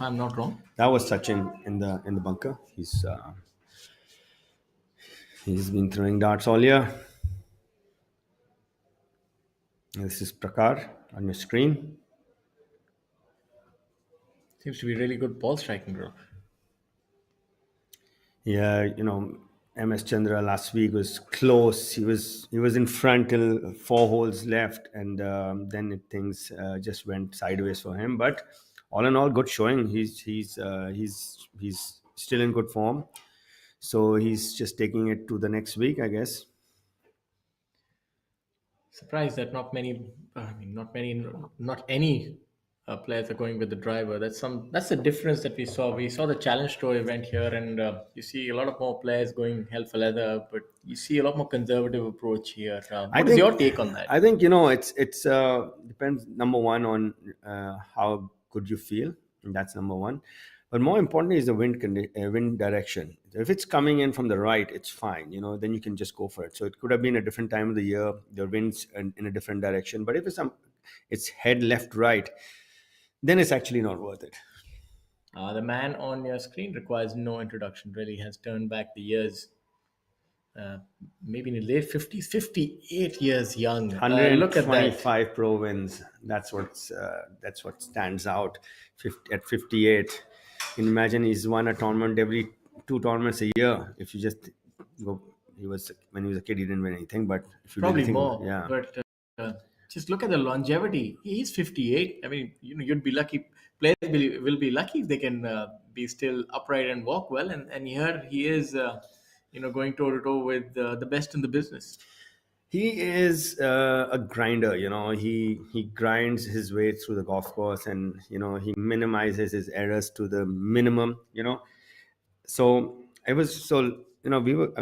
if I'm not wrong. That was Sachin in the bunker. He's been throwing darts all year. This is Prakar on your screen. Seems to be really good ball striking, bro. Yeah, MS Chandra last week was close. He was in front till 4 holes left, and then things just went sideways for him. But all in all, good showing. He's still in good form, so he's just taking it to the next week, I guess. Surprised that not any players are going with the driver. That's the difference that we saw. We saw the Challenge Tour event here, and you see a lot of more players going hell for leather, but you see a lot more conservative approach here. I What is think your take on that? I think it's depends number one on how good you feel, and that's number one. But more importantly is the wind direction. If it's coming in from the right, it's fine. Then you can just go for it. So it could have been a different time of the year. The wind's in a different direction. But if it's head left right, then it's actually not worth it. The man on your screen requires no introduction. Really has turned back the years. Uh, Maybe in the late 50s, 58 years young. Look at that. 125 pro wins. That's what stands out. 50, at 58, can you imagine he's won a tournament every 2 tournaments a year. If you just go, he was when he was a kid, he didn't win anything. But if you really Probably think, more, yeah, but just look at the longevity. He's 58. I mean, you'd be lucky. Players will be lucky if they can be still upright and walk well. And here he is, going toe to toe with the best in the business. he is a grinder. He grinds his way through the golf course, and he minimizes his errors to the minimum. So it was so we were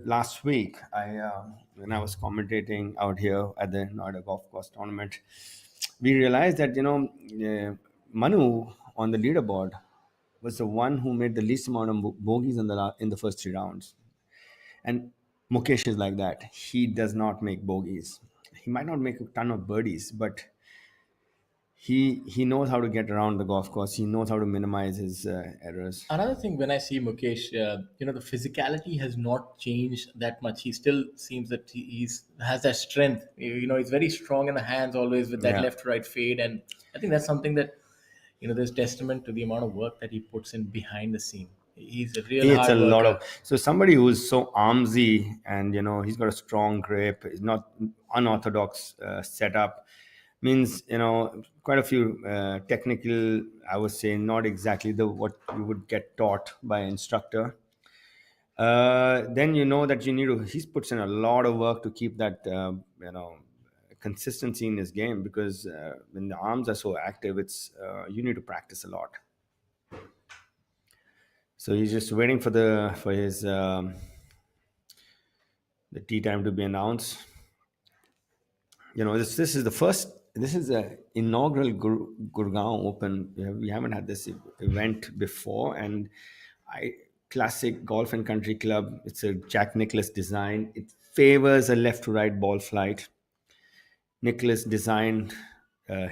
last week. I When I was commentating out here at the Noida Golf Course tournament, we realized that Manu on the leaderboard was the one who made the least amount of bogeys in the first 3 rounds. And Mukesh is like that. He does not make bogeys. He might not make a ton of birdies, but he knows how to get around the golf course. He knows how to minimize his errors. Another thing, when I see Mukesh, the physicality has not changed that much. He still seems that he's has that strength. He's very strong in the hands, always with that Yeah. left to right fade, and I think that's something that there's testament to the amount of work that he puts in behind the scene. He's a real It's a hard lot worker. of so somebody who's so armsy, and he's got a strong grip. He's not unorthodox setup. Means quite a few technical. I would say not exactly the what you would get taught by an instructor. Then that you need to. He puts in a lot of work to keep that consistency in his game, because when the arms are so active, it's you need to practice a lot. So he's just waiting for his the tea time to be announced. This is the first. This is the inaugural Gurgaon Open. We haven't had this event before, and I classic golf and country club. It's a Jack Nicklaus design. It favors a left to right ball flight. Nicholas designed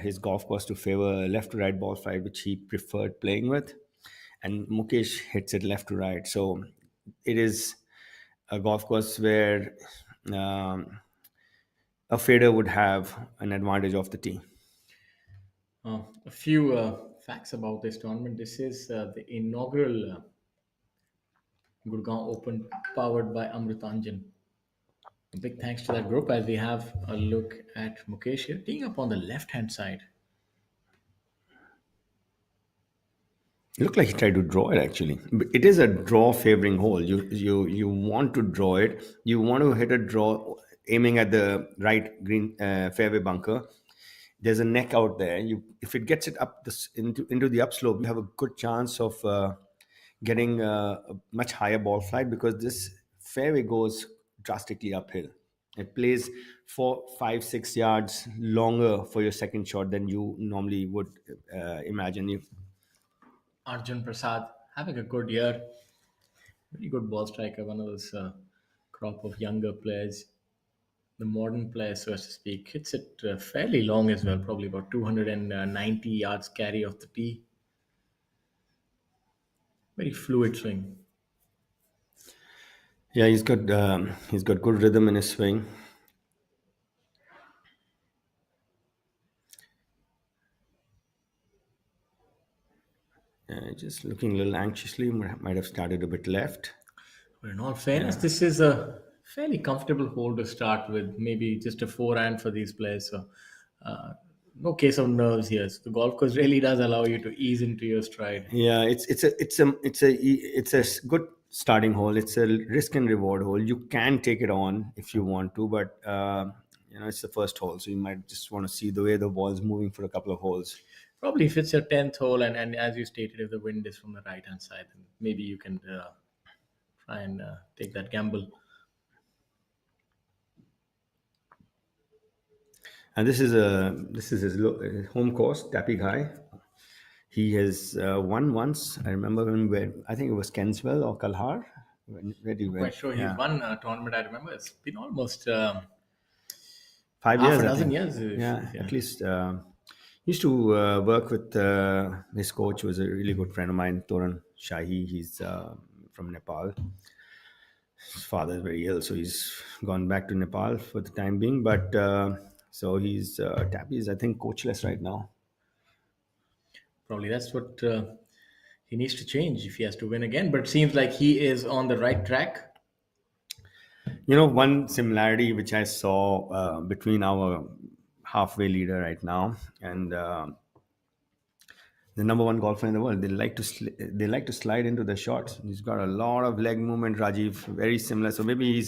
his golf course to favor a left to right ball flight, which he preferred playing with, and Mukesh hits it left to right. So it is a golf course where um, a fader would have an advantage of the tee. A few facts about this tournament. This is the inaugural Gurgaon Open powered by Amrutanjan. A big thanks to that group as we have a look at Mukesh here, teeing up on the left hand side. It looked like he tried to draw it actually. But it is a draw favoring hole. You want to draw it. You want to hit a draw aiming at the right green fairway bunker. There's a neck out there. You if it gets it up into the upslope, you have a good chance of getting a much higher ball flight, because this fairway goes drastically uphill. It plays 4, 5, 6 yards longer for your second shot than you normally would imagine. Arjun Prasad having a good year. Very good ball striker, one of those crop of younger players, the modern player, so as to speak. Hits it fairly long as well, probably about 290 yards carry off the tee. Very fluid swing. Yeah, he's got good rhythm in his swing. Just looking a little anxiously, might have started a bit left. But in all fairness, Yeah, this is a fairly comfortable hole to start with. Maybe just a forehand for these players. So, uh, no case of nerves here. So the golf course really does allow you to ease into your stride. yeah. It's a good starting hole. It's a risk and reward hole. You can take it on if you want to, but it's the first hole, so you might just want to see the way the ball's moving for a couple of holes. Probably if it's your 10th hole, and as you stated, if the wind is from the right hand side, then maybe you can try and take that gamble. And this is his home course, Tapi Ghai. He has won once. I remember when I think it was Kenswell or Kalhar. Where he Not quite went? sure. He's Yeah, won a tournament. I remember it's been almost 5 years, half a I dozen think. years. Yeah, Yeah, at least. He used to work with his coach, who was a really good friend of mine, Toran Shahi. He's from Nepal. His father is very ill, so he's gone back to Nepal for the time being. But so Tappy is, I think, coachless right now. probably that's what he needs to change if he has to win again. But it seems like he is on the right track. One similarity which I saw between our halfway leader right now and the number one golfer in the world, they like to slide into the shots. He's got a lot of leg movement, Rajiv, very similar. So maybe he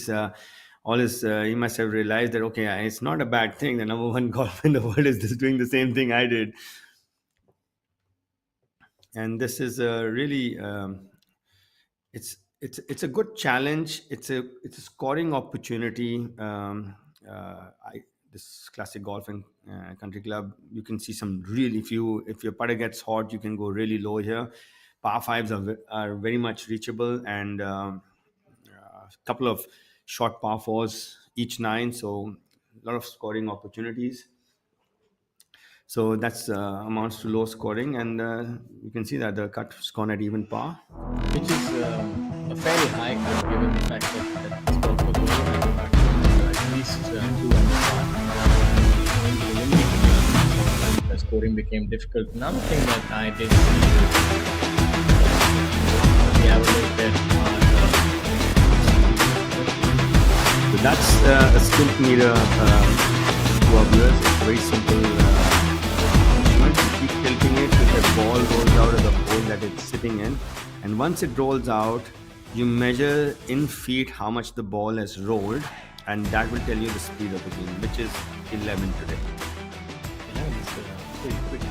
must have realized that okay, it's not a bad thing. The number one golfer in the world is just doing the same thing I did, and this is a really it's a good challenge. It's a scoring opportunity. This classic golf and country club, you can see some really, if your putter gets hot, you can go really low here. Par fives are very much reachable, and a couple of short par fours each nine, so a lot of scoring opportunities. So that's amounts to low scoring, and you can see that the cut's gone at even par. Which is a fairly high cut given the fact that this golf course also has at least two under par. Going to the windy conditions, the scoring became difficult. Another thing that I did see we have a look at So that's a stilt meter to our viewers. It's a very simple instrument. You keep tilting it till the ball rolls out of the hole that it's sitting in. And once it rolls out, you measure in feet how much the ball has rolled, and that will tell you the speed of the game, which is 11 today. 11 is pretty quick.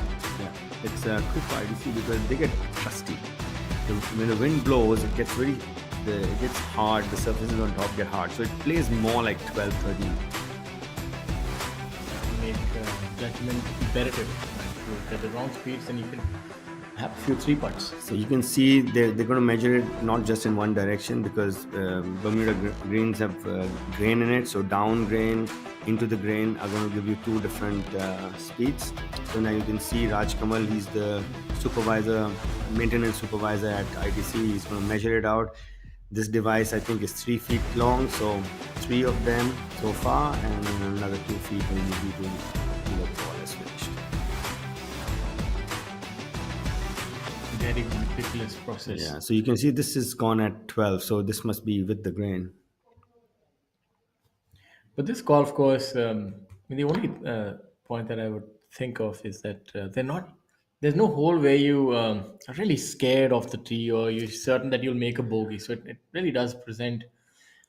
Yeah, it's a quick IDC because they get crusty. When the wind blows, it gets hard. The surfaces on top get hard, so it plays more like 12, 13. Make judgment imperative. Right? If you get the wrong speeds, then you can have a few three putts. So you can see they're going to measure it not just in one direction because Bermuda greens have grain in it. So down grain into the grain are going to give you two different speeds. So now you can see Raj Kamal, he's the supervisor, maintenance supervisor at ITC. He's going to measure it out. This device I think is 3 feet long, so 3 of them so far, and another 2 feet when you do the ball is finished. Very meticulous process. Yeah, so you can see this is gone at 12, so this must be with the grain. But this golf course, the only point that I would think of is that they're not. There's no hole where you are really scared of the tee or you're certain that you'll make a bogey. So it really does present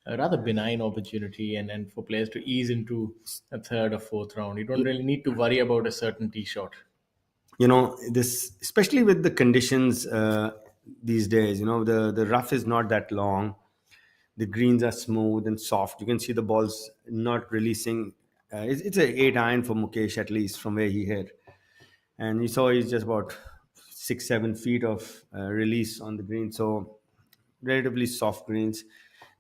a rather benign opportunity, and for players to ease into a third or fourth round, you don't really need to worry about a certain tee shot. This, especially with the conditions these days, the rough is not that long, the greens are smooth and soft. You can see the balls not releasing. It's a 8 iron for Mukesh, at least from where he hit, and you saw he's just about 6-7 feet of release on the green, so relatively soft greens,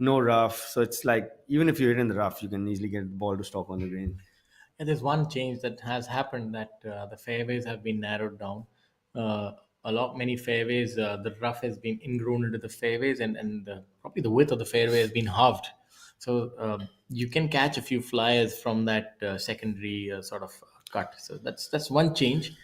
no rough. So it's like even if you hit in the rough, you can easily get the ball to stop on the green. And there's one change that has happened, that the fairways have been narrowed down. Uh, a lot many fairways. The rough has been ingrown into the fairways, and probably the width of the fairway has been halved. So you can catch a few flyers from that secondary sort of cut. So that's one change.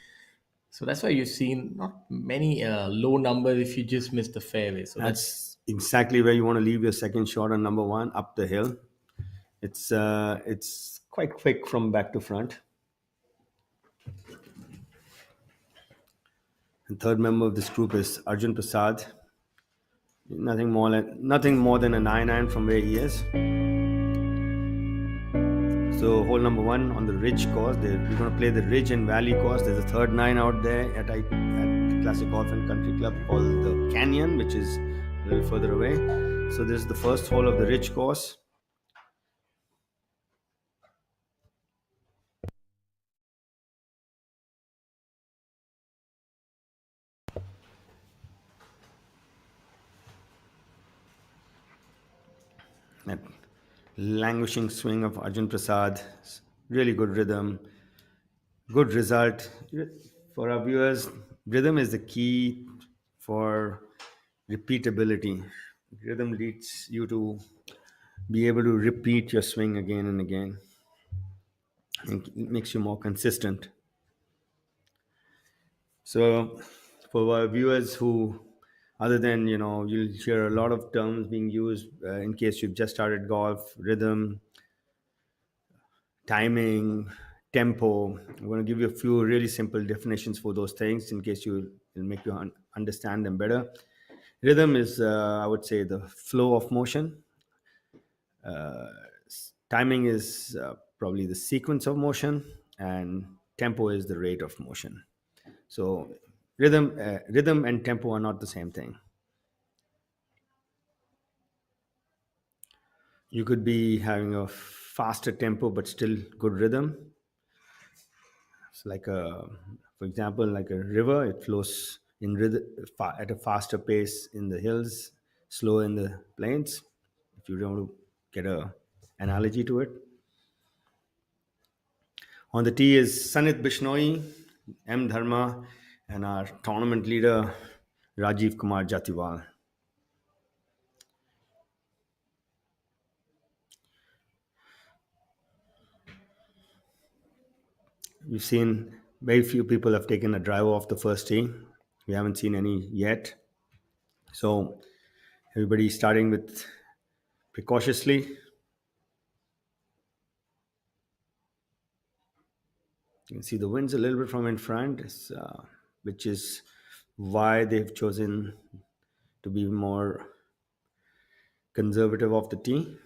So that's why you've seen not many low numbers if you just miss the fairway. So that's That's exactly where you want to leave your second shot on number one, up the hill. It's quite quick from back to front. And third member of this group is Arjun Prasad. Nothing more than a 9 iron from where he is. So hole number one on the ridge course, we're going to play the ridge and valley course. There's a third nine out there at the Classic Golf and Country Club called the Canyon, which is a little further away. So this is the first hole of the ridge course. That languishing swing of Arjun Prasad, really good rhythm, good result. For our viewers, rhythm is the key for repeatability. Rhythm leads you to be able to repeat your swing again and again. It makes you more consistent. So, for our viewers who, other than, you'll hear a lot of terms being used in case you've just started golf: rhythm, timing, tempo. I'm going to give you a few really simple definitions for those things in case it'll make you understand them better. Rhythm is, I would say, the flow of motion. Timing is probably the sequence of motion, and tempo is the rate of motion. So rhythm and tempo are not the same thing. You could be having a faster tempo but still good rhythm. It's like for example, like a river. It flows in rhythm at a faster pace in the hills, slow in the plains. If you don't get a analogy to it. On the tee is Sanit Bishnoi, M. Dharma, and our tournament leader, Rajiv Kumar Jatiwal. We've seen very few people have taken a driver off the first tee. We haven't seen any yet. So everybody's starting with precautiously. You can see the wind's a little bit from in front, which is why they've chosen to be more conservative off the tee.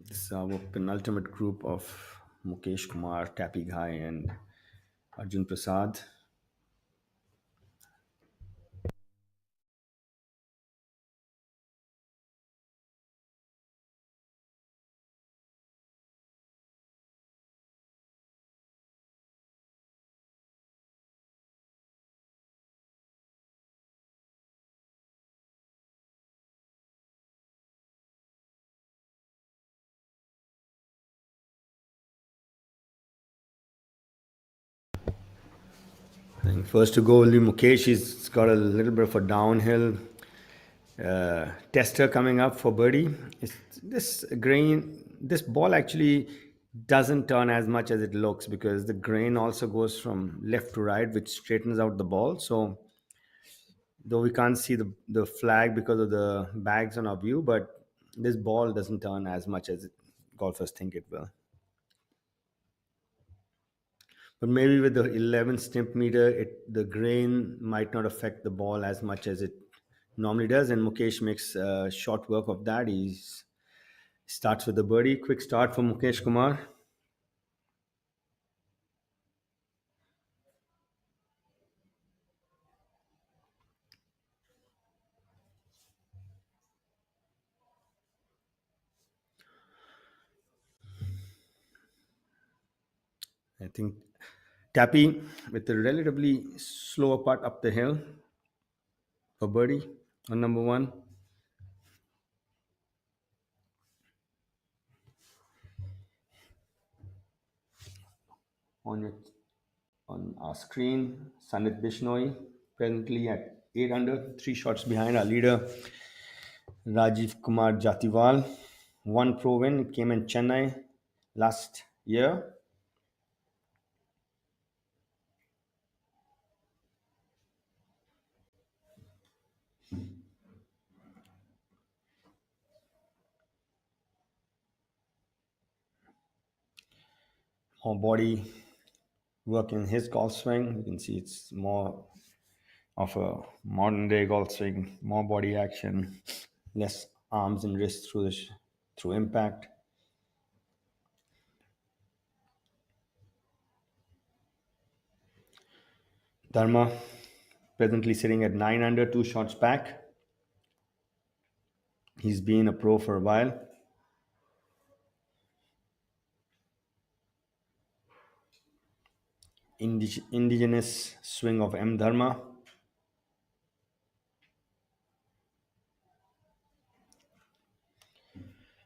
This is our penultimate group of Mukesh Kumar, Tappy Ghai, and Arjun Prasad. And first to go will be Mukesh. He's got a little bit of a downhill tester coming up for birdie. This ball actually doesn't turn as much as it looks because the grain also goes from left to right, which straightens out the ball. So, though we can't see the flag because of the bags on our view, but this ball doesn't turn as much as golfers think it will. But maybe with the 11 stimp meter, the grain might not affect the ball as much as it normally does. And Mukesh makes short work of that. He starts with the birdie. Quick start for Mukesh Kumar. I think Tappy with a relatively slower putt up the hill for birdie on number one. on your on our screen. Sanit Bishnoi presently at 8 under, 3 shots behind our leader Rajiv Kumar Jatiwal. One pro win came in Chennai last year. More body work in his golf swing. You can see it's more of a modern day golf swing, more body action, less arms and wrists through impact. Dharma presently sitting at 9 under, 2 shots back. He's been a pro for a while. Indigenous swing of M. Dharma.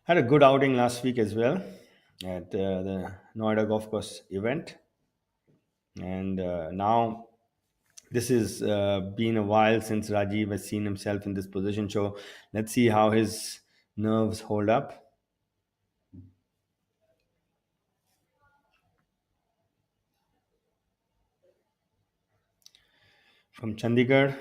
Had a good outing last week as well at the Noida Golf Course event. And now this has been a while since Rajiv has seen himself in this position. So let's see how his nerves hold up. From Chandigarh,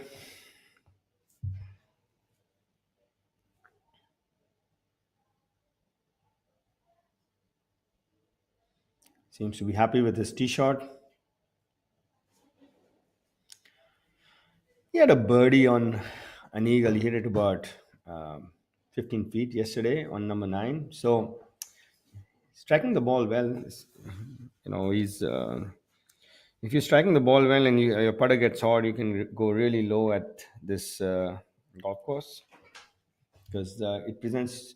seems to be happy with his tee shot. He had a birdie on an eagle. He hit it about 15 feet yesterday on number 9. So striking the ball well. He's if you're striking the ball well and your putter gets hard, you can go really low at this golf course because it presents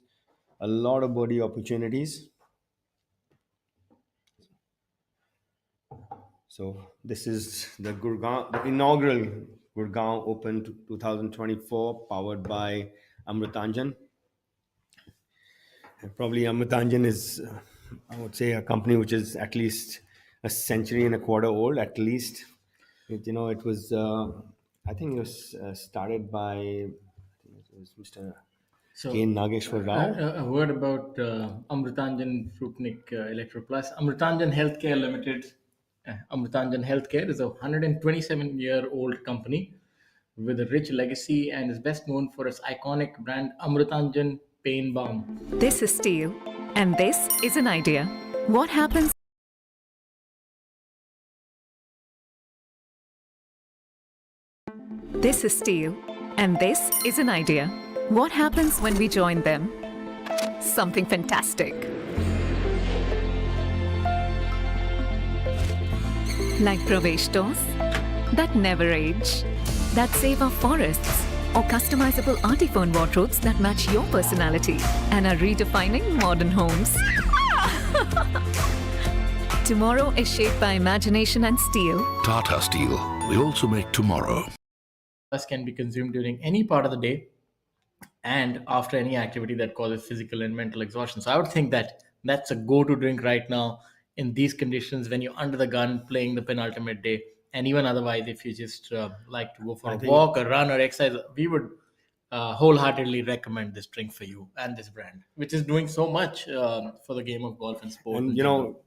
a lot of birdie opportunities. So this is the inaugural Gurgaon Open 2024, powered by Amrutanjan. And probably Amrutanjan is, I would say, a company which is at least a century and a quarter old, at least. It was, I think it was started by, I think it was Mr. So, K. Nageshwar Rao. a word about Amrutanjan Fruitnik Electroplus. Amrutanjan Healthcare Limited. Amrutanjan Healthcare is a 127-year-old company with a rich legacy and is best known for its iconic brand Amrutanjan Pain Balm. This is steel, and this is an idea. What happens? This is steel, and this is an idea. What happens when we join them? Something fantastic. Like Pravesh doors that never age, that save our forests, or customizable artiphone wardrobes that match your personality and are redefining modern homes. Tomorrow is shaped by imagination and steel. Tata Steel. We also make tomorrow. Plus can be consumed during any part of the day and after any activity that causes physical and mental exhaustion. So I would think that that's a go-to drink right now in these conditions when you're under the gun playing the penultimate day. And even otherwise, if you just like to go for a walk, a run, or exercise, we would wholeheartedly recommend this drink for you and this brand, which is doing so much for the game of golf and sport. And in general.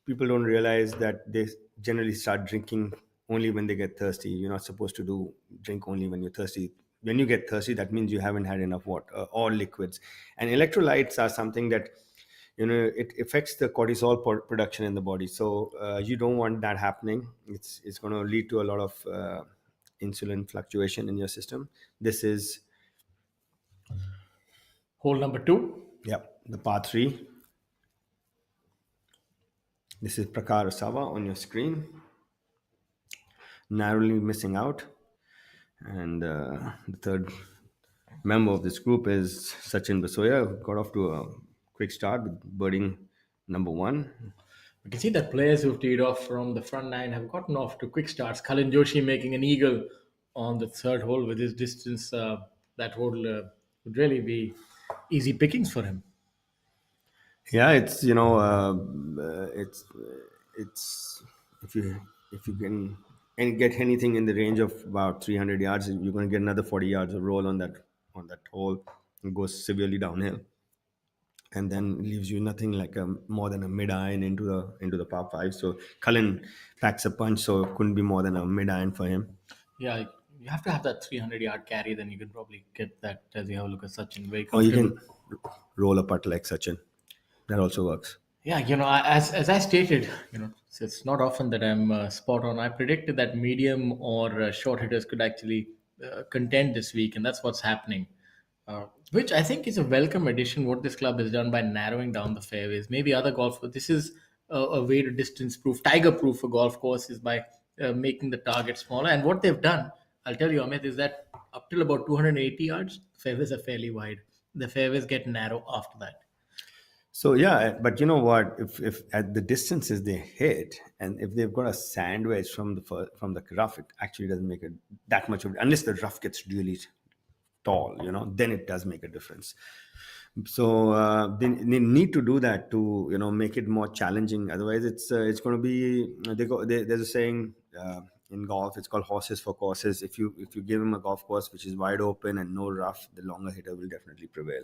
people don't realize that they generally start drinking only when they get thirsty. You're not supposed to drink only when you're thirsty. When you get thirsty, that means you haven't had enough water or liquids. And electrolytes are something that it affects the cortisol production in the body. So you don't want that happening. It's going to lead to a lot of insulin fluctuation in your system. This is Hole number 2. the par 3. This is Prakar Asawa on your screen, narrowly missing out. And the third member of this group is Sachin Basoya, who got off to a quick start with birding number 1. We can see that players who've teed off from the front 9 have gotten off to quick starts. Kalin Joshi making an eagle on the third hole with his distance. That hole would really be easy pickings for him. Yeah, it's If you can and get anything in the range of about 300 yards, you're going to get another 40 yards of roll on that hole. It goes severely downhill, and then leaves you nothing like a more than a mid iron into the par five. So Cullen packs a punch, so it couldn't be more than a mid iron for him. Yeah, you have to have that 300-yard carry, then you can probably get that as you have a look at Sachin. Very Or you comfortable. can roll a putt like Sachin. That also works. Yeah, as I stated, it's not often that I'm spot on. I predicted that medium or short hitters could actually contend this week, and that's what's happening. Which I think is a welcome addition. What this club has done by narrowing down the fairways. Maybe other golf. This is a way to distance proof, tiger proof a golf course is by making the target smaller. And what they've done, I'll tell you, Amit, is that up till about 280 yards, fairways are fairly wide. The fairways get narrow after that. So yeah, but you know what? If at the distances they hit, and if they've got a sand wedge from the rough, it actually doesn't make it that much of unless the rough gets really tall. Then it does make a difference. So they need to do that to make it more challenging. Otherwise, it's going to be there's a saying in golf. It's called horses for courses. If you give them a golf course which is wide open and no rough, the longer hitter will definitely prevail.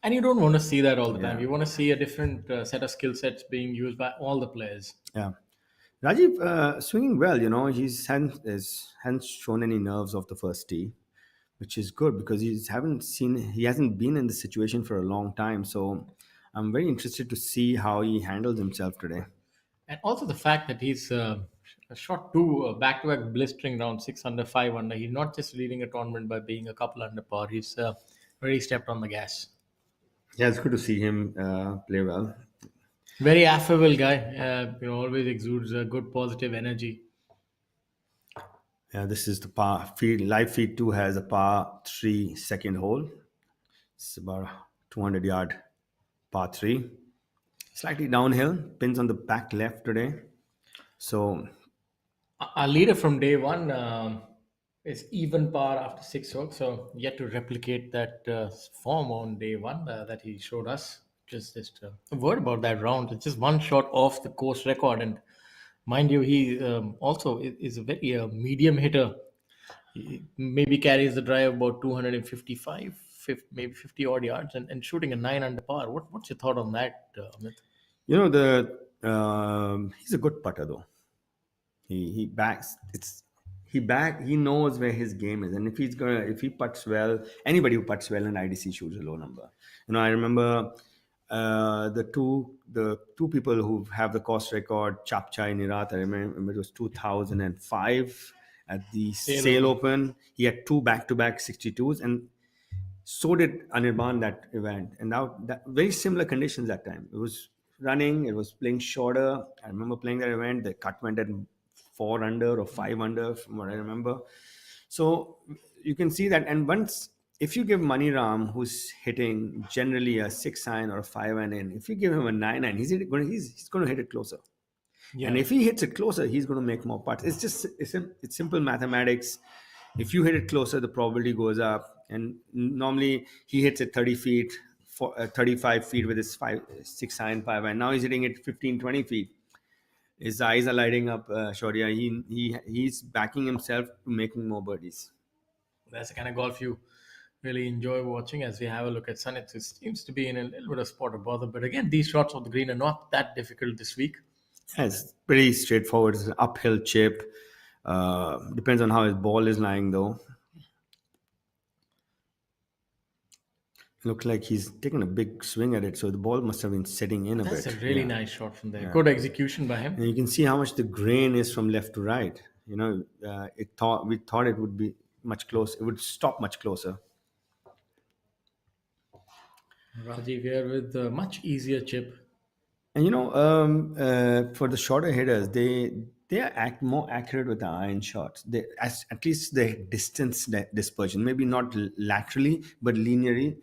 And you don't want to see that all the time. Yeah. You want to see a different set of skill sets being used by all the players. Yeah. Rajiv swinging well, hasn't shown any nerves off the first tee, which is good because he hasn't been in this situation for a long time. So I'm very interested to see how he handles himself today. And also the fact that he's shot two back-to-back blistering rounds, 6 under, 5 under. He's not just leading a tournament by being a couple under par. He's really stepped on the gas. Yeah, it's good to see him play well. Very affable guy. Always exudes a good positive energy. Yeah, this is the par feed. Live feed 2 has a par 3 second hole. It's about 200 yard par 3. Slightly downhill, pins on the back left today. So Our leader from day one is even par after 6 strokes, so yet to replicate that form on day one that he showed us. Just a word about that round. It's just one shot off the course record, and mind you, he also is a very medium hitter. He maybe carries the drive about 255, 50, maybe 50 odd yards, and shooting a 9 under par. What's your thought on that, Amit? he's a good putter though. He backs he knows where his game is, and if he putts well, anybody who putts well in IDC shoots a low number. I remember the two people who have the course record, Chapchai Nirat. I remember it was 2005 at the Sale Open. He had two back-to-back 62s, and so did Anirban that event. And now that very similar conditions that time. It was running, it was playing shorter. I remember playing that event. The cut went at 4 under or 5 under from what I remember. So you can see that. And if you give Mani Ram, who's hitting generally a 6 iron or a 5 iron in, if you give him a 9 iron, he's going to hit it closer. Yeah. And if he hits it closer, he's going to make more putts. It's simple mathematics. If you hit it closer, the probability goes up. And normally he hits it 30 feet, 35 feet with his 6 iron, 5 iron. Now he's hitting it 15, 20 feet. His eyes are lighting up, Shaurya. He's backing himself to making more birdies. That's the kind of golf you really enjoy watching. As we have a look at Sun, it seems to be in a little bit of spot of bother. But again, these shots on the green are not that difficult this week. Yeah, it's pretty straightforward. It's an uphill chip. Depends on how his ball is lying, though. Looks like he's taken a big swing at it, so the ball must have been setting in a bit. That's a really nice shot from there. Good execution by him. And you can see how much the grain is from left to right. We thought it would be much closer. It would stop much closer. Rajiv here with a much easier chip. And for the shorter hitters, they are more accurate with the iron shots. At least the distance dispersion, maybe not laterally, but linearly,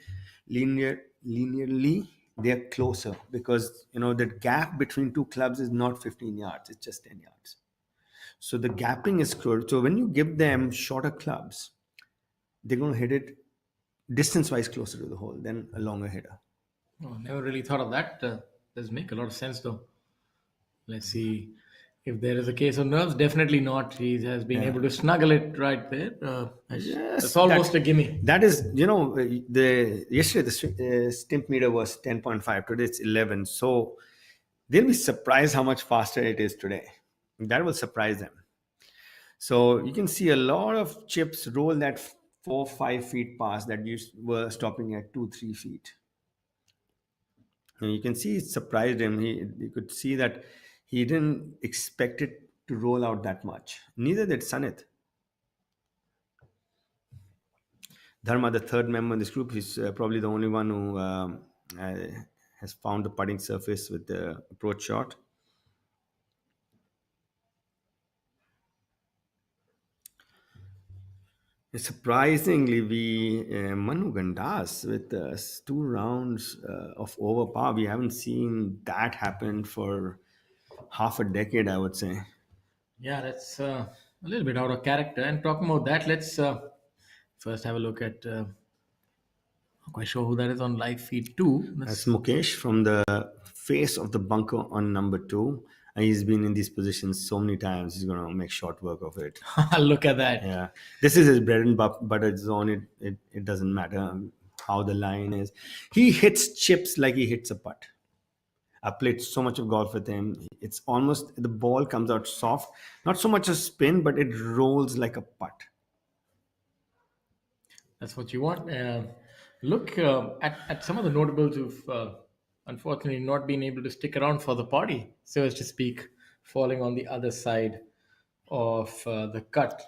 they are closer because the gap between two clubs is not 15 yards; it's just 10 yards. So the gapping is close. So when you give them shorter clubs, they're going to hit it distance-wise closer to the hole than a longer hitter. Oh, never really thought of that. Does make a lot of sense though. Let's see If there is a case of nerves, definitely not. He has been able to snuggle it right there. That's Yes, almost a gimme. that is, the yesterday the stimp meter was 10.5. Today it's 11. So they'll be surprised how much faster it is today. That will surprise them. So you can see a lot of chips roll that 4-5 feet past that you were stopping at 2-3 feet. And you can see it surprised him. You could see that he didn't expect it to roll out that much. Neither did Sanit. Dharma, the third member in this group, is probably the only one who uh, has found the putting surface with the approach shot. Surprisingly, Manu Gandas with 2 rounds of over par. We haven't seen that happen for half a decade, I would say. Yeah, that's a little bit out of character. And talking about that, let's first have a look at. Not quite sure who that is on live feed too. That's Mukesh from the face of the bunker on number 2. And he's been in these positions so many times. He's going to make short work of it. Look at that. Yeah, this is his bread and butter zone. It doesn't matter how the line is. He hits chips like he hits a putt. I played so much of golf with him. It's almost, the ball comes out soft, not so much a spin, but it rolls like a putt. That's what you want. Look at some of the notables who've unfortunately not been able to stick around for the party, so as to speak, falling on the other side of the cut.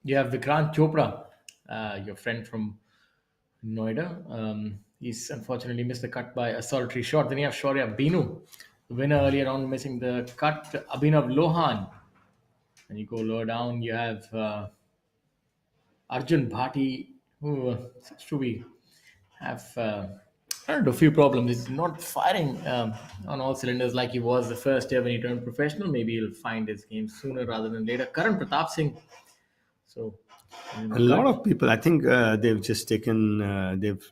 You have Vikrant Chopra, your friend from Noida. He's unfortunately missed the cut by a solitary shot. Then you have Shaurya Binu, the winner earlier on, missing the cut. Abhinav Lohan. And you go lower down, you have Arjun Bhati, who seems to be have I don't know, a few problems. He's not firing on all cylinders like he was the first year when he turned professional. Maybe he'll find his game sooner rather than later. Karan Pratap Singh. So A lot of people, I think they've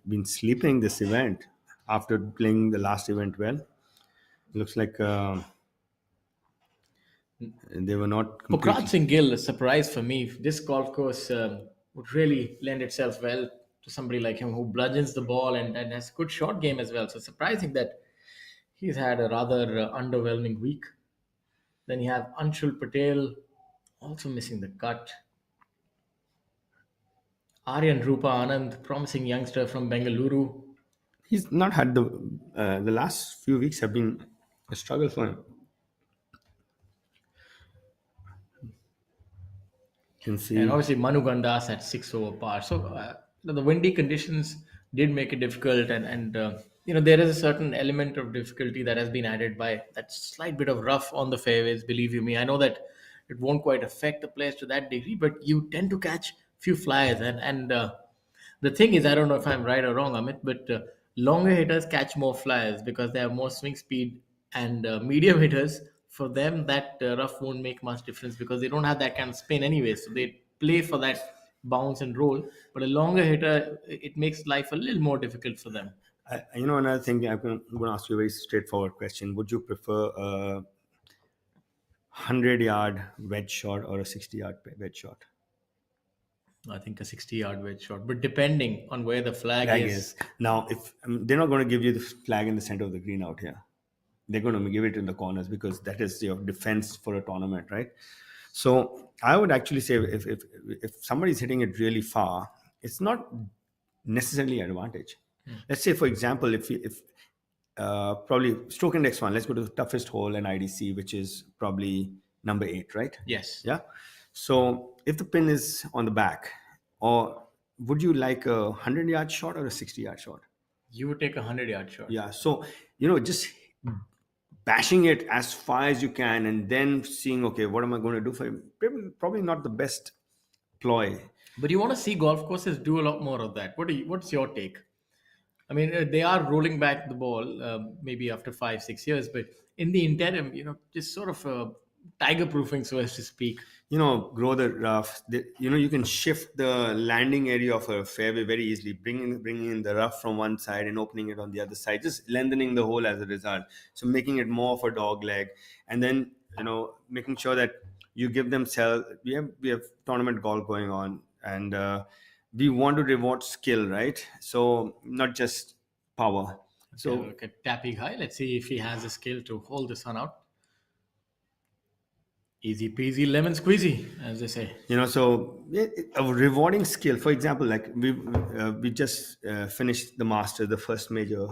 been sleeping this event after playing the last event well. Looks like they were not completely. Mukrat Singh Gill, a surprise for me. This golf course would really lend itself well to somebody like him who bludgeons the ball and has a good short game as well. So surprising that he's had a rather underwhelming week. Then you have Anshul Patel also missing the cut. Aryan Rupa Anand, promising youngster from Bengaluru. He's not had the last few weeks have been a struggle for him. You can see. And obviously Manu Gandas at 6 over par. So the windy conditions did make it difficult, and there is a certain element of difficulty that has been added by that slight bit of rough on the fairways. Believe you me, I know that it won't quite affect the players to that degree, but you tend to catch few flyers, and the thing is, I don't know if I'm right or wrong, Amit, but longer hitters catch more flyers because they have more swing speed, and medium hitters, for them, that rough won't make much difference because they don't have that kind of spin anyway. So they play for that bounce and roll. But a longer hitter, it makes life a little more difficult for them. Another thing, I'm going to ask you a very straightforward question. Would you prefer a 100-yard wedge shot or a 60-yard wedge shot? I think a 60-yard wedge shot, but depending on where the flag is. Now, if they're not going to give you the flag in the center of the green out here, they're going to give it in the corners because that is your defense for a tournament, right? So I would actually say if somebody's hitting it really far, it's not necessarily an advantage. Let's say, for example, if probably stroke index 1, let's go to the toughest hole in IDC, which is probably number 8, right? Yes. Yeah. So if the pin is on the back, or would you like a 100-yard shot or a 60-yard shot? You would take a 100-yard shot. Yeah. So, just bashing it as far as you can and then seeing, okay, what am I going to do for him? Probably not the best ploy. But you want to see golf courses do a lot more of that. What's your take? I mean, they are rolling back the ball maybe after 5-6 years, but in the interim, just sort of tiger proofing, so as to speak. Grow the rough. You can shift the landing area of a fairway very easily, bringing in the rough from one side and opening it on the other side, just lengthening the hole as a result. So making it more of a dog leg. And then making sure that you give them sell. We have tournament golf going on, and we want to reward skill, right? So not just power. Okay, So look at Tappy Guy. Let's see if he has the skill to hold the sun out. Easy peasy lemon squeezy, as they say. so a rewarding skill. For example, like we just finished the master, the first major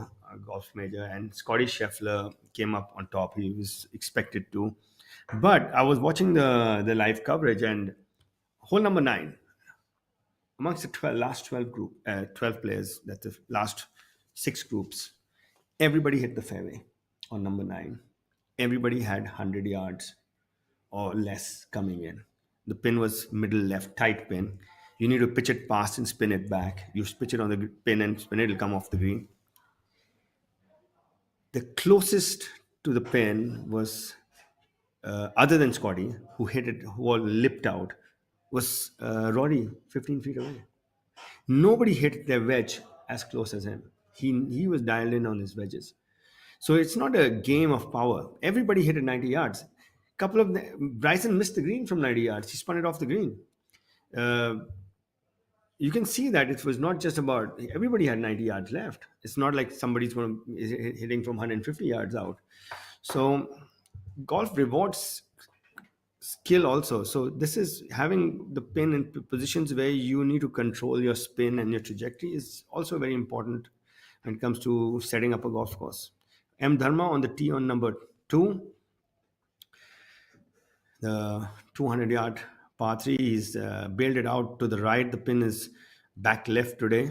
golf major, and Scotty Scheffler came up on top. He was expected to, but I was watching the live coverage, and hole number 9, amongst the last 12 players, that's the last 6 groups, everybody hit the fairway on number 9. Everybody had 100 yards or less coming in. The pin was middle left, tight pin. You need to pitch it past and spin it back. You pitch it on the pin and spin it, it'll come off the green. The closest to the pin was, other than Scotty, who hit it, who all lipped out, was Rory, 15 feet away. Nobody hit their wedge as close as him. He was dialed in on his wedges. So it's not a game of power. Everybody hit it 90 yards. Couple of Bryson missed the green from 90 yards. He spun it off the green. You can see that it was not just about everybody had 90 yards left. It's not like somebody's going to hitting from 150 yards out. So golf rewards skill also. So this is having the pin in positions where you need to control your spin and your trajectory is also very important when it comes to setting up a golf course. M. Dharma on the tee on number 2. The 200-yard par 3, he's bailed it out to the right. The pin is back left today.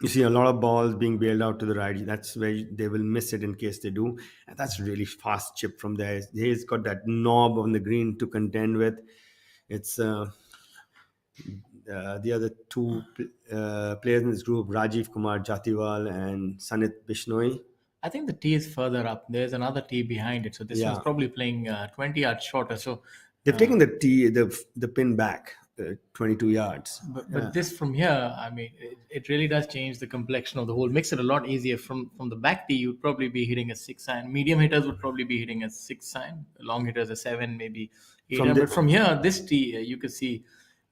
You see a lot of balls being bailed out to the right. That's where they will miss it in case they do. And that's really fast chip from there. He's got that knob on the green to contend with. It's the other 2 players in this group, Rajiv Kumar Jatiwal and Sanit Bishnoi. I think the tee is further up. There's another tee behind it. So this one's probably playing 20 yards shorter. So they've taken the pin back 22 yards. But this from here, I mean, it really does change the complexion of the hole. Makes it a lot easier. From the back tee, you'd probably be hitting a 6 iron. Medium hitters would probably be hitting a 6 iron. Long hitters a 7, maybe 8 iron. But from here, this tee, you could see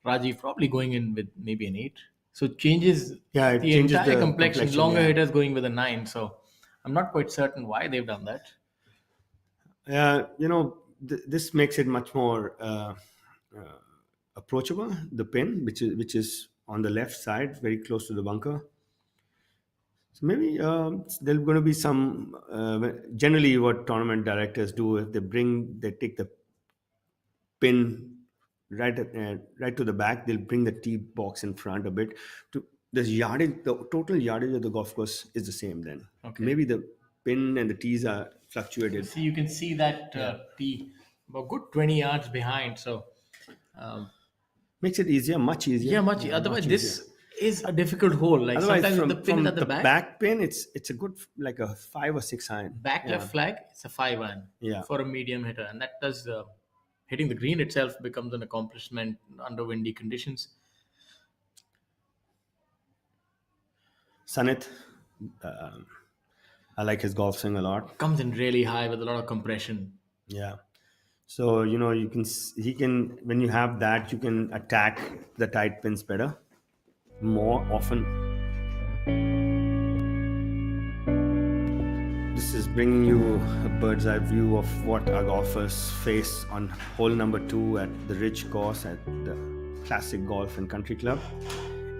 Rajiv probably going in with maybe an 8. So it changes it the changes entire the complexion. Longer yeah. hitters going with a 9. So I'm not quite certain why they've done that. This makes it much more approachable. The pin, which is on the left side, very close to the bunker. So maybe there's going to be some. Generally, what tournament directors do, if they take the pin right to the back, they'll bring the tee box in front a bit. The total yardage of the golf course is the same. Then maybe the pin and the tees are fluctuated. See, you can see that tee about good 20 yards behind. So. Makes it easier, much easier. Yeah, much. Otherwise, this is a difficult hole. Like otherwise, sometimes from the pin at the back pin, it's a good, like a 5 or 6 iron. Back left flag, it's a 5 iron. Yeah. For a medium hitter, and that does hitting the green itself becomes an accomplishment under windy conditions. Sanit, I like his golf swing a lot. Comes in really high with a lot of compression. Yeah. So he can when you have that, you can attack the tight pins better, more often. This is bringing you a bird's eye view of what our golfers face on hole number 2 at the Ridge course at the Classic Golf and Country Club.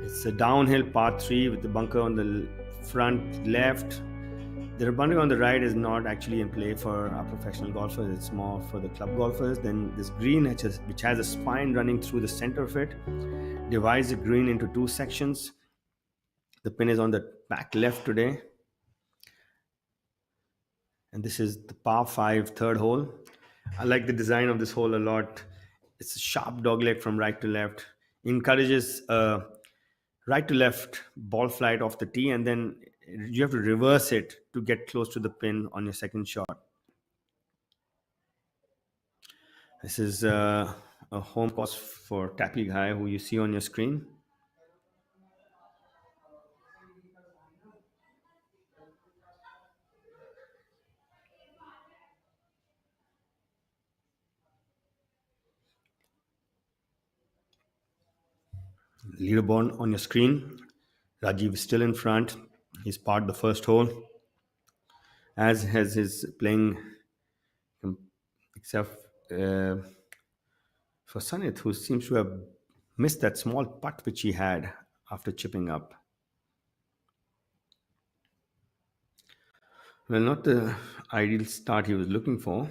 It's a downhill par 3 with the bunker on the front left. The bunker on the right is not actually in play for our professional golfers. It's more for the club golfers. Then this green, which has a spine running through the center of it, divides the green into 2 sections. The pin is on the back left today. And this is the par 5 third hole. I like the design of this hole a lot. It's a sharp dogleg from right to left. Encourages right to left ball flight off the tee, and then you have to reverse it to get close to the pin on your second shot. This is a home course for Tappy Guy, who you see on your screen. Leaderboard on your screen. Rajiv is still in front. He's parred the first hole, as has his playing, except for Sanit, who seems to have missed that small putt which he had after chipping up. Well, not the ideal start he was looking for,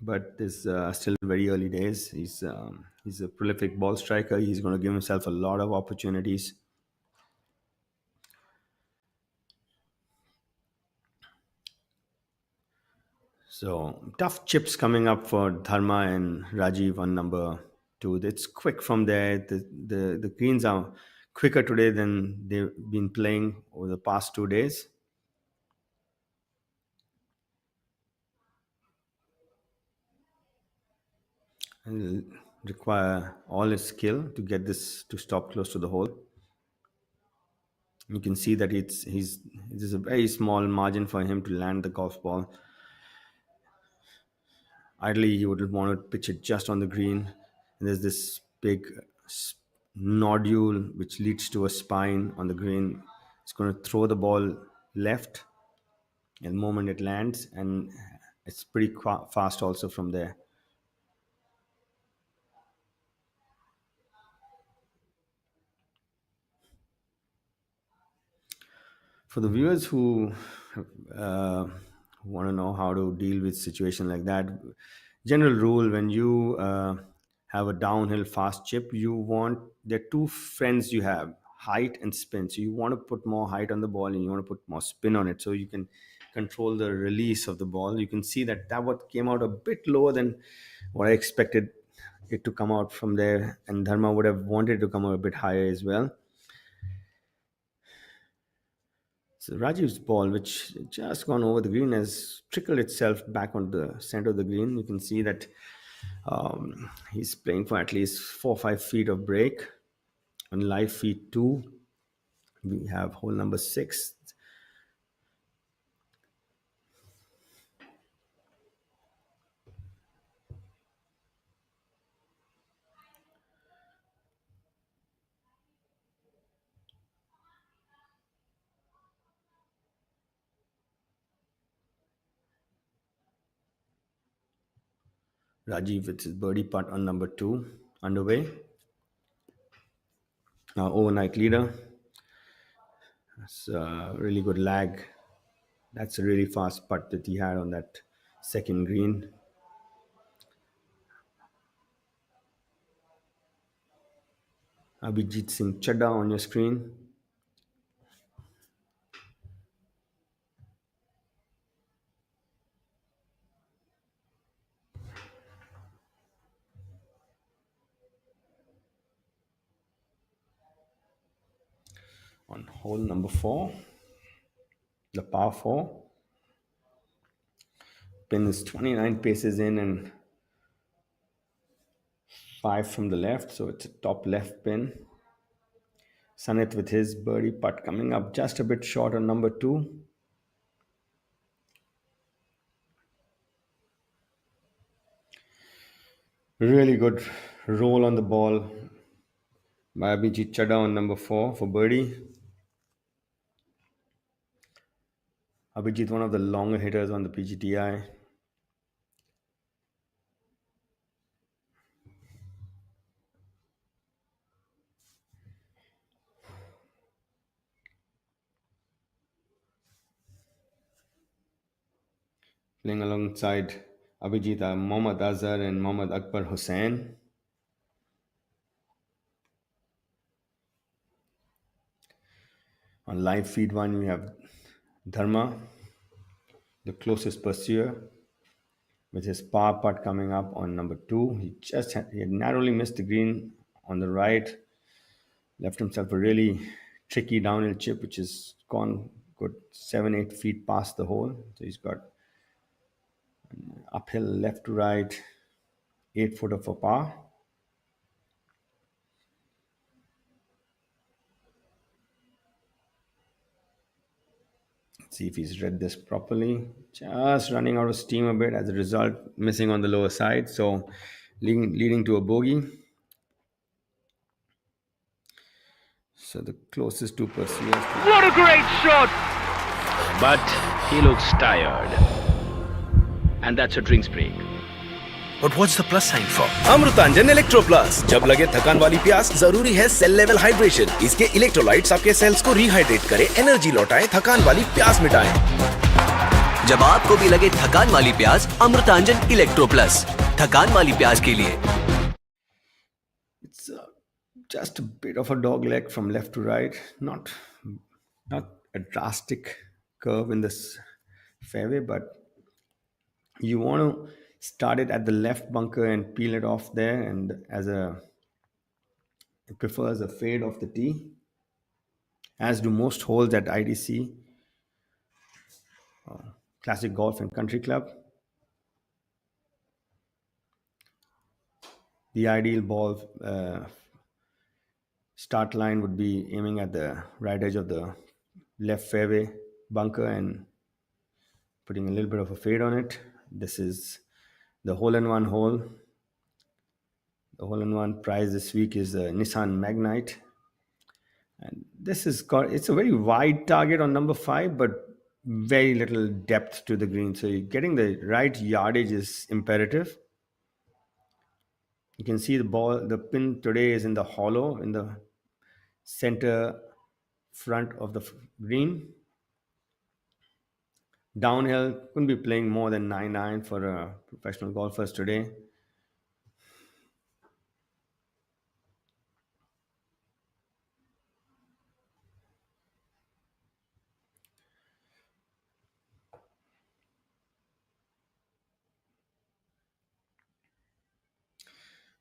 but this still very early days. He's a prolific ball striker. He's going to give himself a lot of opportunities. So tough chips coming up for Dharma and Rajiv on number two. It's quick from there. The greens are quicker today than they've been playing over the past 2 days. And it'll require all his skill to get this to stop close to the hole. You can see that it is a very small margin for him to land the golf ball. Ideally, you would want to pitch it just on the green. And there's this big nodule which leads to a spine on the green. It's going to throw the ball left, and the moment it lands, and it's pretty fast also from there. For the viewers who want to know how to deal with situation like that, general rule: when you have a downhill fast chip, you want there are two friends you have: height and spin. So you want to put more height on the ball and you want to put more spin on it, so you can control the release of the ball. You can see that what came out a bit lower than what I expected it to come out from there, and Dharma would have wanted to come out a bit higher as well. So Rajiv's ball, which just gone over the green, has trickled itself back on the center of the green. You can see that he's playing for at least 4 or 5 feet of break. On live feed 2, we have hole number 6. Rajiv with his birdie putt on number 2 underway. Now overnight leader. That's a really good lag. That's a really fast putt that he had on that second green. Abhijit Singh Chadda on your screen. On hole number 4, the par 4. Pin is 29 paces in and 5 from the left, so it's a top left pin. Sanit with his birdie putt coming up just a bit short on number 2. Really good roll on the ball by Abhijit Chadha on number 4 for birdie. Abhijit, one of the longer hitters on the PGTI. Playing alongside Abhijit are Mohammad Azhar and Mohammad Akbar Hussain. On live feed 1, we have Dharma, the closest pursuer, with his par putt coming up on number 2. He had narrowly missed the green on the right, left himself a really tricky downhill chip, which has gone good 7-8 feet past the hole. So he's got an uphill left to right 8-footer for par. Let's see if he's read this properly. Just running out of steam a bit, as a result missing on the lower side, so leading to a bogey. So the closest two pursuers. What a great shot! But he looks tired. And that's a drinks break. But what's the plus sign for? Amrutanjan Electro Plus. जब लगे थकान वाली प्यास जरूरी है cell level hydration. इसके electrolytes आपके sales को रिहाइड्रेट करें, एनर्जी लौटाएं, थकान वाली प्यास मिटाएं. जब आपको भी लगे थकान वाली प्यास, अमृतांजन इलेक्ट्रो प्लस, थकान वाली प्यास के लिए. It's just a bit of a dog leg from left to right. Not a drastic curve in this fairway, but you want to start it at the left bunker and peel it off there. And it prefers a fade off the tee, as do most holes at IDC, Classic Golf and Country Club. The ideal ball start line would be aiming at the right edge of the left fairway bunker and putting a little bit of a fade on it. This is the hole-in-one hole. The hole-in-one prize this week is the Nissan Magnite. And it's a very wide target on number 5, but very little depth to the green. So getting the right yardage is imperative. You can see the pin today is in the hollow, in the center front of the green. Downhill, couldn't be playing more than 9-9 for professional golfers today.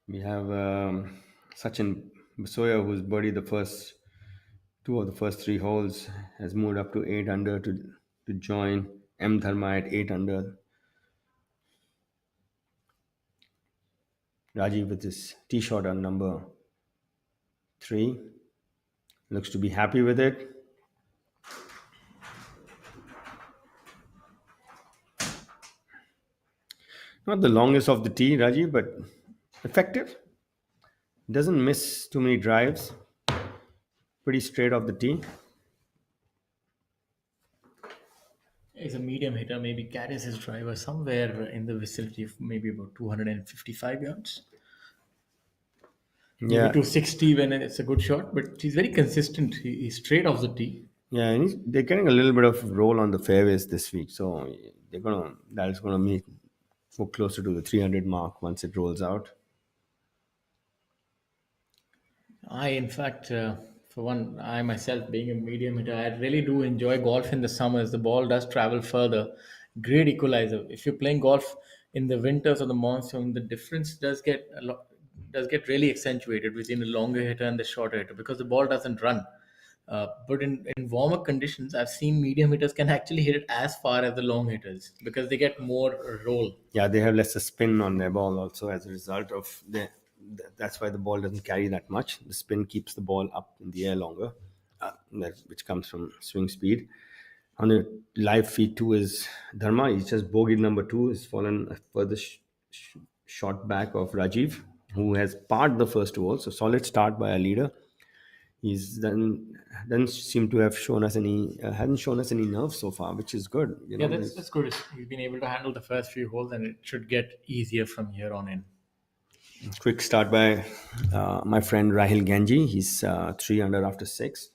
We have Sachin Basoya, who's birdied the first two of the first 3 holes, has moved up to 8 under to join M. Dharma at 8 under. Rajiv with his tee shot on number 3. Looks to be happy with it. Not the longest of the tee, Rajiv, but effective. Doesn't miss too many drives. Pretty straight off the tee. He's a medium hitter, maybe carries his driver somewhere in the vicinity of maybe about 255 yards. Maybe Yeah, 260 when it's a good shot, but he's very consistent. He's straight off the tee. yeah, and they're getting a little bit of roll on the fairways this week, so that's gonna make go closer to the 300 mark once it rolls out. In fact, for one, I myself being a medium hitter, I really do enjoy golf in the summers. The ball does travel further. Great equalizer. If you're playing golf in the winters or the monsoon, the difference does get really accentuated between the longer hitter and the shorter hitter because the ball doesn't run. But in warmer conditions, I've seen medium hitters can actually hit it as far as the long hitters because they get more roll. Yeah, they have lesser spin on their ball also as a result of that's why the ball doesn't carry that much. The spin keeps the ball up in the air longer, which comes from swing speed. On the live feed 2 is Dharma. He's just bogeyed number 2. He's fallen a further shot back of Rajiv, who has parred the first 2 holes. So solid start by a leader. He's doesn't seem to have shown us any hasn't shown us any nerves so far, which is good. Yeah, that's good. He's been able to handle the first few holes, and it should get easier from here on in. Quick start by my friend Rahil Ganji. He's 3 under after 6.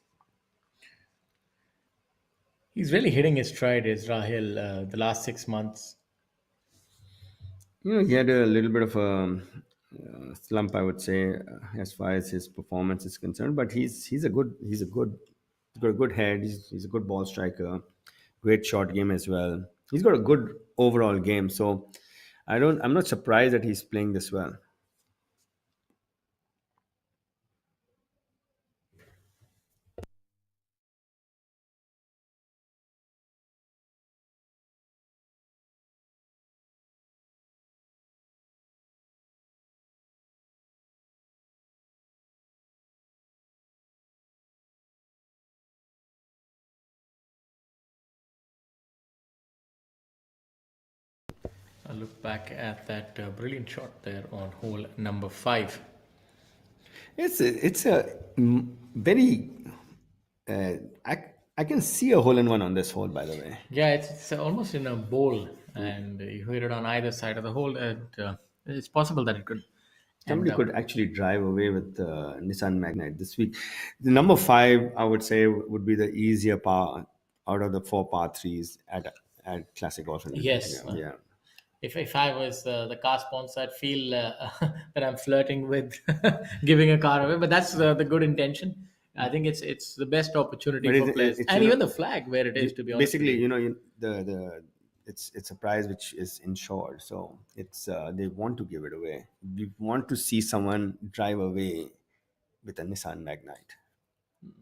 He's really hitting his stride, is Rahil, the last 6 months. He had a little bit of a slump, I would say, as far as his performance is concerned. But he's got a good head. He's a good ball striker. Great short game as well. He's got a good overall game. So I'm not surprised that he's playing this well. Look back at that brilliant shot there on hole number 5. It's a very uh, I I can see a hole in one on this hole, by the way. Yeah, it's almost in a bowl, and you hit it on either side of the hole, and it's possible that it could end Somebody up. could actually drive away with the Nissan Magnite this week. The number five, I would say, would be the easier par out of the four par threes at Classic Golf in Virginia. Yes. Yeah. If I was the car sponsor, I'd feel that I'm flirting with giving a car away. But that's the good intention. I think it's the best opportunity But for players, it's and even the flag where it is. To be honest with basically, you, the it's a prize which is insured, so it's they want to give it away. You want to see someone drive away with a Nissan Magnite.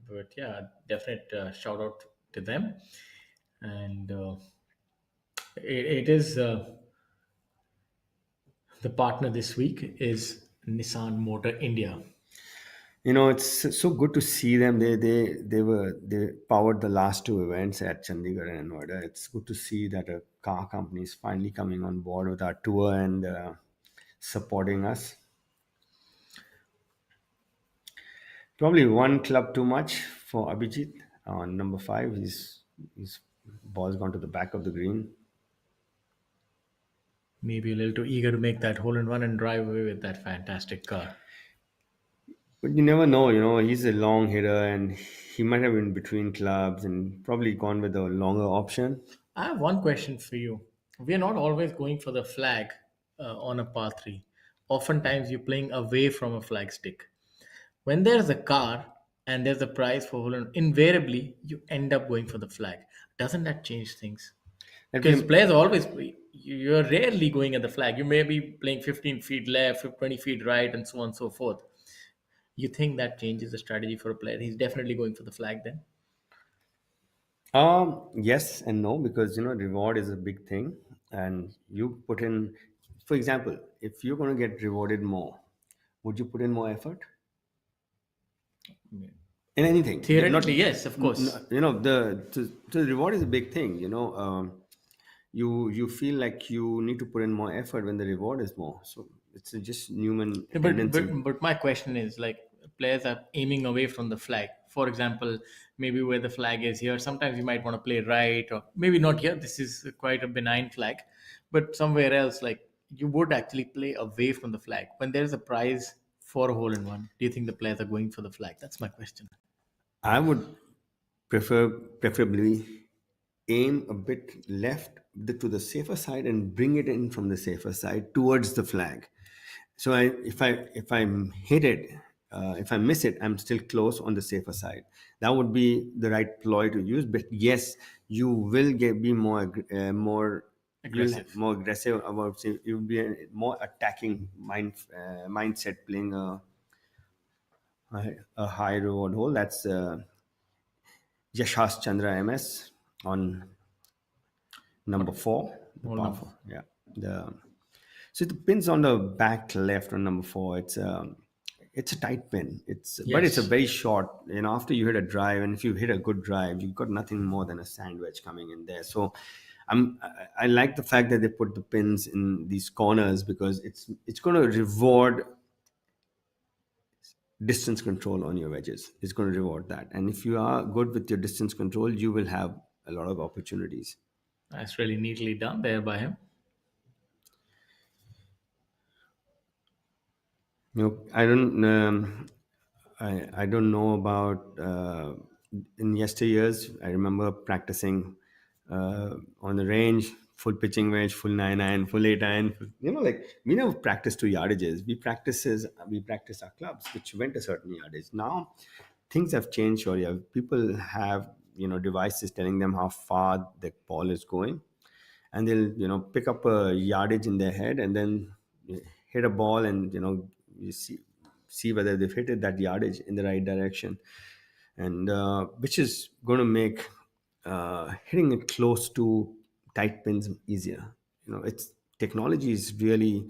but yeah, definite shout out to them, and it is the partner this week is Nissan Motor India. It's so good to see them. They powered the last two events at Chandigarh and Noida. It's good to see that a car company is finally coming on board with our tour and supporting us. Probably one club too much for Abhijit on number five. His ball's gone to the back of the green. Maybe a little too eager to make that hole in one and drive away with that fantastic car. But you never know, he's a long hitter and he might have been between clubs and probably gone with a longer option. I have one question for you. We are not always going for the flag on a par three. Oftentimes, you're playing away from a flag stick. When there's a car and there's a prize for hole in, invariably you end up going for the flag. Doesn't that change things? And Because we, players always you're rarely going at the flag. You may be playing 15 feet left, 20 feet right, and so on and so forth. You think that changes the strategy for a player? He's definitely going for the flag then. yes and no, because reward is a big thing, and you put in, for example, if you're going to get rewarded more, would you put in more effort in anything? Not, Theoretically, yes, of course. the reward is a big thing. You feel like you need to put in more effort when the reward is more. So it's just human Yeah, tendency. but my question is like players are aiming away from the flag. For example, maybe where the flag is here, sometimes you might want to play right, or maybe not here. This is quite a benign flag, but somewhere else, like you would actually play away from the flag. When there's a prize for a hole in one, do you think the players are going for the flag? That's my question. I would preferably aim a bit left to the safer side and bring it in from the safer side towards the flag. So if I hit it, if I miss it, I'm still close on the safer side. That would be the right ploy to use. But yes, you will be more you'll Aggressive. more aggressive about, say, you'll be a more attacking mindset, playing a high reward hole. That's Yashas Chandra MS on number four, the Hole par number. four. Yeah. So the pin's on the back left on number four. It's a tight pin. But it's a Yes. very short. After you hit a drive, and if you hit a good drive, you've got nothing more than a sandwich coming in there. So I like the fact that they put the pins in these corners, because it's going to reward distance control on your wedges. It's going to reward that. And if you are good with your distance control, you will have a lot of opportunities. That's really neatly done there by him. I don't I don't know about in yesteryears. I remember practicing on the range, full pitching wedge, full 9 iron, full 8 iron. Like we never practice to yardages. We practice our clubs, which went a certain yardage. Now things have changed. Surely people have devices telling them how far the ball is going, and they'll pick up a yardage in their head and then hit a ball, and you see whether they've hit it that yardage in the right direction, and which is going to make hitting it close to tight pins easier. It's technology is really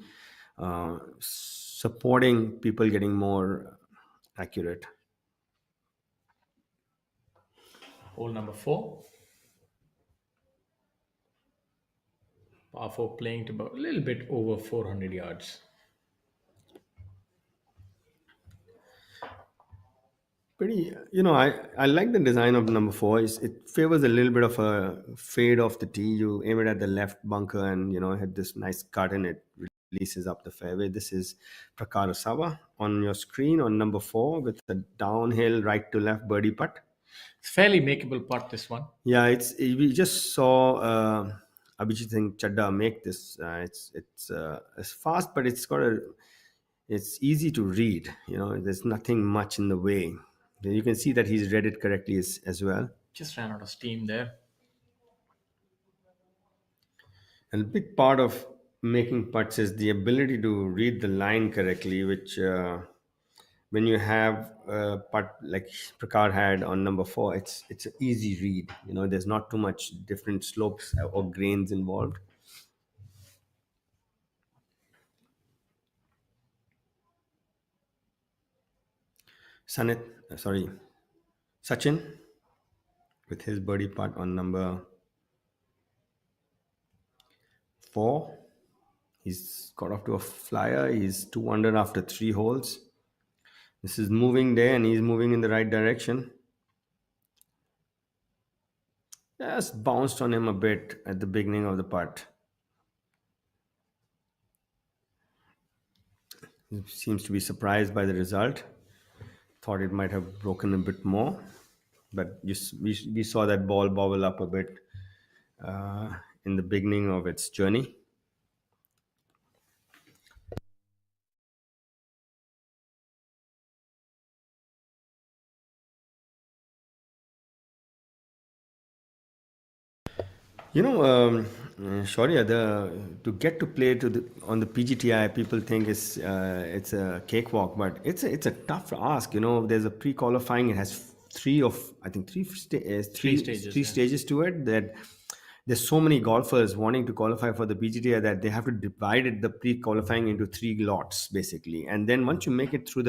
supporting people getting more accurate. Hole number four. Par four playing to about a little bit over 400 yards. Pretty, I like the design of number four. It favors a little bit of a fade off the tee. You aim it at the left bunker and, hit this nice cut and it releases up the fairway. This is Prakar Sava on your screen on number four with the downhill right to left birdie putt. It's fairly makeable putt, this one. Yeah, we just saw Abhijit Singh Chadda make this. It's fast, but it's easy to read. There's nothing much in the way. You can see that he's read it correctly as well. Just ran out of steam there. And a big part of making putts is the ability to read the line correctly, which when you have a putt like Prakar had on number four, it's an easy read. There's not too much different slopes or grains involved. Sachin with his birdie putt on number four. He's got off to a flyer. He's 2 under after 3 holes. This is moving there and he's moving in the right direction. Just bounced on him a bit at the beginning of the putt. He seems to be surprised by the result. Thought it might have broken a bit more. But we saw that ball bobble up a bit in the beginning of its journey. Shaurya, to get to play on the PGTI, people think it's a cakewalk, but it's a tough ask. There's a pre-qualifying. It has three stages to it. That there's so many golfers wanting to qualify for the PGTI that they have to divide the pre-qualifying into 3 lots basically, and then once you make it through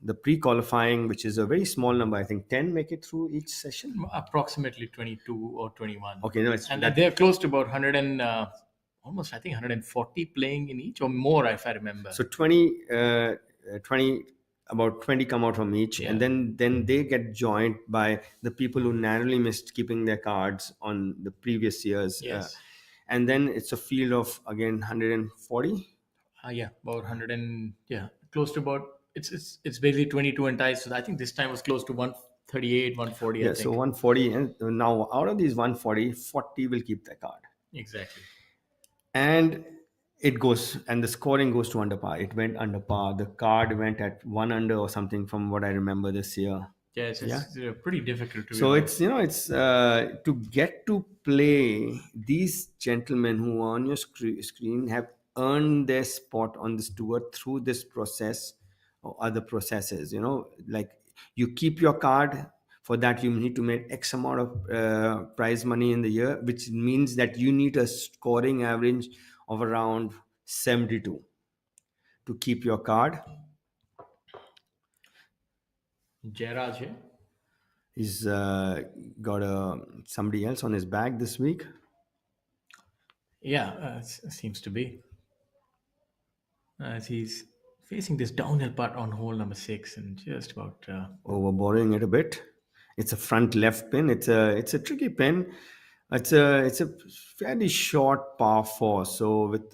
the pre-qualifying, which is a very small number, I think 10 make it through each session. Approximately 22 or 21. Okay, no, they're close to about 100 and almost, I think, 140 playing in each or more, if I remember. So 20, about 20 come out from each, and then they get joined by the people who narrowly missed keeping their cards on the previous years. Yes. And then it's a field of again 140. About 100 and close to about. It's basically 22 ties. So I think this time was close to 138, 140. Yeah, so 140, and now out of these 140, 40 will keep their card. Exactly. And it goes, and the scoring goes to under par. It went under par. The card went at 1 under or something from what I remember this year. Yes, it's pretty difficult to. So it's to get to play. These gentlemen who are on your screen have earned their spot on this tour through this process or other processes. Like you keep your card. For that, you need to make X amount of prize money in the year, which means that you need a scoring average of around 72 to keep your card. Jairaj here. He's got somebody else on his back this week. Yeah, seems to be. As he's facing this downhill putt on hole number 6 and just about overborrowing it a bit. It's a front left pin. It's a tricky pin. It's a fairly short par 4, so with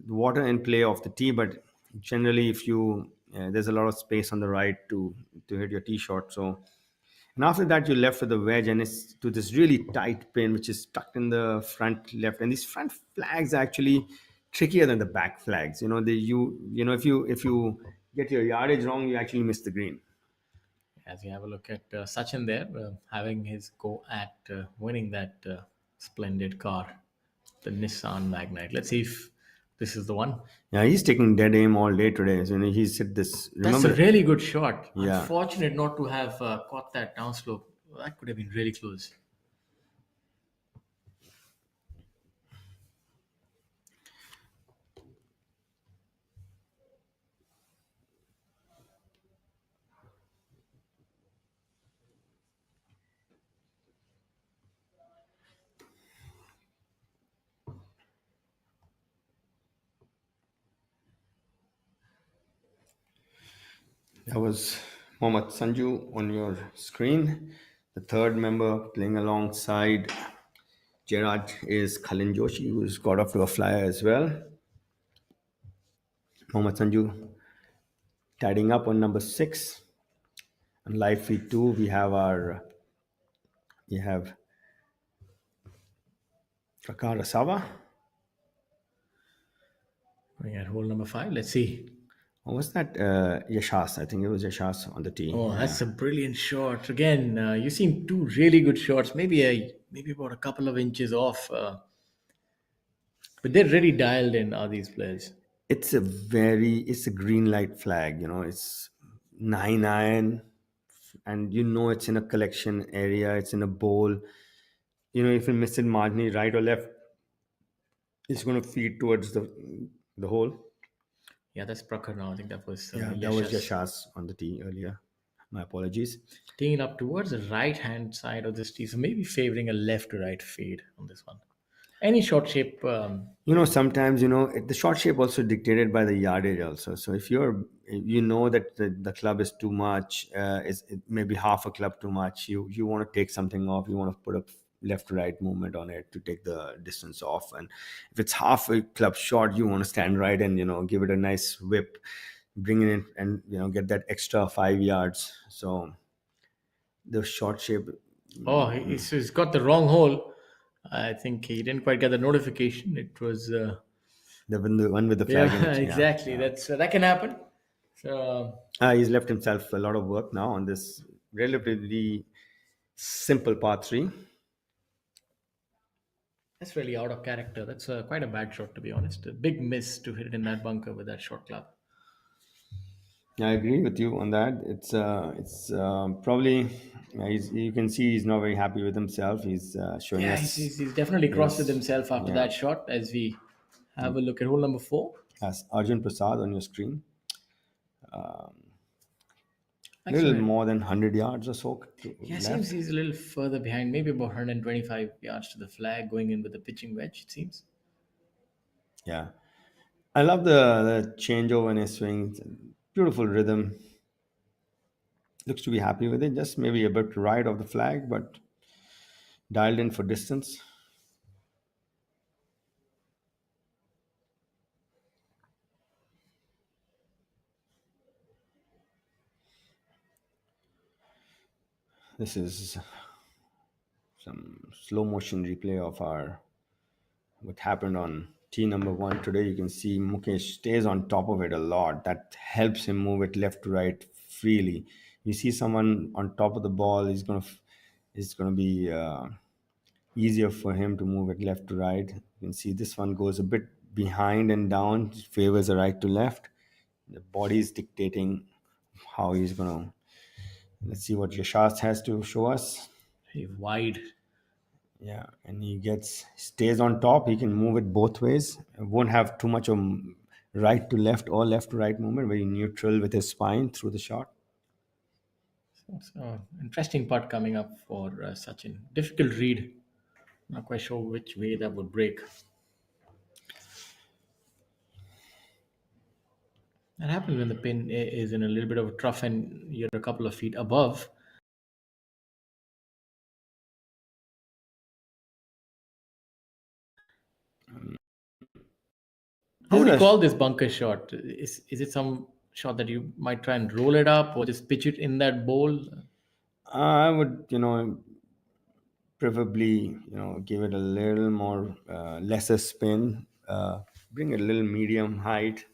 water in play off the tee, but generally if there's a lot of space on the right to hit your tee shot. So, and after that you're left with a wedge, and it's to this really tight pin which is tucked in the front left, and these front flags are actually trickier than the back flags. If you get your yardage wrong, you actually miss the green. As you have a look at Sachin there, having his go at winning that splendid car, the Nissan Magnite. Let's see if this is the one. Yeah, he's taking dead aim all day today. So he's hit this. That's a really good shot. Yeah. Unfortunate not to have caught that downslope. That could have been really close. That was Mohammad Sanju on your screen. The third member playing alongside Gerard is Khalin Joshi, who's got off to a flyer as well. Mohammad Sanju tidying up on number 6. On live feed 2, we have Prakar Asawa. Going at hole number 5. Let's see. Or was that Yashas? I think it was Yashas on the tee. Oh, that's a brilliant shot. Again, you've seen two really good shots. Maybe about a couple of inches off. But they're really dialed in, are these players? It's a green light flag, it's 9 iron, and it's in a collection area, it's in a bowl. If you miss it marginally right or left, it's going to feed towards the hole. Yeah, that's Prakhar now. I think that was That was Yashas on the tee earlier. My apologies. Teeing up towards the right-hand side of this tee. So maybe favoring a left to right fade on this one. Any short shape. Sometimes the short shape also dictated by the yardage also. So if that the club is too much, is maybe half a club too much, you want to take something off, you want to put a left to right movement on it to take the distance off. And if it's half a club short, you want to stand right and give it a nice whip, bring it in, and get that extra 5 yards. So the short shape. Oh, he's got the wrong hole. I think he didn't quite get the notification. It was the one with the flag in it. Exactly. Yeah. That can happen. So he's left himself a lot of work now on this relatively simple par 3. That's really out of character. That's quite a bad shot, to be honest. A big miss to hit it in that bunker with that short club. I agree with you on that. It's probably you can see he's not very happy with himself. He's showing us. He's definitely crossed with himself after that shot. As we have a look at hole number 4. As Arjun Prasad on your screen. A little more than 100 yards or so. Seems he's a little further behind, maybe about 125 yards to the flag, going in with a pitching wedge, it seems. Yeah. I love the changeover in his swing. It's a beautiful rhythm. Looks to be happy with it. Just maybe a bit right of the flag, but dialed in for distance. This is some slow motion replay of what happened on tee number 1 today. You can see Mukesh stays on top of it a lot. That helps him move it left to right freely. You see someone on top of the ball, it's going to be easier for him to move it left to right. You can see this one goes a bit behind and down, favors a right to left. The body is dictating how he's going to. Let's see what Yashas has to show us. Wide. Yeah, and he stays on top. He can move it both ways. Won't have too much of right to left or left to right movement. Very neutral with his spine through the shot. So interesting putt coming up for Sachin. Difficult read. Not quite sure which way that would break. That happens when the pin is in a little bit of a trough and you're a couple of feet above. How would you call this bunker shot? Is it some shot that you might try and roll it up or just pitch it in that bowl? I would, preferably, give it a little more, lesser spin, bring it a little medium height,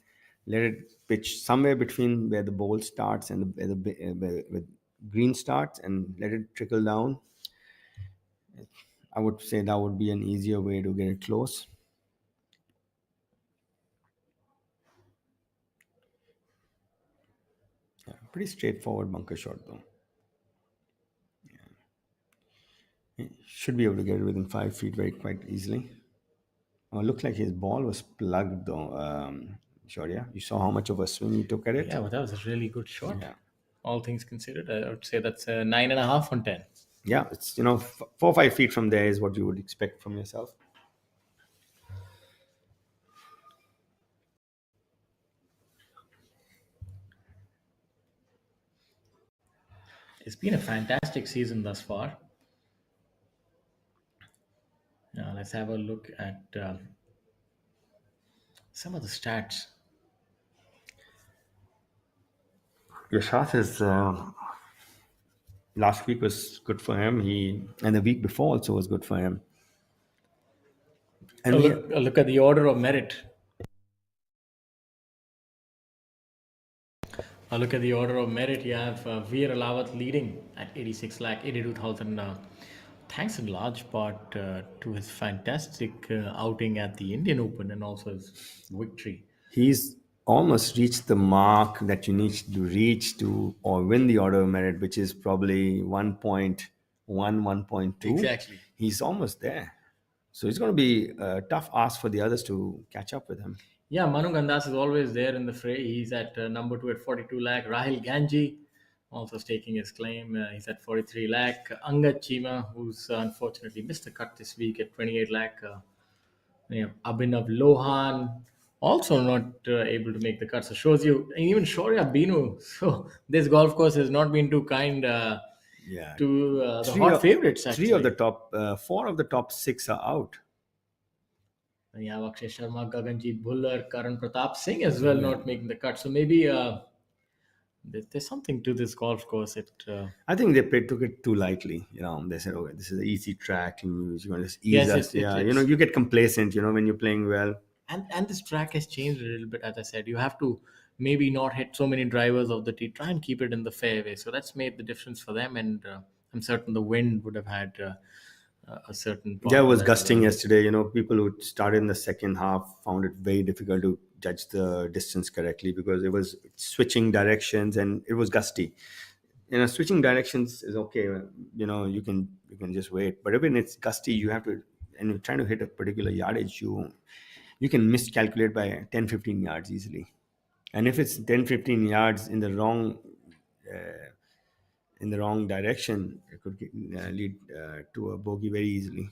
let it pitch somewhere between where the bowl starts and where the green starts, and let it trickle down. I would say that would be an easier way to get it close. Yeah, pretty straightforward bunker shot though. Should be able to get it within 5 feet quite easily. Oh, looked like his ball was plugged though. Shaurya, you saw how much of a swing he took at it? Yeah, but that was a really good shot. Yeah. All things considered, I would say that's a 9.5 on 10. Yeah, it's 4 or 5 feet from there is what you would expect from yourself. It's been a fantastic season thus far. Now let's have a look at some of the stats. Yashath is last week was good for him. And the week before also was good for him. And A look at the order of merit. A look at the order of merit. You have Veer Alawat leading at 86 lakh 82,000. Thanks in large part to his fantastic outing at the Indian Open and also his victory. he's almost reached the mark that you need to reach to or win the order of merit, which is probably 1.1, 1.2. Exactly. He's almost there. So it's going to be a tough ask for the others to catch up with him. Yeah, Manu Gandas is always there in the fray. He's at number 2 at 42 lakh. Rahil Ganji also staking his claim. He's at 43 lakh. Angad Chima, who's unfortunately missed the cut this week at 28 lakh. Abhinav Lohan also not able to make the cut. So shows you, and even Shaurya Binu. So this golf course has not been too kind Yeah. to the hot favorites. Actually, Three of the top, 4 of the top 6 are out. And you have Akshay Sharma, Gaganjeet Bhullar, Karan Pratap Singh as well not making the cut. So maybe there's something to this golf course. I think they took it too lightly. They said, "Okay, this is an easy track, and you're going to just ease Yes, us." it's- You get complacent. When you're playing well. and this track has changed a little bit. As I said, you have to maybe not hit so many drivers of the tee. Try and keep it in the fairway. So that's made the difference for them. And I'm certain the wind would have had a certain. part Yeah, it of was that as gusting well. yesterday. People who started in the second half found it very difficult to judge the distance correctly because it was switching directions and it was gusty. Switching directions is okay. You can just wait. But when it's gusty, you have to, and you're trying to hit a particular yardage, you can miscalculate by 10, 15 yards easily. And if it's 10, 15 yards in the wrong direction, it could lead to a bogey very easily.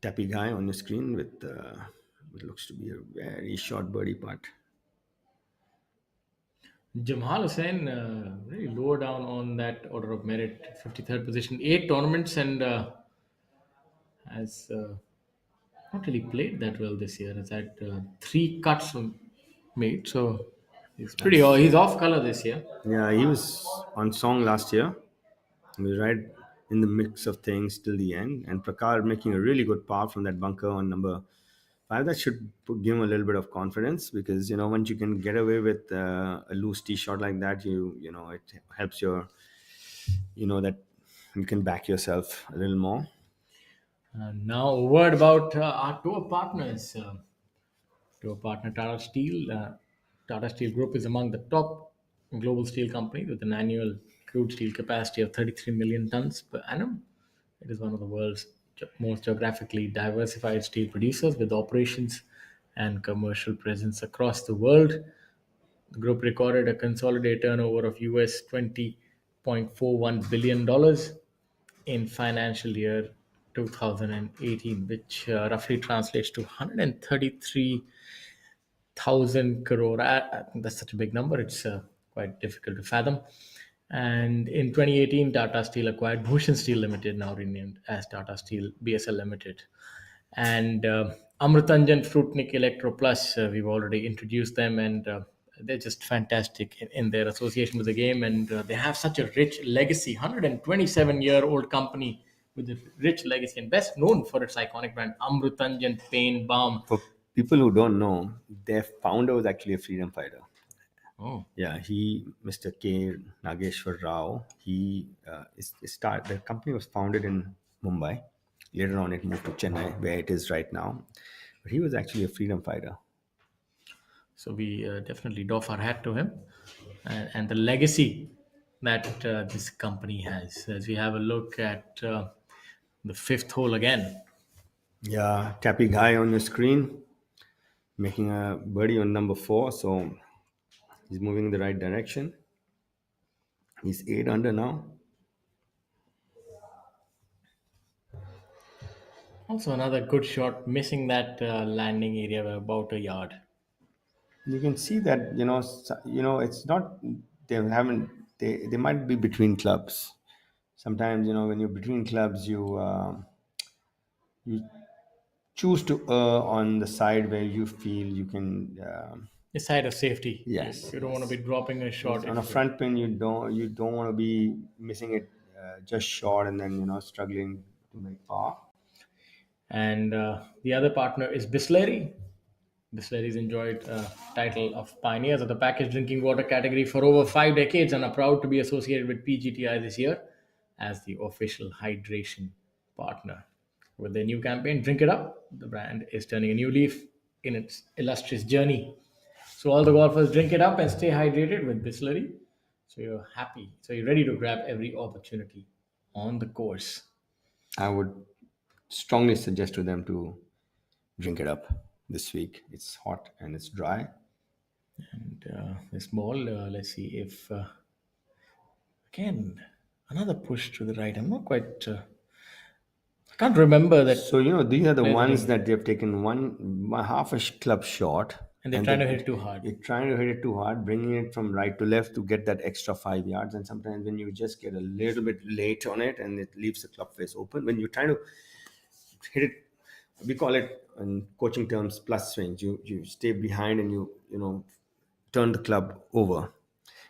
Tappy guy on the screen with what looks to be a very short birdie putt. Jamal Hussain really lower down on that order of merit, 53rd position, 8 tournaments, and has not really played that well this year. Has had 3 cuts made, so he's he's off color this year. Yeah, he was on song last year. He was right in the mix of things till the end. And Prakar making a really good par from that bunker on number 5. That should give him a little bit of confidence because, once you can get away with a loose tee shot like that, it helps that you can back yourself a little more. Now, a word about our tour partners. Tour partner Tata Steel. Tata Steel Group is among the top global steel companies with an annual crude steel capacity of 33 million tons per annum. It is one of the world's most geographically diversified steel producers with operations and commercial presence across the world. The group recorded a consolidated turnover of US $20.41 billion in financial year 2018, which roughly translates to 133,000 crore. I think that's such a big number. It's quite difficult to fathom. And in 2018, Tata Steel acquired Bhushan Steel Limited, now renamed as Tata Steel BSL Limited. And Amrutanjan Fruitnik Electro Plus, we've already introduced them, and they're just fantastic in their association with the game. And they have such a rich legacy, 127-year-old company with a rich legacy and best known for its iconic brand, Amrutanjan Pain Balm. For people who don't know, their founder was actually a freedom fighter. Oh. Yeah, Mr. K. Nageshwar Rao, the company was founded in Mumbai. Later on, it moved to Chennai, where it is right now. But he was actually a freedom fighter. So we definitely doff our hat to him and the legacy that this company has. As we have a look at the 5th hole again. Yeah, Tappy guy on your screen, making a birdie on number 4. So he's moving in the right direction. He's 8 under now. Also another good shot, missing that landing area by about a yard. you can see that it's not, they haven't, they might be between clubs. Sometimes when you're between clubs, you choose to err on the side where you feel you can. The side of safety. Yes, You don't want to yes. be dropping a Yes, shot on a if front pin, you don't want to be missing it just short and then struggling to make par. and the other partner is Bisleri. Bisleris enjoyed title of pioneers of the packaged drinking water category for over 5 decades and are proud to be associated with PGTI this year as the official hydration partner. With their new campaign, Drink It Up, the brand is turning a new leaf in its illustrious journey. So all the golfers drink it up and stay hydrated with Bisleri. So you're happy. So you're ready to grab every opportunity on the course. I would strongly suggest to them to drink it up this week. It's hot and it's dry. And this ball, let's see if again another push to the right. I'm not quite. I can't remember that. So these are the players ones doing- that they've taken one half a club short, And they're trying to hit too hard. You're trying to hit it too hard, bringing it from right to left to get that extra 5 yards. And sometimes when you just get a little bit late on it, and it leaves the club face open, when you're trying to hit it, we call it in coaching terms plus swings. You stay behind and you turn the club over.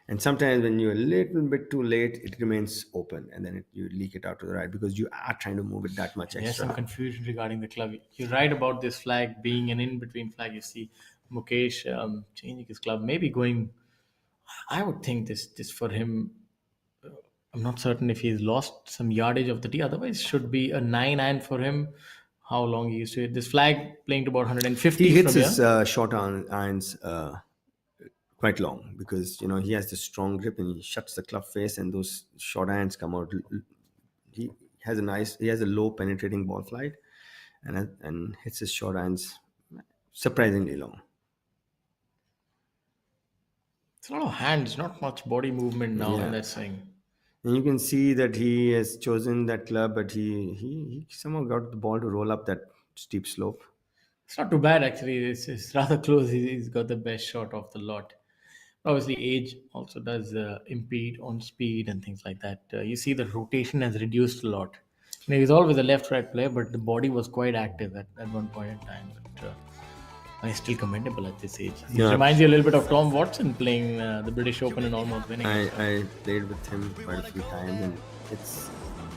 And sometimes when you're a little bit too late, it remains open, and then you leak it out to the right because you are trying to move it that much There's extra. some confusion regarding the club. You're right about this flag being an in-between flag. You see Mukesh changing his club, maybe going. I would think this for him. I'm not certain if he's lost some yardage of the tee. Otherwise, should be a 9 iron for him. How long he used to hit this flag, playing to about 150 He hits from his here. short irons quite long because he has this strong grip and he shuts the club face and those short irons come out. He has a low penetrating ball flight and hits his short irons surprisingly long. It's a lot of hands, not much body movement now Yeah. in that swing. And you can see that he has chosen that club, but he somehow got the ball to roll up that steep slope. It's not too bad actually. It's rather close. He's got the best shot of the lot. Obviously, age also does impede on speed and things like that. You see, the rotation has reduced a lot. He's always a left-right player, but the body was quite active at one point in time. But he's still commendable at this age. He Yeah. reminds you a little bit of Tom Watson playing the British Open and almost winning. I played with him quite a few times,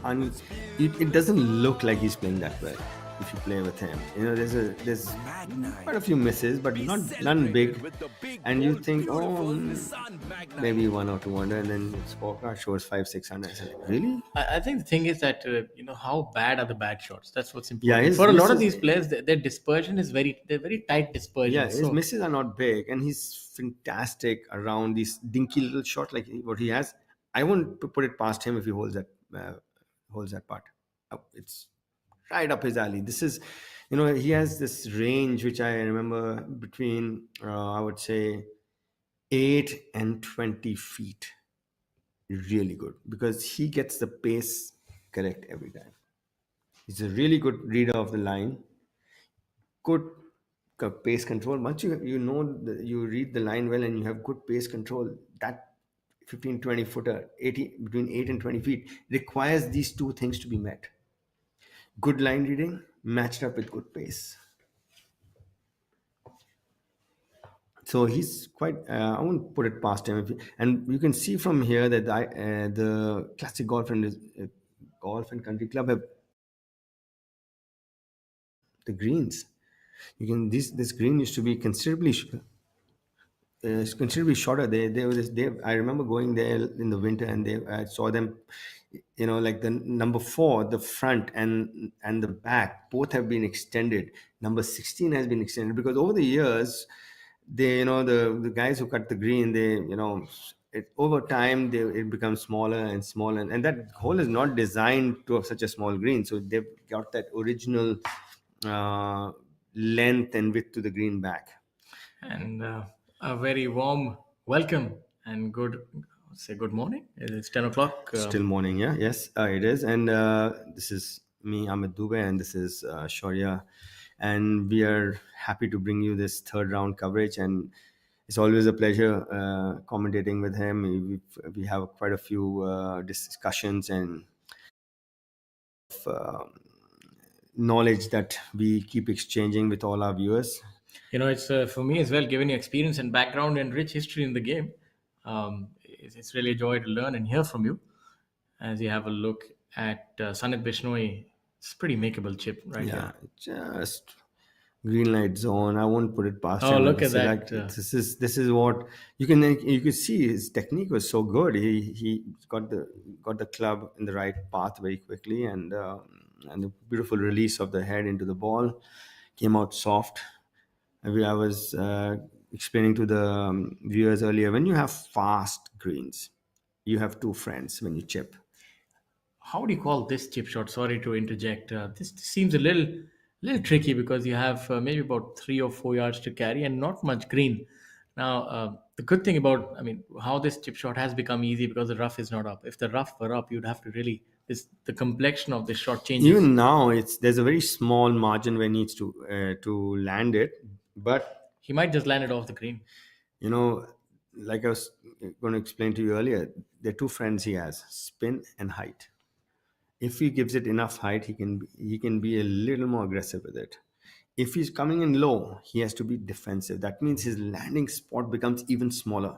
and it doesn't look like he's playing that well if you play with him. There's quite a few misses, but none big. And you think, maybe 1 or 2 under, and then the scorecard shows 500-600. I said, really? I think the thing is that how bad are the bad shots? That's what's important. Yeah, his For a lot of misses- these players, their dispersion is they're very tight dispersion. Yeah, his So- misses are not big, and he's fantastic around these dinky little shot like what he has. I won't put it past him if he holds that putt. It's right up his alley. This is, he has this range which I remember between I would say 8 and 20 feet. Really good because he gets the pace correct every time. He's a really good reader of the line. Good pace control. Once you read the line well and you have good pace control, that 15-20 footer, between 8 and 20 feet requires these two things to be met. Good line reading matched up with good pace. So he's quite. I won't put it past him. And you can see from here that the Classic Golf and Country Club have the greens. This green used to be considerably shorter. I remember going there in the winter, and I saw them. Like the number 4, the front and the back both have been extended. Number 16 has been extended because over the years, the guys who cut the green, over time it becomes smaller and smaller, and that hole is not designed to have such a small green. So they've got that original length and width to the green back. And a very warm welcome and good morning. It's 10 o'clock. Still morning, yeah. Yes, it is. And this is me, Amit Dubey, and this is Shaurya. And we are happy to bring you this third round coverage. And it's always a pleasure commentating with him. We have quite a few discussions and knowledge that we keep exchanging with all our viewers. It's for me as well, given your experience and background and rich history in the game. It's really a joy to learn and hear from you as you have a look at Sanit Bishnoi. It's a pretty makeable chip right Yeah, here. just green light zone. I won't put it past Oh, him. look at Select- that. This is what you could see. His technique was so good. He got the club in the right path very quickly, and the beautiful release of the head into the ball came out soft. I was explaining to the viewers earlier, when you have fast greens, you have two friends when you chip. How do you call this chip shot? Sorry to interject. This seems a little tricky because you have maybe about 3 or 4 yards to carry and not much green. Now, the good thing about, how this chip shot has become easy because the rough is not up. If the rough were up, you'd have to really, the complexion of the shot changes. Even now, there's a very small margin where he needs to land it, but He might just land it off the green. like I was going to explain to you earlier, there are two friends he has: spin and height. If he gives it enough height, he can be a little more aggressive with it. If he's coming in low, he has to be defensive. That means his landing spot becomes even smaller.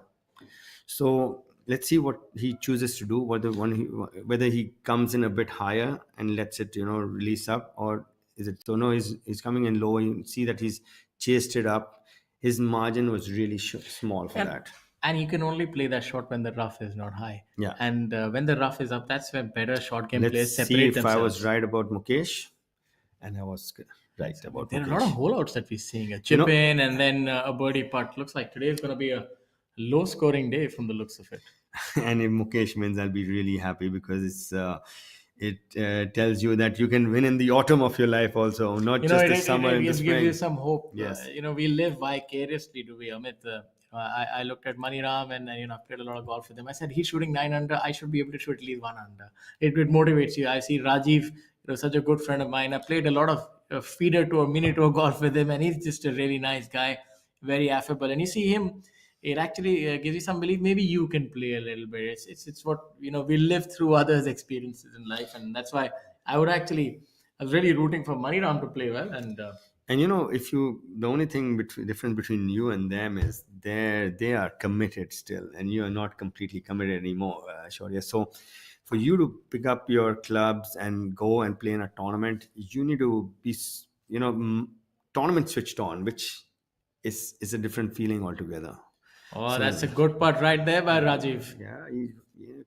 So let's see what he chooses to do. Whether he comes in a bit higher and lets it release up, or is it so? No, he's coming in low. You see that he's chased it up. His margin was really small for that. And you can only play that shot when the rough is not high. Yeah. And when the rough is up, that's when better short game players Let's separate see if themselves. I was right about Mukesh, and I was right about There are a Mukesh. lot of holeouts that we're seeing. A chip in and then a birdie putt. Looks like today is going to be a low-scoring day from the looks of it. And if Mukesh wins, I'll be really happy because it tells you that you can win in the autumn of your life also, not just the summer and the It spring. gives you some hope. Yes. We live vicariously, do we, Amit? I looked at Maniram and I've played a lot of golf with him. I said, he's shooting 9 under. I should be able to shoot at least 1 under. It motivates you. I see Rajiv, such a good friend of mine. I played a lot of feeder tour, mini tour golf with him, and he's just a really nice guy, very affable. And you see him, it actually gives you some belief. Maybe you can play a little bit. It's what we live through others' experiences in life, and that's why I was really rooting for Maniram to play well. And the only thing difference between you and them is they are committed still, and you are not completely committed anymore, Shaurya. So for you to pick up your clubs and go and play in a tournament, you need to be tournament switched on, which is a different feeling altogether. Oh, that's a good putt right there by Rajiv. Yeah, he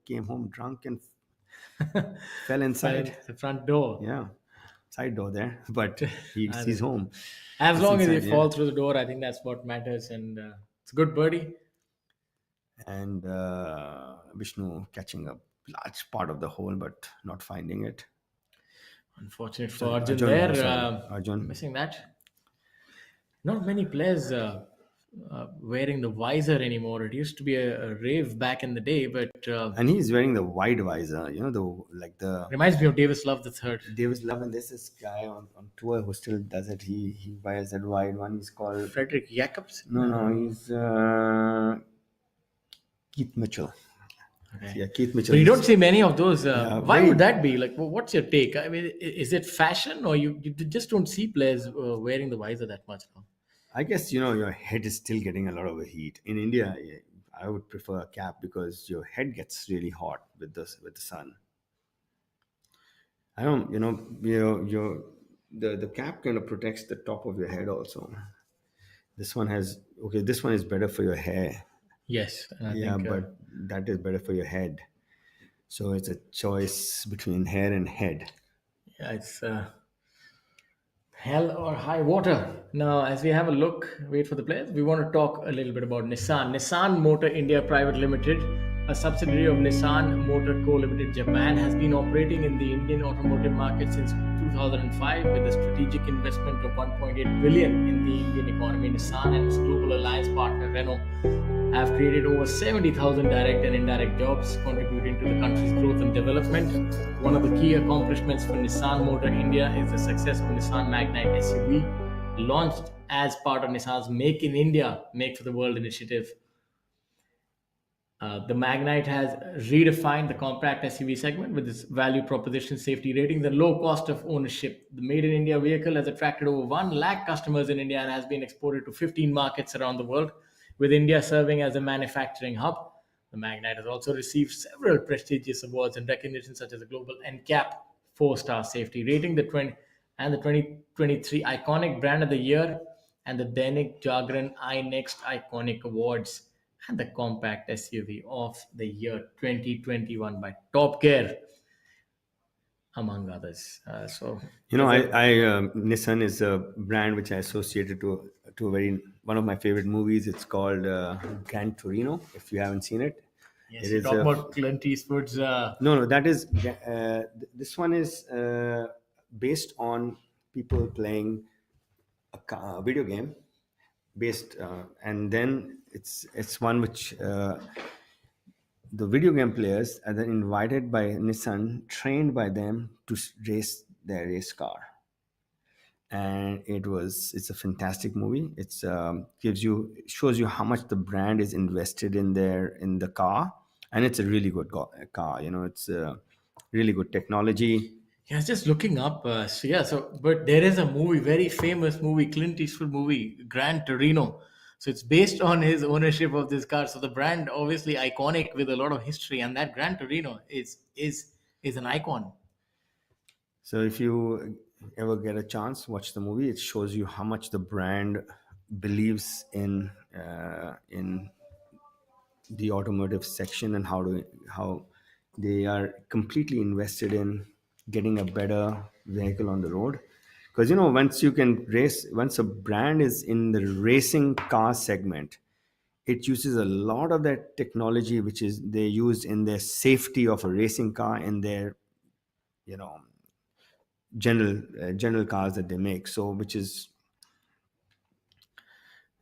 came home drunk and fell inside the front door. Yeah, side door there, but he's home. As long as you inside, fall through the door, I think that's what matters. And it's a good birdie. And Vishnu catching a large part of the hole, but not finding it. Unfortunate for Arjun there. Arjun missing that. Not many players wearing the visor anymore. It used to be a rave back in the day, but and he's wearing the wide visor. The reminds me of Davis Love the third. Davis Love, and there's this guy on tour who still does it. He wears that wide one. He's called Frederick Jacobs. No, he's Keith Mitchell. Okay. Yeah, Keith Mitchell. But you don't see many of those. Why would that be? What's your take? I mean, is it fashion, or you just don't see players wearing the visor that much now? I guess your head is still getting a lot of heat. In India, I would prefer a cap because your head gets really hot with the sun. I don't, the cap kind of protects the top of your head also. This one is better for your hair. Yes. But that is better for your head. So it's a choice between hair and head. Yeah, it's hell or high water. Now, as we have a look, wait for the players, we want to talk a little bit about Nissan. Nissan Motor India Private Limited, a subsidiary of Nissan Motor Co. Limited Japan, has been operating in the Indian automotive market since 2005 with a strategic investment of 1.8 billion in the Indian economy. Nissan and its global alliance partner Renault have created over 70,000 direct and indirect jobs, contributing to the country's growth and development. One of the key accomplishments for Nissan Motor India is the success of Nissan Magnite SUV, launched as part of Nissan's Make in India, Make for the World initiative. The Magnite has redefined the compact SUV segment with its value proposition, safety rating, the low cost of ownership. The Made in India vehicle has attracted over 1 lakh customers in India and has been exported to 15 markets around the world, with India serving as a manufacturing hub. The Magnite has also received several prestigious awards and recognitions such as the Global NCAP 4-star safety rating, the 2023 Iconic Brand of the Year, and the Dainik Jagran iNext Iconic Awards, and the Compact SUV of the Year 2021 by Top Gear, among others. Nissan is a brand which I associated to one of my favorite movies. It's called Gran Torino. If you haven't seen it, Yes, you talk about Clint Eastwood's. No, that is this one is based on people playing a video game based, and then it's one which the video game players are then invited by Nissan, trained by them to race their race car. And it's a fantastic movie. It's shows you how much the brand is invested in the car, and it's a really good car. It's really good technology. Yeah, I was just looking up. But there is a movie, very famous movie, Clint Eastwood movie, Gran Torino. So it's based on his ownership of this car. So the brand, obviously iconic with a lot of history, and that Gran Torino is an icon. So if you ever get a chance, watch the movie. It shows you how much the brand believes in the automotive section, and how they are completely invested in getting a better vehicle on the road. Because once a brand is in the racing car segment, it uses a lot of that technology which is they use in their safety of a racing car in their general cars that they make. So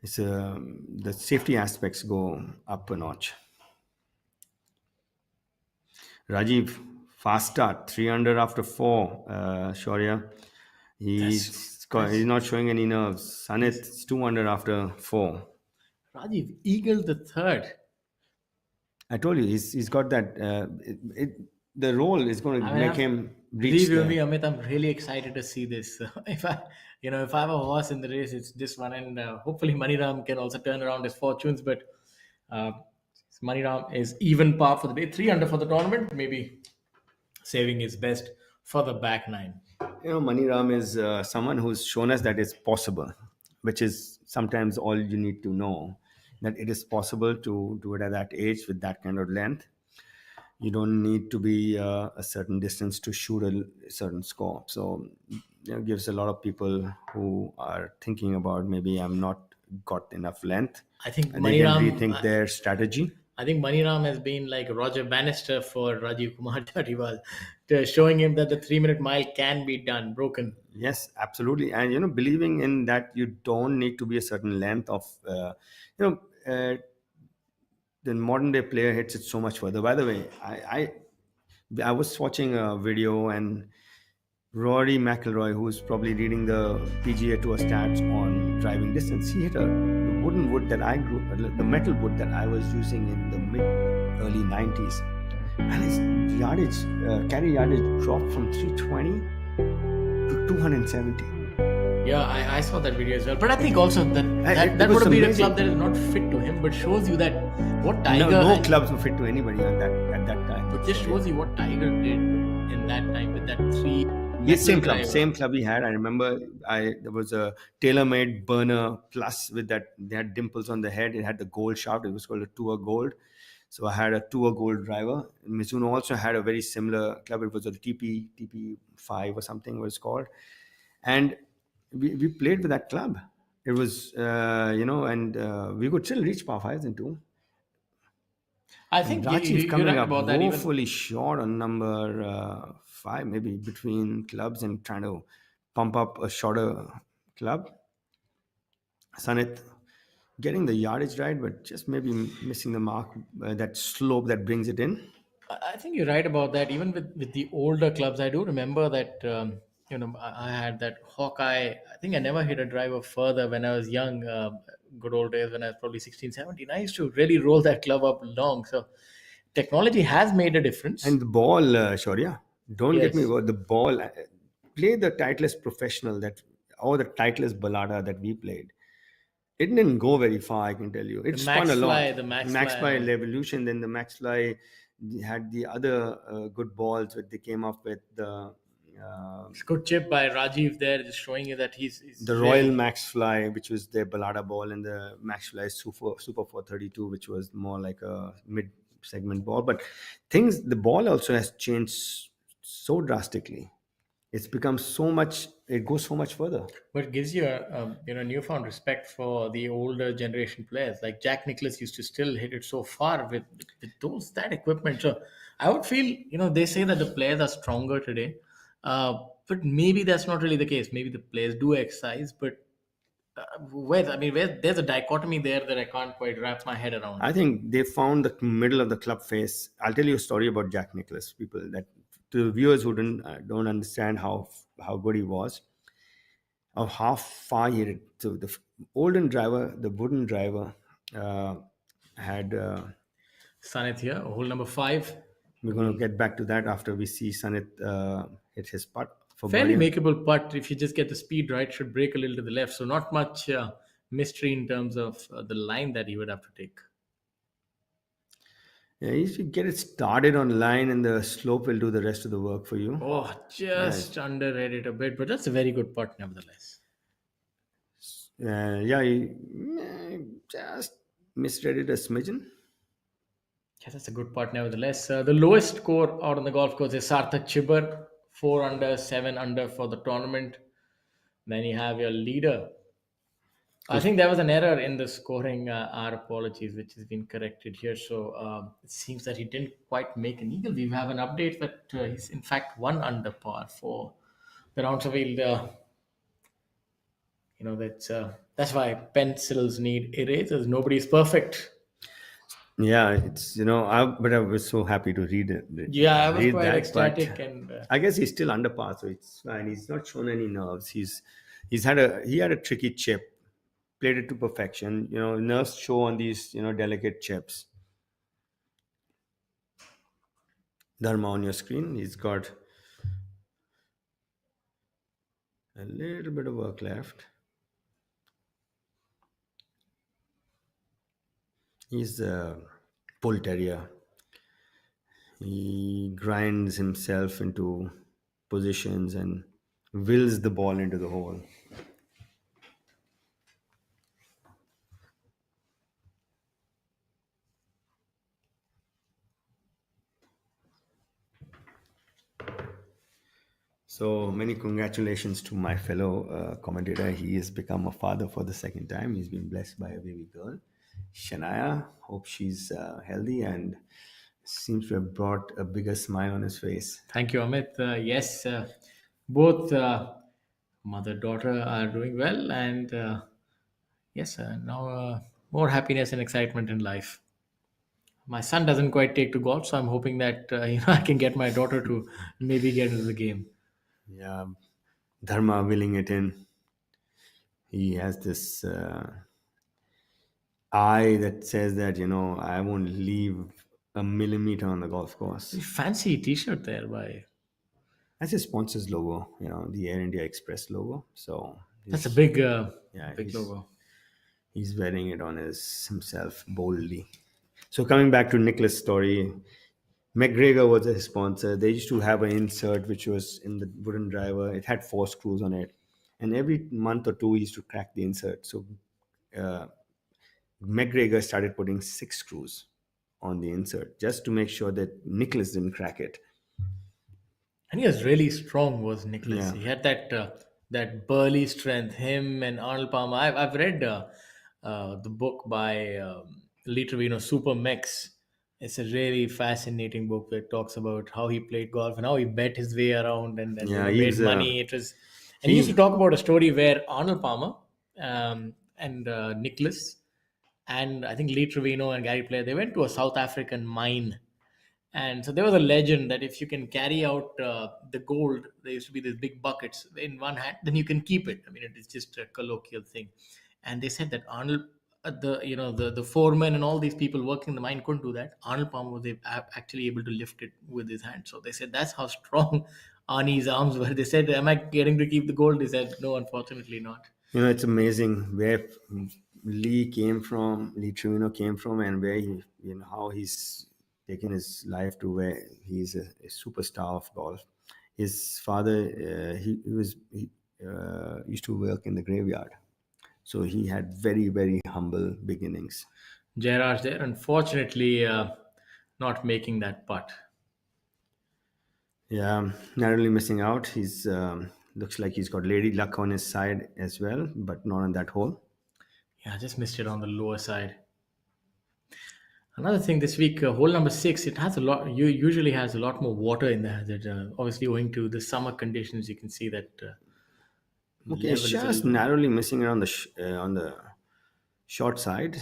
the safety aspects go up a notch. Rajiv, fast start, 300 after 4. Shaurya, he's not showing any nerves. Sanit, it's 200 after 4. Rajiv, Eagle the third. I told you, he's got that. The role is going to make him reach Believe you there. me, Amit, I'm really excited to see this. If I have a horse in the race, it's this one, and hopefully Maniram can also turn around his fortunes. But Maniram is even par for the day, 300 for the tournament, maybe saving his best for the back nine. Maniram is someone who's shown us that it's possible, which is sometimes all you need to know, that it is possible to do it at that age with that kind of length. You don't need to be a certain distance to shoot a certain score. So it gives a lot of people who are thinking about maybe I'm not got enough length. I think and they can rethink their strategy. I think Maniram has been like Roger Bannister for Rajiv Kumar Dhaliwal, showing him that the 3-minute mile can be done, broken. Yes, absolutely. And, believing in that you don't need to be a certain length of, the modern day player hits it so much further. By the way, I was watching a video, and Rory McIlroy, who's probably leading the PGA Tour stats on driving distance, he hit the metal wood that I was using in the early 90s, and his carry yardage dropped from 320 to 270. Yeah, I saw that video as well. But I think also that would have been a club that is not fit to him, but shows you that what Tiger... No clubs were fit to anybody at that time. But just shows you what Tiger did in that time with that 3... Yes, same club he had. I remember there was a tailor-made burner plus with that. They had dimples on the head. It had the gold shaft. It was called a Tour Gold. So I had a Tour Gold driver. Mizuno also had a very similar club. It was a TP5 or something was called. And we played with that club. It was, and we could still reach par 5s and 2. I think Rajiv coming up about that woefully short on number 5, maybe between clubs and trying to pump up a shorter club. Sanit getting the yardage right, but just maybe missing the mark, that slope that brings it in. I think you're right about that. Even with the older clubs, I do remember that I had that Hawkeye. I think I never hit a driver further when I was young. Good old days when I was probably 16, 17. I used to really roll that club up long. So technology has made a difference. And the ball, Shaurya, don't get me Yes. wrong. The ball, play the Titleist Professional or the Titleist Ballada that we played. It didn't go very far, I can tell you. It The spun Max a lot. Fly, the Max Max Fly. Fly Revolution, then the Max Fly had the other good balls that they came up with. It's a good chip by Rajiv there, just showing you that he's The Royal Max Fly, which was their Ballada ball, and the Max Fly Super 432, which was more like a mid segment ball. But the ball also has changed so drastically. It's become so much, it goes so much further. But it gives you newfound respect for the older generation players. Like Jack Nicklaus used to still hit it so far with that equipment. So I would feel, they say that the players are stronger today, but maybe that's not really the case. Maybe the players do exercise, but where there's a dichotomy there that I can't quite wrap my head around. I think they found the middle of the club face. I'll tell you a story about Jack Nicklaus, people, that to viewers who don't understand how good he was, or how far he hit. So the olden driver, the wooden driver, had. Sanith here, hole number 5. We're going to get back to that after we see Sanit hit his putt for Fairly birdie. makeable putt if you just get the speed right. Should break a little to the left. So not much mystery in terms of the line that he would have to take. Yeah, you should get it started on line, and the slope will do the rest of the work for you. Oh, just underread it a bit, but that's a very good putt nevertheless. He just misread it a smidgen. Yeah, that's a good putt nevertheless. The lowest score out on the golf course is Sarthak Chibber, 4 under, 7 under for the tournament. Then you have your leader. I think there was an error in the scoring. Our apologies, which has been corrected here. So it seems that he didn't quite make an eagle. We have an update that he's in fact 1 under par for the round. So that's why pencils need erasers. Nobody's perfect. Yeah, it's but I was so happy to read it. Yeah, I was read quite that, ecstatic, but and I guess he's still under par, so it's fine. He's not shown any nerves. He had a tricky chip, played it to perfection. Nerves show on these delicate chips. Dharma on your screen. He's got a little bit of work left. He's a bull terrier. He grinds himself into positions and wills the ball into the hole. So many congratulations to my fellow commentator. He has become a father for the second time. He's been blessed by a baby girl, Shania. Hope she's healthy and seems to have brought a bigger smile on his face. thank you, Amit. Yes, both mother-daughter are doing well, and yes, now more happiness and excitement in life. My son doesn't quite take to golf, so I'm hoping that I can get my daughter to maybe get into the game. Yeah, Dharma willing it in. He has this eye that says that I won't leave a millimeter on the golf course. Fancy T-shirt there by. That's his sponsor's logo, the Air India Express logo. So That's a big, big he's- logo. He's wearing it on himself boldly. So coming back to Nicholas' story, McGregor was his sponsor. They used to have an insert which was in the wooden driver. It had 4 screws on it, and every month or two he used to crack the insert. So McGregor started putting 6 screws on the insert just to make sure that Nicholas didn't crack it. And he was really strong, was Nicholas. Yeah. He had that burly strength. Him and Arnold Palmer. I've read the book by Lee Trevino, Super Mex. It's a really fascinating book that talks about how he played golf and how he bet his way around and Yeah, he made was, money. And he used to talk about a story where Arnold Palmer and Nicholas and I think Lee Trevino and Gary Player, they went to a South African mine, And so there was a legend that if you can carry out the gold, there used to be these big buckets in one hand, then you can keep it. I mean, it is just a colloquial thing. And they said that Arnold, the foreman and all these people working in the mine couldn't do that. Arnold Palmer was actually able to lift it with his hand. So they said that's how strong Arnie's arms were. They said, "Am I getting to keep the gold?" He said, "No, unfortunately not." It's amazing where Lee Trevino came from, and where how he's taken his life to where he's a superstar of golf. His father, he used to work in the graveyard, so he had very, very humble beginnings. Gerard's there, unfortunately, not making that putt. Yeah, narrowly missing out. He's looks like he's got lady luck on his side as well, but not on that hole. Yeah, just missed it on the lower side. Another thing this week, hole number 6, it has a lot. You usually has a lot more water in there. That obviously owing to the summer conditions, you can see that Okay, level is a just little. narrowly missing it on the short side.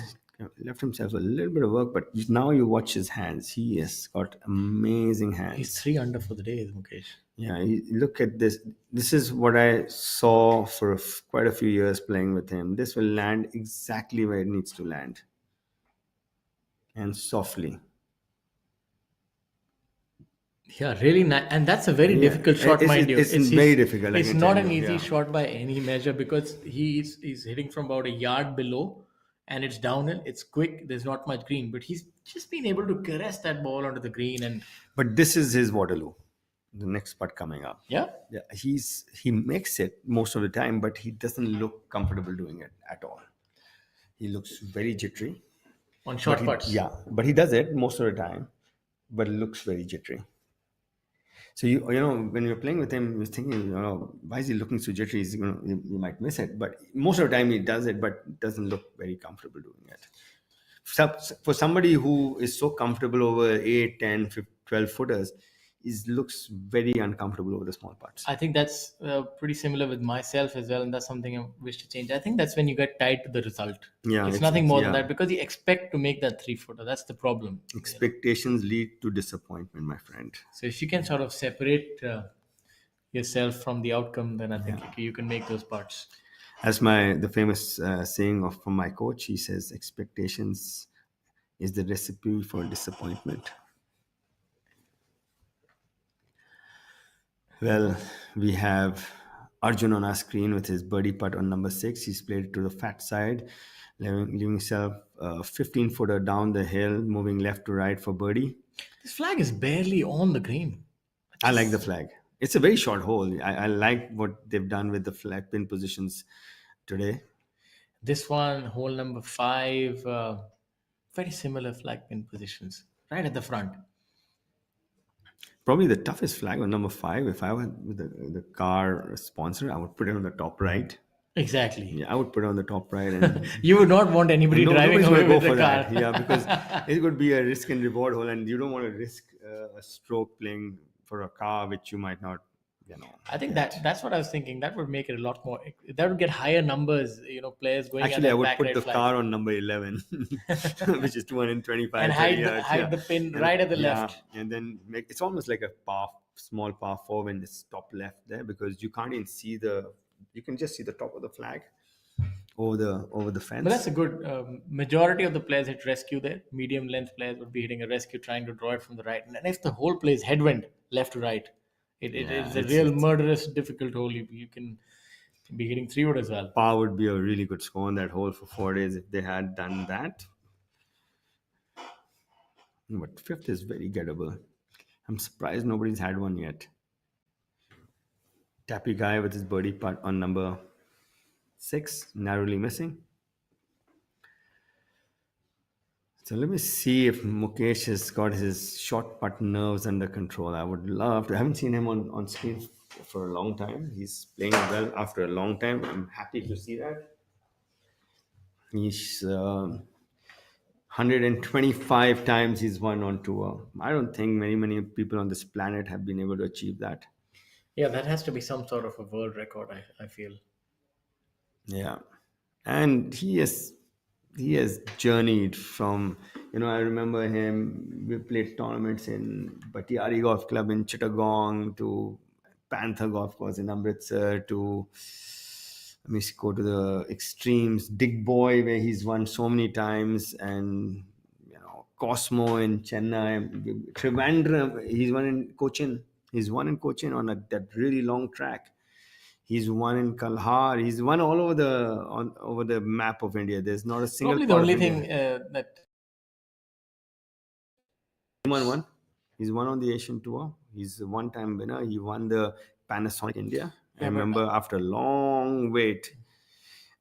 Left himself a little bit of work, but now you watch his hands. He has got amazing hands. He's 3 under for the day, Mukesh. Yeah, look at this. This is what I saw for quite a few years playing with him. This will land exactly where it needs to land, and softly. Yeah, really nice. And that's a very difficult shot, mind you. It's very difficult. I It's can not tell an you, easy yeah. shot by any measure because he's hitting from about a yard below and it's downhill. It's quick. There's not much green, but he's just been able to caress that ball onto the green. And But this is his Waterloo, the next putt coming up. yeah, Yeah, he makes it most of the time, but he doesn't look comfortable doing it at all. He looks very jittery. on short putts. Yeah, but he does it most of the time, but it looks very jittery. So when you're playing with him, you're thinking, why is he looking so jittery? You might miss it, but most of the time he does it, but doesn't look very comfortable doing it. For somebody who is so comfortable over 8, 10, 12 footers, looks very uncomfortable over the small putts. I think that's pretty similar with myself as well, and that's something I wish to change. I think that's when you get tied to the result. Yeah, it's nothing more than that because you expect to make that 3-footer. That's the problem. Expectations lead to disappointment, my friend. So if you can sort of separate yourself from the outcome, then I think you can make those parts. As the famous saying from my coach, he says, expectations is the recipe for disappointment. Well, we have Arjun on our screen with his birdie putt on number 6. He's played it to the fat side, leaving himself a 15-footer down the hill, moving left to right for birdie. This flag is barely on the green. I like the flag. It's a very short hole. I like what they've done with the flag pin positions today. This one, hole number 5, very similar flag pin positions, right at the front. Probably the toughest flag on number 5. If I were with the car sponsor, I would put it on the top right. Exactly. Yeah, I would put it on the top right. And you would not want anybody driving away with the car. That. Yeah, because it could be a risk and reward hole, and you don't want to risk a stroke playing for a car which you might not. I think that's what I was thinking. That would make it a lot more. That would get higher numbers. Players going. Actually, I would back put the flag. car on number 11, which is 225. And hide the pin right at the left. And then it's almost like a small par 4 when it's top left there, because you can't even see you can just see the top of the flag over the fence. But that's a good majority of the players hit rescue there. Medium length players would be hitting a rescue, trying to draw it from the right. And if the whole plays headwind left to right, it's a real murderous, difficult hole. You can be hitting 3-wood as well. Par would be a really good score on that hole for 4 days if they had done that. But 5th is very gettable. I'm surprised nobody's had one yet. Tappy guy with his birdie putt on number 6, narrowly missing. So let me see if Mukesh has got his short putt nerves under control. I would love to. I haven't seen him on screen for a long time. He's playing well after a long time. I'm happy to see that. He's 125 times he's won on tour. I don't think many people on this planet have been able to achieve that. Yeah, that has to be some sort of a world record, I feel. Yeah. And he has journeyed from I remember him. We played tournaments in Batiari Golf Club in Chittagong, to Panther Golf Course in Amritsar, to, let me go to the extremes, Dig Boy, where he's won so many times, and Cosmo in Chennai, Trivandrum. He's won in Cochin. He's won in Cochin on that really long track. He's won in Kalhar. He's won all over over the map of India. There's not a single Probably the part of only India. thing that Won one. He's won on the Asian Tour. He's a one-time winner. He won the Panasonic India. I remember after a long wait,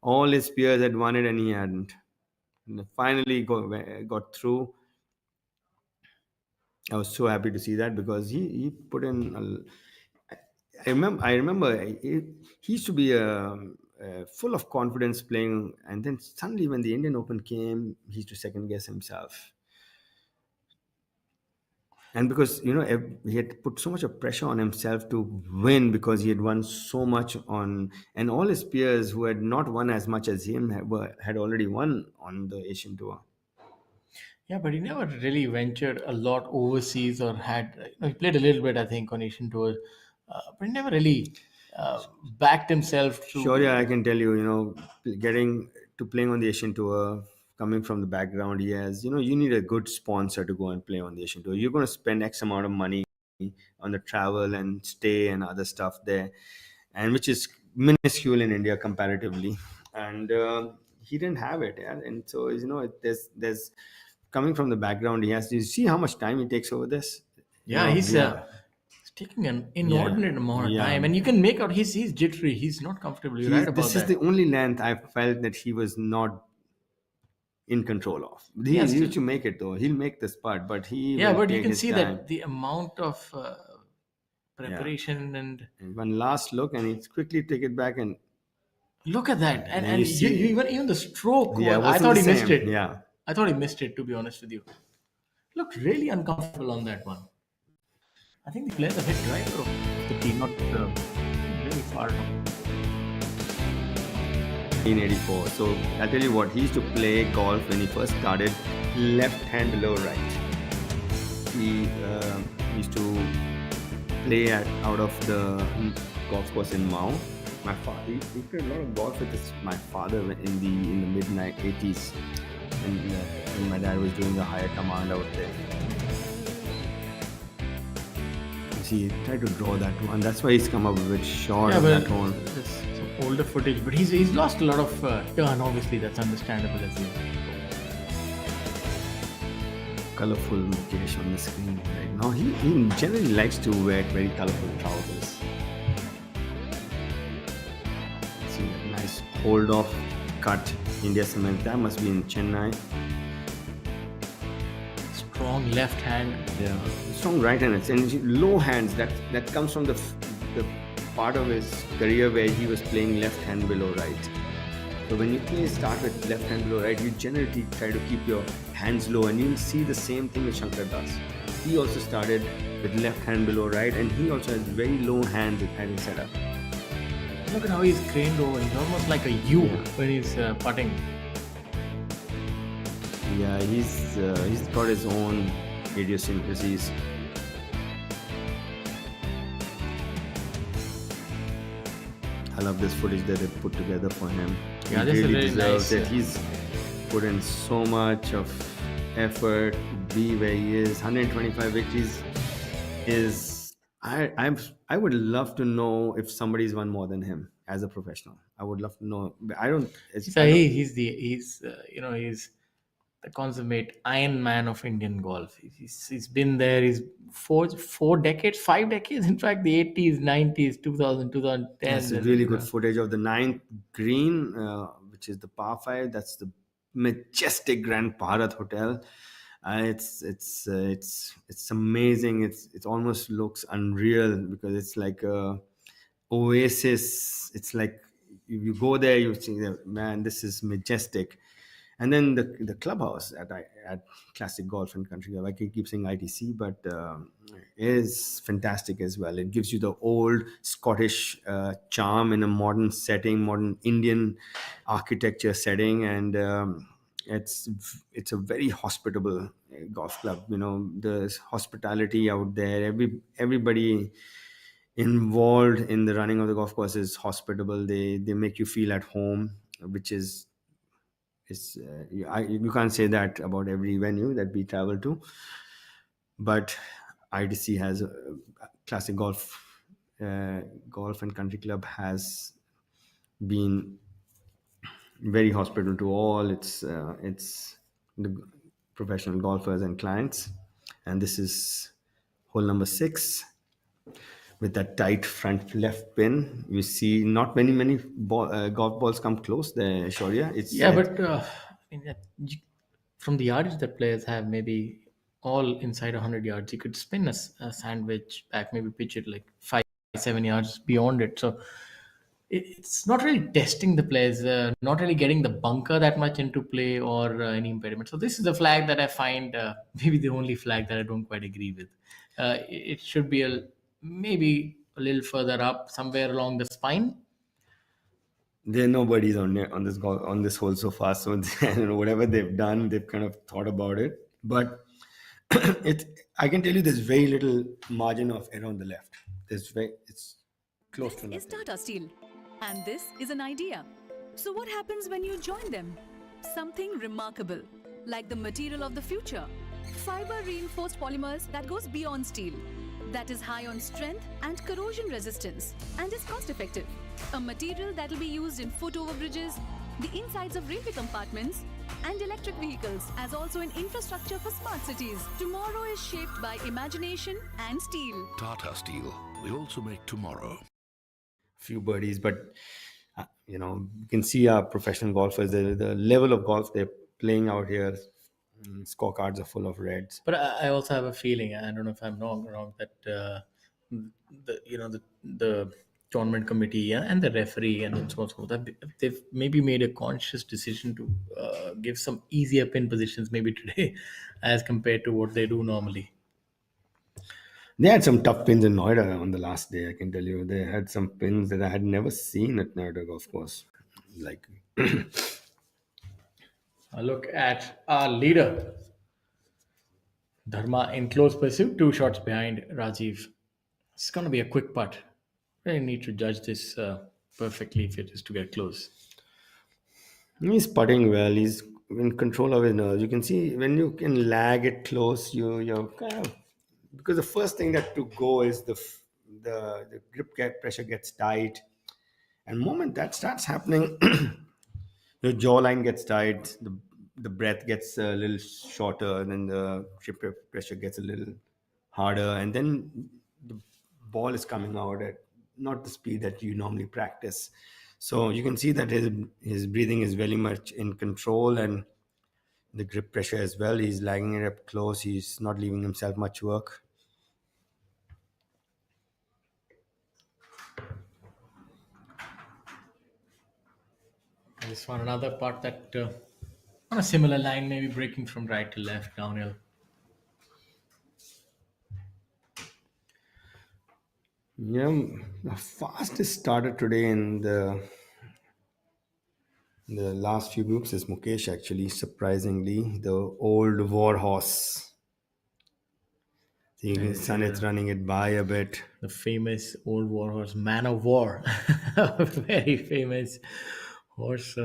all his peers had won it and he hadn't. And finally got through. I was so happy to see that, because he put in. I remember he used to be full of confidence playing, and then suddenly when the Indian Open came, he used to second guess himself. And because he had put so much of pressure on himself to win, because he had won so much and all his peers who had not won as much as him had already won on the Asian Tour. Yeah, but he never really ventured a lot overseas, or had, he played a little bit, I think, on Asian tours, but he never really backed himself to. Sure, yeah, I can tell you, getting to playing on the Asian Tour, coming from the background he has, you need a good sponsor to go and play on the Asian Tour. You're going to spend X amount of money on the travel and stay and other stuff there, and which is minuscule in India comparatively. And he didn't have it, yeah. And so, there's coming from the background he has to see how much time he takes over this. Yeah, he's taking an inordinate amount of time, and you can make out he's jittery. He's not comfortable. You're right about This that. is the only length I felt that he was not in control of. He used to make it though. He'll make this part, but but you can see time. that the amount of preparation and one last look, and he'd quickly take it back and look at that, and you see- even the stroke. Yeah, I wasn't thought the he missed same. it. Yeah. I thought he missed it, to be honest with you. Looked really uncomfortable on that one. I think the players are hit right from the tee, not really far. 1984. So I'll tell you what, he used to play golf when he first started, left hand below right. He used to play out of the golf course in Mao. My father, he played a lot of golf with my father in the mid 80s, and when my dad was doing the higher command out there. See, try to draw that one. That's why he's come up with short of that one. There's some older footage, but he's lost a lot of turn. Obviously, that's understandable as well. Colorful Mukesh on the screen right now. He generally likes to wear very colorful trousers. See that nice hold off cut India cement. That must be in Chennai. Strong left hand. Yeah, strong right hand and low hands. That comes from the part of his career where he was playing left hand below right. So when you start with left hand below right, you generally try to keep your hands low, and you'll see the same thing with Shankar Das. He also started with left hand below right, and he also has very low hands at having set up. Look at how he's craned over. He's almost like a U when he's putting. Yeah, he's got his own idiosyncrasies. I love this footage that they put together for him. Yeah, he this is really really deserves nice. it. He's put in so much of effort to be where he is. 125 victories is. I would love to know if somebody's won more than him as a professional. I would love to know. I don't. He's the consummate Iron Man of Indian golf. He's been there. He's four decades, 5 decades. In fact, the 80s, 90s, 2000, 2010. That's a really good footage of the ninth green, which is the par 5. That's the majestic Grand Bharat Hotel. It's amazing. It almost looks unreal, because it's like a oasis. It's like you go there, you think, man, this is majestic. And then the clubhouse at Classic Golf and Country Club, I can keep saying ITC, but is fantastic as well. It gives you the old Scottish charm in a modern setting, modern Indian architecture setting, and it's a very hospitable golf club. There's hospitality out there. Everybody involved in the running of the golf course is hospitable. They make you feel at home, which is you can't say that about every venue that we travel to. But IDC has a classic golf and country club has been very hospitable to all its the professional golfers and clients. And this is hole number 6 with that tight front left pin. You see not many golf balls come close there, Shaurya. Yeah, but I mean, from the yardage that players have, maybe all inside 100 yards, you could spin a sandwich back, maybe pitch it like 5, 7 yards beyond it. So it's not really testing the players, not really getting the bunker that much into play or any impediment. So this is the flag that I find maybe the only flag that I don't quite agree with. It should be maybe a little further up, somewhere along the spine. There are nobodies on this hole so far, so whatever they've done, they've kind of thought about it. But I can tell you there's very little margin of error on the left. It's close to This is nothing. Tata Steel, and this is an idea. So what happens when you join them? Something remarkable, like the material of the future. Fiber reinforced polymers that goes beyond steel. That is high on strength and corrosion resistance, and is cost effective. A material that will be used in foot overbridges, the insides of railway compartments, and electric vehicles, as also in infrastructure for smart cities. Tomorrow is shaped by imagination and steel. Tata Steel. We also make tomorrow. Few birdies, but you can see our professional golfers, the level of golf they're playing out here. Scorecards are full of reds. But I also have a feeling, I don't know if I'm wrong, that the tournament committee and the referee and so on, so that they've maybe made a conscious decision to give some easier pin positions maybe today as compared to what they do normally. They had some tough pins in Noida on the last day, I can tell you. They had some pins that I had never seen at Noida golf course. Like A look at our leader, Dharma, in close pursuit, 2 shots behind Rajiv. It's going to be a quick putt. Really need to judge this perfectly if it is to get close. he's putting well. He's in control of his nerves. You can see when you can lag it close, you're kind of, because the first thing that to go is the grip pressure gets tight, and moment that starts happening, your jawline gets tight, the breath gets a little shorter, and then the grip pressure gets a little harder, and then the ball is coming out at not the speed that you normally practice. So you can see that his breathing is very much in control, and the grip pressure as well. He's lagging it up close. He's not leaving himself much work. I just want another putt that on a similar line, maybe breaking from right to left downhill. Yeah, the fastest starter today in the last few groups is Mukesh, actually, surprisingly. The old war horse. See, Sanit's running it by a bit. The famous old war horse, Man of War. Very famous horse.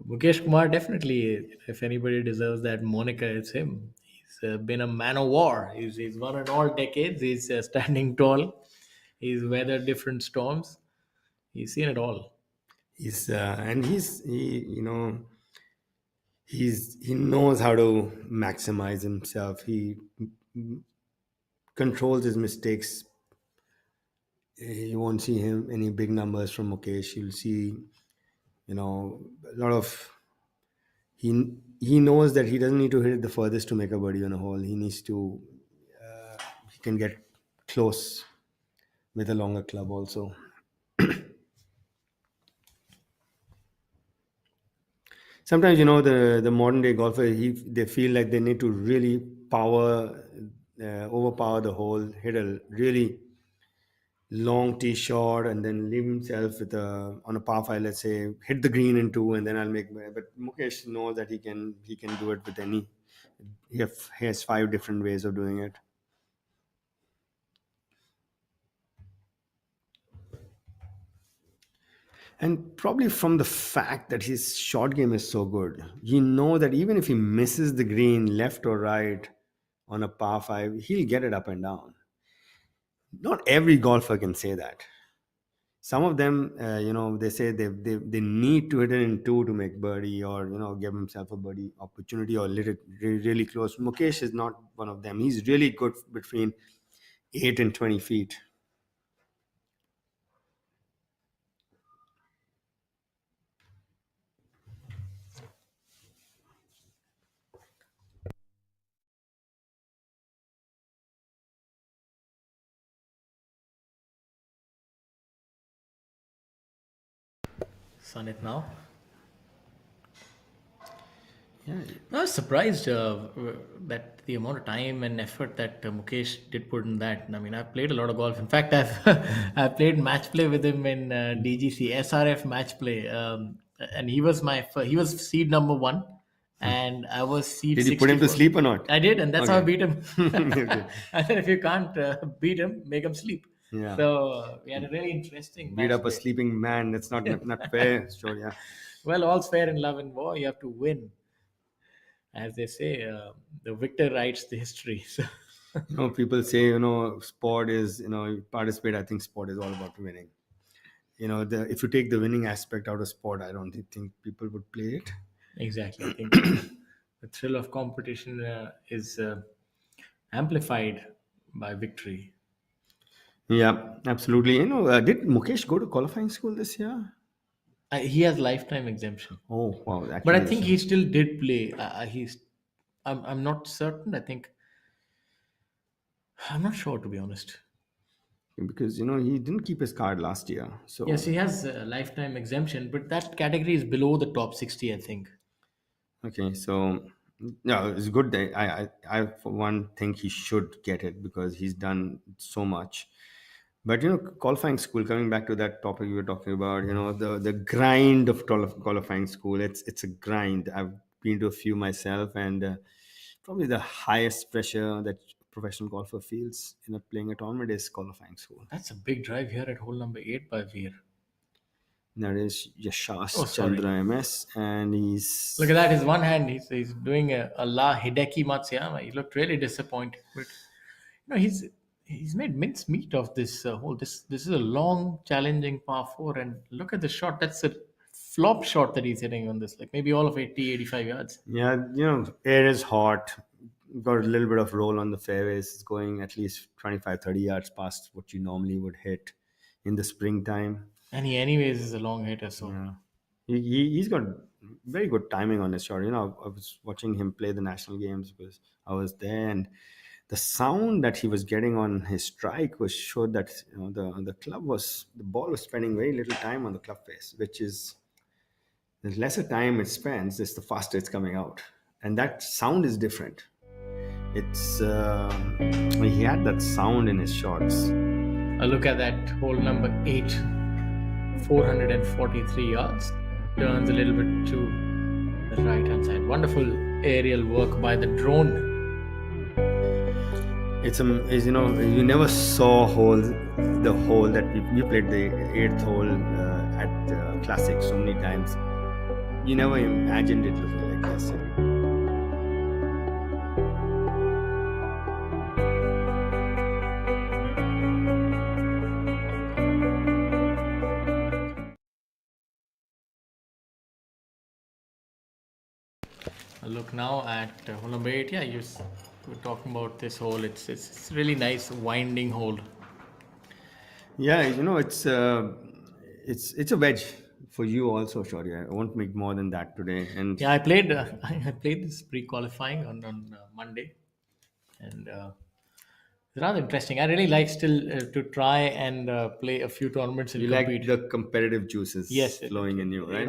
Mukesh Kumar, definitely, if anybody deserves that moniker, it's him. He's been a man of war. He's won in all decades. He's standing tall. He's weathered different storms. He's seen it all. He knows how to maximize himself. He controls his mistakes. You won't see him any big numbers from Mukesh. You'll see, a lot of. He knows that he doesn't need to hit it the furthest to make a birdie on a hole. He needs to. He can get close with a longer club also. Sometimes the modern day golfer, they feel like they need to really overpower the hole, hit a really long tee shot and then leave himself with a on a par five, let's say, hit the green in two, and then I'll make. But Mukesh knows that he can do it with any. He has five different ways of doing it. And probably from the fact that his short game is so good, you know that even if he misses the green left or right on a par five, he'll get it up and down. Not every golfer can say that. Some of them, they say they need to hit it in two to make birdie, or give himself a birdie opportunity, or let it really close. Mukesh is not one of them. He's really good between 8 and 20 feet. Sun it now. Yeah. I was surprised that the amount of time and effort that Mukesh did put in that. I mean, I've played a lot of golf. In fact, I've I've played match play with him in DGC SRF match play, and he was seed number one, and I was seed. Did you put him to 64. sleep or not? I did, and that's how I Okay. beat him. Okay. I said, if you can't beat him, make him sleep. Yeah. So we had a really interesting Beat match up a play. sleeping man. That's not fair. Sure, yeah. Well, all's fair in love and war. You have to win, as they say. The victor writes the history. So People say, sport is, participate. I think sport is all about winning. If you take the winning aspect out of sport, I don't think people would play it. exactly, I think the thrill of competition is amplified by victory. Yeah, absolutely. Did Mukesh go to qualifying school this year? He has lifetime exemption, Oh, wow. but I Actually, think he still did play. I'm not certain. I think I'm not sure, to be honest. because, he didn't keep his card last year. So, Yes, he has a lifetime exemption, but that category is below the top 60, I think. okay. So, no, it's good that I, for one, think he should get it because he's done so much. But, qualifying school, coming back to that topic you were talking about, the grind of qualifying school, it's a grind. I've been to a few myself, and probably the highest pressure that professional golfer feels in playing a tournament is qualifying school. That's a big drive here at hole number 8 by Veer. That is Yashas Oh, sorry. Chandra MS, and he's Look at that. His one hand. He's doing a La Hideki Matsuyama. He looked really disappointed. But he's made mincemeat of this whole. This is a long, challenging par four, and look at the shot. That's a flop shot that he's hitting on this. Like maybe all of 80, 85 yards. yeah, air is hot. Got a little bit of roll on the fairways. It's going at least 25, 30 yards past what you normally would hit in the springtime. And he, anyways, is a long hitter. So Yeah. He's got very good timing on his shot. I was watching him play the national games because I was there, and the sound that he was getting on his strike was showed that the ball was spending very little time on the club face, which is the lesser time it spends, is the faster it's coming out, and that sound is different. It's he had that sound in his shots. a look at that hole number 8, 443 yards. Turns a little bit to the right hand side. Wonderful aerial work by the drone. You never saw the hole that we played, the 8th hole at Classic so many times. You never imagined it looking like this. A look now at hole number 8. Yeah, were talking about this hole. It's really nice winding hole. Yeah, it's a wedge for you also, Shorty. I won't make more than that today. And Yeah, I played. I played this pre-qualifying on Monday, and it's rather interesting. I really like still to try and play a few tournaments and you compete. like the competitive juices Yes, flowing in you, right?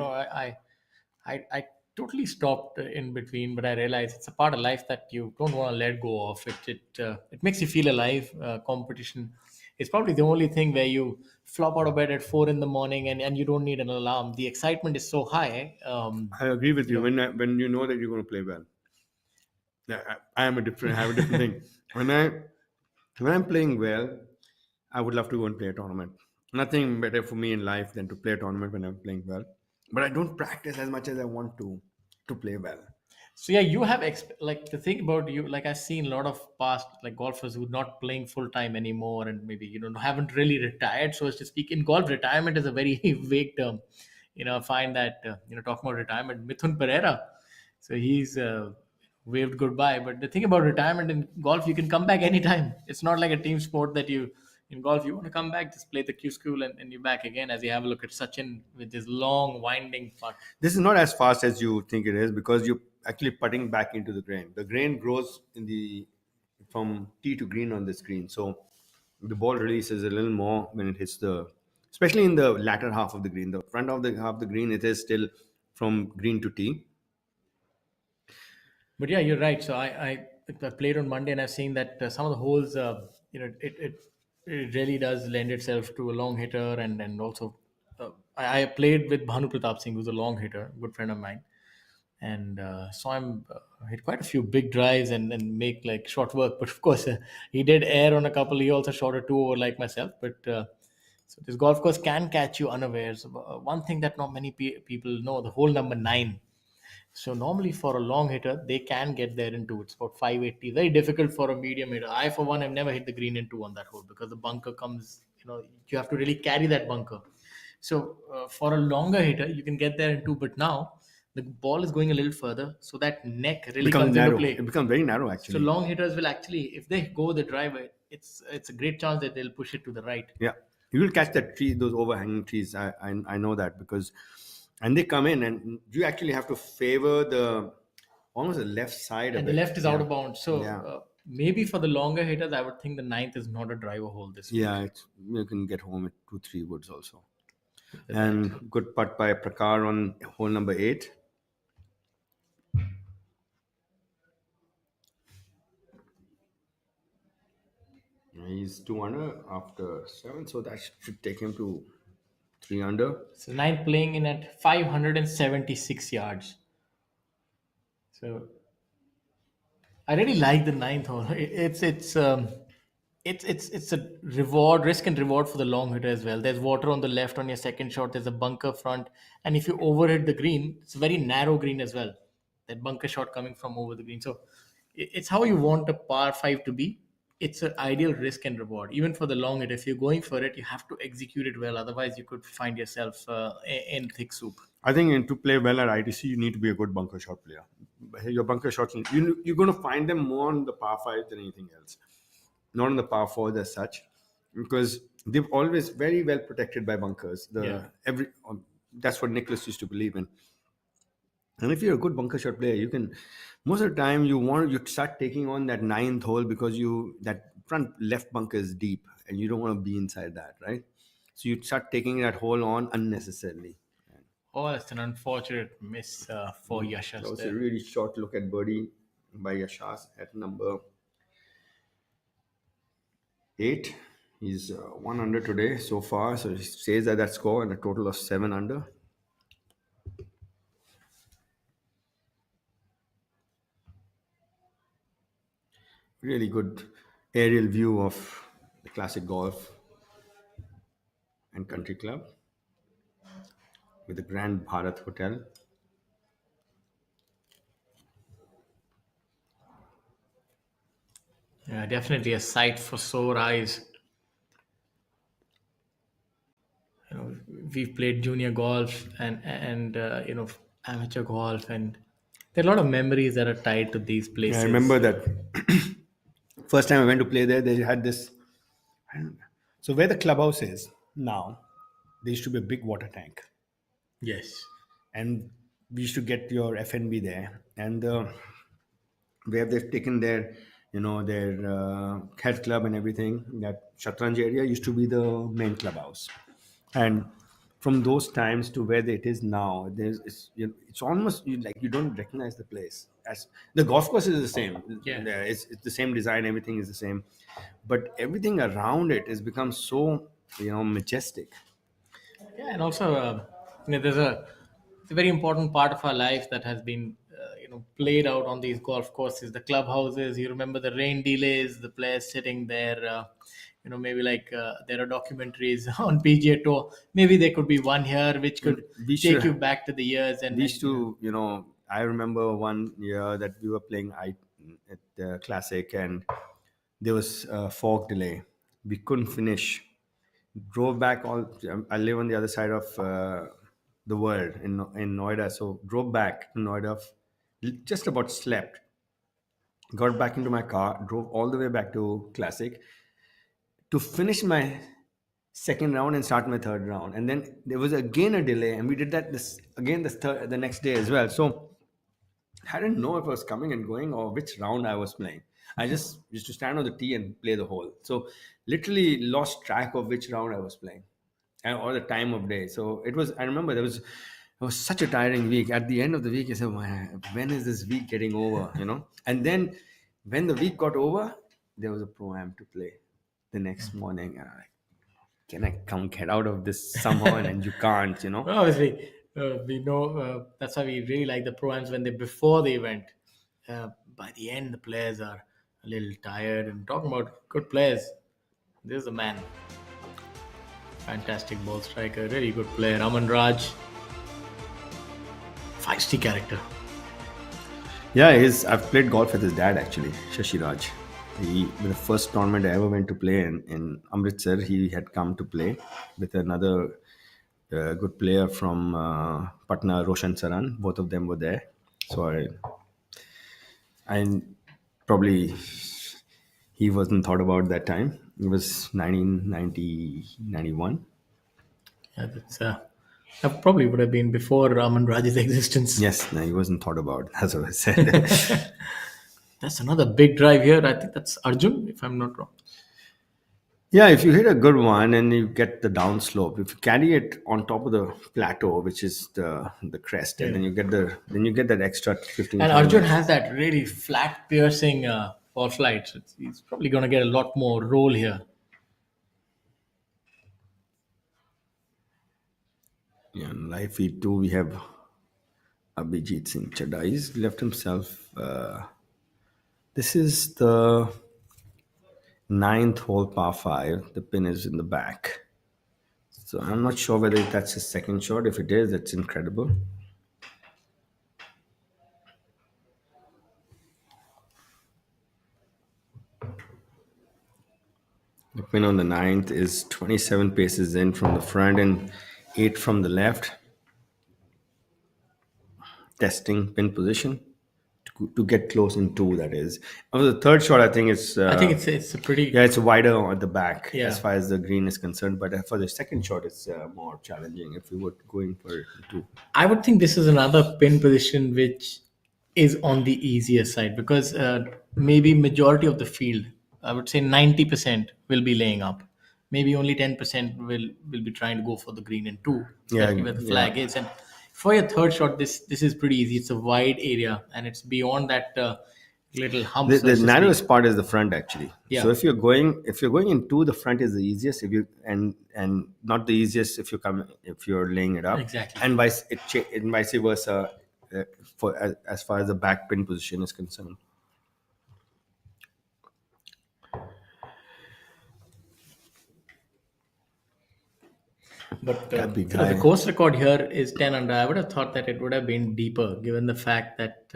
I totally stopped in between, but I realized it's a part of life that you don't want to let go of. It makes you feel alive. Competition It's probably the only thing where you flop out of bed at 4 in the morning and you don't need an alarm. The excitement is so high. I agree with You you. know, When you know that you're going to play well, yeah, I am a different. I have a different thing. When I'm playing well, I would love to go and play a tournament. Nothing better for me in life than to play a tournament when I'm playing well. But I don't practice as much as I want to play well. So yeah, you have like the thing about you. Like I've seen a lot of past like golfers who are not playing full time anymore, and maybe haven't really retired, so as to speak. In golf, retirement is a very vague term. I find that talking about retirement, Mithun Pereira, so he's waved goodbye. But the thing about retirement in golf, you can come back anytime. It's not like a team sport that you in golf you want to come back, just play the Q school and you're back again. As you have a look at Sachin with his long winding putt. This is not as fast as you think it is because you're actually putting back into the grain. The grain grows from tee to green on the screen. So the ball releases a little more when it hits especially in the latter half of the green. The front of the half of the green, it is still from green to tee. But yeah, you're right. So I played on Monday and I've seen that some of the holes, it really does lend itself to a long hitter and also I played with Bhanu Pratap Singh, who's a long hitter, good friend of mine, and saw him hit quite a few big drives and make like short work. But of course, he did air on a couple. He also shot a two over like myself. But so this golf course can catch you unawares. One thing that not many people know, the hole number 9. So normally for a long hitter, they can get there in two. It's about 580. Very difficult for a medium hitter. I, for one, have never hit the green in two on that hole because the bunker comes, you have to really carry that bunker. So for a longer hitter, you can get there in two. But now the ball is going a little further. So that neck really Becomes comes narrow. into play. It becomes very narrow, So actually. long hitters will actually, if they go the driver, it's a great chance that they'll push it to the right. Yeah, you will catch that tree, those overhanging trees. I know that because, and they come in, and you actually have to favor almost the left side of And it. the left is out of bounds. So Yeah. maybe for the longer hitters, I would think the 9th is not a driver hole this week. Yeah, you can get home at 2-3 woods also. And good putt by Prakar on hole number 8. He's 2 under after 7, so that should take him to 3 under. So 9th playing in at 576 yards. So I really like the 9th hole. It's a reward, risk and reward for the long hitter as well. There's water on the left on your second shot. There's a bunker front, and if you overhit the green, it's a very narrow green as well. That bunker shot coming from over the green. So it's how you want a par 5 to be. It's an ideal risk and reward. Even for the long hitter, if you're going for it, you have to execute it well. Otherwise, you could find yourself in thick soup. I think to play well at ITC, you need to be a good bunker shot player. Your bunker shots, you're going to find them more on the par 5 than anything else. Not on the par 4 as such, because they've always very well protected by bunkers. That's what Nicholas used to believe in. And if you're a good bunker shot player, you can, most of the time you start taking on that 9th hole because that front left bunker is deep and you don't want to be inside that, right? So you start taking that hole on unnecessarily. Oh, that's an unfortunate miss for Yashas. That was there. a really short look at birdie by Yashas at number 8. He's 1 under today so far, so he stays at that score and a total of 7 under. Really good aerial view of the Classic Golf and Country Club with the Grand Bharat Hotel. Yeah, definitely a sight for sore eyes. We've played junior golf and amateur golf, and there are a lot of memories that are tied to these places. I remember that first time I went to play there, they had this. So where the clubhouse is now, there used to be a big water tank, Yes. and we used to get your FNB there, and where they've taken their health club and everything. That Shatranj area used to be the main clubhouse, and from those times to where it is now, it's almost like you don't recognize the place. As the golf course is the same, Yeah. it's the same design, everything is the same, but everything around it has become so majestic. Yeah, and also, there's it's a very important part of our life that has been, played out on these golf courses, the clubhouses. You remember the rain delays, the players sitting there. Maybe like there are documentaries on PGA Tour. Maybe there could be one here which could We take should you back to the years and these two, I remember one year that we were playing at the Classic, and there was a fog delay. We couldn't finish. Drove back I live on the other side of the world in Noida, so drove back to Noida, just about slept. Got back into my car, drove all the way back to Classic to finish my second round and start my third round, and then there was again a delay, and we did that the next day as well. So I didn't know if I was coming and going or which round I was playing. I just used to stand on the tee and play the hole. So literally lost track of which round I was playing or the time of day. So I remember it was such a tiring week. At the end of the week, I said, "Man, when is this week getting over?" And then when the week got over, there was a pro-am to play the next morning. And I'm like, can I come get out of this somehow? And you can't, well, obviously, we know that's why we really like the pro-ams when they're before the event. By the end, the players are a little tired. And talking about good players, this is a man. Fantastic ball striker, really good player. Aman Raj, feisty character. Yeah, I've played golf with his dad actually, Shashi Raj. The first tournament I ever went to play in Amritsar, he had come to play with another good player from Patna, Roshan Saran. Both of them were there. So I probably he wasn't thought about that time. It was 1990, 91. Yeah, that probably would have been before Raman Raj's existence. Yes, no, he wasn't thought about. That's what I said. That's another big drive here. I think that's Arjun, if I'm not wrong. Yeah, if you hit a good one and you get the downslope, if you carry it on top of the plateau, which is the crest, and then you get that extra 15. And Arjun has that really flat, piercing ball flight. So he's probably going to get a lot more roll here. Yeah, in live feed 2, we have Abhijit Singh Chadha. He's left himself. This is the 9th hole, par 5. The pin is in the back. So I'm not sure whether that's his second shot. If it is, that's incredible. The pin on the 9th is 27 paces in from the front and 8 from the left. Testing pin position to get close in 2, that is. The third shot, I think it's a pretty... Yeah, it's wider at the back as far as the green is concerned. But for the second shot, it's more challenging if we were going for 2. I would think this is another pin position which is on the easier side because maybe majority of the field, I would say 90% will be laying up. Maybe only 10% will be trying to go for the green in 2, especially where the flag is. And for your third shot, this is pretty easy. It's a wide area and it's beyond that little hump. The narrowest part is the front actually. Yeah. So if you're going in 2, the front is the easiest. If you and not the easiest if you're laying it up. Exactly. And vice versa as far as the back pin position is concerned. But the course record here is 10 under. I would have thought that it would have been deeper, given the fact that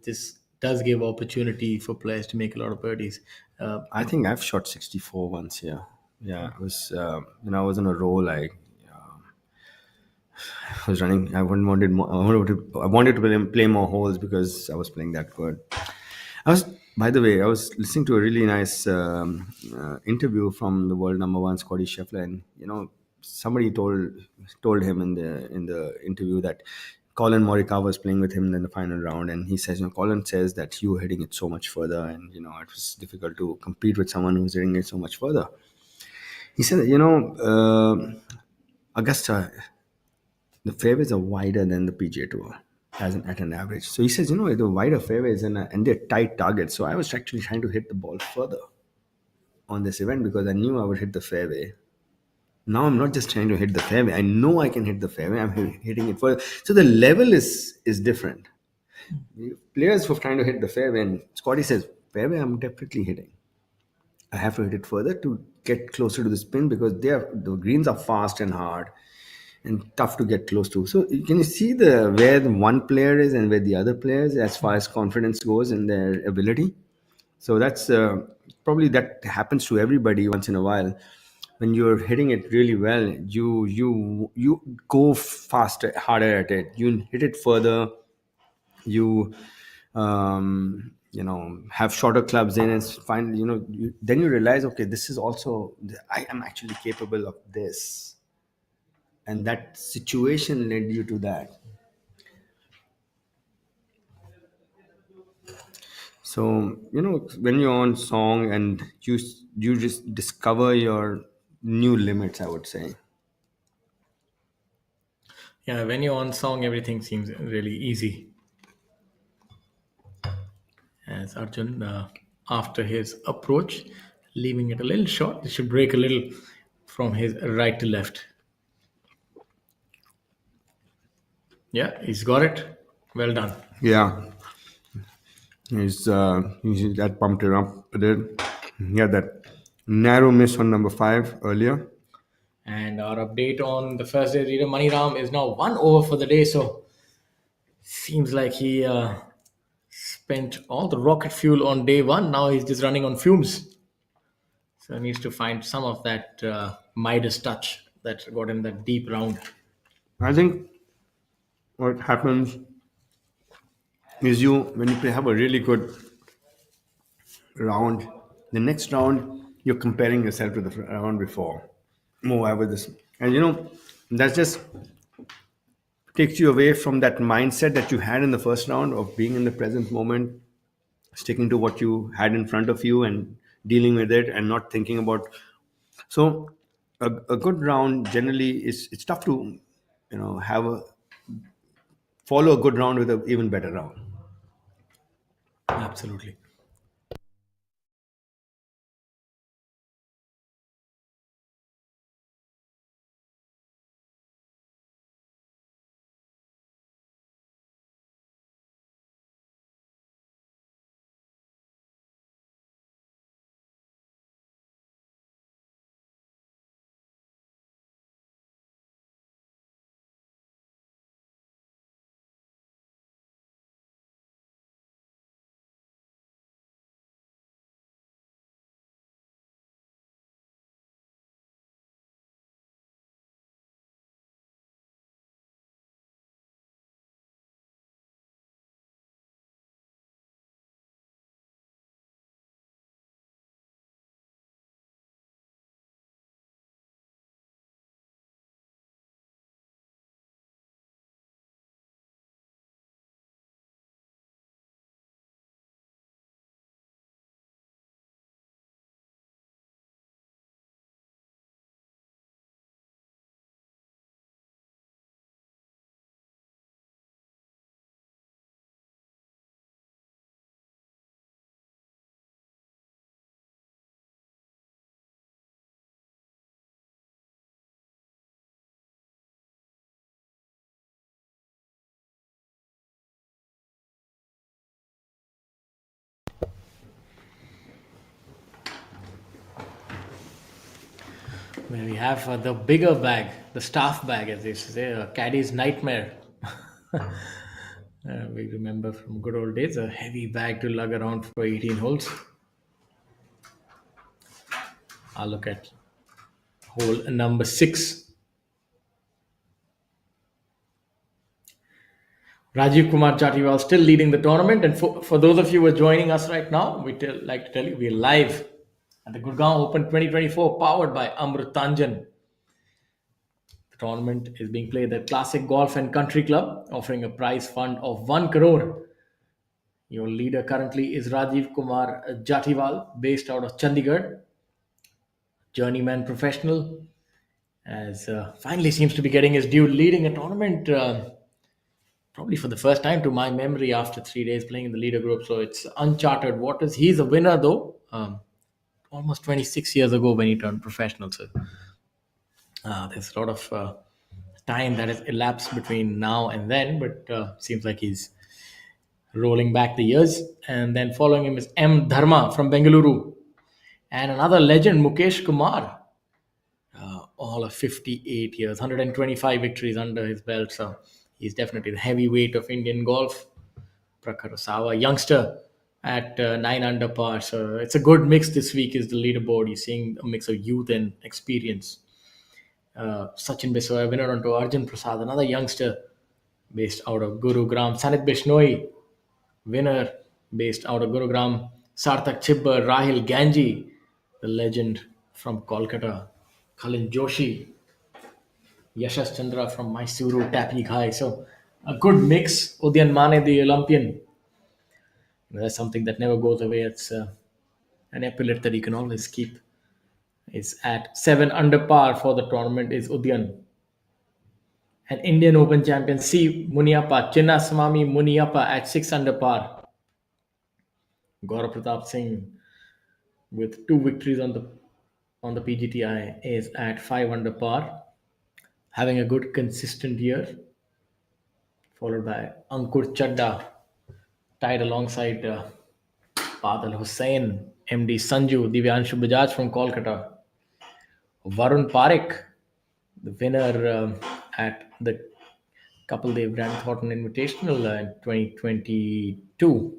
this does give opportunity for players to make a lot of birdies. I think I've shot 64 once here. Yeah, it was when I was on a roll. I was running. I wanted to play more holes because I was playing that good. By the way, I was listening to a really nice interview from the world number 1 Scotty Scheffler, and somebody told him in the interview that Colin Morikawa was playing with him in the final round, and he says, Colin says that you were hitting it so much further, and it was difficult to compete with someone who's hitting it so much further. He said, Augusta, the fairways are wider than the PGA Tour at an average. So he says, the wider fairways and they're tight targets. So I was actually trying to hit the ball further on this event because I knew I would hit the fairway. Now I'm not just trying to hit the fairway. I know I can hit the fairway. I'm hitting it further. So the level is different. Players who are trying to hit the fairway, and Scotty says, fairway I'm definitely hitting. I have to hit it further to get closer to the spin because the greens are fast and hard and tough to get close to. So can you see where the one player is and where the other player is as far as confidence goes in their ability? So that's probably that happens to everybody once in a while. When you're hitting it really well, you go faster, harder at it. You hit it further. You have shorter clubs in and find then you realize, okay, this is also, I am actually capable of this, and that situation led you to that. So when you're on song and you just discover your new limits, I would say. Yeah, when you're on song, everything seems really easy. As Arjun, after his approach, leaving it a little short, he should break a little from his right to left. Yeah, he's got it. Well done. Yeah, he's that pumped it up a bit. Yeah, that narrow miss on number 5 earlier. And our update on the first day reader, Maniram, is now 1 over for the day. So seems like he spent all the rocket fuel on day one. Now he's just running on fumes. So he needs to find some of that Midas touch that got in that deep round. I think what happens is when you have a really good round, the next round you're comparing yourself to the round before. Oh, I was this, and that just takes you away from that mindset that you had in the first round of being in the present moment, sticking to what you had in front of you and dealing with it, and not thinking about. So, a good round generally it's tough to have follow a good round with an even better round. Absolutely. Where we have the bigger bag, the staff bag, as they say, a caddy's nightmare. We remember from good old days, a heavy bag to lug around for 18 holes. I'll look at hole number 6. Rajiv Kumar Chatiwal still leading the tournament. And for those of you who are joining us right now, like to tell you we're live at the Gurgaon Open 2024, powered by Amrutanjan. The tournament is being played at Classic Golf and Country Club, offering a prize fund of 1 crore. Your leader currently is Rajiv Kumar Jatiwal, based out of Chandigarh, journeyman professional. as finally seems to be getting his due, leading a tournament probably for the first time to my memory after 3 days playing in the leader group. So it's uncharted waters. He's a winner though. Almost 26 years ago when he turned professional. So there's a lot of time that has elapsed between now and then, but seems like he's rolling back the years. And then following him is M. Dharma from Bengaluru. And another legend, Mukesh Kumar, all of 58 years, 125 victories under his belt. So he's definitely the heavyweight of Indian golf. Prakhar Osawa, youngster at 9 under par. So it's a good mix this week is the leaderboard. You're seeing a mix of youth and experience. Sachin Biswaya, winner onto Arjun Prasad, another youngster based out of Gurugram. Sanit Bishnoi, winner based out of Gurugram. Sarthak Chibbar, Rahil Ganji, the legend from Kolkata. Kalin Joshi, Yashash Chandra from Mysuru, Tapi Ghai. So a good mix. Udyan Mane, the Olympian. That's something that never goes away. It's an epaulet that you can always keep. It's at 7 under par for the tournament is Udyan. An Indian Open champion C. Muniappa, Chinnaswamy Muniappa at 6 under par. Gaurav Pratap Singh with 2 victories on the PGTI is at 5 under par, having a good consistent year. Followed by Ankur Chadda, tied alongside Badal Hussain, MD Sanju, Divyanshu Bajaj from Kolkata. Varun Parekh, the winner at the Kapildev Grant Thornton Invitational in 2022.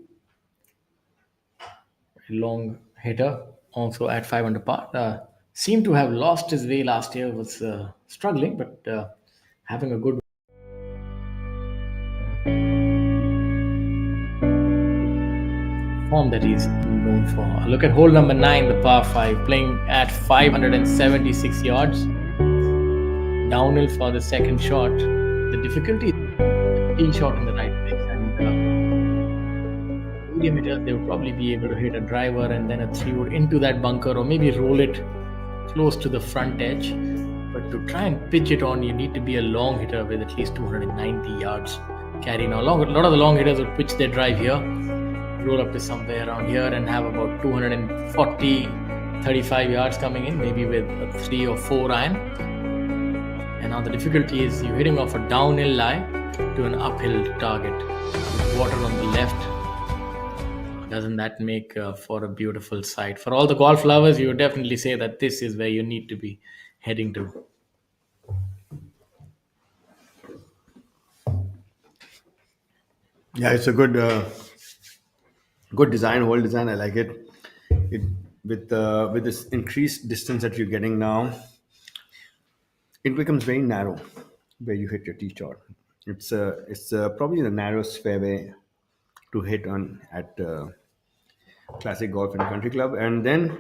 Long hitter, also at 5 under par. Seemed to have lost his way last year, was struggling, but having a good form that he's known for. Look at hole number 9, the par 5, playing at 576 yards. Downhill for the second shot. The difficulty is the tee shot in the right place. And medium hitters, they would probably be able to hit a driver and then a 3-wood into that bunker, or maybe roll it close to the front edge. But to try and pitch it on, you need to be a long hitter with at least 290 yards carry. Now, a lot of the long hitters would pitch their drive here, roll up to somewhere around here, and have about 240, 35 yards coming in, maybe with a 3 or 4 iron. And now the difficulty is you're hitting off a downhill lie to an uphill target. With water on the left. Doesn't that make for a beautiful sight? For all the golf lovers, you would definitely say that this is where you need to be heading to. Yeah, it's a good design, whole design. I like it. With this increased distance that you're getting now, it becomes very narrow where you hit your tee shot. It's probably the narrowest fairway to hit on at Classic Golf and Country Club. And then,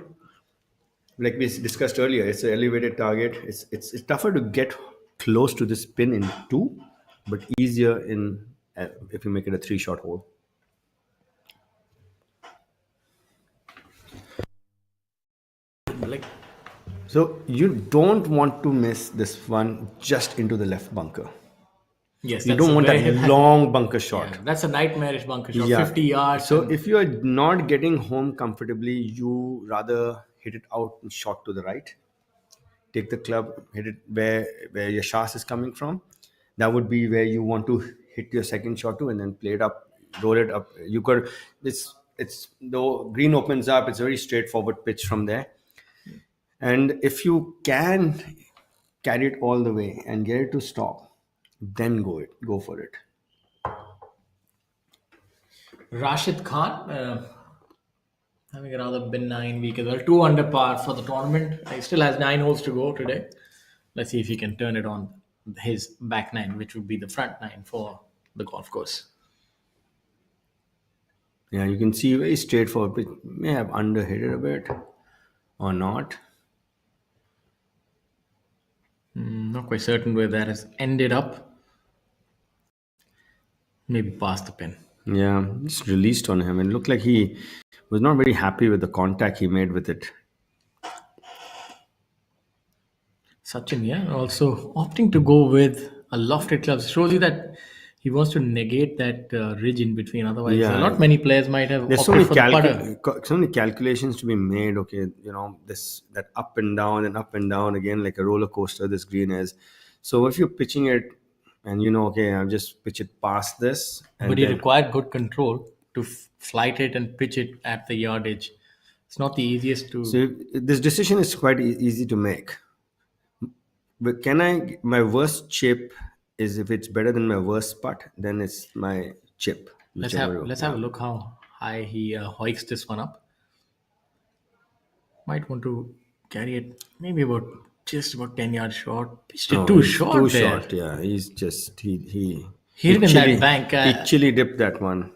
like we discussed earlier, it's an elevated target. It's tougher to get close to this pin in 2, but easier in if you make it a 3-shot hole. So you don't want to miss this one just into the left bunker. Yes, you don't want that long bunker shot. Yeah, that's a nightmarish bunker shot, 50 yards. So if you are not getting home comfortably, you rather hit it out and shot to the right. Take the club, hit it where your shafts is coming from. That would be where you want to hit your second shot to, and then play it up, roll it up. You could. It's the green opens up. It's a very straightforward pitch from there. And if you can carry it all the way and get it to stop, then go for it. Rashid Khan, having a rather benign week as well. 2 under par for the tournament. He still has 9 holes to go today. Let's see if he can turn it on his back 9, which would be the front 9 for the golf course. Yeah, you can see very straightforward. It may have underhit it a bit or not. Not quite certain where that has ended up. Maybe past the pin. Yeah, just released on him. It looked like he was not very happy with the contact he made with it. Sachin, yeah, also opting to go with a lofted club shows you that he wants to negate that ridge in between. Otherwise, a Yeah, lot many players might have there's opted for the putter. so many calculations to be made. Okay, this that up and down and up and down again like a roller coaster. This green is. So if you're pitching it, and okay, I'll just pitch it past this, But and he then required good control to flight it and pitch it at the yardage. It's not the easiest so to. this decision is quite easy to make. But my worst chip is if it's better than my worst putt, then it's my chip, whichever. Let's have Yeah. a look how high he hoiks this one up. Might want to carry it maybe about just about 10 yards short. Pitched it Oh, too it's too short there. short. Yeah, he's just Hit it in that bank. he chili dipped that one.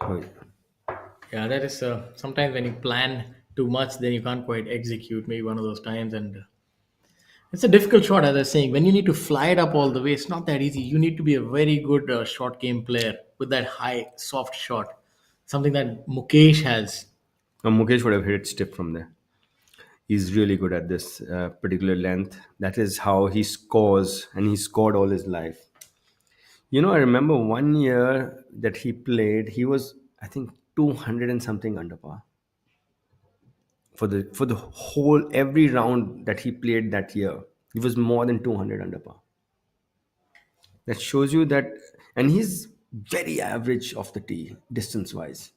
Oh, Yeah, that is sometimes when you plan too much, then you can't quite execute. Maybe one of those times, and it's a difficult shot. As I was saying, when you need to fly it up all the way, it's not that easy. You need to be a very good short game player with that high, soft shot, something that Mukesh has. Mukesh would have hit it stiff from there. He's really good at this particular length. That is how he scores, and he scored all his life. I remember one year that he played, he was, I think, 200 and something under par for the whole every round that he played that year. He was more than 200 under par. That shows you that, and he's very average off the tee distance wise.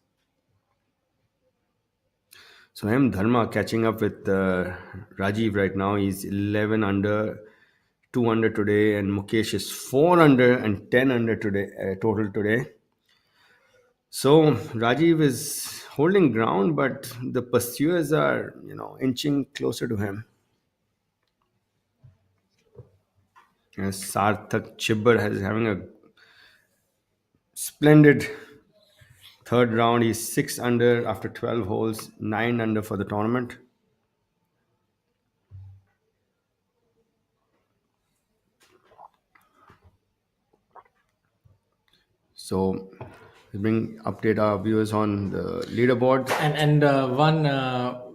So I am Dharma catching up with Rajiv right now. He's 11 under, 2 under today, and Mukesh is 4 under and 10 under today total today. So Rajiv is holding ground, but the pursuers are, inching closer to him. And Sarthak Chibber is having a splendid third round. He's 6 under after 12 holes, 9 under for the tournament. So we bring update our viewers on the leaderboard.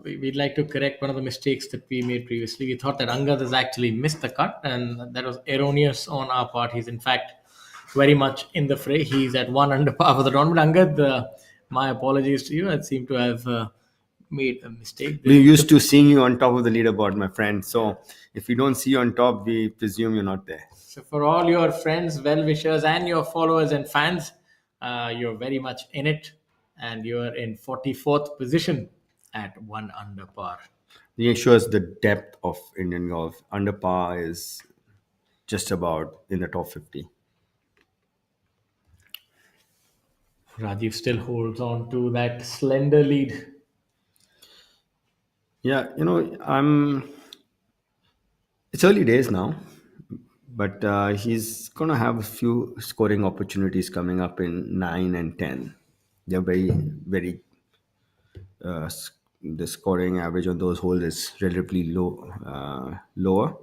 We'd like to correct one of the mistakes that we made previously. We thought that Angad has actually missed the cut, and that was erroneous on our part. He's in fact very much in the fray. He's at 1 under par for the tournament. Angad, my apologies to you. I seem to have made a mistake. We're used to seeing you on top of the leaderboard, my friend. So if we don't see you on top, we presume you're not there. So for all your friends, well-wishers, and your followers and fans, you're very much in it, and you're in 44th position at 1 under par. It shows the depth of Indian golf. Under par is just about in the top 50. Rajiv still holds on to that slender lead. Yeah, it's early days now, but he's gonna have a few scoring opportunities coming up in 9 and 10. They're very, very. The scoring average on those holes is relatively lower.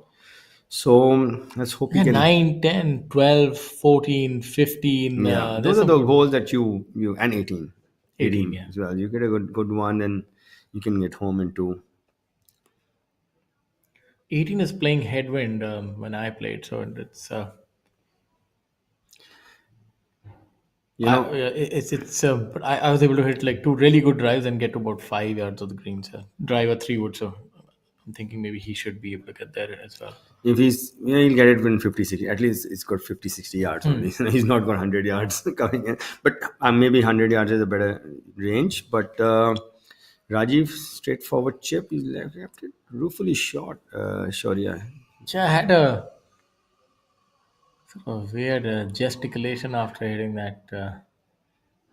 So let's hope he Yeah, can. 9, 10, 12, 14, 15. Yeah, There's those are some the good- goals that you and 18. 18, yeah. as well. You get a good one, then you can get home into. 18 is playing headwind when I played, so it's but I was able to hit like two really good drives and get to about 5 yards of the green. So drive a 3 wood. So I'm thinking maybe he should be able to get there as well. If he'll get it within 50, 60. At least it's got 50, 60 yards only. He's not got 100 yards coming in. But maybe 100 yards is a better range. But Rajiv, straightforward chip. He's left it ruefully short. Shaurya. I had a sort of weird gesticulation after hitting that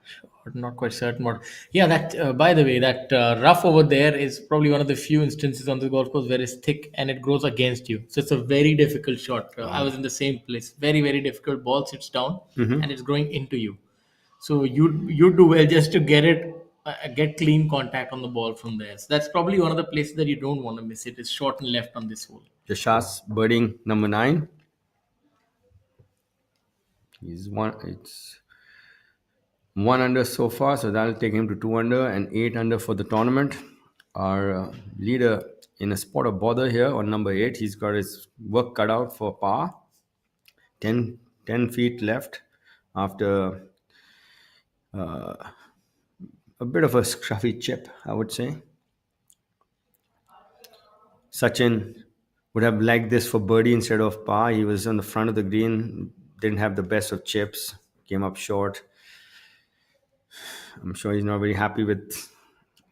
shot. Not quite certain what. Yeah, that by the way, that rough over there is probably one of the few instances on the golf course where it's thick and it grows against you. So it's a very difficult shot. I was in the same place. Very, very difficult. Ball sits down and it's growing into you. So you do well just to get clean contact on the ball from there. So that's probably one of the places that you don't want to miss it. Is short and left on this hole. Yashas birding number 9. It's 1 under so far, so that'll take him to 2 under and 8 under for the tournament. our leader in a spot of bother here on number 8. He's got his work cut out for par. 10 feet left after a bit of a scruffy chip, I would say. Sachin would have liked this for birdie instead of par. He was on the front of the green, didn't have the best of chips, came up short. I'm sure he's not very happy with.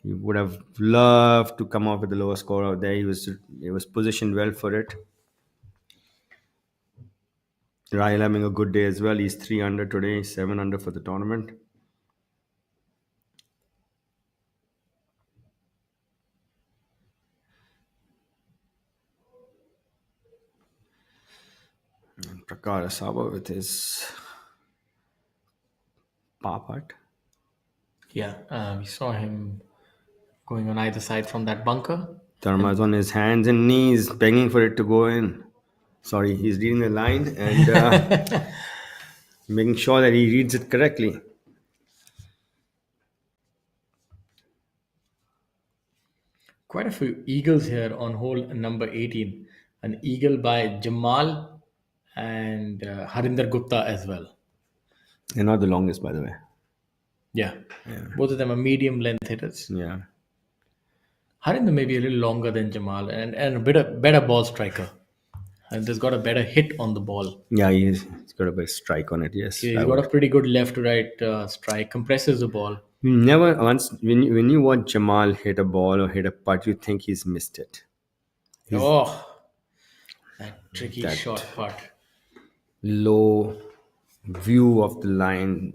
He would have loved to come off with the lower score out there. He was positioned well for it. Rahil having a good day as well. He's 3 under today, 7 under for the tournament. And Prakash Saba with his par putt. Yeah, we saw him going on either side from that bunker. Dharma's on his hands and knees, begging for it to go in. Sorry, he's reading the line and making sure that he reads it correctly. Quite a few eagles here on hole number 18. An eagle by Jamal and Harinder Gupta as well. They're not the longest, by the way. Yeah. Both of them are medium length hitters. Yeah. Harinder may be a little longer than Jamal and a better ball striker. And has got a better hit on the ball. Yeah, he's got a bit strike on it, yes. He's got a pretty good left to right strike, compresses the ball. Never once, when you watch Jamal hit a ball or hit a putt, you think he's missed it. That tricky short putt. Low view of the line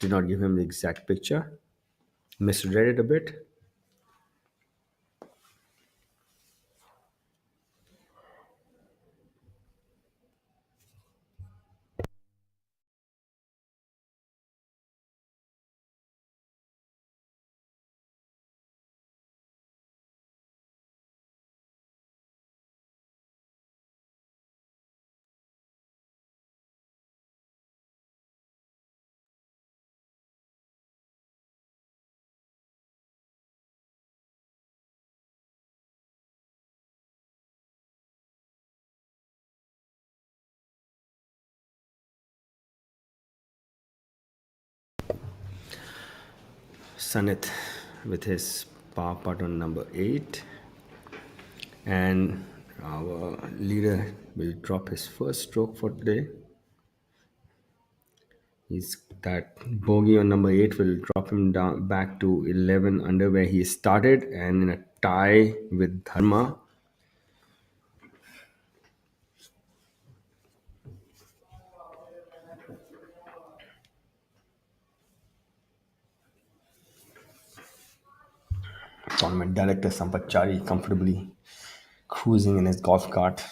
did not give him the exact picture. Misread it a bit. Sanit with his par putt on number 8, and our leader will drop his first stroke for today. That bogey on number 8 will drop him down back to 11 under where he started, and in a tie with Dharma. Tournament director Sampath Chari comfortably cruising in his golf cart.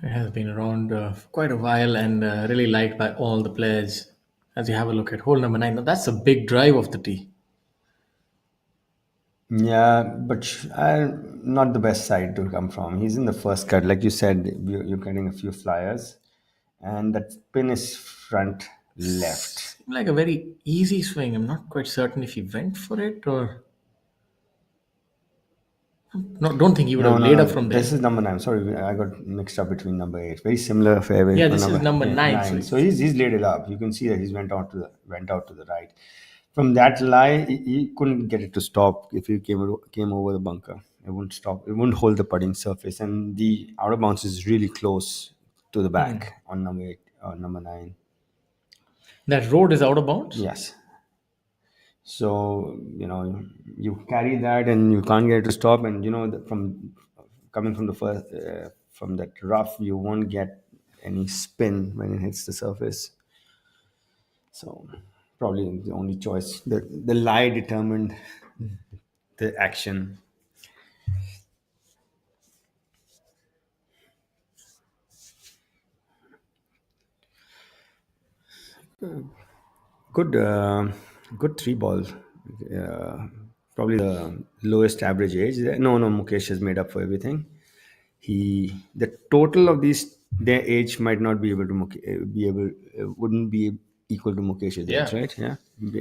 It has been around for quite a while and really liked by all the players. As you have a look at hole number 9, now that's a big drive of the tee. Yeah, but not the best side to come from. He's in the first cut. Like you said, you're getting a few flyers. And that pin is front left. Seemed like a very easy swing. I'm not quite certain if he went for it or... No, don't think he would have laid up from there. This is number 9. Sorry, I got mixed up between number 8. Very similar fairway. Yeah, this is number 9. So he's laid it up. You can see that he's went out to the right. From that lie, he couldn't get it to stop if he came over the bunker. It wouldn't stop. It wouldn't hold the putting surface, and the outer bounce is really close to the back on number 8 or number 9. That road is out of bounds? Yes. So, you carry that and you can't get it to stop. And, from coming from the first, from that rough, you won't get any spin when it hits the surface. So, probably the only choice. The lie determined the action. Good 3 ball. Probably the lowest average age there. No, Mukesh has made up for everything. The total of their age might not be able to wouldn't be equal to Mukesh's Yeah. age, right? Yeah.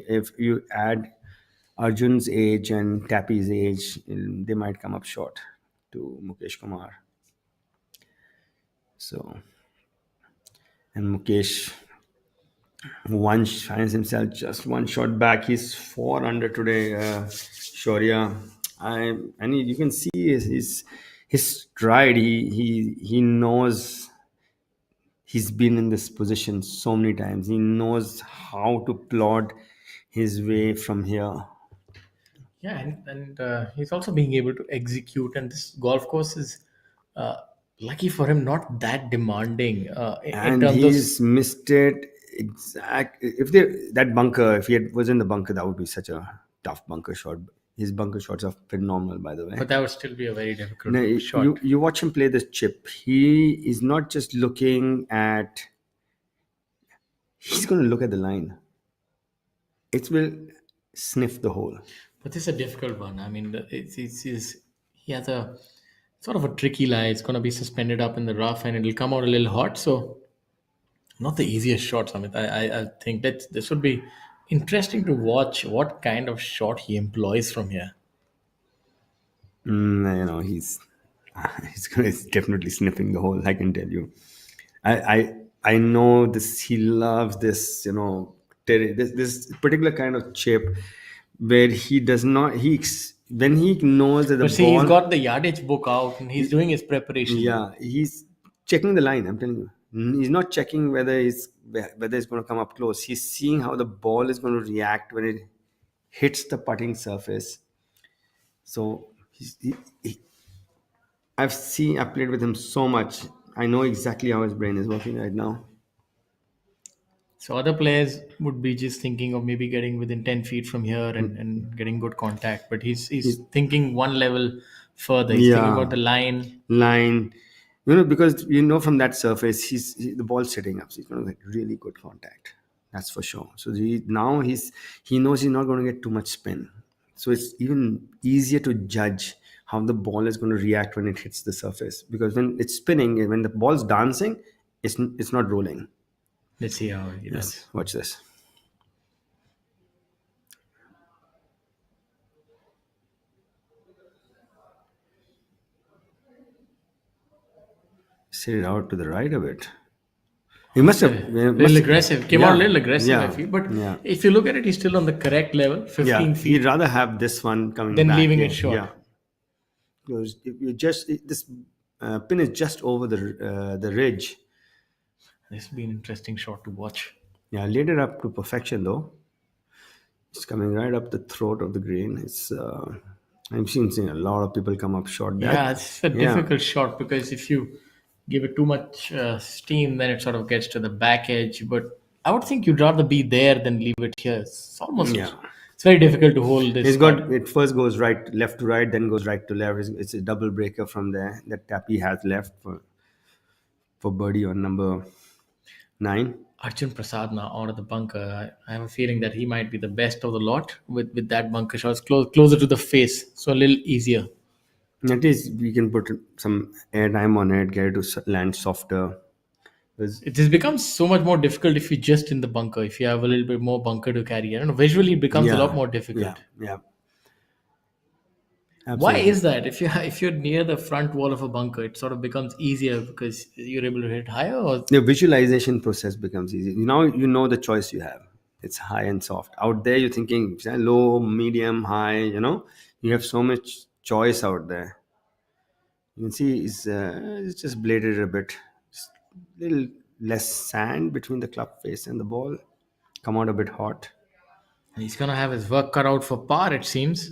If you add Arjun's age and Tappy's age, they might come up short to Mukesh Kumar. So, and Mukesh finds himself just one shot back. He's 4 under today, Shaurya. And you can see his stride. He knows he's been in this position so many times. He knows how to plot his way from here. Yeah, and he's also being able to execute. And this golf course is lucky for him, not that demanding in And terms he's of. missed it exact. If he was in the bunker, that would be such a tough bunker shot. His bunker shots are phenomenal, by the way. But that would still be a very difficult No, shot. you watch him play this chip. He is not just looking at. He's going to look at the line. It will sniff the hole. But this is a difficult one. I mean, he has a sort of a tricky lie. It's going to be suspended up in the rough, and it'll come out a little hot. So, not the easiest shot, Amit. I think that this would be interesting to watch what kind of shot he employs from here. He's he's definitely sniffing the hole. I can tell you. I know this. He loves this. This particular kind of chip where he does not. When he knows that the But see, ball. he's got the yardage book out, and he's doing his preparation. Yeah, he's checking the line. I'm telling you, he's not checking whether it's going to come up close. He's seeing how the ball is going to react when it hits the putting surface. So I've played with him so much. I know exactly how his brain is working right now. So other players would be just thinking of maybe getting within 10 feet from here and getting good contact. But he's thinking one level further. He's thinking about the line. Because from that surface, the ball's sitting up. So he's going to get really good contact. That's for sure. So he knows he's not going to get too much spin. So it's even easier to judge how the ball is going to react when it hits the surface. Because when it's spinning, when the ball's dancing, it's not rolling. Let's see how he does. Yes, watch this. Set it out to the right a bit. He must have Little aggressive. Came out a little aggressive, Yeah. I feel. But Yeah. if you look at it, he's still on the correct level, 15 feet. He'd rather have this one coming Than back. leaving it short. Yeah, because if you this pin is just over the ridge. This would be an interesting shot to watch. Yeah, laid it up to perfection though. It's coming right up the throat of the green. I've seen a lot of people come up short. Yeah, it's a difficult shot because if you give it too much steam, then it sort of gets to the back edge. But I would think you'd rather be there than leave it here. It's almost, it's very difficult to hold this. It first goes left to right, then goes right to left. It's a double breaker from there that Tappy has left for birdie on number 9. Arjun Prasad now out of the bunker. I have a feeling that he might be the best of the lot with that bunker shot. It's closer to the face, so a little easier. At least we can put some air time on it, get it to land softer. It has become so much more difficult if you're just in the bunker. If you have a little bit more bunker to carry, I don't know. Visually, it becomes a lot more difficult. Yeah. Why is that? If you're near the front wall of a bunker, it sort of becomes easier because you're able to hit higher. Or The visualization process becomes easy. Now you know the choice you have. It's high and soft. Out there, you're thinking low, medium, high. You have so much choice out there. You can see it's just bladed a bit. Just a little less sand between the club face and the ball. Come out a bit hot. he's gonna have his work cut out for par, it seems.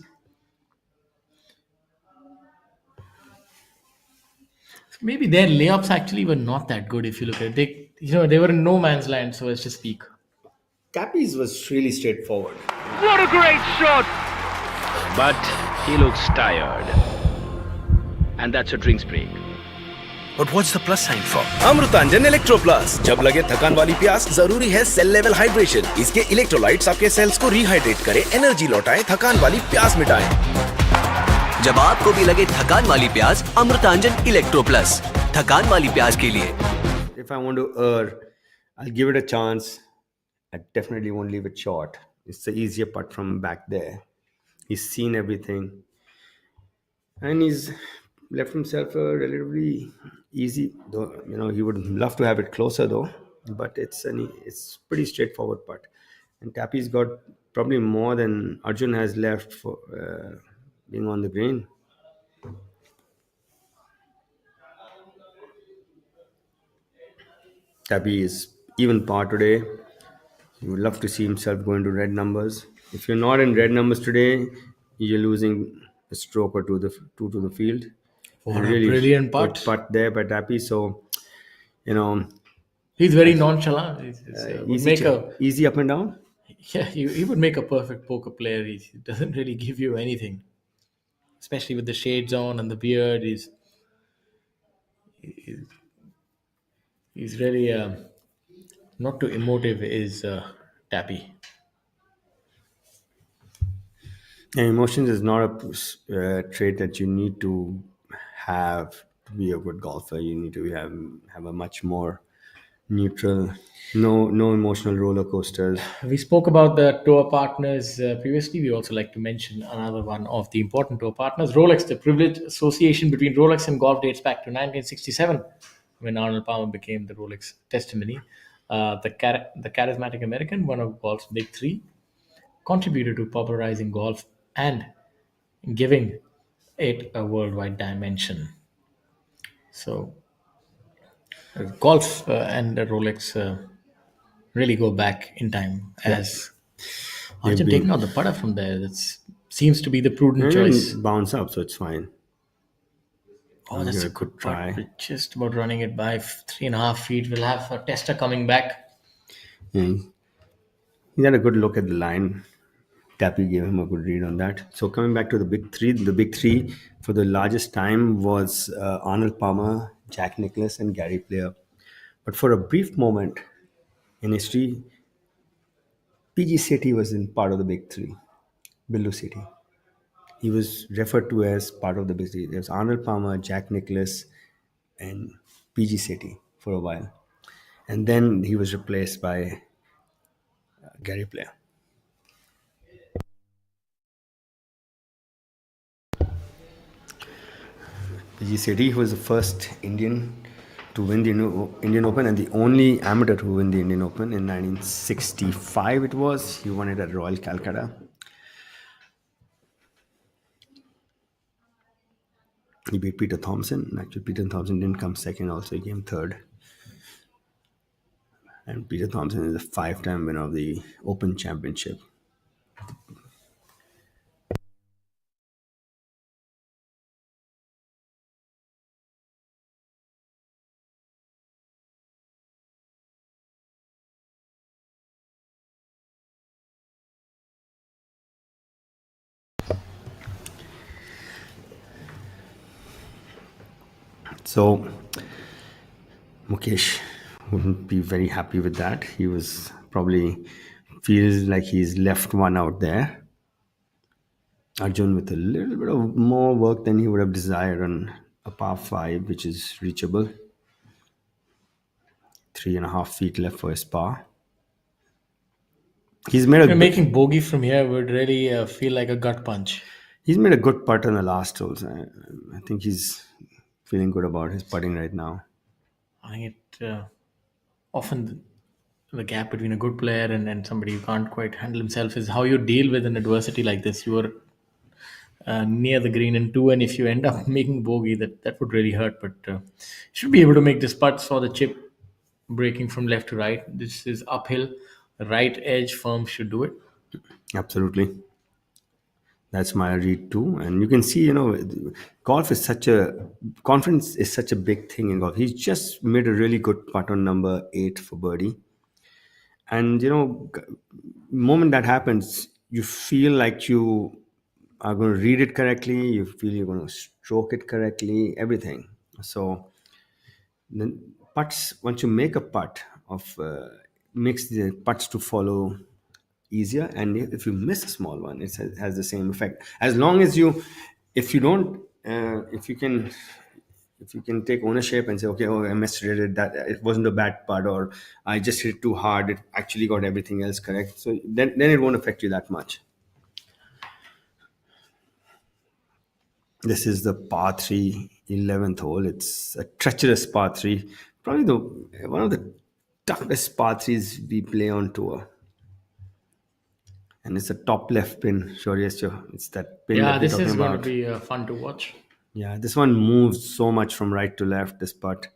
Maybe their layups actually were not that good if you look at it. They were in no man's land, so as to speak. Tappy's was really straightforward. What a great shot! But he looks tired. And that's a drinks break. But what's the plus sign for? Amrutanjan Electro Plus. जब लगे थकान वाली प्यास, जरूरी है cell level hydration. इसके electrolytes आपके sales को रिहाइड्रेट करें, एनर्जी लौटाएं, थकान वाली प्यास मिटाएं. जब आपको भी लगे थकान वाली प्यास, अमृतांजन इलेक्ट्रो प्लस. थकान वाली प्यास के लिए. If I want to err, I'll give it a chance I definitely won't leave it short. It's the easier putt from back there. He's seen everything, and he's left himself a relatively easy. Though he would love to have it closer though, but it's pretty straightforward putt. And Tappy's got probably more than Arjun has left for being on the green. Tappy is even par today. He would love to see himself go into red numbers. If you're not in red numbers today, you're losing a stroke or two to the field. What And a really brilliant good putt. putt there by Tappy. So, you know, He's very nonchalant. Would make easy up and down. he would make a perfect poker player. He doesn't really give you anything, especially with the shades on and the beard. He's really not too emotive. Is Tappy? And emotions is not a trait that you need to have to be a good golfer. You need to have a much more neutral, no emotional roller coasters. We spoke about the tour partners previously. We also like to mention another one of the important tour partners, Rolex. The privileged association between Rolex and golf dates back to 1967, when Arnold Palmer became the Rolex testimony. The charismatic American, one of golf's big three, contributed to popularizing golf and giving it a worldwide dimension. So, golf and the Rolex really go back in time. As Arjun been- taking out the putter from there, that seems to be the prudent choice. Bounce up, so it's fine. Oh, that's a good good try. try. Just about running it by 3.5 feet. We'll have a tester coming back. Yeah, he had a good look at the line. Tappy gave him a good read on that. So coming back to the big three for the largest time was Arnold Palmer, Jack Nicklaus, and Gary Player. But for a brief moment in history, PG Sethi was in part of the big three. Billu Sethi. He was referred to as part of the big three. There's Arnold Palmer, Jack Nicklaus, and PG Sethi for a while. And then he was replaced by Gary Player. PG Sethi was the first Indian to win the Indian Open and the only amateur to win the Indian Open in 1965 it was. He won it at Royal Calcutta. He beat Peter Thompson. Actually, Peter Thompson didn't come second also. He came third. And Peter Thompson is a 5-time winner of the Open Championship. So Mukesh wouldn't be very happy with that. He was probably feels like he's left one out there. Arjun with a little bit of more work than he would have desired on a par 5, which is reachable. 3.5 feet left for his par. He's made Making bogey from here would really feel like a gut punch. He's made a good putt on the last holes. I think he's feeling good about his putting right now. I think it often the gap between a good player and somebody who can't quite handle himself is how you deal with an adversity like this. You are near the green in two, and if you end up making bogey, that would really hurt. But you should be able to make this putt. Saw the chip breaking from left to right. This is uphill. Right edge firm should do it. Absolutely. That's my read too. And you can see, confidence is such a big thing in golf. He's just made a really good putt on number 8 for birdie. And, moment that happens, you feel like you are going to read it correctly. You feel you're going to stroke it correctly, everything. So then putts, once you make a putt makes the putts to follow easier, and if you miss a small one, it has the same effect. As long as if you can if you can take ownership and say, okay, oh, I misread that, it wasn't a bad putt, or I just hit it too hard, it actually got everything else correct. So then it won't affect you that much. This is the par 3 11th hole. It's a treacherous par 3. Probably one of the toughest par 3s we play on tour. And it's a top left pin. Sure, yes, sure. It's that pin Yeah, that we're this talking is going to about. be fun to watch. Yeah, this one moves so much from right to left, this putt.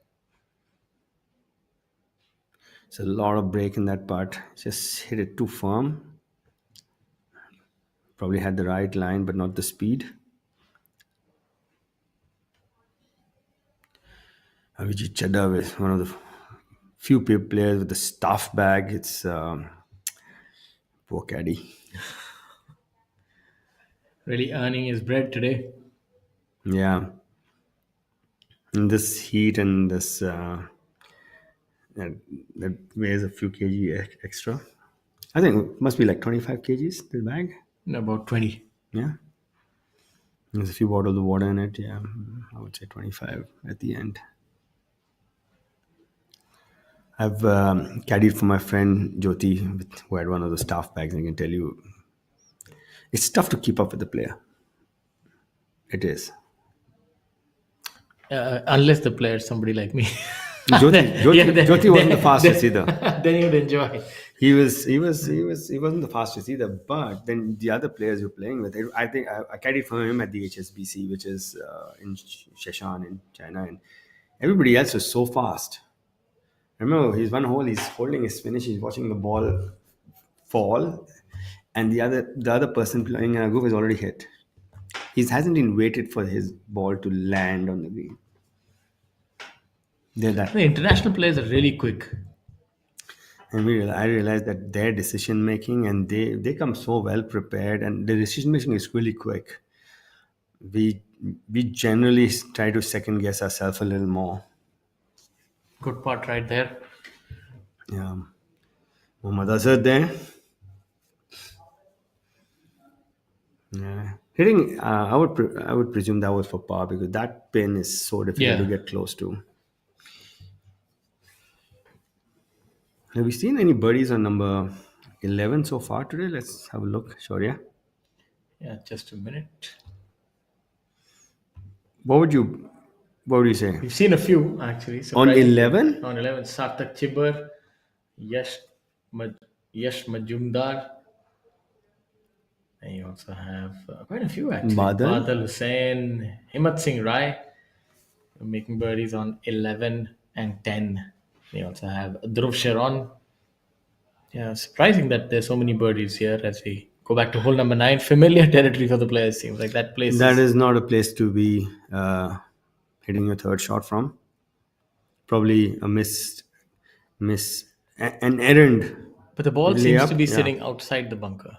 It's a lot of break in that putt. Just hit it too firm. Probably had the right line, but not the speed. Avijit Chadha is one of the few players with the staff bag. It's poor caddy. Really earning his bread today. Yeah. In this heat and this that weighs a few kg extra. I think it must be like 25 kgs, the bag. About 20. Yeah. There's a few bottles of water in it. Yeah. I would say 25 at the end. I've caddied for my friend Jyoti, who had one of the staff bags, and I can tell you, it's tough to keep up with the player. It is. Unless the player is somebody like me. Jyoti wasn't the fastest either. Then you'd enjoy. He wasn't the fastest either. But then the other players you're playing with, I think I caddied for him at the HSBC, which is in Sheshan in China, and everybody else was so fast. I remember he's one hole, he's holding his finish, he's watching the ball fall, and the other person playing in a group has already hit. He hasn't even waited for his ball to land on the green. They're that. The international players are really quick. And I realized that their decision making, and they come so well prepared, and the decision making is really quick. We generally try to second guess ourselves a little more. Good part right there. Yeah. Mohammad Azhar there. Yeah. Hitting, I would presume that was for par, because that pin is so difficult to get close to. Have we seen any birdies on number 11 so far today? Let's have a look, Shaurya. Yeah, just a minute. What would you say? We've seen a few actually. On 11? On 11, Sarthak Chibber, Yash Majumdar. And you also have quite a few actually. Badal Hussain, Himmat Singh Rai, making birdies on 11 and 10. We also have Dhruv Sharon. Yeah, surprising that there's so many birdies here as we go back to hole number 9. Familiar territory for the players, seems like that place. That is not a place to be hitting your third shot from. Probably a an errand. But the ball seems to be sitting outside the bunker.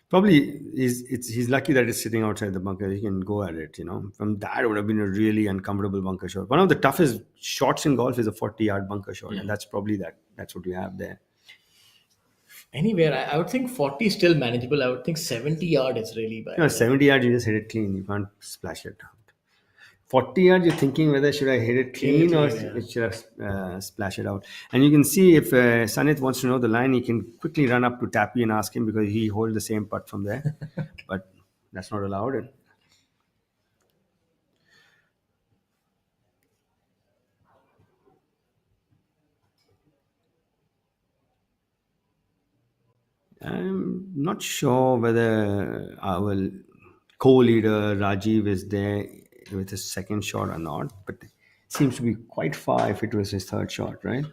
Probably he's lucky that it's sitting outside the bunker. He can go at it, From that, it would have been a really uncomfortable bunker shot. One of the toughest shots in golf is a 40-yard bunker shot, and that's probably that's what we have there. Anywhere, I would think 40 is still manageable. I would think 70 yard is really bad. 70 yards, you just hit it clean. You can't splash it out. 40 yards, you're thinking whether should I hit it clean or should I splash it out. And you can see if Sanit wants to know the line, he can quickly run up to Tappy and ask him, because he holds the same putt from there. But that's not allowed. I'm not sure whether our co-leader Rajiv is there with his second shot or not, but it seems to be quite far if it was his third shot, right?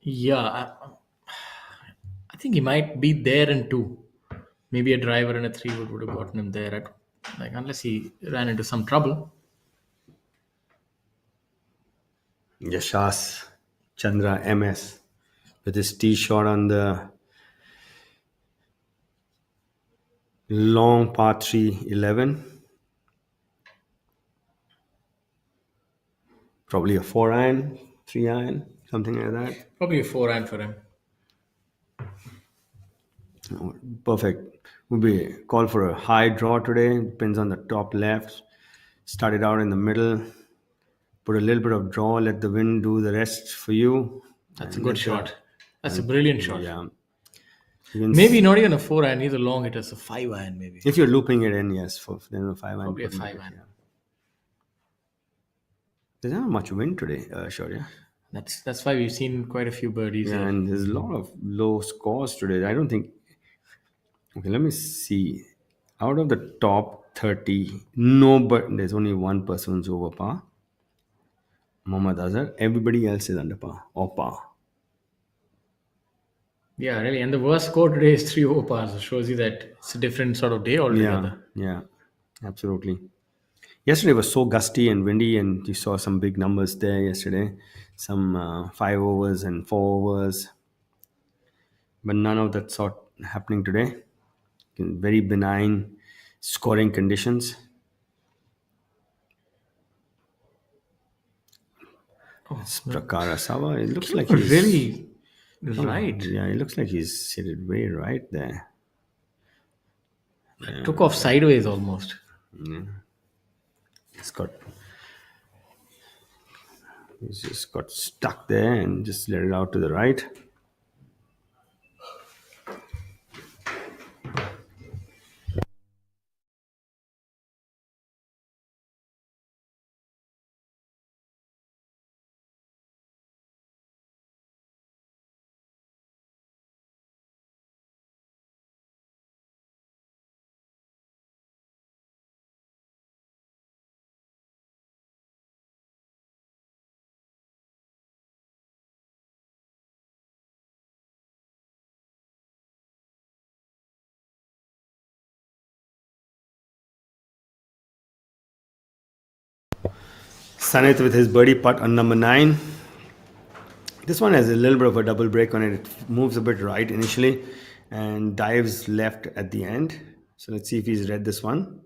Yeah, I think he might be there in 2. Maybe a driver and a 3 would have gotten him there, unless he ran into some trouble. Yashas Chandra MS with his tee shot on the long par 3 11. Probably a 4-iron, 3-iron, something like that. Probably a 4-iron for him. Perfect. Would be call for a high draw today. Pins on the top left. Started out in the middle. put a little bit of draw, let the wind do the rest for you. That's a And good let the- shot. That's a brilliant shot. Yeah. You can Maybe not even a 4 iron, either long it as a 5 iron, maybe. if you're looping it in, yes, for then a 5 iron. Probably a could make 5 it, iron. yeah. There's not much wind today, Shaurya. That's why we've seen quite a few birdies Yeah, here. and there's a lot of low scores today. I don't think. Okay, let me see. Out of the top 30, no, but there's only one person who's over par. Mohammad Azhar. Everybody else is under par or par. Yeah, really. And the worst score today is 3 over par. So shows you that it's a different sort of day Yeah, altogether. yeah, absolutely. Yesterday was so gusty and windy, and you saw some big numbers there yesterday. Some 5 overs and 4 overs, but none of that sort happening today. Very benign scoring conditions. It's Prakara Sava. It looks like he's Really right. Yeah, it looks like he's hit it way right there. Took off sideways almost. It's got He's just got stuck there and just let it out to the right. Sanit with his birdie putt on number 9. This one has a little bit of a double break on it. It moves a bit right initially and dives left at the end. So let's see if he's read this one.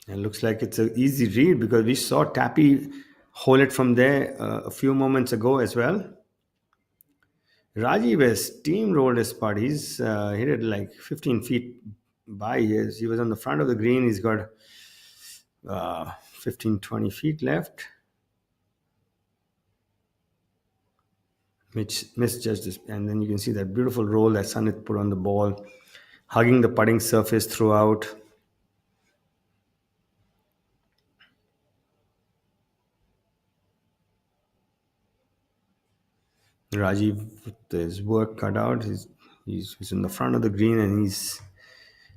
It looks like it's an easy read because we saw Tappy hole it from there a few moments ago as well. Rajiv has steamrolled his putt. He's hit it like 15 feet by. He was on the front of the green. He's got 15, 20 feet left. Which misjudged this. And then you can see that beautiful roll that Sanit put on the ball, hugging the putting surface throughout. Rajiv with his work cut out. He's in the front of the green and he's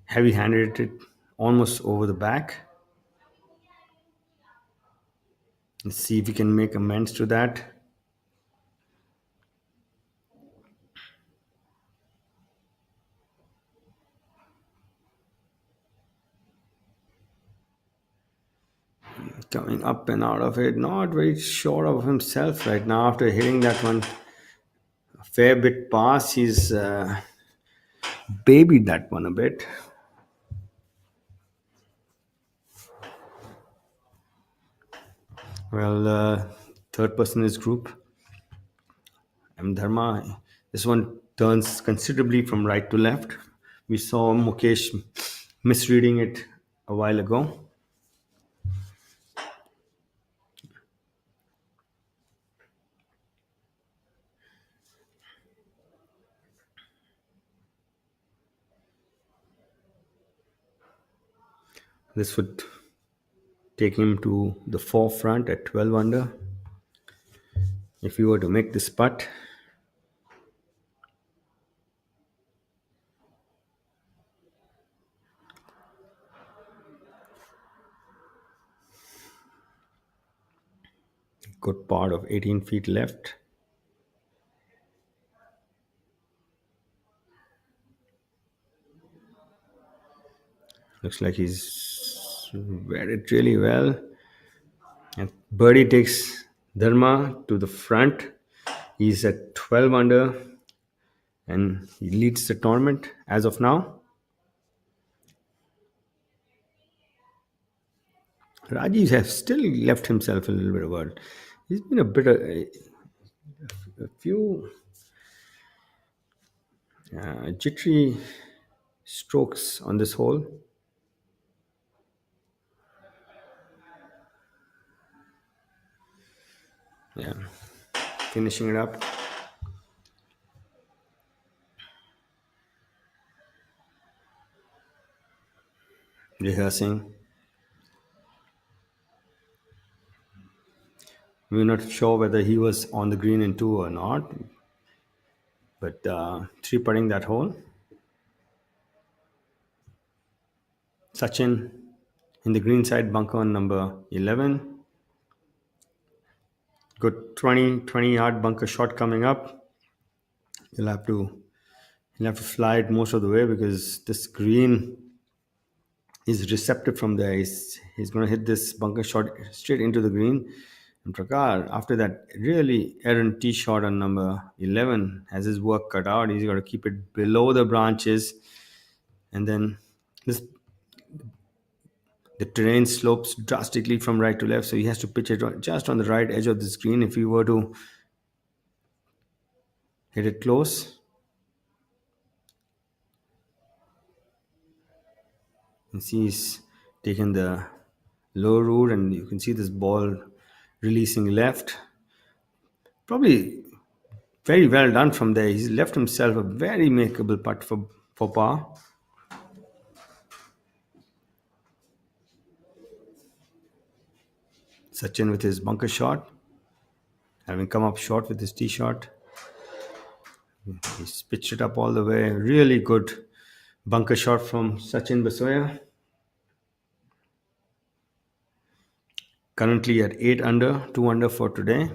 heavy-handed it almost over the back. Let's see if we can make amends to that. Coming up and out of it, not very sure of himself right now after hitting that one a fair bit past. He's babied that one a bit. Well, third person in this group, M. Dharma. This one turns considerably from right to left. We saw Mukesh misreading it a while ago. This would take him to the forefront at 12 under. If he were to make this putt, good part of 18 feet left. Looks like he's read it really well. And birdie takes Dharma to the front. He's at 12 under and he leads the tournament as of now. Rajiv has still left himself a little bit of world. He's been a bit of a few jittery strokes on this hole. Yeah, finishing it up. Rehearsing. We're not sure whether he was on the green in two or not, but three putting that hole. Sachin in the green side bunker on number 11. Good 20 yard bunker shot coming up. You'll have to fly it most of the way because this green is receptive from there. He's going to hit this bunker shot straight into the green. And Prakar, after that really errant tee shot on number 11, has his work cut out. He's got to keep it below the branches. And then the terrain slopes drastically from right to left. So he has to pitch it just on the right edge of the screen. If he were to hit it close, you see he's taken the low route, and you can see this ball releasing left. Probably very well done from there. He's left himself a very makeable putt for par. Sachin with his bunker shot, having come up short with his tee shot. He's pitched it up all the way. Really good bunker shot from Sachin Basoya. Currently at 8 under, 2 under for today.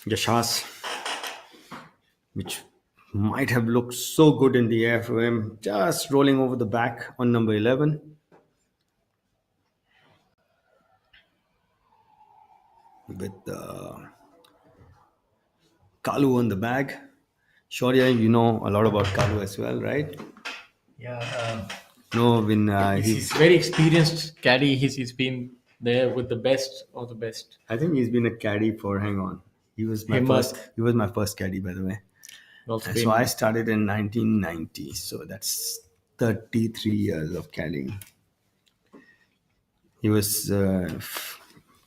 Yashas, which might have looked so good in the air for him, just rolling over the back on number 11. With Kalu on the bag. Shaurya, you know a lot about Kalu as well, right? Yeah, No, when he's very experienced caddy. He's been there with the best of the best. I think he's been a caddy for. Hang on, he was my Himmat. first. He was my first caddy, by the way. Also So been, I started in 1990. So that's 33 years of caddying. He was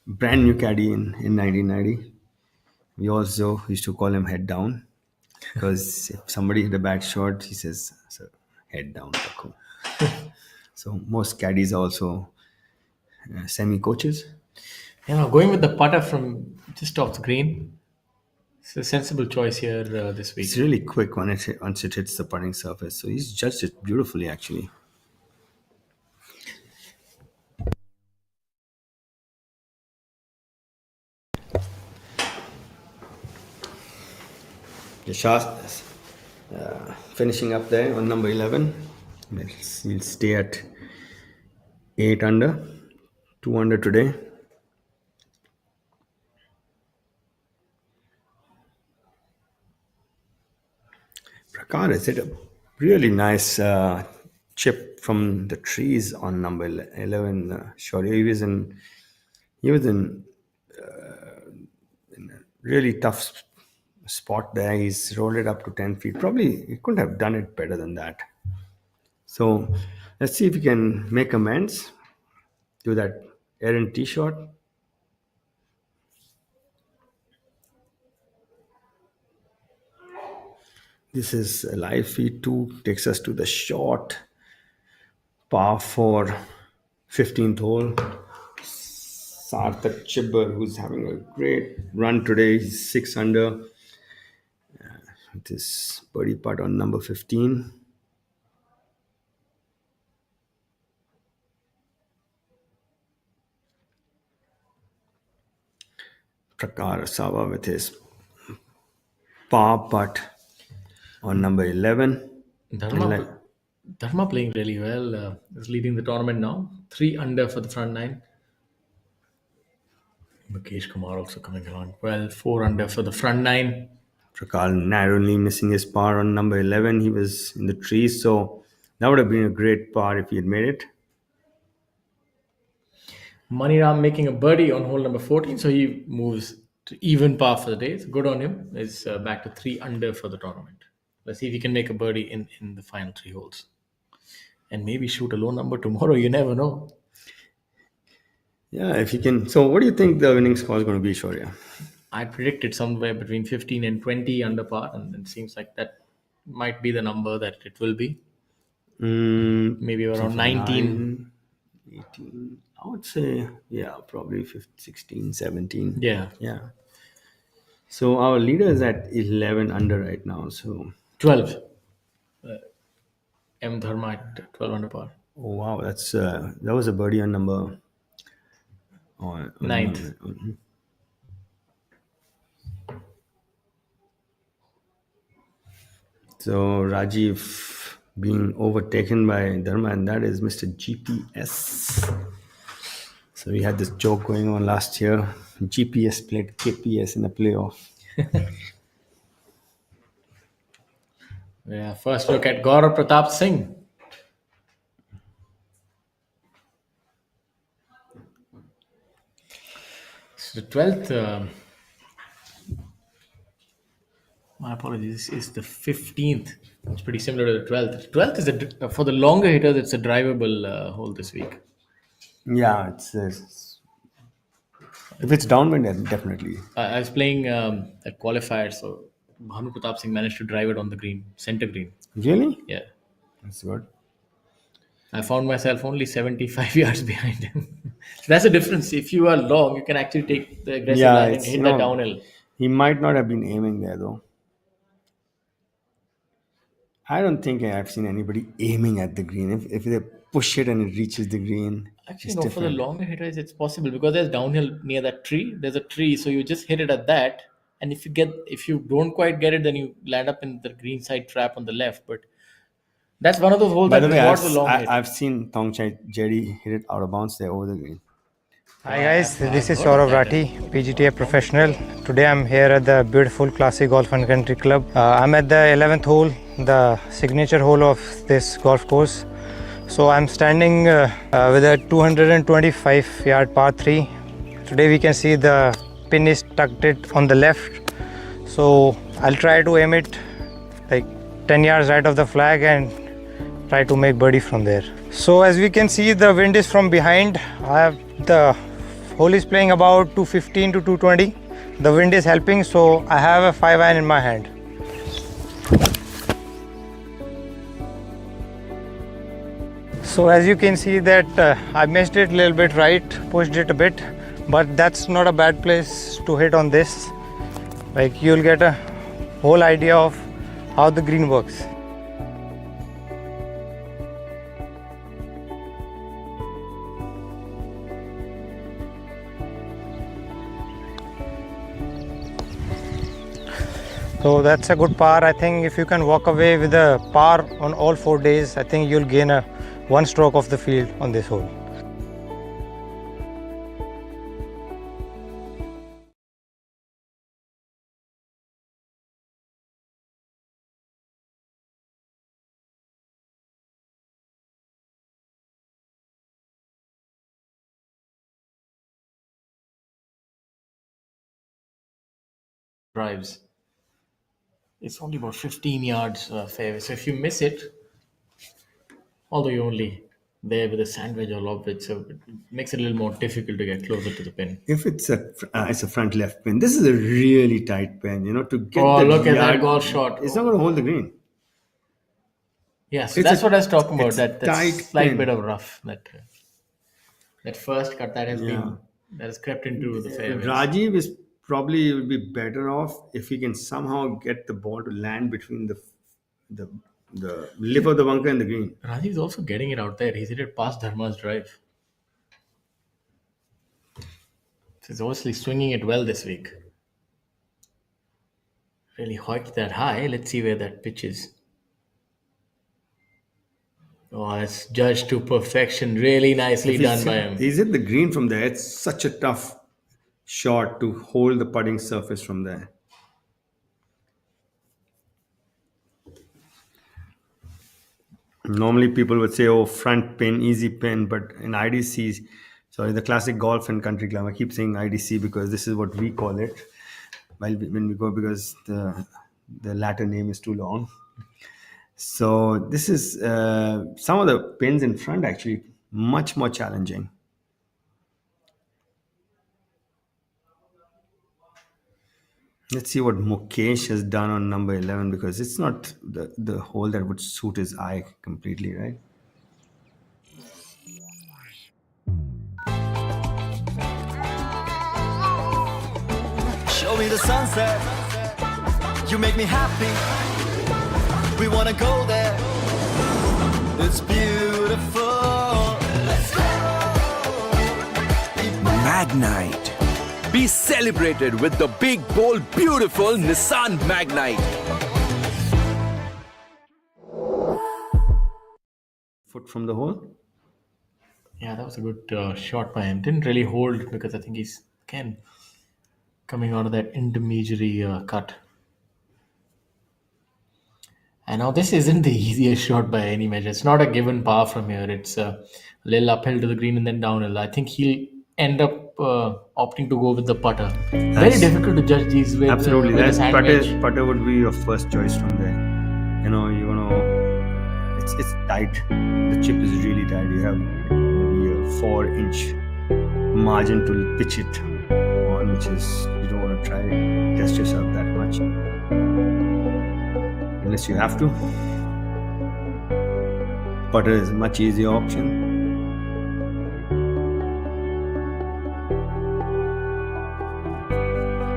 brand new caddy in 1990. We also used to call him head down because if somebody hit a bad shot, he says, "Sir, head down." Rakho." So most caddies are also semi coaches. going with the putter from just off the green. It's a sensible choice here this week. It's really quick once it hits the putting surface. So he's judged it beautifully, actually. Yashas finishing up there on number 11. We'll stay at 8 under, 2 under today. Prakar has hit a really nice chip from the trees on number 11. Shaurya, he was in a really tough spot there. He's rolled it up to 10 feet. Probably he couldn't have done it better than that. So let's see if we can make amends to that errant tee shot. This is a live feed 2, takes us to the short par 4 15th hole. Sarthak Chibber, who's having a great run today. He's 6 under with his birdie putt on number 15. Prakar Asawa with his par putt on number 11. Dharma playing really well. Is leading the tournament now. 3 under for the front 9. Mukesh Kumar also coming along well. 4 under for the front 9. Prakar narrowly missing his par on number 11. He was in the trees, so that would have been a great par if he had made it. Maniram making a birdie on hole number 14, so he moves to even par for the day. So good on him. Is back to 3 under for the tournament. Let's see if he can make a birdie in the final 3 holes. And maybe shoot a low number tomorrow. You never know. Yeah, if you can. So, what do you think the winning score is going to be, Shaurya? I predicted somewhere between 15 and 20 under par, and it seems like that might be the number that it will be. Maybe around 19. 18. I would say, yeah, probably 15, 16, 17. Yeah. Yeah. So, our leader is at 11 under right now. So, 12. M. Dharma at 12 under par. oh, wow, that was a birdie on number. Ninth. So Rajiv being overtaken by Dharma, and that is Mr. GPS. So we had this joke going on last year. GPS played KPS in a playoff. Yeah. First look at Gaurav Pratap Singh. So the 12th. My apologies. This is the 15th. It's pretty similar to the 12th. 12th is for the longer hitters. It's a drivable hole this week. Yeah, if it's downwind, then definitely. I was playing a qualifier, so Bhanu Pratap Singh managed to drive it on the green, center green. Really? Yeah. That's good. I found myself only 75 yards behind him. So that's the difference. If you are long, you can actually take the aggressive line and hit that downhill. He might not have been aiming there though. I don't think I've seen anybody aiming at the green. If they push it and it reaches the green, Actually, it's no, for the different. longer hitters, it's possible because there's downhill near that tree. There's a tree, so you just hit it at that. And if you don't quite get it, then you land up in the green side trap on the left. But that's one of those holes By that the way, rewards the long hit. I've seen Thongchai Jerry hit it out of bounds there over the green. Hi guys, this is Saurav Rathi, PGTA professional. Today I'm here at the beautiful Classic Golf and Country Club. I'm at the 11th hole, the signature hole of this golf course. So I'm standing with a 225 yard par 3. Today we can see the pin is tucked it on the left. So I'll try to aim it like 10 yards right of the flag and try to make birdie from there. So as we can see, the wind is from behind. The hole is playing about 215 to 220. The wind is helping, so I have a 5-iron in my hand. So as you can see that I missed it a little bit right, pushed it a bit, but that's not a bad place to hit on this. Like you'll get a whole idea of how the green works. So that's a good par. I think if you can walk away with a par on all 4 days, I think you'll gain a 1 stroke of the field on this hole. Drives. It's only about 15 yards fairway. So if you miss it, although you're only there with a sand wedge or lob wedge, so it makes it a little more difficult to get closer to the pin. If it's a front left pin, this is a really tight pin. To get Look at that golf shot. It's not going to hold the green. Yeah, so that's what I was talking about. That tight slight pin. bit of rough. That first cut that has crept into the fairway. Rajiv is probably would be better off if he can somehow get the ball to land between the lip of the bunker and the green. Rajiv is also getting it out there. He's hit it past Dharma's drive. He's obviously swinging it well this week. Really hoiked that high. Let's see where that pitch is. Oh, that's judged to perfection. Really nicely done by him. He's hit the green from there. It's such a tough shot to hold the putting surface from there. Normally people would say, oh, front pin, easy pin, but in IDC, sorry, the Classic Golf and Country Club, I keep saying IDC because this is what we call it when we go, because the latter name is too long. So this is some of the pins in front actually much more challenging. Let's see what Mukesh has done on number 11, because it's not the hole that would suit his eye completely, right? Show me the sunset. You make me happy. We wanna go there. It's beautiful. Let's go. Magnite. Be celebrated with the big, bold, beautiful Nissan Magnite. Foot from the hole. Yeah, that was a good shot by him. Didn't really hold because I think he's again coming out of that intermediary cut. And now this isn't the easiest shot by any measure. It's not a given par from here. It's a little uphill to the green and then downhill. I think he'll end up opting to go with the putter. Very difficult to judge these with Absolutely, with a that sandwich. putter would be your first choice from there. It's tight. The chip is really tight. You have maybe a 4-inch margin to pitch it on, which is, you don't want to try test yourself that much unless you have to. Putter is a much easier option.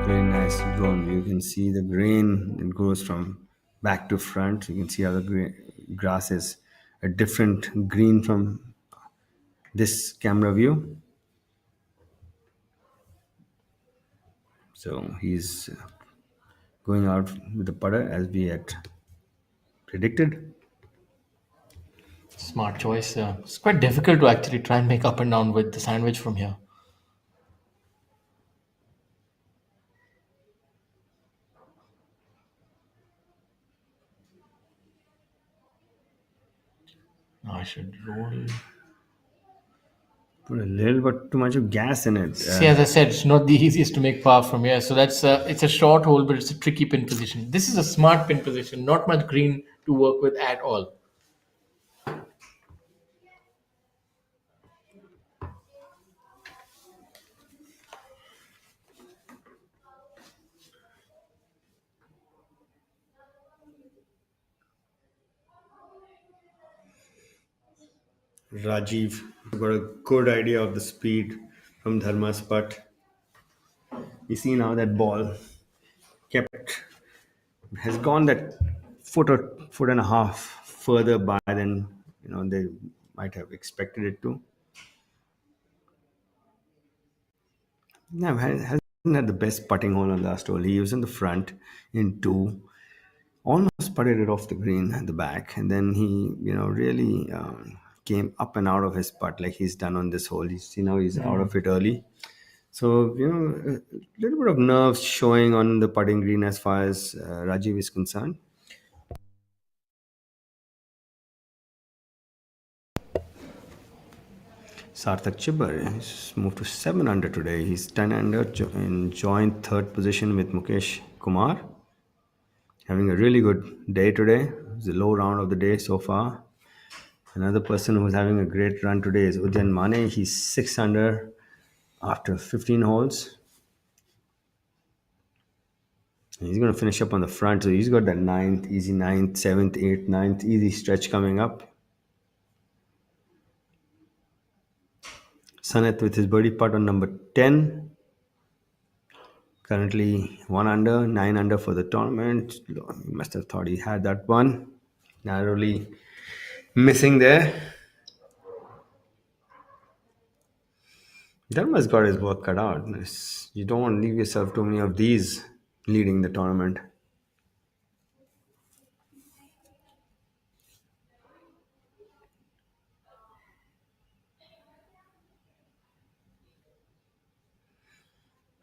Very nice drone. You can see the grain. It goes from back to front. You can see how the grass is a different green from this camera view. So he's going out with the putter as we had predicted. Smart choice. It's quite difficult to actually try and make up and down with the sandwich from here. Now I should roll. Put a little bit too much of gas in it. See, as I said, it's not the easiest to make par from here. So that's it's a short hole, but it's a tricky pin position. This is a smart pin position. Not much green to work with at all. Rajiv got a good idea of the speed from Dharma's putt. You see now that ball has gone that foot and a half further by than they might have expected it to. No, hasn't had the best putting hole on the last hole. He was in the front in 2, almost putted it off the green at the back, and then he really came up and out of his putt like he's done on this hole. You see now he's out of it early. So a little bit of nerves showing on the putting green as far as Rajiv is concerned. Sarthak Chibber has moved to 7 under today. He's 10 under in joint third position with Mukesh Kumar. Having a really good day today. It's a low round of the day so far. Another person who's having a great run today is Udyan Mane. He's 6 under after 15 holes. And he's going to finish up on the front. So he's got that easy 9th, 7th, 8th, 9th easy stretch coming up. Sanat with his birdie putt on number 10. Currently 1 under, 9 under for the tournament. He must have thought he had that one. Narrowly missing there. Dharma's got his work cut out. You don't want to leave yourself too many of these leading the tournament.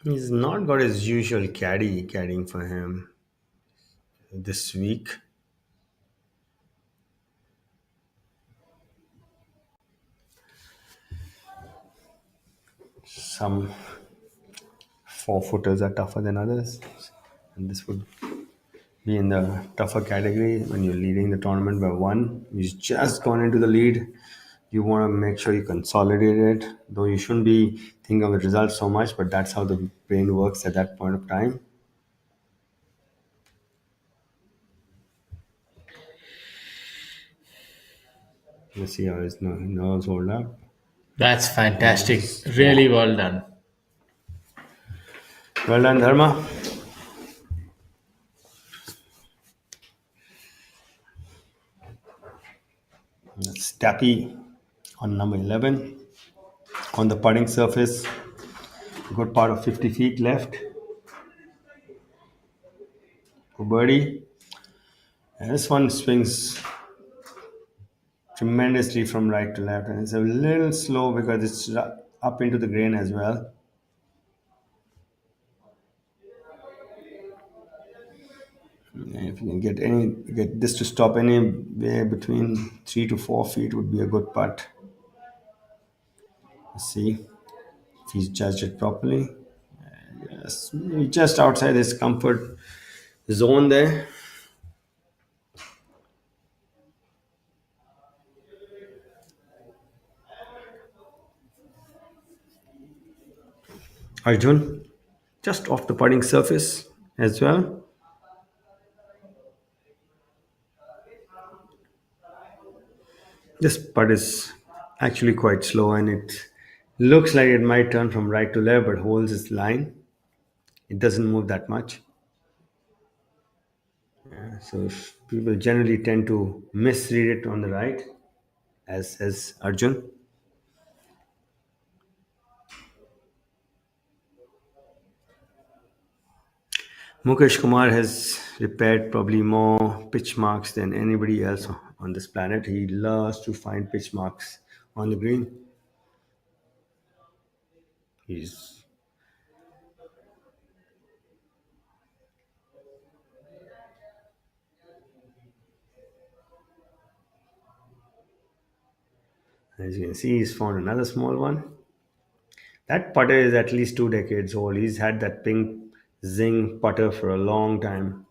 He's not got his usual caddying for him this week. Some 4-footers are tougher than others, and this would be in the tougher category when you're leading the tournament by one. You've just gone into the lead. You want to make sure you consolidate it, though you shouldn't be thinking of the result so much, but that's how the brain works at that point of time. Let's see how his nerves hold up. That's fantastic. Yes. Really well done. Well done, Dharma. That's Tappy on number 11. On the putting surface, a good part of 50 feet left for birdie. And this one swings tremendously from right to left, and it's a little slow because it's up into the grain as well. And if you can get this to stop anywhere between 3 to 4 feet would be a good putt. Let's see if he's judged it properly. Yes, just outside his comfort zone there. Arjun, just off the putting surface as well. This putt is actually quite slow and it looks like it might turn from right to left but holds its line. It doesn't move that much. So people generally tend to misread it on the right, as Arjun. Mukesh Kumar has repaired probably more pitch marks than anybody else on this planet. He loves to find pitch marks on the green. He's As you can see, he's found another small one. That putter is at least 2 decades old. He's had that pink zing putter for a long time.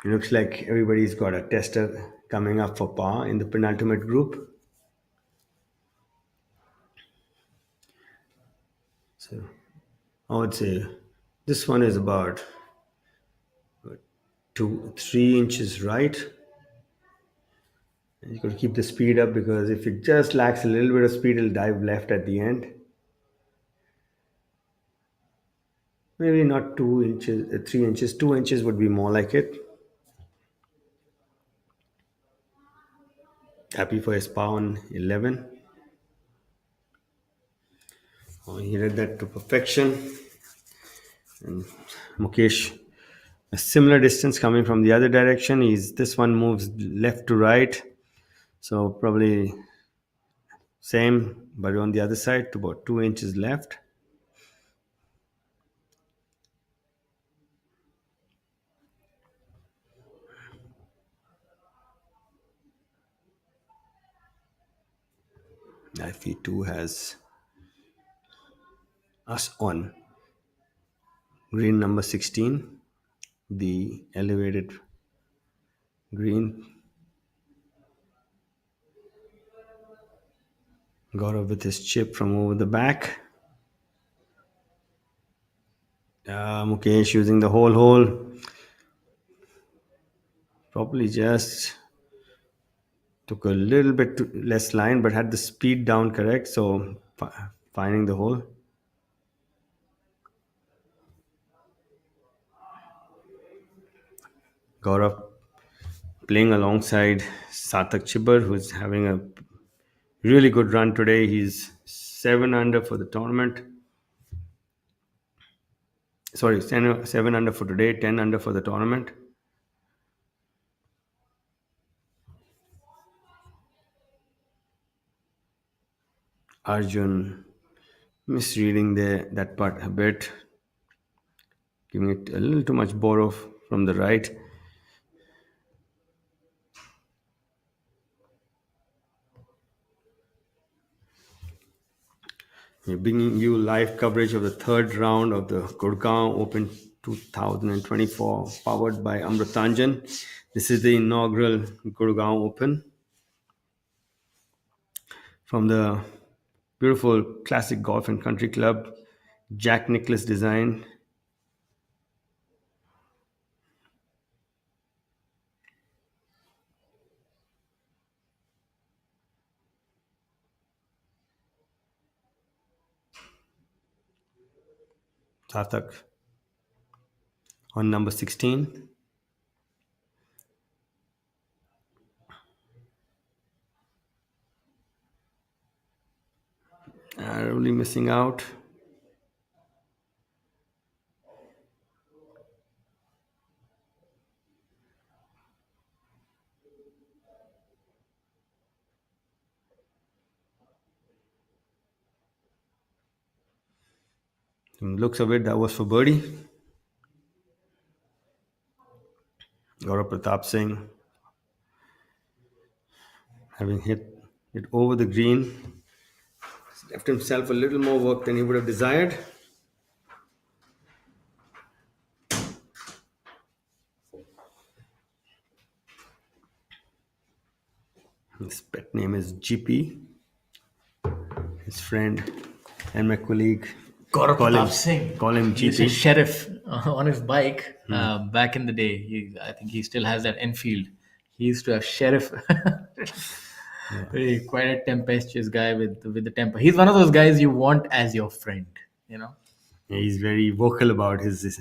It looks like everybody's got a tester coming up for par in the penultimate group. So I would say this one is about 3 inches right. And you got to keep the speed up because if it just lacks a little bit of speed, it'll dive left at the end. Maybe not 2 inches, 3 inches. 2 inches would be more like it. Happy for his par on 11. Oh, he read that to perfection. And Mukesh, a similar distance coming from the other direction. This one moves left to right, so probably same, but on the other side to about 2 inches left. FE2 has us on green number 16, the elevated green. Gaurav with his chip from over the back. Mukesh using the whole hole. Probably just took a little bit less line, but had the speed down correct. So finding the hole. Gaurav playing alongside Sarthak Chibber, who's having a really good run today. He's 7 under for the tournament. Sorry, 7 under for today, 10 under for the tournament. Arjun misreading that part a bit, giving it a little too much borrow from the right. We're bringing you live coverage of the third round of the Gurgaon Open 2024, powered by Amrutanjan. This is the inaugural Gurgaon Open from the beautiful classic golf and country club, Jack Nicklaus design. Sarthak on number 16. Really missing out. From the looks of it, that was for birdie. Gaurav Pratap Singh having hit it over the green, left himself a little more work than he would have desired. His pet name is GP. His friend and my colleague Gaurav call him, Pratap Singh. call him He's a GP. sheriff on his bike back in the day. I think he still has that Enfield. He used to have sheriff. Quite a tempestuous guy with the temper. He's one of those guys you want as your friend, you know. He's very vocal about his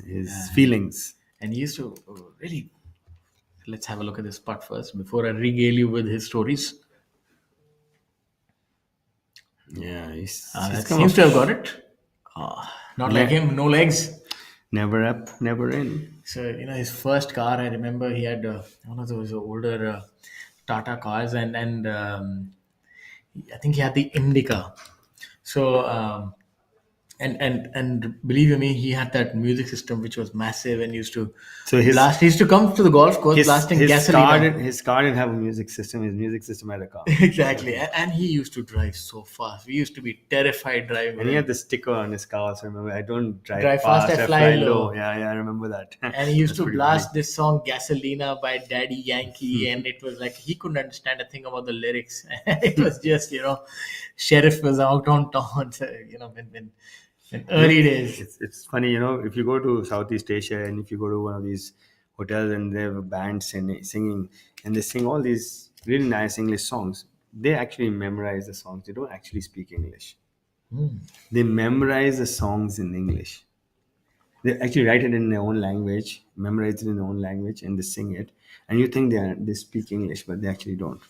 feelings. And he used to really. Let's have a look at this part first before I regale you with his stories. Yeah, he's Seems to have got it. Not like him, no legs. Never up, never in. So, his first car, I remember he had one of those older Tata cars, and I think he had the Indica. So, and believe you me, he had that music system which was massive and used to blast. He used to come to the golf course blasting gasoline. His car didn't have a music system. His music system had a car. Exactly, and he used to drive so fast. We used to be terrified driving. And he had the sticker on his car. So remember, I don't drive fast, I fly low. Yeah, I remember that. And he used to blast this song "Gasolina" by Daddy Yankee, and it was like he couldn't understand a thing about the lyrics. It was just sheriff was out on town. So, when in early days. It's funny, if you go to Southeast Asia and if you go to one of these hotels and they have a band singing and they sing all these really nice English songs, they actually memorize the songs. They don't actually speak English. They memorize the songs in English. They actually write it in their own language, memorize it in their own language, and they sing it. And you think they speak English, but they actually don't.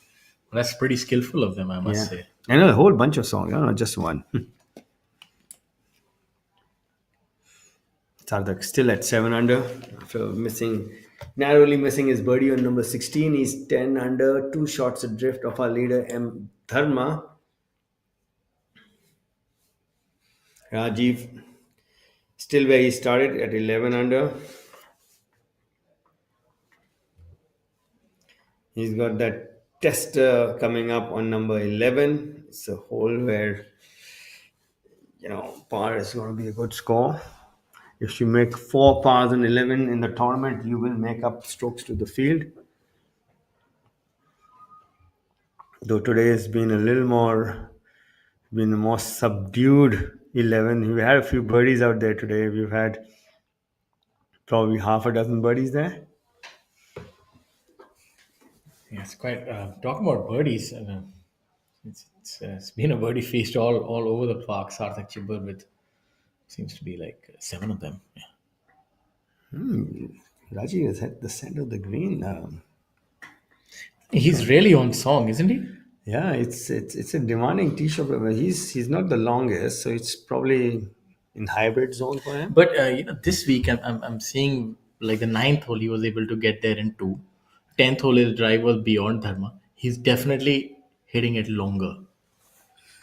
Well, that's pretty skillful of them, I must say. I know a whole bunch of songs, not just one. Sarthak still at 7 under after narrowly missing his birdie on number 16. He's 10 under, 2 shots adrift of our leader M. Dharma. Rajiv still where he started at 11 under. He's got that tester coming up on number 11. It's a hole where, par is going to be a good score. If you make 4 pars and 11 in the tournament, you will make up strokes to the field. Though today has been a more subdued 11. We had a few birdies out there today. We've had probably half a dozen birdies there. Yeah, it's quite talking about birdies. It's been a birdie feast all over the park. Sarthak Chibur with seems to be like 7 of them. Yeah. Raji has hit the center of the green. He's really on song, isn't he? Yeah, it's a demanding tee shot. He's not the longest, so it's probably in hybrid zone for him. But this week I'm seeing like the 9th hole he was able to get there in 2. 10th hole his drive was beyond Dharma. He's definitely hitting it longer.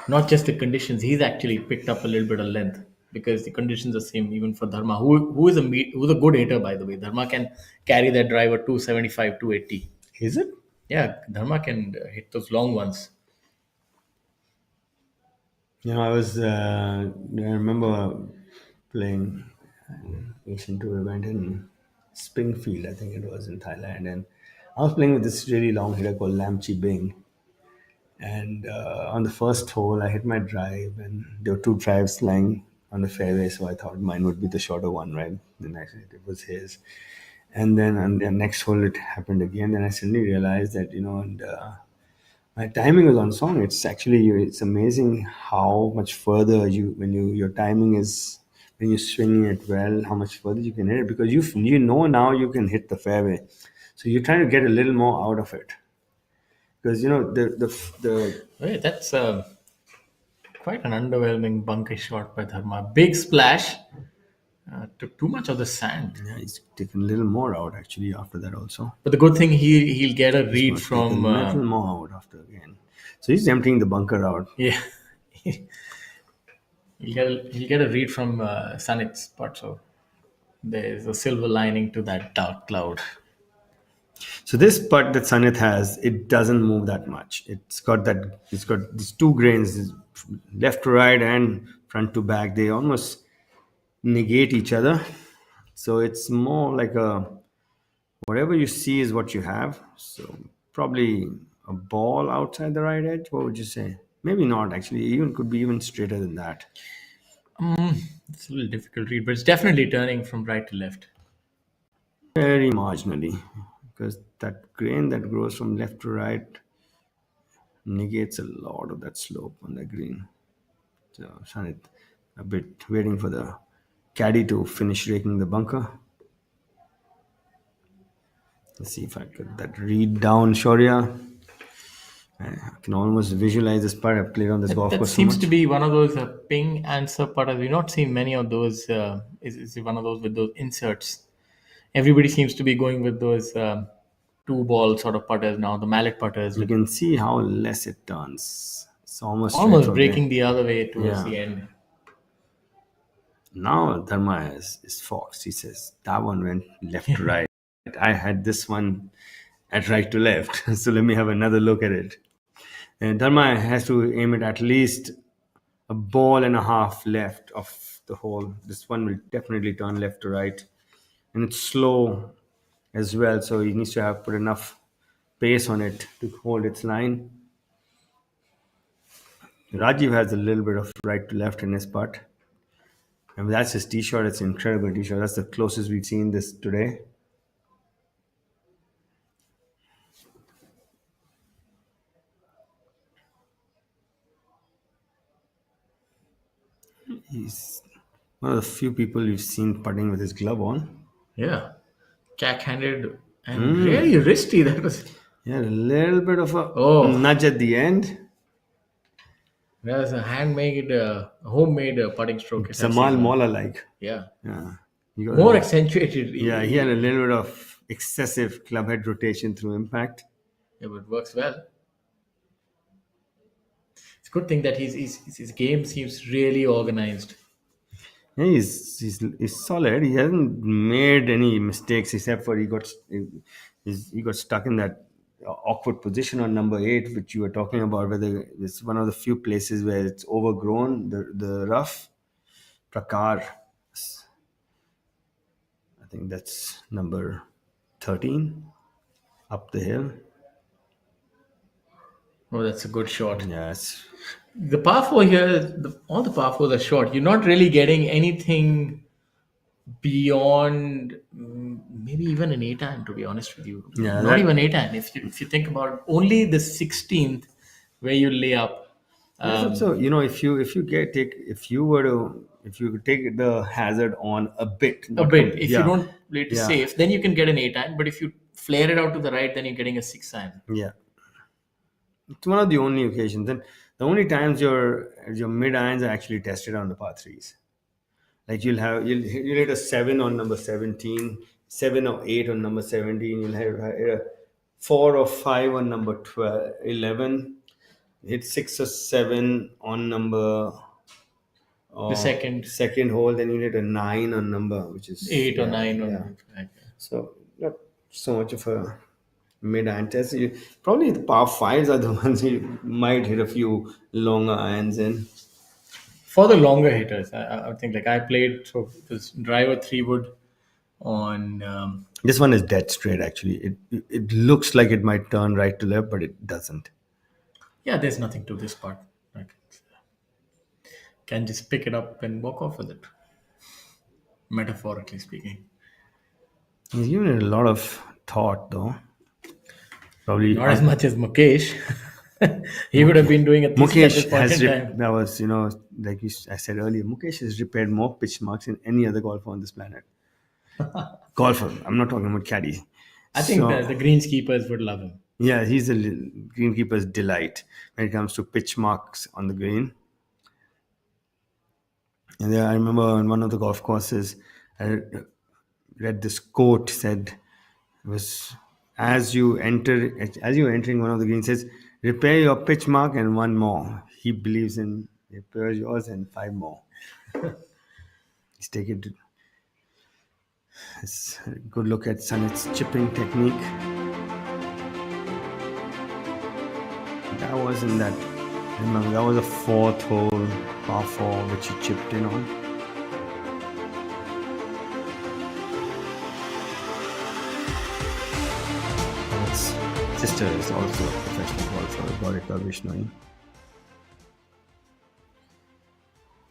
Not just the conditions. He's actually picked up a little bit of length because the conditions are same even for Dharma, who's a good hitter, by the way. Dharma can carry that driver 275, 280. Is it? Yeah, Dharma can hit those long ones. I was. I remember playing an Asian tour event in Springfield. I think it was in Thailand, and I was playing with this really long hitter called Lamchi Bing. And on the first hole, I hit my drive, and there were two drives lying on the fairway, so I thought mine would be the shorter one, right? Then I said it was his. And then on the next hole, it happened again. Then I suddenly realized that and my timing was on song. It's amazing how much further your timing is when you're swinging it well, how much further you can hit it, because now you can hit the fairway, so you're trying to get a little more out of it, because the Wait, that's quite an underwhelming bunker shot by Dharma. Big splash. Took too much of the sand. yeah, he's taken a little more out actually after that also. But the good thing he'll get a He's read going to take a from little more out after again. So he's emptying the bunker out. yeah. he'll get a read from Sanit's putt. So there's a silver lining to that dark cloud. So this putt that Sanit has, it doesn't move that much. It's got these two grains, left to right and front to back. They almost negate each other. So it's more like whatever you see is what you have. So probably a ball outside the right edge. What would you say? Maybe not actually. Even could be even straighter than that. It's a little difficult read, but it's definitely turning from right to left. Very marginally, because that grain that grows from left to right negates a lot of that slope on the green. So Sanit a bit waiting for the caddy to finish raking the bunker. Let's see if I get that read down, Shaurya. I can almost visualize this part. I've played on this golf That course so seems much. to be one of those ping answer putters. We've not seen many of those. Is one of those with those inserts. Everybody seems to be going with those two ball sort of putters now. The mallet putters You with can see how less it turns. It's almost straight almost from breaking there. the other way towards Yeah. the end. Now Dharma is foxed. He says that one went left to right. I had this one at right to left. So let me have another look at it. And Dharma has to aim it at least a ball and a half left of the hole. This one will definitely turn left to right. And it's slow as well. So he needs to have put enough pace on it to hold its line. Rajiv has a little bit of right to left in his putt. And that's his tee shot. It's an incredible tee shot. That's the closest we've seen this today. He's one of the few people you've seen putting with his glove on. Yeah, cack-handed and really risky. That was. Yeah, a little bit of a Oh. nudge at the end. There's a handmade, homemade putting stroke. if I've Samal seen one. Mola like. Yeah, Yeah. He got more a- accentuated. Yeah, he had a little bit of excessive club head rotation through impact. Yeah, but it works well. It's a good thing that his game seems really organized. Yeah, he's solid. He hasn't made any mistakes except for he got stuck in that awkward position on number 8, which you were talking about. Whether it's one of the few places where it's overgrown, the rough. Prakar, I think that's number 13 up the hill. Oh, that's a good shot. Yes. The par four here, all the par fours are short. You're not really getting anything beyond maybe even an 8 iron, to be honest with you. Yeah, Not that- even 8 iron. If you think about it, only the 16th where you lay up. So if you could take the hazard on a bit, A not bit. com- If yeah. you don't play it Yeah. safe, then you can get an 8 iron. But if you flare it out to the right, then you're getting a 6 iron. Yeah. It's one of the only occasions, and the only times your mid irons are actually tested on the par threes. Like you'll hit a 7 on number 17, 7 or 8 on number 17. You'll have a 4 or 5 on number 12, 11. Hit 6 or 7 on number The second hole. Then you hit a 9 on number, which is 8 or yeah, 9 yeah. on. So not so much of a mid iron test. Probably the par fives are the ones you might hit a few longer irons in. For the longer hitters, I think like I played so this driver 3 wood on. This one is dead straight. Actually, it looks like it might turn right to left, but it doesn't. Yeah, there's nothing to this part. Like, can just pick it up and walk off with it. Metaphorically speaking, He's given it a lot of thought, though. Probably not as much as Mukesh. He would have been doing at this Mukesh point has in time. that was like I said earlier. Mukesh has repaired more pitch marks than any other golfer on this planet. Golfer. I'm not talking about caddy. I think the greenskeepers would love him. Yeah, he's the greenkeeper's delight when it comes to pitch marks on the green. And then I remember on one of the golf courses, I read this quote said it was as you you're entering one of the greens, says repair your pitch mark and one more. He believes in repair yours and 5 more. Let's take it. Let's good look at Sanet's chipping technique. That wasn't that. Remember, that was a 4th hole, par 4, which he chipped in on. And his sister is also a professional golfer, Gaurika Vishnoi.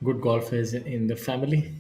Good golfers in the family.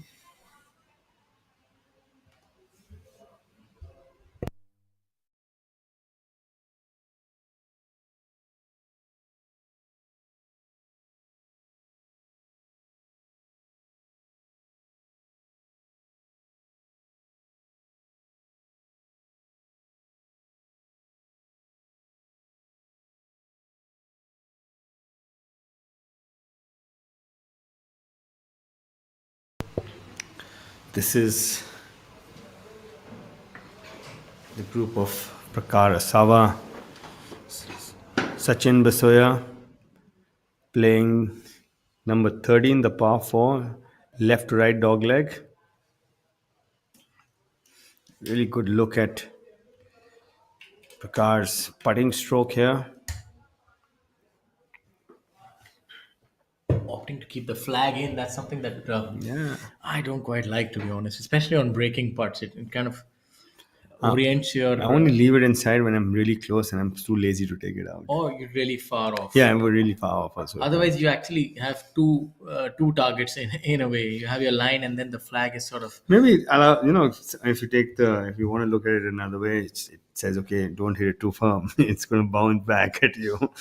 This is the group of Prakar Asawa, Sachin Basoya playing number 13, the par 4, left to right dog leg. Really good look at Prakar's putting stroke here. Opting to keep the flag in, that's something that Yeah. I don't quite like, to be honest, especially on breaking putts. It kind of orients your. I only leave it inside when I'm really close and I'm too lazy to take it out. Or you're really far off. Yeah, I'm really far off also. Otherwise, you actually have two targets in a way. You have your line, and then the flag is sort of. Maybe if you want to look at it another way, it says okay, don't hit it too firm. It's going to bounce back at you.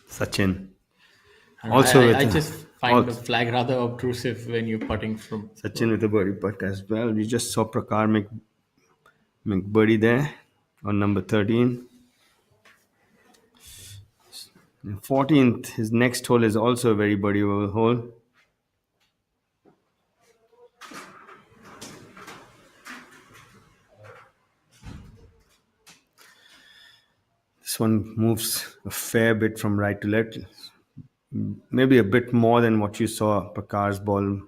Sachin. Also, I just find the flag rather obtrusive when you're putting from. Sachin with a birdie putt as well. We just saw Prakar make birdie there on number 13. And 14th, his next hole is also a very birdieable hole. This one moves a fair bit from right to left. Maybe a bit more than what you saw Prakar's ball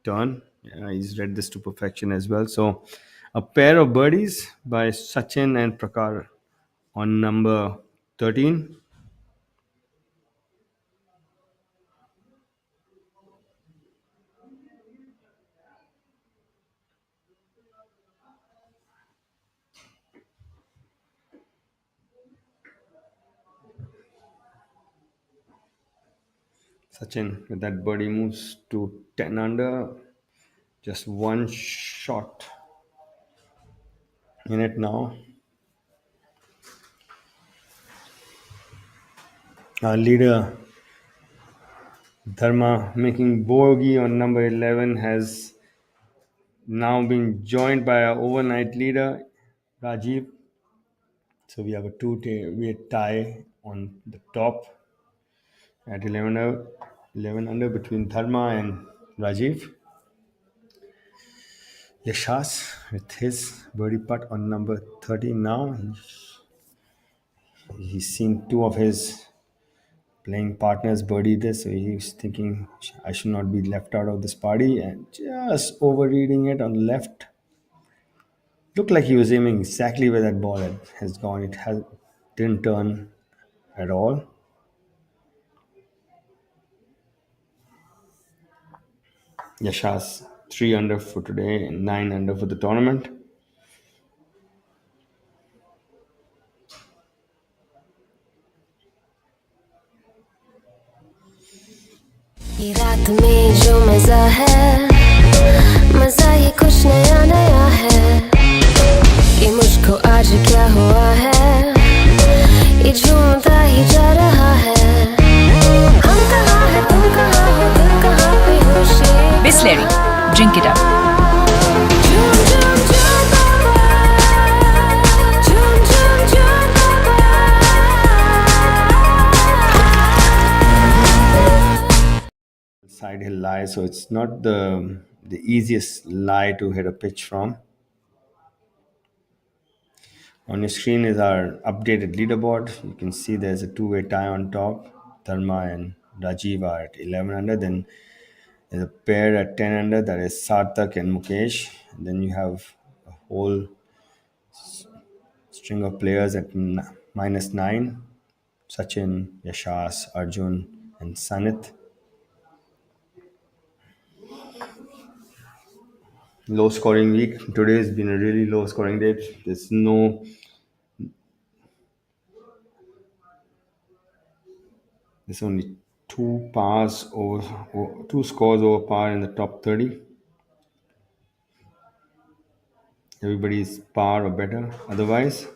turn. Yeah, he's read this to perfection as well. So a pair of birdies by Sachin and Prakar on number 13. Sachin with that birdie moves to 10 under. Just one shot in it now. Our leader Dharma making bogey on number 11 has now been joined by our overnight leader Rajiv. So we have a way tie on the top at 11 under between Dharma and Rajiv. Yashas with his birdie putt on number 13 now. He's seen 2 of his playing partners birdie this, so he's thinking I should not be left out of this party and just overreading it on the left. Looked like he was aiming exactly where that ball has gone. Didn't turn at all. Yasha's 3 under for today and 9 under for the tournament. ये रात में जो मजा है, मजा ये कुछ नया नया है। ये मुझको आज क्या हुआ है, ये झूमता ही जा रहा है। हम कहाँ है, तुम कहाँ हो, दिल कहाँ पे होश ये। Bisleri, drink it up. झूम झूम झूम बाबा, झूम झूम झूम बाबा। Side hill lie, so it's not the easiest lie to hit a pitch from. On your screen is our updated leaderboard. You can see there's a two-way tie on top. Dharma and Rajiv are at 11 under. Then there's a pair at 10 under. That is Sarthak and Mukesh. And then you have a whole string of players at -9. Sachin, Yashas, Arjun, and Sanit. Low scoring week. Today has been a really low scoring day. There's only two scores over par in the top 30. Everybody's par or better otherwise.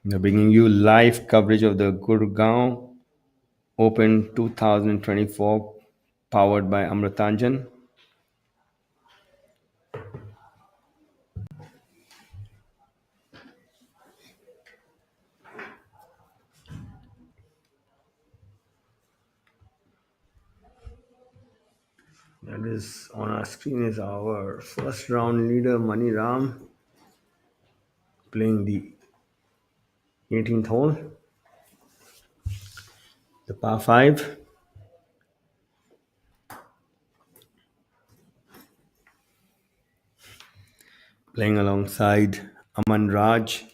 We're bringing you live coverage of the Gurgaon Open 2024 powered by Amrutanjan. That is on our screen is our first round leader Mani Ram playing the 18th hole, the par 5. Playing alongside Aman Raj.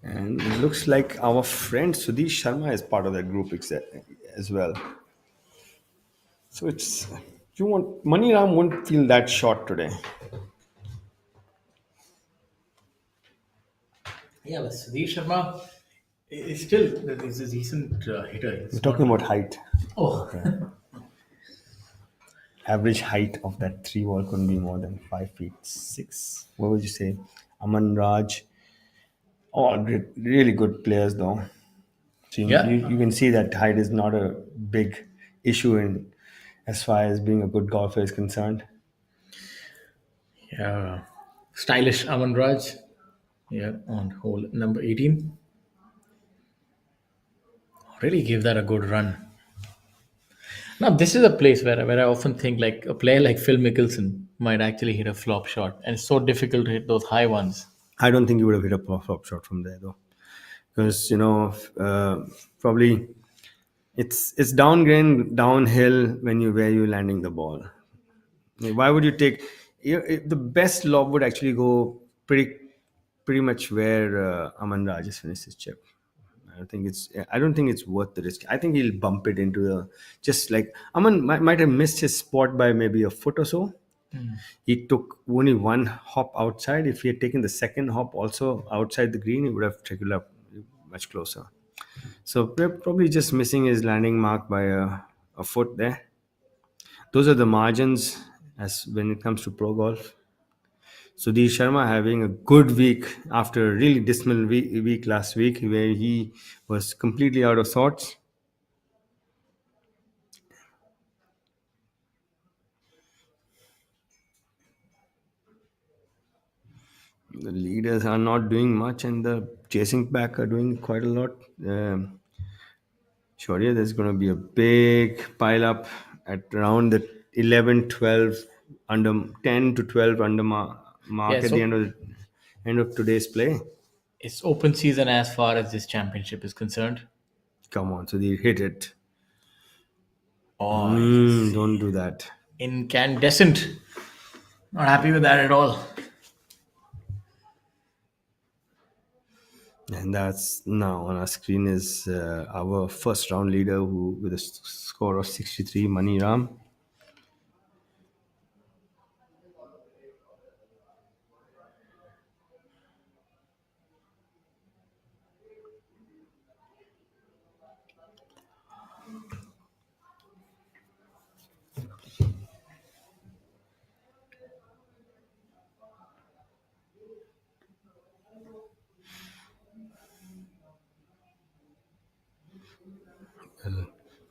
And it looks like our friend Sudhish Sharma is part of that group as well. So Mani Ram won't feel that short today. Yeah, but Sudhir Sharma is still is a decent hitter. We're talking about height. Oh, Okay. Average height of that 3 ball couldn't be more than 5 feet 6. What would you say? Aman Raj. All really good players though. So yeah. you can see that height is not a big issue as far as being a good golfer is concerned. Yeah. Stylish Aman Raj. Yeah, on hole number 18. Really gave that a good run. Now, this is a place where I often think like a player like Phil Mickelson might actually hit a flop shot. And it's so difficult to hit those high ones. I don't think you would have hit a flop shot from there though. Because, probably it's downhill where you're landing the ball. Why would you take the best lob would actually go pretty much where Aman Raj has finished his chip. I don't think it's worth the risk. I think he'll bump it into just like Aman might have missed his spot by maybe a foot or so. He took only one hop outside. If he had taken the second hop also outside the green, he would have taken up much closer. So we're probably just missing his landing mark by a foot there. Those are the margins as when it comes to pro golf. Sudhir Sharma having a good week after a really dismal week last week where he was completely out of sorts. The leaders are not doing much and the chasing pack are doing quite a lot. Surely there's going to be a big pile up at around the 11, 12, under 10 to 12 under mark Yeah, at the end of today's play. It's open season as far as this championship is concerned. Come on, so they hit it. Oh, Don't do that. incandescent. Not happy with that at all. And that's now on our screen is our first round leader who with a score of 63, Mani Ram.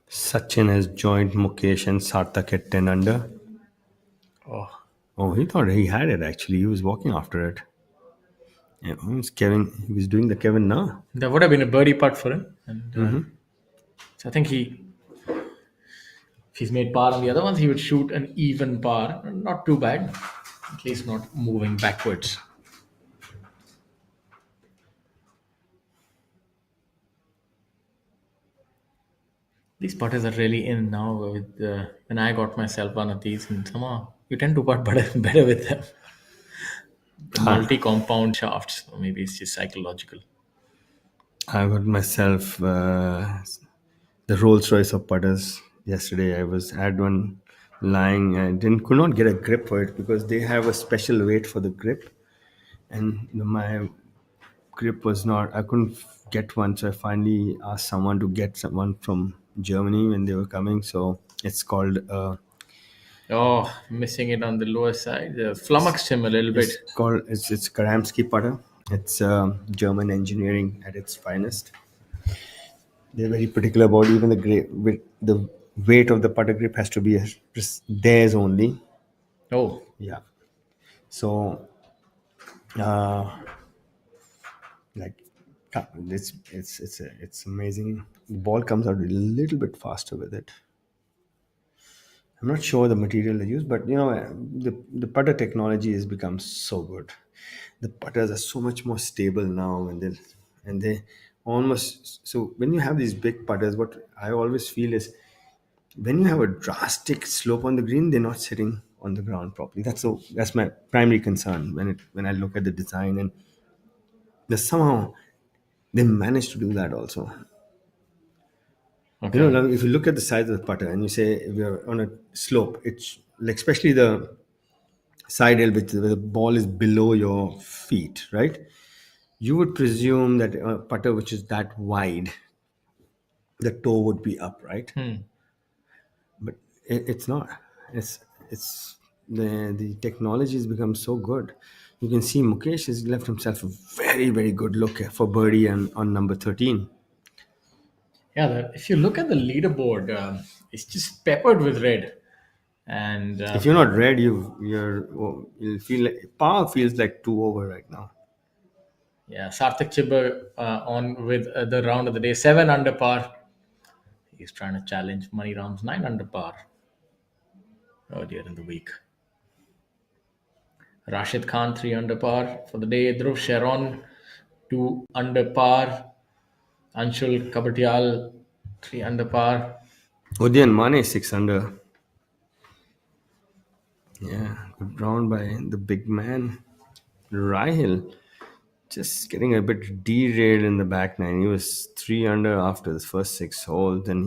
Sachin has joined Mukesh and Sarthak at 10 under. Oh, he thought he had it actually. He was walking after it. Yeah, it was Kevin. He was doing the Kevin now. That would have been a birdie putt for him. And, so I think if he's made par on the other ones, he would shoot an even par. Not too bad. At least not moving backwards. These putters are really in now. When I got myself one of these, and somehow you tend to putt better with them. The multi-compound shafts. Or maybe it's just psychological. I got myself the Rolls Royce of putters yesterday. Had one lying and could not get a grip for it because they have a special weight for the grip, and my grip was not. I couldn't get one, so I finally asked someone to get someone from Germany when they were coming. So it's called. Missing it on the lower side. Flummoxed him a little bit. It's Karamsky putter. It's German engineering at its finest. They're very particular about even the weight of the putter grip has to be theirs only. Oh, yeah. So, it's amazing. The ball comes out a little bit faster with it. I'm not sure the material they use, but the putter technology has become so good. The putters are so much more stable now, and they almost so when you have these big putters, what I always feel is when you have a drastic slope on the green, they're not sitting on the ground properly. That's my primary concern when I look at the design, and somehow they managed to do that also. okay. Now, if you look at the size of the putter and you say if you're on a slope, it's like especially the side hill, where the ball is below your feet, right? You would presume that a putter which is that wide, the toe would be up, right? But it's not. It's the technology has become so good. You can see Mukesh has left himself a very, very good look for birdie on number 13. Yeah, if you look at the leaderboard, it's just peppered with red. And if you're not red, you'll feel like par feels like 2 over right now. Yeah, Sarthak Chibber on with the round of the day, 7 under par. He's trying to challenge Mani Ram's 9 under par earlier in the week. Rashid Khan 3 under par for the day. Dhruv Sharon 2 under par. Anshul Kabatyal 3 under par. Udyan Mane 6 under. Yeah, good round by the big man. Rahil just getting a bit derailed in the back nine. He was 3 under after the first 6 holes. Then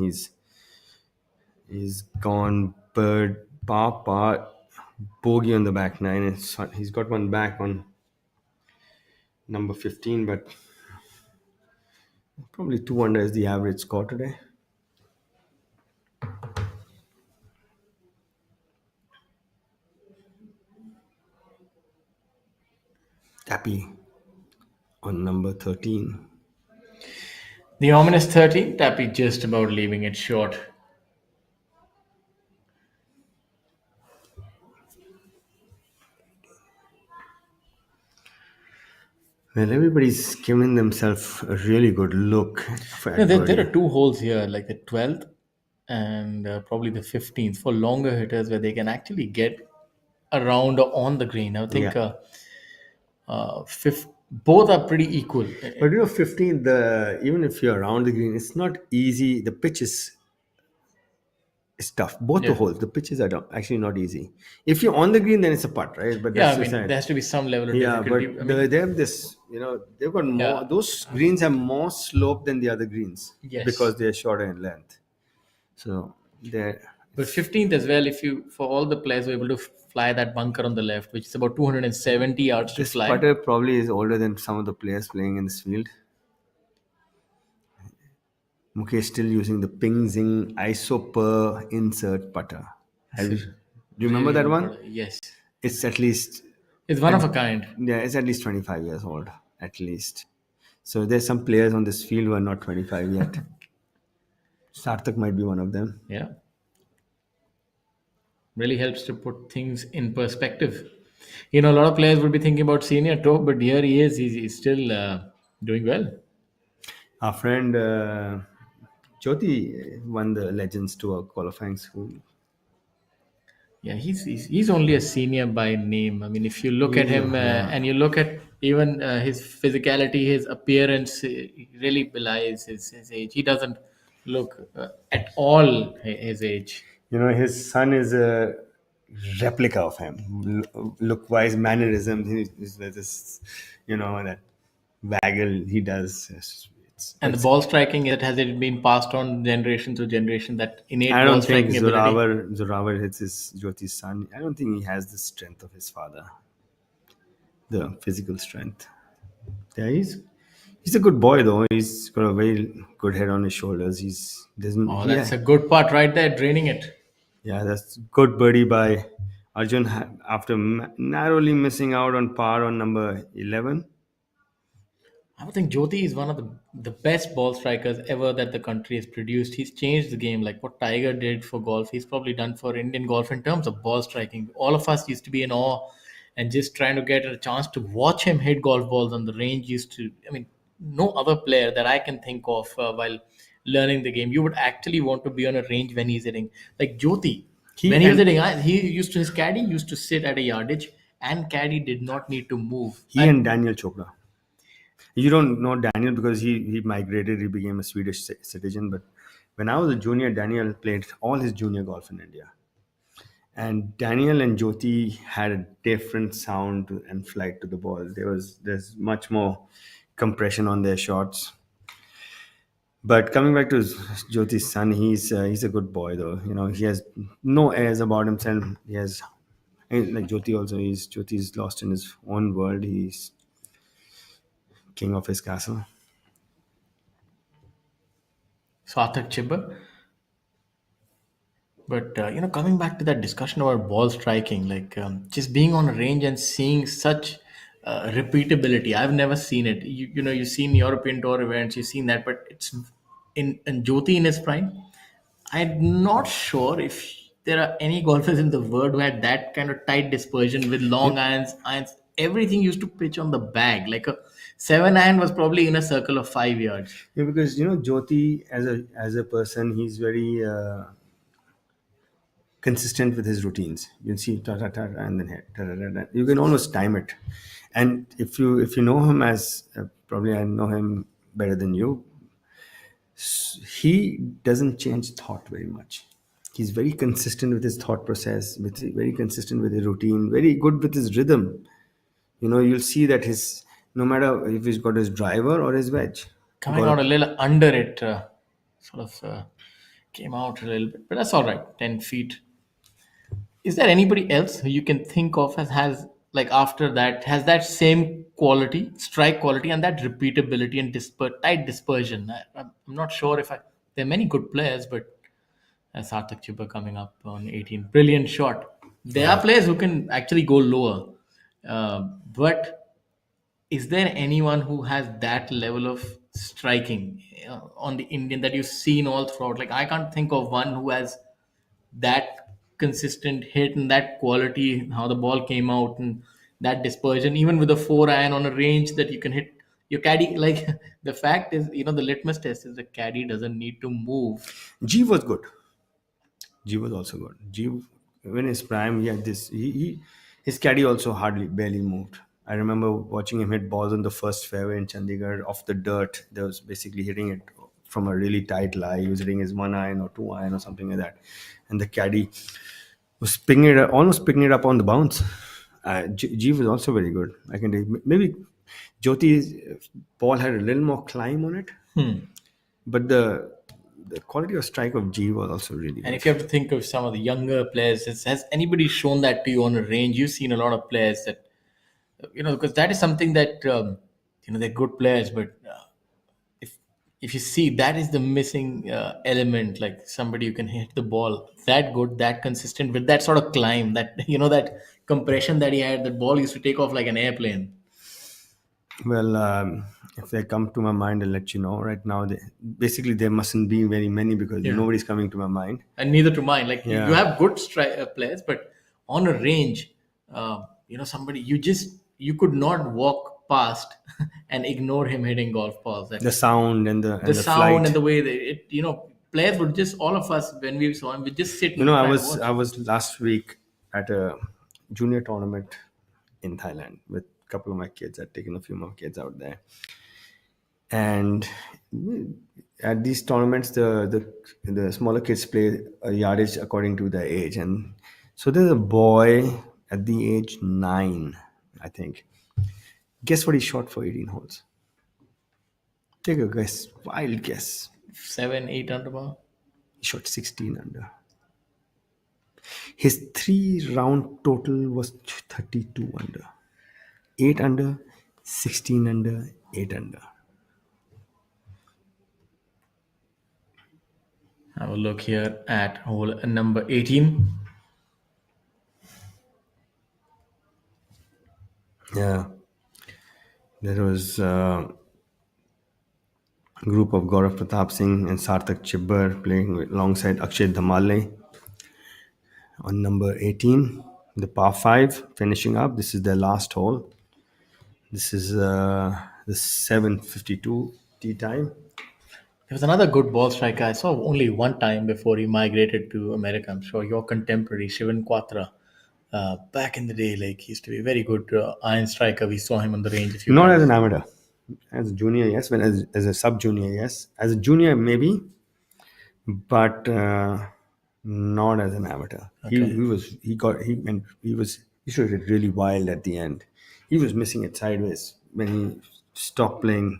he's gone bird, par, bogey on the back nine. He's got one back on number 15, but probably 2 under is the average score today. Tappy on number 13. The ominous 13, Tappy just about leaving it short. Well, everybody's giving themselves a really good look. There are 2 holes here, like the 12th and probably the 15th for longer hitters where they can actually get around on the green. I think Both are pretty equal. But 15, even if you're around the green, it's not easy. The pitch is tough. Both the Yeah. holes, the pitches are actually not easy. If you're on the green, then it's a putt, right? But Yeah, that's I just mean, there has to be some level of yeah. difficulty. But I mean, they have this, they've got more. Yeah. Those greens have more slope than the other greens Yes. because they're shorter in length. So they're. but 15th as well, if you, for all the players who are able to fly that bunker on the left, which is about 270 yards to This fly. putter probably is older than some of the players playing in this field. Mukesh still using the Ping Zing ISO per insert putter. Do you remember Really that one? good. Yes. It's at least. It's one of a kind. Yeah, it's at least 25 years old, at least. So there's some players on this field who are not 25 yet. Sarthak might be one of them. Yeah. Really helps to put things in perspective. A lot of players would be thinking about senior tour, but here he is. He's still doing well. Our friend Jyoti won the Legends Tour qualifying school. Yeah, he's only a senior by name. I mean, if you look at him Yeah. and you look at even his physicality, his appearance, he really belies his age. He doesn't look at all his age. His son is a replica of him. Look-wise, mannerism, he's with this, that waggle he does. And the ball striking, has it been passed on generation to generation? That innate I ball don't think striking ability. Zorawar hits his Jyoti's son. I don't think he has the strength of his father, the physical strength. Yeah, he's a good boy though. He's got a very good head on his shoulders. That's a good part right there, draining it. Yeah, that's good birdie by Arjun after narrowly missing out on par on number 11. I would think Jyoti is one of the best ball strikers ever that the country has produced. He's changed the game, like what Tiger did for golf. He's probably done for Indian golf in terms of ball striking. All of us used to be in awe and just trying to get a chance to watch him hit golf balls on the range. I mean, no other player that I can think of while learning the game. You would actually want to be on a range when he's hitting. Like Jyoti, when he was hitting, his caddy used to sit at a yardage, and caddy did not need to move. And Daniel Chopra. You don't know Daniel because he migrated, he became a Swedish citizen. But when I was a junior, Daniel played all his junior golf in India. And Daniel and Jyoti had a different sound and flight to the ball. There's much more compression on their shots. But coming back to Jyoti's son, he's a good boy though. He has no airs about himself. He has, like Jyoti also, Jyoti's lost in his own world. He's king of his castle. Sarthak Chibber. But coming back to that discussion about ball striking, like just being on a range and seeing such repeatability, I've never seen it. You've seen European Tour events, you've seen that, but it's in Jyoti in his prime. I'm not sure if there are any golfers in the world who had that kind of tight dispersion with long irons. Everything used to pitch on the bag. Like a 7-iron was probably in a circle of 5 yards. Yeah, because Jyoti as a person, he's very consistent with his routines. You'll see ta ta ta and then hit. Ta, ta, ta, ta. You can almost time it. And if you know him as probably I know him better than you, he doesn't change thought very much. He's very consistent with his thought process, very consistent with his routine, very good with his rhythm. You'll see that no matter if he's got his driver or his wedge. Coming out a little under it, came out a little bit, but that's all right. 10 feet. Is there anybody else who you can think of has like after that has that same quality, strike quality, and that repeatability and tight dispersion? I'm not sure if there are many good players, but Sarthak Chibber coming up on 18, brilliant shot. There are players who can actually go lower, but is there anyone who has that level of striking on the Indian that you've seen all throughout? Like I can't think of one who has that consistent hit and that quality, how the ball came out and that dispersion, even with a 4-iron on a range that you can hit your caddy. Like the fact is, the litmus test is the caddy doesn't need to move. G was good. G was also good. G, when his prime, his caddy also barely moved. I remember watching him hit balls on the first fairway in Chandigarh off the dirt. They was basically hitting it from a really tight lie. He was hitting his 1 iron or 2 iron or something like that. And the caddy was picking it up, almost picking it up on the bounce. Jeev was also very good. I can maybe Jyoti's ball had a little more climb on it, but the quality of strike of Jeev was also really good. And if you have to think of some of the younger players, has anybody shown that to you on a range? You've seen a lot of players that, because that is something that, they're good players, but if you see, that is the missing element, like somebody who can hit the ball that good, that consistent, with that sort of climb, that, that compression that he had, that ball used to take off like an airplane. Well, if they come to my mind, I'll let you know. Right now, basically there mustn't be very many because nobody's coming to my mind. And neither to mine. Like you have good players, but on a range, somebody you could not walk past and ignore him hitting golf balls. The sound and the sound flight. and the way players would just, all of us, when we saw him, would just sit. I was last week at a junior tournament in Thailand with a couple of my kids. I'd taken a few more kids out there, and at these tournaments, the smaller kids play a yardage according to their age, and so there's a boy at the age 9, I think. Guess what he shot for 18 holes? Take a guess. Wild guess. 7, 8 under bar? He shot 16 under. His 3-round total was 32 under. 8 under, 16 under, 8 under. Have a look here at hole number 18. Yeah. There was a group of Gaurav Pratap Singh and Sarthak Chibbar playing alongside Akshay Dhamale on number 18, the par 5, finishing up. This is their last hole. This is the 7:52 tee time. There was another good ball striker I saw only one time before he migrated to America. I'm sure your contemporary, Shivan Quatra. Back in the day, like, he used to be a very good iron striker. We saw him on the range a few Not times. as an amateur. As a junior, yes. When as a sub-junior, yes. As a junior, maybe. But not as an amateur. Okay. He should have hit really wild at the end. He was missing it sideways. When he stopped playing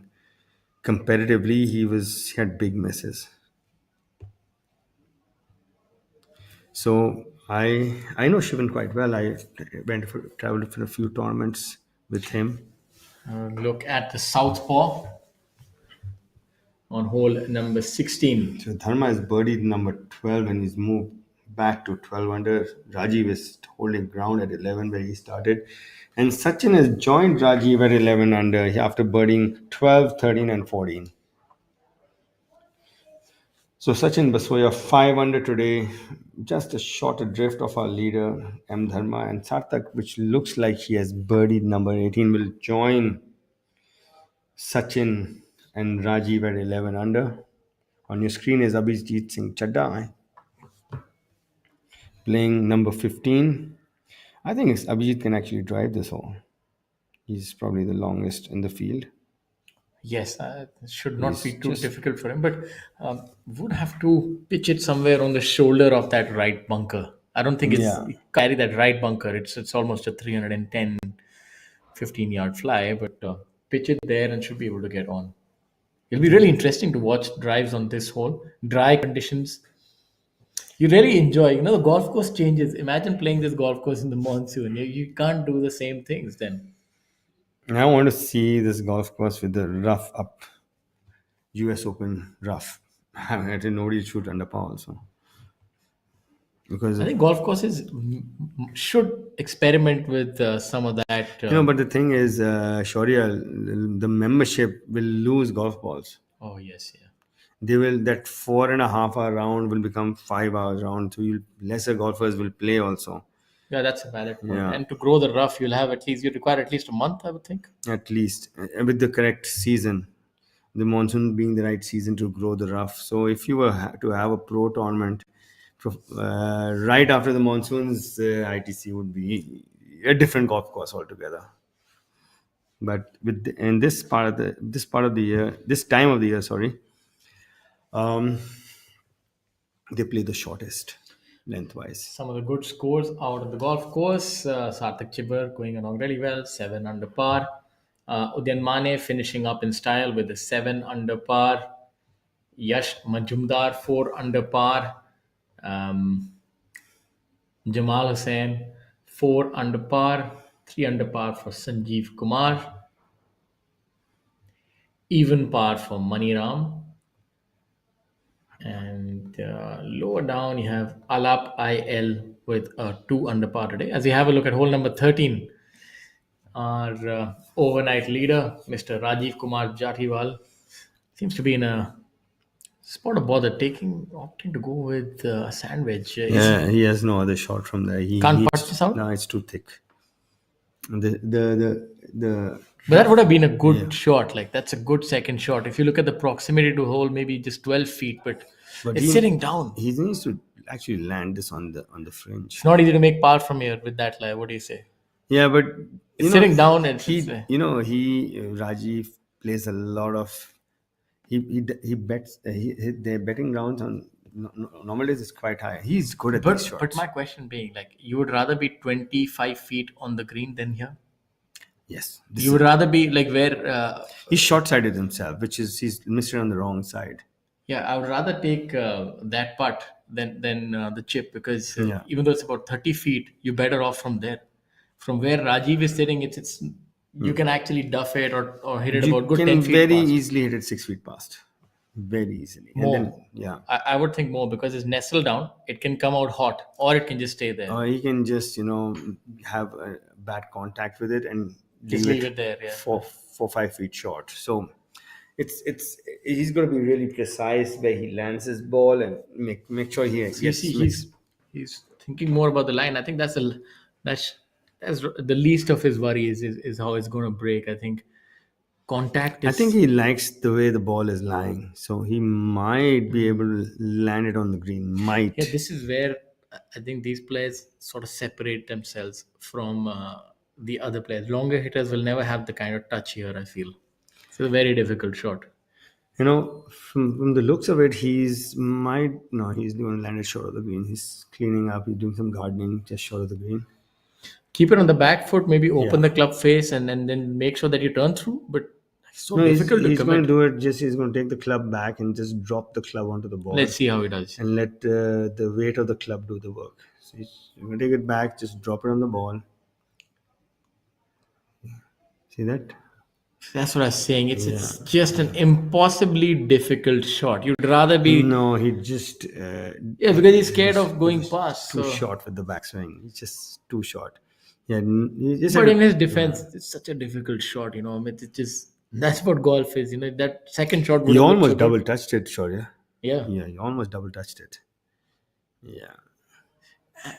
competitively, he had big misses. So I know Shivan quite well. I traveled for a few tournaments with him. Look at the southpaw on hole number 16. So Dharma is birdied number 12 and he's moved back to 12 under. Rajiv is holding ground at 11 where he started. And Sachin has joined Rajiv at 11 under after birding 12, 13 and 14. So Sachin Baswaya 5 under today, just a short adrift of our leader M. Dharma, and Sarthak, which looks like he has birdied number 18, will join Sachin and Rajiv at 11 under. On your screen is Abhijit Singh Chadda playing number 15. I think Abhijit can actually drive this hole. He's probably the longest in the field. Yes, it should not be too difficult for him, but would have to pitch it somewhere on the shoulder of that right bunker. I don't think it's carry that right bunker. It's almost a 310, 15-yard fly, but pitch it there and should be able to get on. It'll be really interesting to watch drives on this hole. Dry conditions. You really enjoy, the golf course changes. Imagine playing this golf course in the monsoon. You can't do the same things then. I want to see this golf course with the rough up, US Open rough. I didn't know you shoot under par also. Because I think golf courses should experiment with some of that. but the thing is, Shaurya, the membership will lose golf balls. Oh yes, yeah. They will, that 4.5 hour round will become 5 hours round. So lesser golfers will play also. Yeah, that's a valid point. Yeah. And to grow the rough, you require at least a month, I would think. At least, with the correct season. The monsoon being the right season to grow the rough. So if you were to have a pro tournament right after the monsoons, ITC would be a different golf course altogether. But in this part of the year, this time of the year, sorry, um, they play the shortest lengthwise. Some of the good scores out of the golf course. Sarthak Chibber going along really well, 7 under par. Udyan Mane finishing up in style with a 7 under par. Yash Majumdar 4 under par. Um, Jamal Hussain 4 under par. 3 under par for Sanjeev Kumar. Even par for Maniram. And lower down, you have Alap IL with a 2 under par today. As you have a look at hole number 13, our overnight leader, Mr. Rajiv Kumar Jatiwal, seems to be in a spot of bother, opting to go with a sandwich. Yeah, he has no other shot from there. Can't punch this out? No, it's too thick. The But that would have been a good shot. Like, that's a good second shot. If you look at the proximity to hole, maybe just 12 feet, but it's sitting down. He needs to actually land this on the fringe. It's not easy to make par from here with that lie. What do you say? Yeah, but It's sitting down, and Rajiv plays a lot of. He bets. Their betting rounds on normal days is quite high. He's good at these shots. But my question being, like, you would rather be 25 feet on the green than here? Yes. You would rather be like where he's short-sided himself, which is he's missed it on the wrong side. Yeah, I would rather take that putt than the chip, because even though it's about 30 feet, you're better off from there. From where Rajiv is sitting, it's you can actually duff it or hit it about good 10 feet. You can very past. easily hit it 6 feet past. Very easily. More. And then, I would think more, because it's nestled down. It can come out hot, or it can just stay there. Or you can just have a bad contact with it and just leave it there. Yeah. 4-5 feet short. So he's going to be really precise where he lands his ball and make sure he's thinking more about the line. I think that's the least of his worries is how it's going to break. I think contact. I think he likes the way the ball is lying, so he might be able to land it on the green. Might. Yeah, this is where I think these players sort of separate themselves from the other players. Longer hitters will never have the kind of touch here, I feel. It's a very difficult shot. From the looks of it, he's going to land it short of the green. He's cleaning up. He's doing some gardening just short of the green. Keep it on the back foot. Maybe open the club face and then make sure that you turn through. But it's so difficult to commit. He's going to do it. He's going to take the club back and just drop the club onto the ball. Let's see how he does. And let the weight of the club do the work. So he's going to take it back. Just drop it on the ball. See that? That's what I was saying. It's just an impossibly difficult shot. You'd rather be... No, he just... because he's scared of going past. Too short with the backswing. He's just too short. Yeah, but in his defense, it's such a difficult shot. It's just... That's what golf is. That second shot... He almost double-touched it, sure, yeah? Yeah. Yeah, he almost double-touched it. Yeah.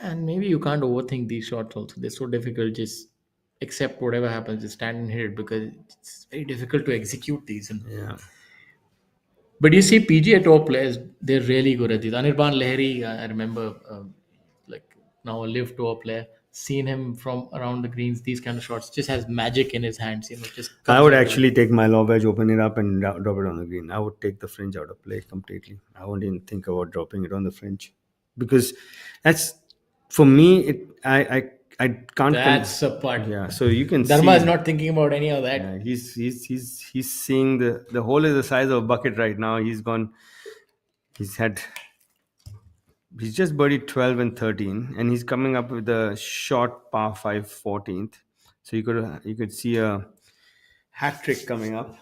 And maybe you can't overthink these shots also. They're so difficult. Just accept whatever happens, just stand and hit it, because it's very difficult to execute these. But you see, PGA Tour players, they're really good at these. Anirban Lahiri, I remember, now a live tour player, seen him from around the greens, these kind of shots, just has magic in his hands. I would actually take my lob wedge, open it up and drop it on the green. I would take the fringe out of play completely. I wouldn't even think about dropping it on the fringe, because that's, for me, I can't. That's a putt. Yeah, so you can Dharma see. is not thinking about any of that. Yeah, he's seeing the hole is the size of a bucket right now. He's just birdied 12 and 13, and he's coming up with a short par 5 14th. So you could see a hat trick coming up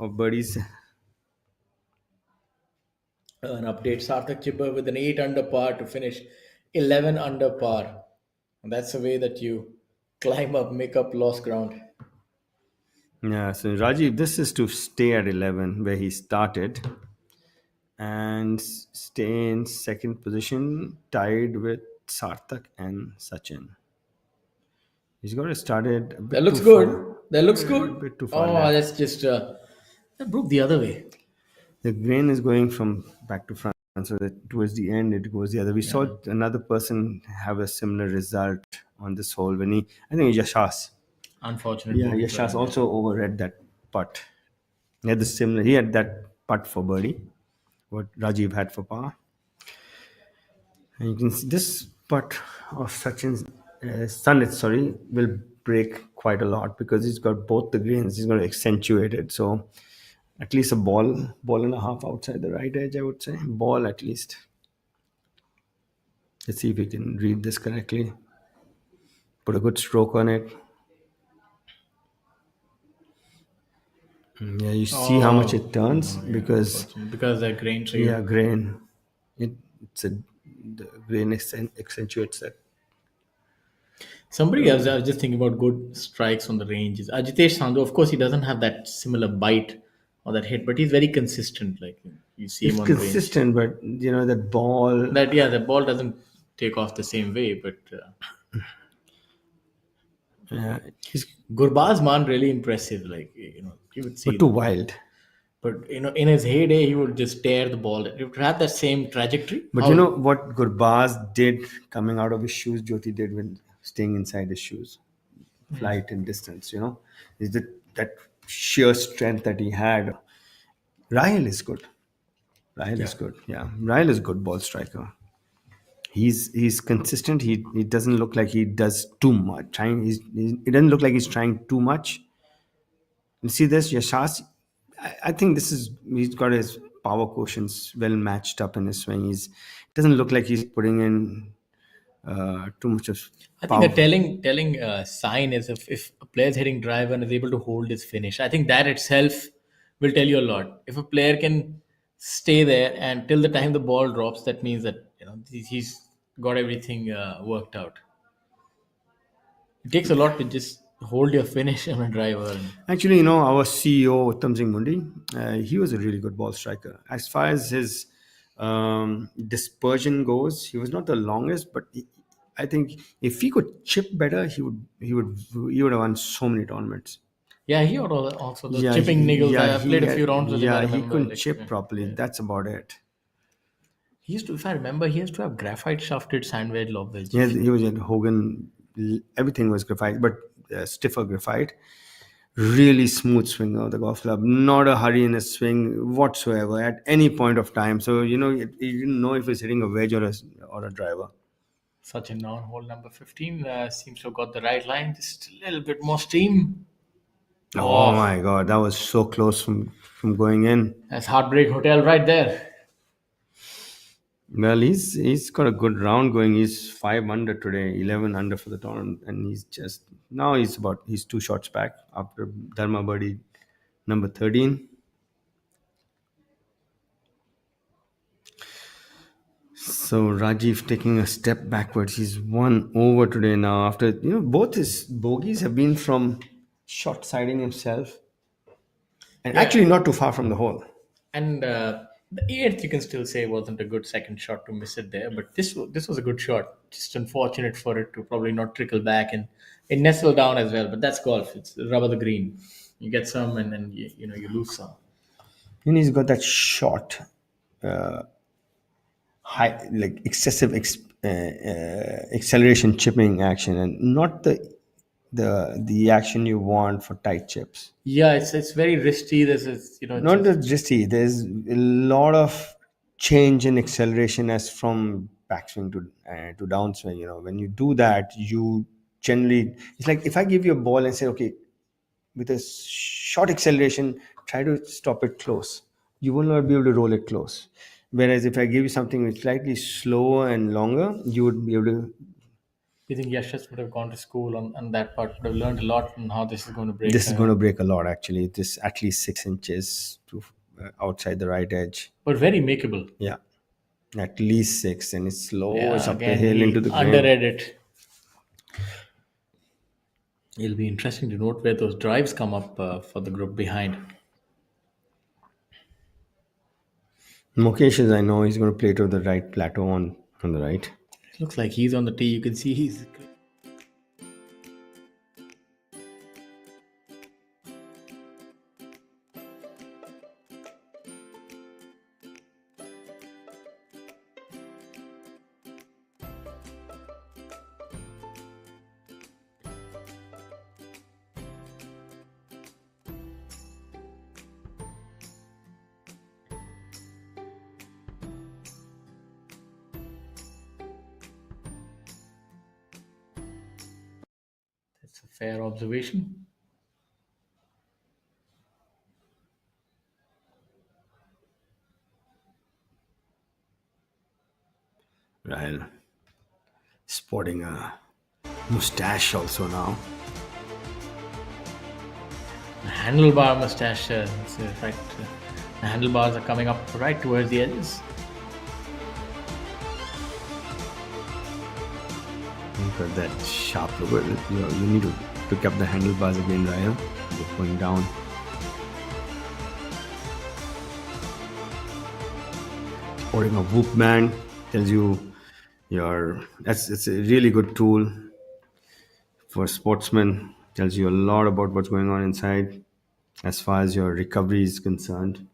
of birdies. An update: Sarthak Chibber with an 8 under par to finish 11 under par. And that's the way that you climb up, make up lost ground. Yeah, so Rajiv, this is to stay at 11 where he started and stay in second position, tied with Sarthak and Sachin. He's got to start it. That looks good. That looks good. A bit too far left. That's just that broke the other way. The grain is going from back to front, so that towards the end it goes the other. We saw another person have a similar result on this hole when I think Yashas. Unfortunate. Yeah, bogey for Yashas him. also overread that putt. He had the similar. He had that putt for birdie, what Rajiv had for par. And you can see this putt of Sachin's Sunit, sorry, will break quite a lot because he's got both the greens. He's going to accentuate it. So at least a ball and a half outside the right edge, I would say. Ball at least. Let's see if we can read this correctly. Put a good stroke on it. Yeah, you see how much it turns because that grain trigger. yeah, grain. It's a the grain accentuates that. Somebody else, I was just thinking about good strikes on the range is Ajitesh Sandhu. Of course, he doesn't have that similar bite or that hit, but he's very consistent. Like you see It's him on the range. consistent, but that ball. The ball doesn't take off the same way. But Yeah, he's Gurbaz Man really impressive. Like you would see. but too wild. But in his heyday, he would just tear the ball. It would have that same trajectory. But you know what Gurbaz did coming out of his shoes, Jyoti did when staying inside his shoes. Flight and distance, is that sheer strength that he had. Rahil is good. Rahil is good. Yeah, Rahil is good ball striker. He's consistent. He doesn't look like he does too much. It doesn't look like he's trying too much. You see this Yashas. I think he's got his power quotients well matched up in his swing. It doesn't look like he's putting in too much of I power. think a telling sign is if a player is hitting drive and is able to hold his finish. I think that itself will tell you a lot. If a player can stay there and till the time the ball drops, that means that he's got everything worked out. It takes a lot to just hold your finish on a driver. Actually, our CEO, Uttam Singh Mundi, he was a really good ball striker. As far as his dispersion goes, he was not the longest, but I think if he could chip better, he would have won so many tournaments. Yeah, he also the chipping niggles. I played a few rounds with him. Yeah, he couldn't chip properly. Yeah. That's about it. He used to, if I remember, he used to have graphite shafted sand wedge lob wedge. Yeah, he was at Hogan. Everything was graphite, but stiffer graphite. Really smooth swing of the golf club. Not a hurry in his swing whatsoever at any point of time. So you didn't know if he's hitting a wedge or a driver. Such a non-hole number 15 seems to have got the right line. Just a little bit more steam. Oh my God, that was so close from going in. That's Heartbreak Hotel right there. Well, he's got a good round going. He's 5 under today, 11 under for the tournament, and he's 2 shots back after Dharma birdie number 13. So Rajiv taking a step backwards. He's 1 over today now after both his bogeys have been from short siding himself, and actually not too far from the hole. And the 8th, you can still say, wasn't a good second shot to miss it there, but this was a good shot. Just unfortunate for it to probably not trickle back, and it nestled down as well. But that's golf. It's rubber the green. You get some, and then you lose some. And he's got that short, high, like excessive acceleration chipping action, and not the action you want for tight chips. Yeah, it's very risky. This is not just risky. There's a lot of change in acceleration as from backswing to downswing. When you do that, you generally, it's like if I give you a ball and say, okay, with a short acceleration, try to stop it close. You will not be able to roll it close. Whereas if I give you something with slightly slower and longer, you would be able to. You think Yashas would have gone to school on that part, would have learned a lot on how this is going to break? This is going to break a lot, actually. This at least 6 inches to outside the right edge. But very makeable. Yeah. At least 6, and it's slow. It's up the hill into the green. Underread it. It'll be interesting to note where those drives come up for the group behind. Mukesh, as I know, he's going to play to the right plateau on the right. It looks like he's on the tee. You can see he's... Fair observation. Rahel sporting a mustache also now. The handlebar mustache, right. The handlebars are coming up right towards the edges. Look at that sharp look. You need to pick up the handlebars again, Rahel. They're going down. Sporting a whoop band tells you it's a really good tool for sportsmen. Tells you a lot about what's going on inside as far as your recovery is concerned.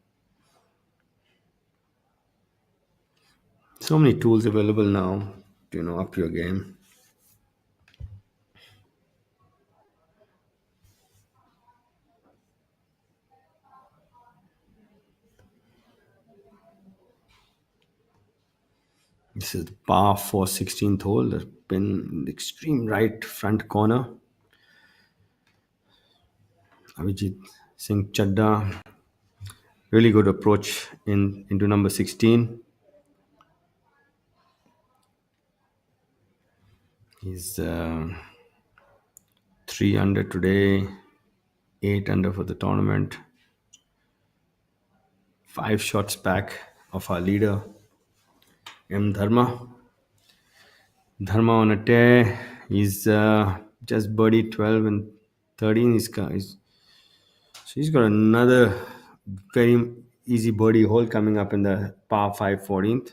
So many tools available now to up your game. This is par 4 16th hole. The pin in the extreme right front corner. Abhijit Singh Chadda. Really good approach into number 16. He's 3 under today, 8 under for the tournament. 5 shots back of our leader, M. Dharma. Dharma on a tear. He's just birdied 12 and 13. He's got another very easy birdie hole coming up in the par 5 14th.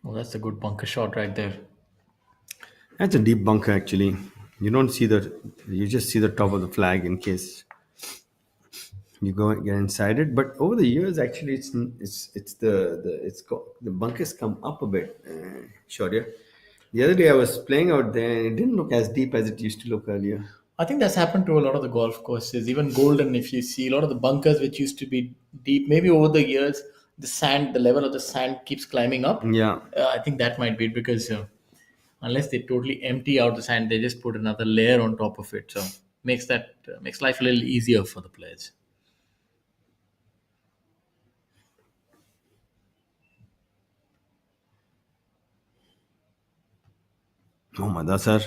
Oh, that's a good bunker shot right there. That's a deep bunker actually. You don't see you just see the top of the flag in case you go and get inside it. But over the years, actually, the bunkers come up a bit. Shaurya. The other day I was playing out there and it didn't look as deep as it used to look earlier. I think that's happened to a lot of the golf courses. Even Golden, if you see a lot of the bunkers which used to be deep, maybe over the years, the level of the sand keeps climbing up. Yeah. I think that might be it because unless they totally empty out the sand, they just put another layer on top of it. So makes life a little easier for the players. Mohammad Asar.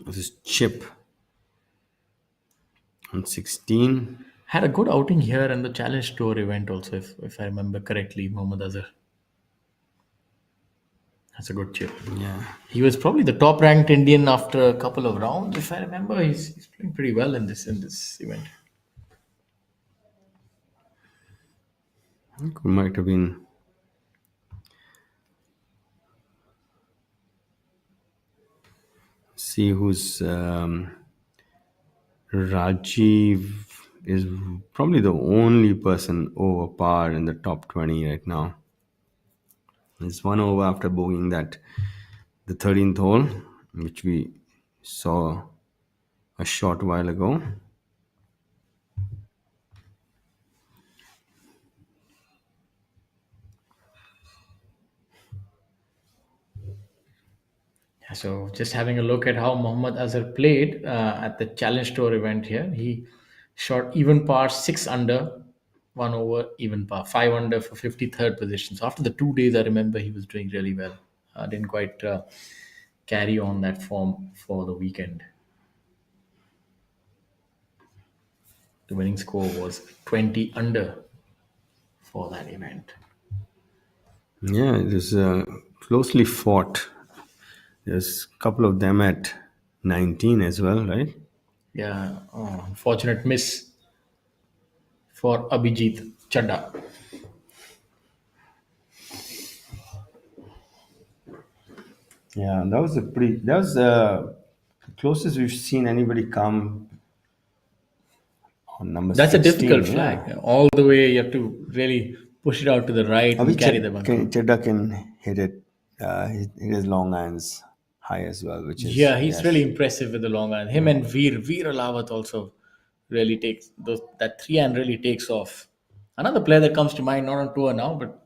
This is chip on 16. Had a good outing here in the Challenge Tour event also, if I remember correctly, Mohammad Azhar. That's a good chip. Yeah. He was probably the top ranked Indian after a couple of rounds, if I remember. He's playing pretty well in this event. I think we might have been see who's Rajiv is probably the only person over par in the top 20 right now. He's 1 over after bogeying the 13th hole, which we saw a short while ago. So just having a look at how Mohammad Azhar played at the Challenge Tour event here. He shot even par 6 under, 1 over even par, 5 under for 53rd position. So after the 2 days, I remember he was doing really well. Didn't quite carry on that form for the weekend. The winning score was 20 under for that event. Yeah, it was closely fought. There's a couple of them at 19 as well, right? Yeah, unfortunate miss for Abhijit Chadda. Yeah, that was the closest we've seen anybody come on number That's 16, a difficult yeah. flag. All the way, you have to really push it out to the right and carry the bunker. Chadda can hit it He has long irons high as well, which is, Yeah, he's really yes. impressive with the long iron. Him and Veer Alawat also really takes those, that 3 iron really takes off. Another player that comes to mind, not on tour now, but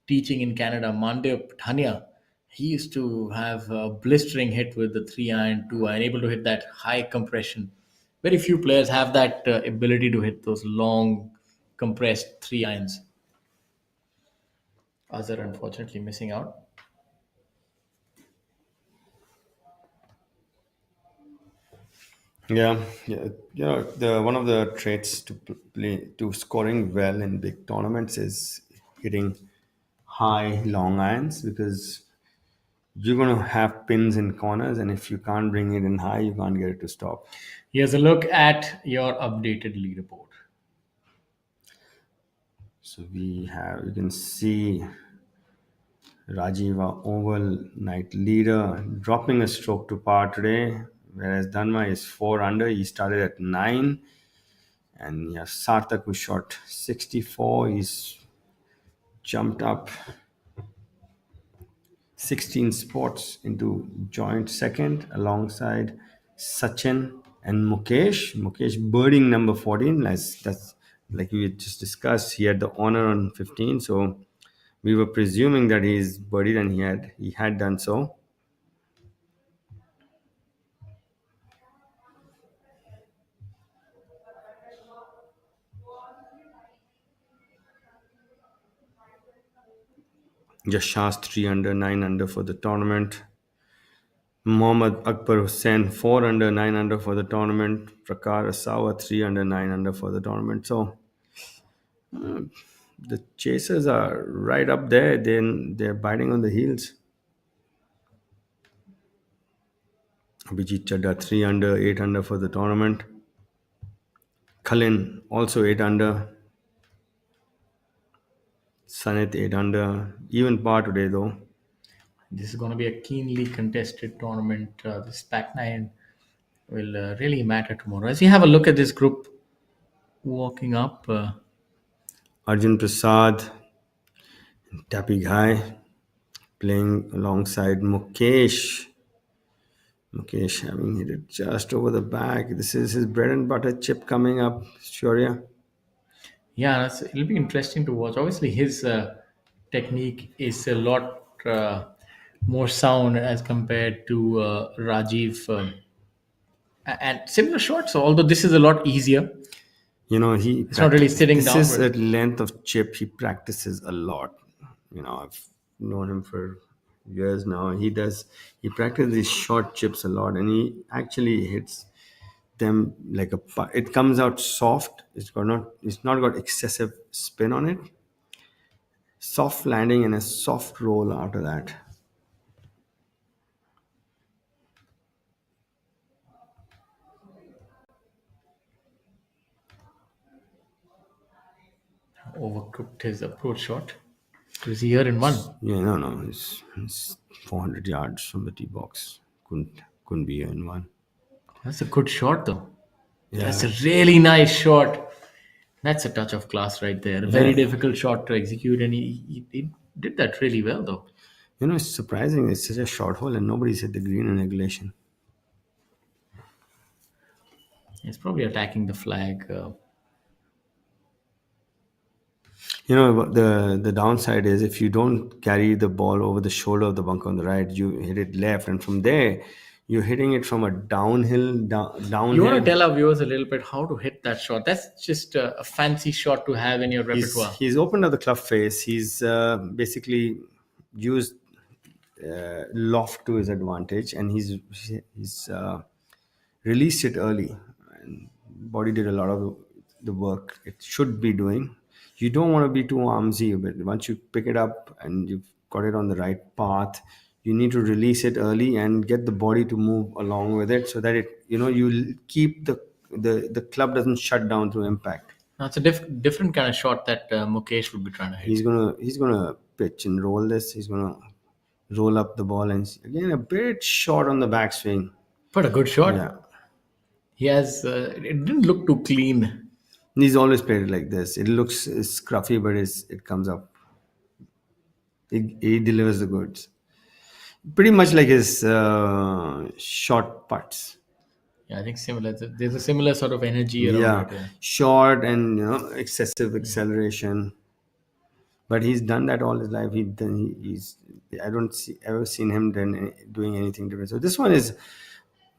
teaching in Canada, Mandev Thania. He used to have a blistering hit with the 3 iron, 2 iron, able to hit that high compression. Very few players have that ability to hit those long, compressed 3 irons. Azhar unfortunately missing out. Yeah, yeah. The one of the traits to play to scoring well in big tournaments is hitting high long irons, because you're gonna have pins in corners, and if you can't bring it in high, you can't get it to stop. Here's a look at your updated leaderboard. So you can see Rajiva Oval Night leader dropping a stroke to par today, whereas Dhanma is 4 under. He started at 9, and yeah, Sarthak, who shot 64, he's jumped up 16 spots into joint second alongside Sachin and Mukesh. Mukesh birding number 14. That's like we just discussed. He had the honor on 15, so we were presuming that he's birdied, and he had done so. Yashas 3 under, 9 under for the tournament. Mohammad Akbar Hussain 4 under, 9 under for the tournament. Prakar Asawa 3 under, 9 under for the tournament. So the chasers are right up there. Then they're biting on the heels. Abhijit Chadda 3 under, 8 under for the tournament. Khalin also 8 under. Sanit 8 under. Even par today though. This is going to be a keenly contested tournament. This Pac 9 will really matter tomorrow. As you have a look at this group walking up, Arjun Prasad, Tapi Ghai playing alongside Mukesh. Mukesh having hit it just over the back. This is his bread and butter chip coming up, Shaurya. yeah, it'll be interesting to watch. Obviously, his technique is a lot more sound as compared to Rajiv. And similar shots, although this is a lot easier. It's not really sitting this down. This is a length of chip he practices a lot. I've known him for years now. He practices these short chips a lot, and he actually hits them like it comes out soft. It's not got excessive spin on it. Soft landing and a soft roll after that. Overcooked his approach shot. Was he here in one? Yeah, no. It's 400 yards from the tee box. Couldn't be here in one. That's a good shot, though. Yeah. That's a really nice shot. That's a touch of class right there. A very difficult shot to execute, and he did that really well, though. It's surprising. It's such a short hole, and nobody's hit the green in regulation. He's probably attacking the flag. The downside is if you don't carry the ball over the shoulder of the bunker on the right, you hit it left, and from there you're hitting it from a downhill. You want to tell our viewers a little bit how to hit that shot? That's just a fancy shot to have in your repertoire. He's opened up the club face. He's basically used loft to his advantage, and he's released it early. And body did a lot of the work it should be doing. You don't want to be too armsy, but once you pick it up and you've got it on the right path, you need to release it early and get the body to move along with it, so that you'll keep the club doesn't shut down through impact. Now it's a different kind of shot that Mukesh would be trying to hit. He's gonna pitch and roll this. He's gonna roll up the ball, and again a bit short on the backswing. But a good shot. Yeah. He has. It didn't look too clean. He's always played it like this. It looks scruffy, but it comes up. He delivers the goods. Pretty much like his short putts. Yeah, I think similar. There's a similar sort of energy around Yeah, it. Yeah. short and excessive acceleration. But he's done that all his life. He's I don't see ever seen him doing anything different. So this one is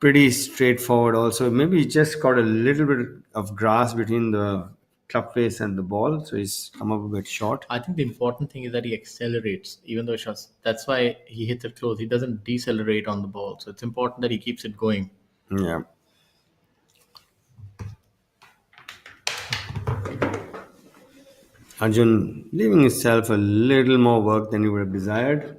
pretty straightforward. Also, maybe he just got a little bit of grass between the club face and the ball, so he's come up a bit short. I think the important thing is that he accelerates, even though shots. That's why he hits it close. He doesn't decelerate on the ball, so it's important that he keeps it going. Yeah. Arjun leaving himself a little more work than he would have desired.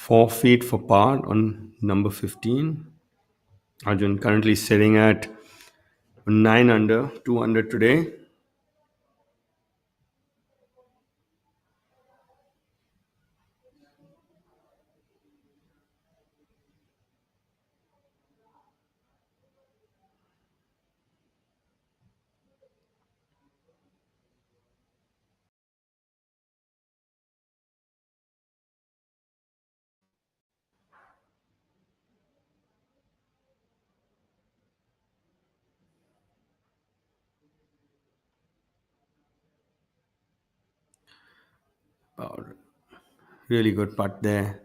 $4 for par on number 15. Arjun currently sitting at 9 under, 2 under today. Oh, really good putt there.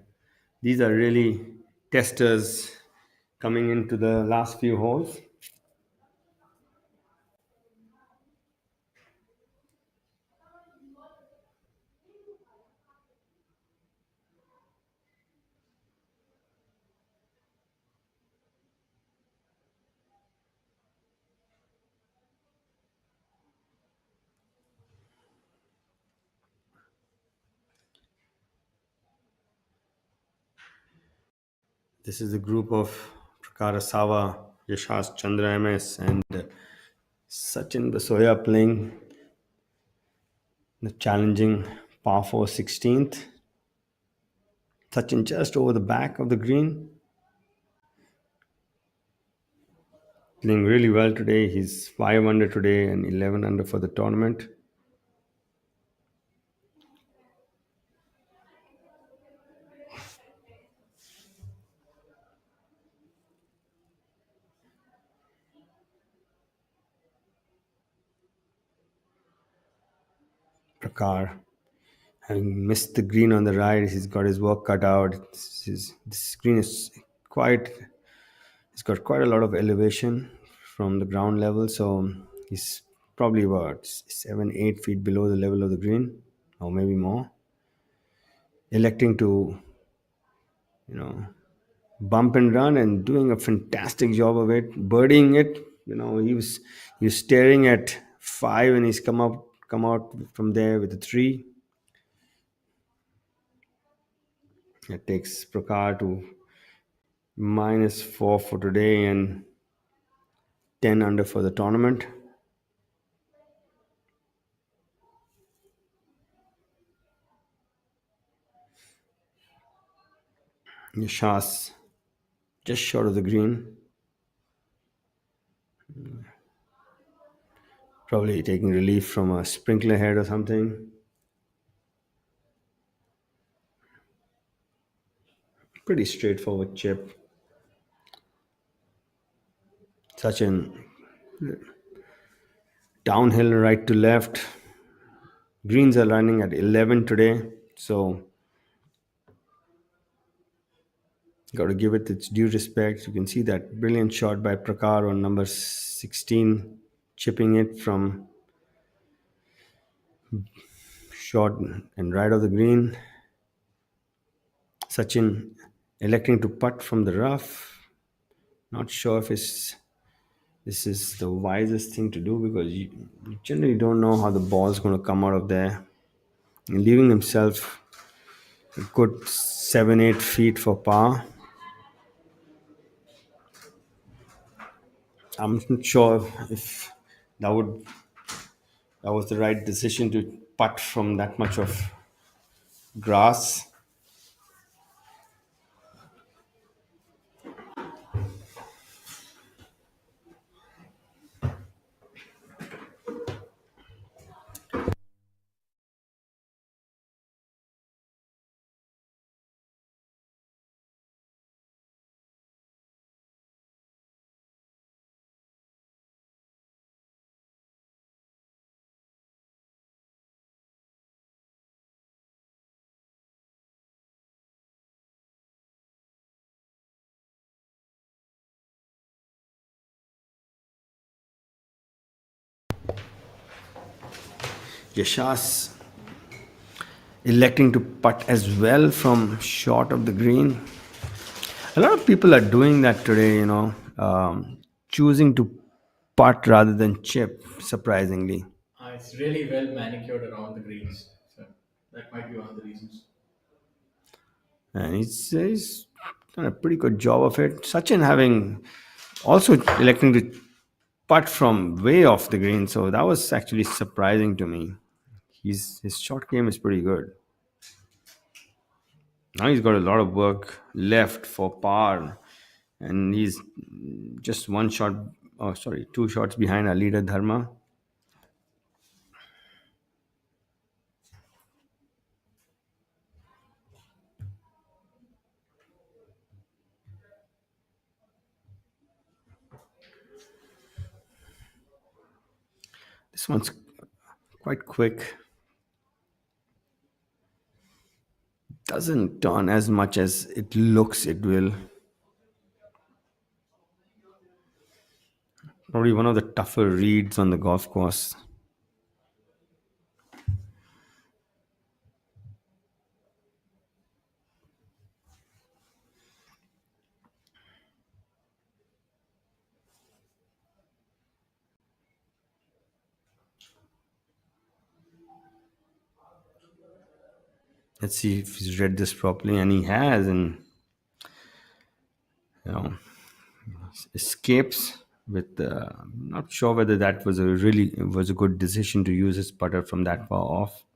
These are really testers coming into the last few holes. This is the group of Prakara Sawa, Yashas Chandra MS, and Sachin Basoya playing the challenging par 4 16th. Sachin just over the back of the green. Playing really well today. He's 5 under today and 11 under for the tournament. Prakar, having missed the green on the right, he's got his work cut out. This green is quite, it's got quite a lot of elevation from the ground level, so he's probably about 7-8 feet below the level of the green, or maybe more. Electing to, bump and run and doing a fantastic job of it, birdieing it. He was staring at 5 and he's come out from there with a 3. It takes Prakar to -4 for today and 10 under for the tournament. Yashas just short of the green. Probably taking relief from a sprinkler head or something. Pretty straightforward chip. Sachin downhill right to left. Greens are running at 11 today, so got to give it its due respect. You can see that brilliant shot by Prakar on number 16, chipping it from short and right of the green. Sachin electing to putt from the rough. Not sure if this is the wisest thing to do, because you generally don't know how the ball's going to come out of there. And leaving himself a good 7-8 feet for par. I'm not sure if that was the right decision to putt from that much of grass. Yashas electing to putt as well from short of the green. A lot of people are doing that today, choosing to putt rather than chip, surprisingly. It's really well manicured around the greens, so that might be one of the reasons. And he's done a pretty good job of it. Sachin having also electing to putt from way off the green, so that was actually surprising to me. His short game is pretty good. Now he's got a lot of work left for par, and he's just two shots behind our leader Dharma. This one's quite quick. Doesn't turn as much as it looks it will. Probably one of the tougher reads on the golf course. Let's see if he's read this properly, and he has, and escapes with. I'm not sure whether that was a good decision to use his putter from that far off.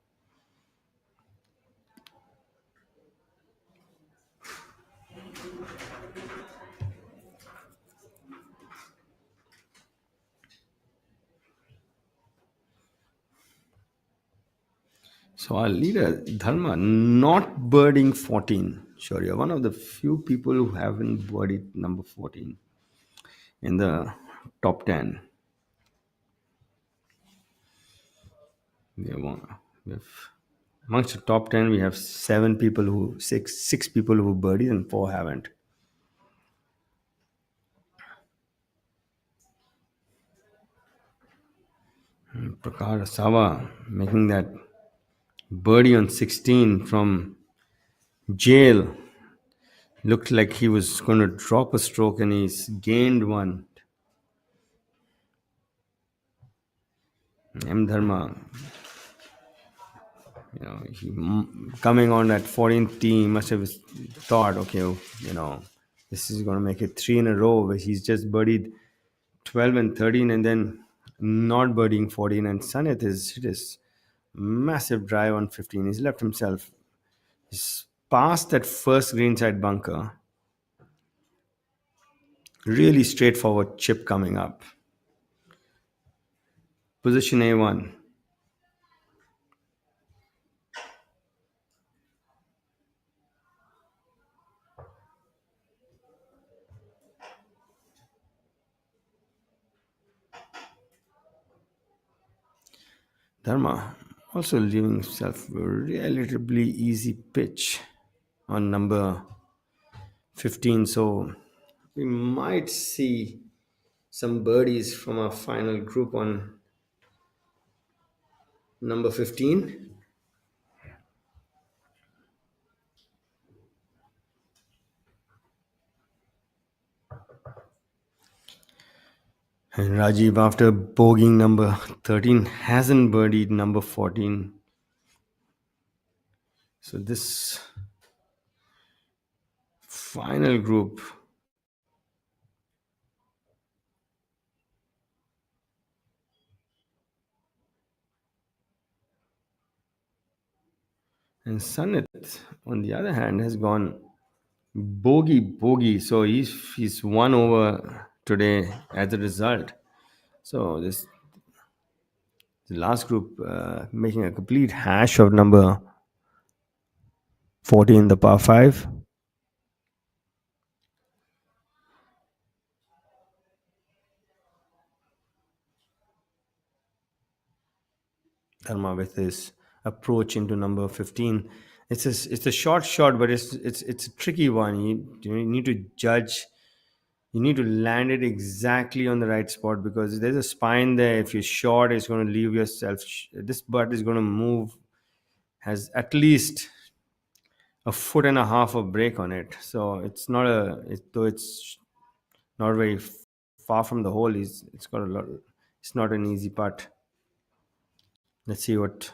So our leader Dharma not birding 14. Sure, you're one of the few people who haven't birdied number 14 in the top 10. We have amongst the top 10, we have six people who birdied and 4 haven't. Prakar Sava making that birdie on 16 from jail. Looked like he was going to drop a stroke, and he's gained one. M. Dharma, he coming on that 14th tee, he must have thought, okay, this is going to make it 3 in a row, where he's just birdied 12 and 13 and then not birdieing 14. And Sanit has hit his massive drive on 15. He's left himself. He's past that first greenside bunker. Really straightforward chip coming up. Position A1. Dharma also leaving himself a relatively easy pitch on number 15. So we might see some birdies from our final group on number 15. And Rajiv, after bogeying number 13, hasn't birdied number 14. So this final group, and Sanit, on the other hand, has gone bogey. So he's won over today as a result. So the last group making a complete hash of number 14, the par 5. Dharma with his approach into number 15. It's a short shot, but it's a tricky one. You need to judge You need to land it exactly on the right spot, because there's a spine there. If you're short, it's going to leave yourself. This butt is going to move, has at least a foot and a half of break on it. So it's not though it's not very far from the hole. It's got a lot. It's not an easy putt. Let's see what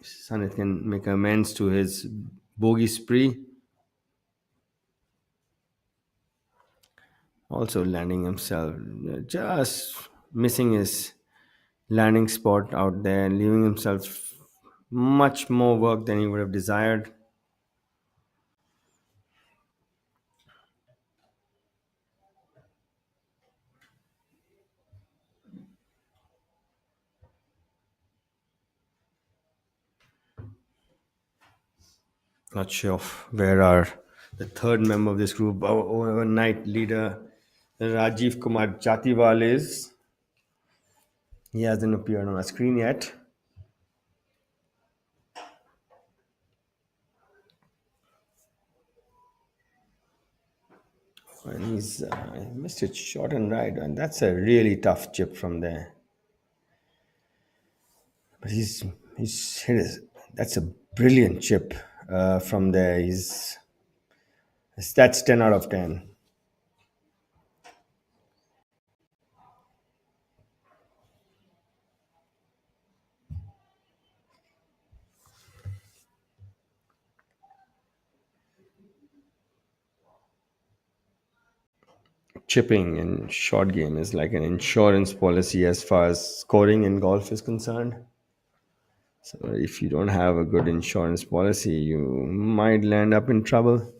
Sanit can make amends to his bogey spree. Also landing himself, just missing his landing spot out there and leaving himself much more work than he would have desired. Not sure where our the third member of this group, our overnight leader, Rajiv Kumar Jatiwal is. He hasn't appeared on our screen yet. And he's missed it short and right, and that's a really tough chip from there. But he's hit it. That's a brilliant chip from there. That's 10 out of 10. Chipping in short game is like an insurance policy as far as scoring in golf is concerned. So if you don't have a good insurance policy, you might land up in trouble.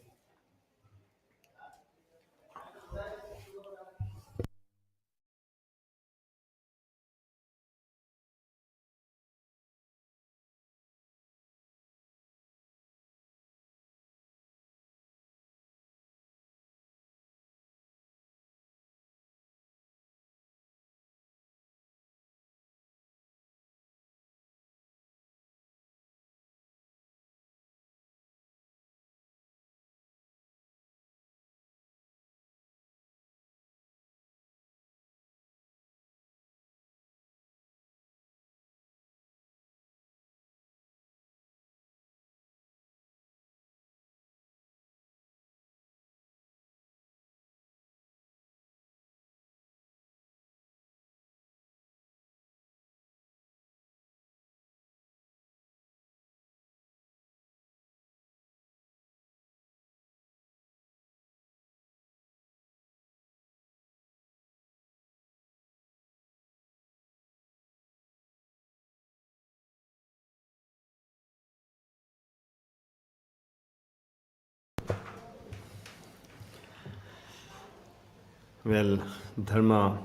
Well, Dharma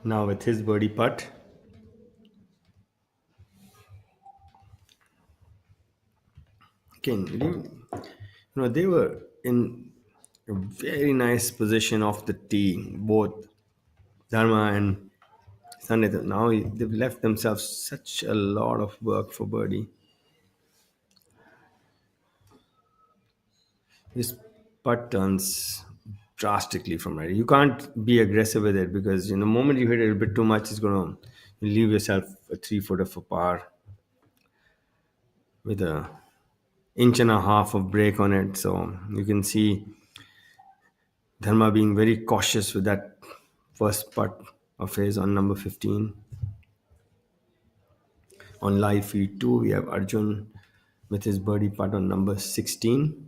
now with his birdie putt. Again, they were in a very nice position off the tee, both Dharma and Sanit. Now they've left themselves such a lot of work for birdie. This putt turns drastically from right. You can't be aggressive with it, because the moment you hit it a bit too much, it's going to leave yourself a 3 footer for par with a inch and a half of break on it. So you can see Dharma being very cautious with that first putt of his on number 15. On live feed 2, we have Arjun with his birdie putt on number 16.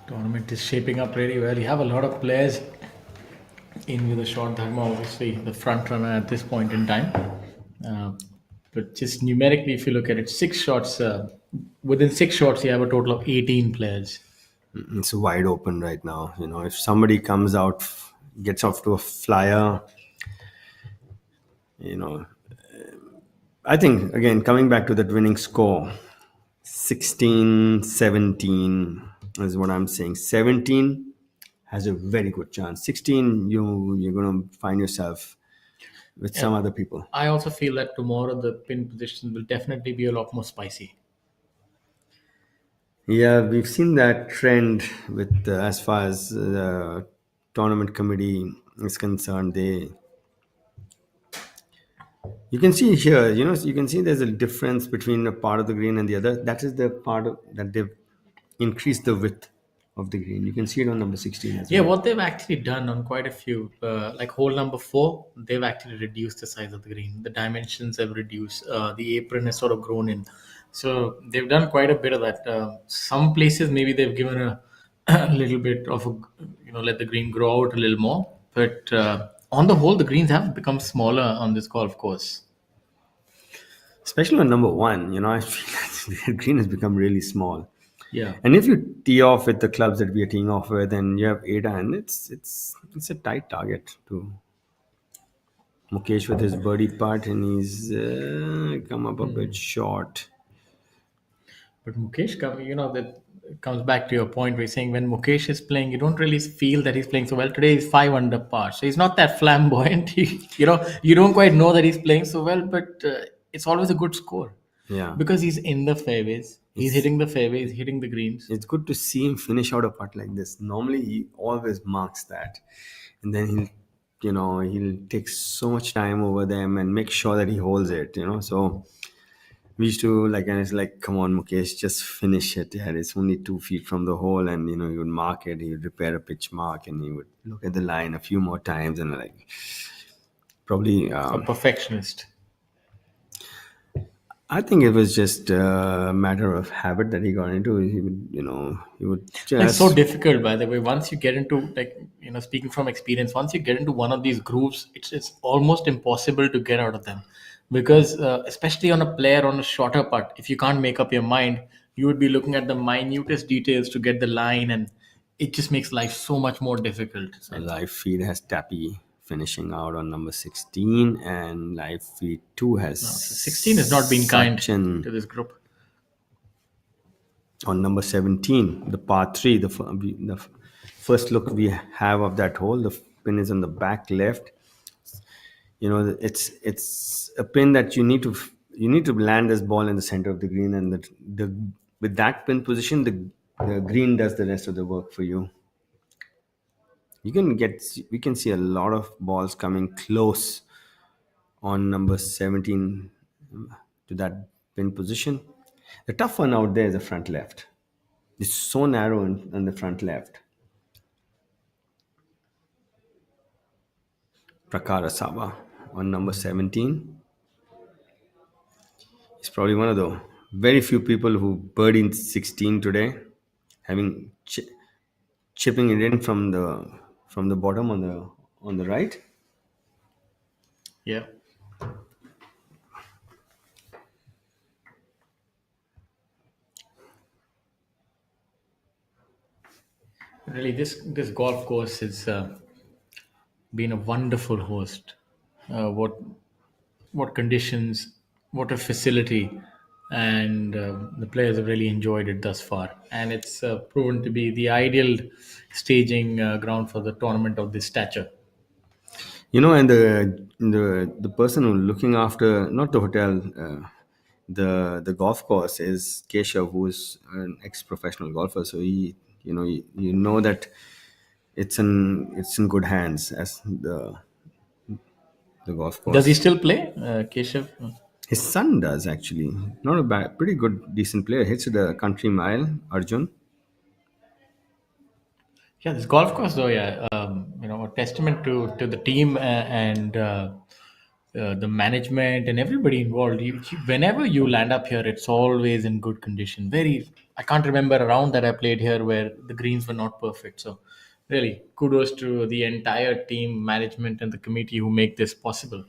Tournament is shaping up really well. You have a lot of players in with a short dharma, obviously the front runner at this point in time. Uh, but just numerically, if you look at it, 6 shots, within 6 shots, you have a total of 18 players. It's wide open right now. If somebody comes out, gets off to a flyer, I think, again, coming back to that winning score, 16-17 is what I'm saying. 17 has a very good chance. 16, you're going to find yourself with some other people. I also feel that tomorrow the pin position will definitely be a lot more spicy. Yeah, we've seen that trend with as far as the tournament committee is concerned. You can see here, you can see there's a difference between a part of the green and the other. That is the part that they've increased the width of the green. You can see it on number 16 as well. Yeah, what they've actually done on quite a few, like hole number 4, they've actually reduced the size of the green. The dimensions have reduced. The apron has sort of grown in. So they've done quite a bit of that. Some places maybe they've given a little bit of let the green grow out a little more. But on the whole, the greens have become smaller on this golf course. Especially on number 1, I feel like the green has become really small. Yeah. And if you tee off with the clubs that we are teeing off with, and you have 8 iron, it's a tight target to Mukesh with his birdie putt, and he's come up a bit short. But Mukesh, that comes back to your point where you're saying when Mukesh is playing, you don't really feel that he's playing so well. Today he's 5 under par, so he's not that flamboyant. You don't quite know that he's playing so well, but it's always a good score. Yeah. Because he's in the fairways, he's hitting the fairways, hitting the greens. It's good to see him finish out a putt like this. Normally he always marks that, and then he'll take so much time over them and make sure that he holds it. So we used to and it's like, come on, Mukesh, just finish it. Yeah, it's only 2 feet from the hole, and he would mark it. He would repair a pitch mark, and he would look at the line a few more times, and probably a perfectionist. I think it was just a matter of habit that he got into. He would just. It's so difficult, by the way. Once you get into, speaking from experience, once you get into one of these grooves, it's almost impossible to get out of them. Because especially on a player on a shorter putt, if you can't make up your mind, you would be looking at the minutest details to get the line, and it just makes life so much more difficult. So live feed has Tappy finishing out on number 16, and live feed 2 has 16 has not been kind to this group. On number 17, the par 3, the first look we have of that hole, the pin is on the back left. It's a pin that you need to land this ball in the center of the green, and with that pin position, the green does the rest of the work for you. We can see a lot of balls coming close on number 17 to that pin position. The tough one out there is the front left. It's so narrow on the front left. Prakara Saba on number 17. He's probably one of the very few people who birdied 16 today, having chipping it in from the bottom on the right. Yeah. Really, this golf course has been a wonderful host. What conditions, what a facility, and the players have really enjoyed it thus far. And it's proven to be the ideal staging ground for the tournament of this stature. And the person who's looking after, not the hotel, the golf course is Keshav, who is an ex-professional golfer. So you know that it's in good hands as the golf course. Does he still play, Keshav? His son does, actually. Not a bad, pretty good, decent player. Hits the country mile, Arjun. Yeah, this golf course, though, a testament to the team and the management and everybody involved. Whenever you land up here, it's always in good condition. Very, I can't remember a round that I played here where the greens were not perfect. So, really, kudos to the entire team, management, and the committee who make this possible.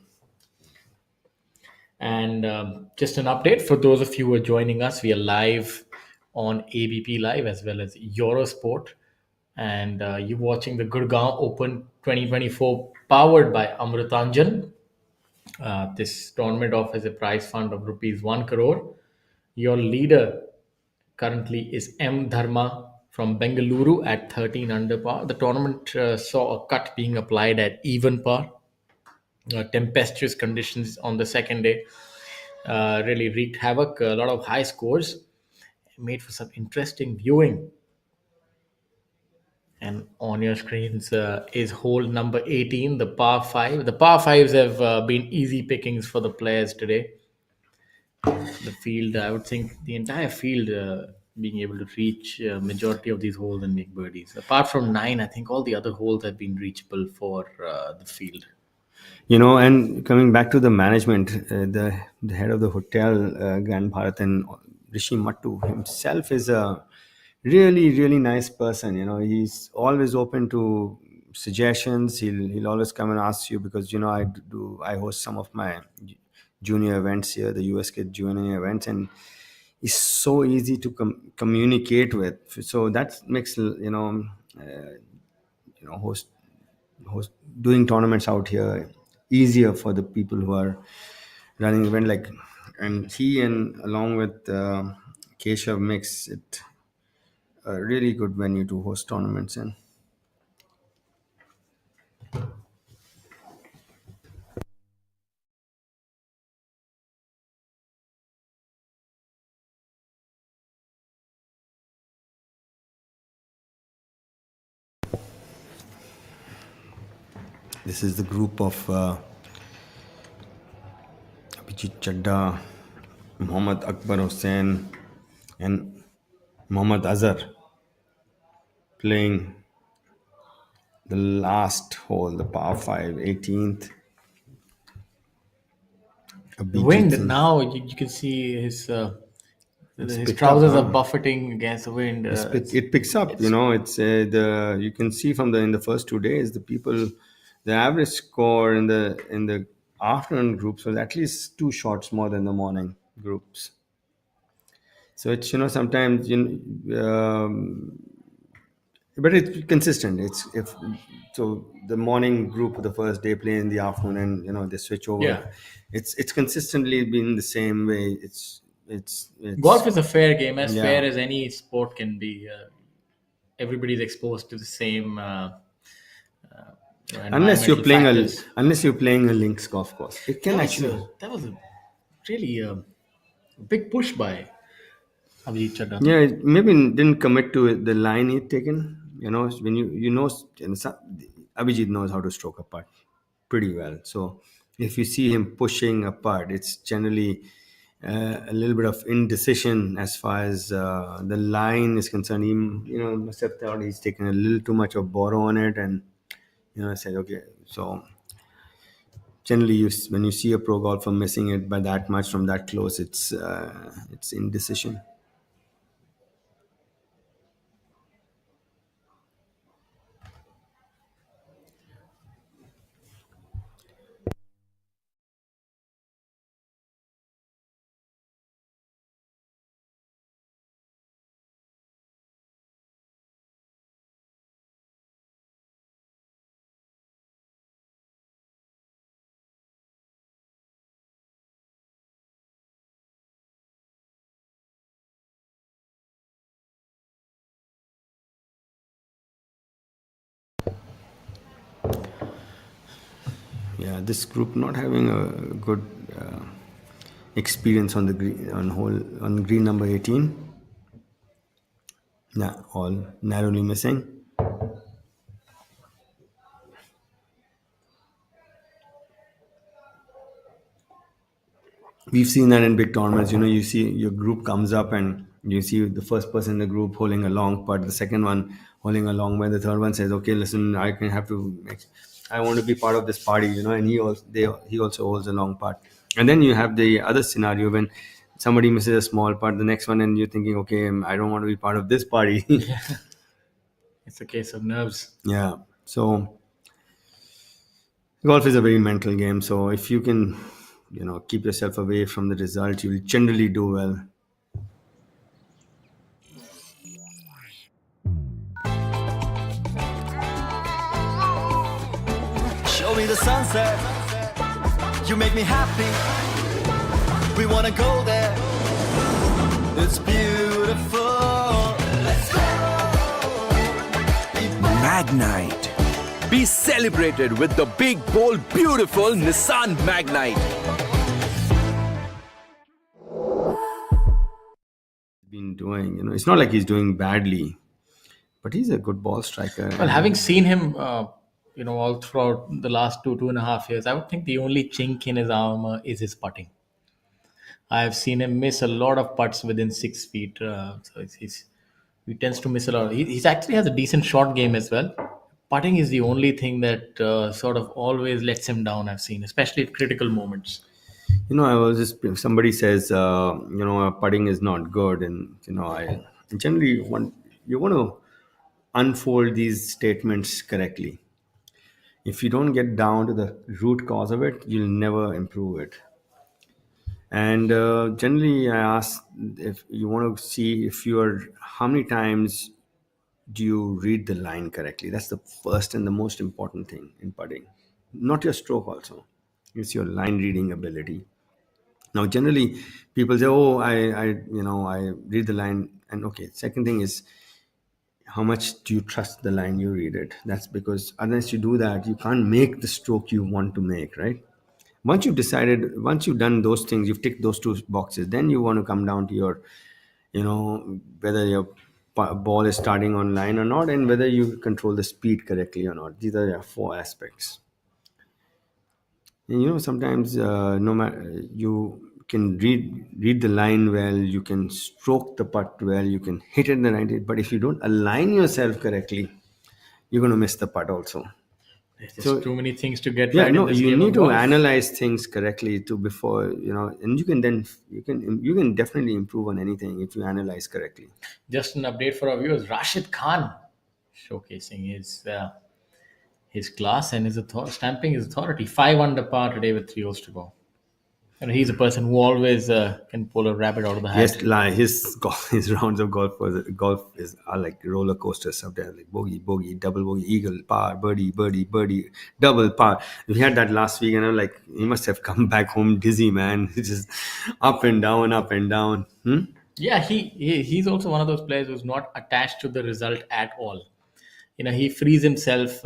And just an update for those of you who are joining us, we are live on ABP Live as well as Eurosport. And you're watching the Gurgaon Open 2024 powered by Amrutanjan. This tournament offers a prize fund of rupees 1 crore. Your leader currently is M. Dharma from Bengaluru at 13 under par. The tournament saw a cut being applied at even par. Tempestuous conditions on the second day really wreaked havoc. A lot of high scores made for some interesting viewing. And on your screens is hole number 18, the par 5. The par 5s have been easy pickings for the players today. The field, I would think the entire field being able to reach majority of these holes and make birdies. Apart from 9, I think all the other holes have been reachable for the field. And coming back to the management, the head of the hotel, Grand Bharat, and Rishi Mattu himself is a really, really nice person. He's always open to suggestions. He'll always come and ask you, because I host some of my junior events here, the US Kid junior events, and it's so easy to communicate with. So that makes host doing tournaments out here easier for the people who are running event. And he, and along with Keshav, makes it a really good venue to host tournaments in. This is the group of Abhijit Chadda, Mohammad Akbar Hussain, and Mohammad Azhar playing the last hole, the par 5, 18th. The wind, now you can see his trousers are buffeting against the wind. It picks up, it's you can see in the first 2 days, the average score in the afternoon groups was at least 2 shots more than the morning groups. So it's sometimes but it's consistent. So the morning group of the first day play in the afternoon, and they switch over. Yeah. It's consistently been the same way. It's golf is a fair game, as Yeah. fair as any sport can be. Everybody's exposed to the same. unless you're environmental playing a links golf course, it can actually. That was a really big push by Abhijit Chadha. Yeah, it maybe didn't commit to the line he'd taken. When Abhijit knows how to stroke a putt pretty well. So if you see him pushing a putt, it's generally a little bit of indecision as far as the line is concerned. He, must have thought he's taken a little too much of borrow on it, and said, okay. So generally, when you see a pro golfer missing it by that much from that close, it's indecision. Yeah, this group not having a good experience on the green number 18. Yeah, all narrowly missing. We've seen that in big tournaments. You see your group comes up and you see the first person in the group holding a long putt, the second one holding a long putt, the third one says, okay, listen, I want to be part of this party, and he also holds a long putt. And then you have the other scenario when somebody misses a small part, the next one, and you're thinking, okay, I don't want to be part of this party. It's a case of nerves. Yeah. So golf is a very mental game. So if you can, keep yourself away from the result, you'll generally do well. Show me the sunset. You make me happy. We wanna go there. It's beautiful. Let's go. Magnite. Be celebrated with the big, bold, beautiful Nissan Magnite. Been doing, it's not like he's doing badly, but he's a good ball striker. Well, having seen him, all throughout the last 2.5 years, I would think the only chink in his armor is his putting. I have seen him miss a lot of putts within 6 feet. He tends to miss a lot. He's actually has a decent short game as well. Putting is the only thing that sort of always lets him down, I've seen, especially at critical moments. I was just, if somebody says, putting is not good, and, I generally want to unfold these statements correctly. If you don't get down to the root cause of it, you'll never improve it. And generally, I ask if you want to see how many times do you read the line correctly. That's the first and the most important thing in putting. Not your stroke also. It's your line reading ability. Now, generally, people say, "Oh, I read the line." And okay, second thing is, how much do you trust the line you read it? That's because unless you do that, you can't make the stroke you want to make, right? Once you've done those things, you've ticked those two boxes, then you want to come down to your, whether your ball is starting on line or not, and whether you control the speed correctly or not. These are your 4 aspects. And sometimes no matter, you can read the line well, you can stroke the putt well, you can hit it in the right, but if you don't align yourself correctly, you're going to miss the putt also. There's just too many things to get right. right. No, in this you game need of to golf. analyze things correctly before, and you can definitely improve on anything if you analyze correctly. Just an update for our viewers: Rashid Khan showcasing his class and his stamping his authority. 5 under par today with 3 holes to go. And he's a person who always can pull a rabbit out of the hat. Yes, his rounds of golf are like roller coasters. Sometimes like bogey, double bogey, eagle, par, birdie, double par. We had that last week, and I'm like, he must have come back home dizzy, man. It's just up and down, up and down. Yeah, he's also one of those players who's not attached to the result at all. He frees himself,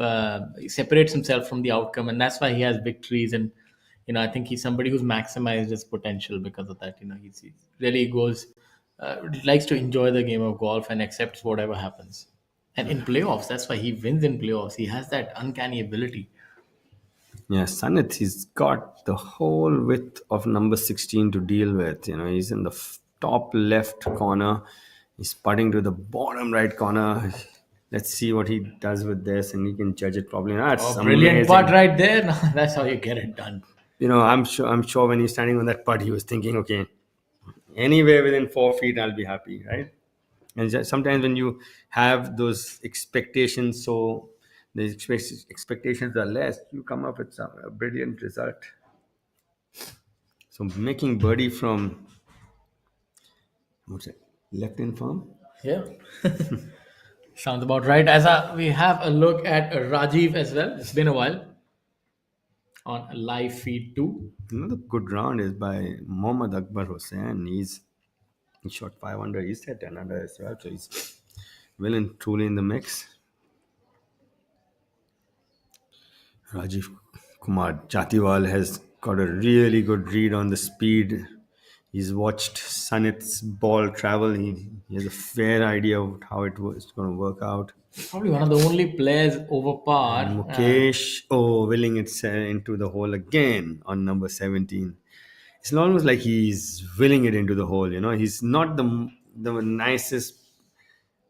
he separates himself from the outcome, and that's why he has victories. And I think he's somebody who's maximized his potential because of that. He really likes to enjoy the game of golf and accepts whatever happens. And in playoffs, that's why he wins in playoffs. He has that uncanny ability. Yeah, Sanit, he's got the whole width of number 16 to deal with. He's in the top left corner. He's putting to the bottom right corner. Let's see what he does with this, and he can judge it probably. That's brilliant putt right there. No, that's how you get it done. I'm sure when he's standing on that putt, he was thinking, okay, anywhere within 4 feet, I'll be happy, right? And sometimes when you have those expectations, so the expectations are less, you come up with a brilliant result. So making birdie from, left in farm? Yeah. Sounds about right. As we have a look at Rajiv as well. It's been a while. On a live feed too. Another good round is by Mohammad Akbar Hussain. He shot 5 under. He's at 10 under as well. So he's well and truly in the mix. Rajiv Kumar Chatiwal has got a really good read on the speed. He's watched Sanit's ball travel. He has a fair idea of how it's going to work out. Probably one of the only players over par. Mukesh, willing it into the hole again on number 17. It's almost like he's willing it into the hole. He's not the nicest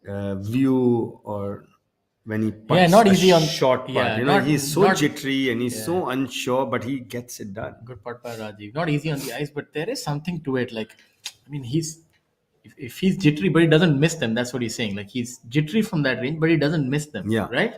view or when he putts not easy on short putt. He's so jittery and he's so unsure, but he gets it done. Good putt by Rajiv. Not easy on the ice, but there is something to it. Like I mean, if he's jittery, but he doesn't miss them. That's what he's saying. Like he's jittery from that range, but he doesn't miss them, Yeah. right?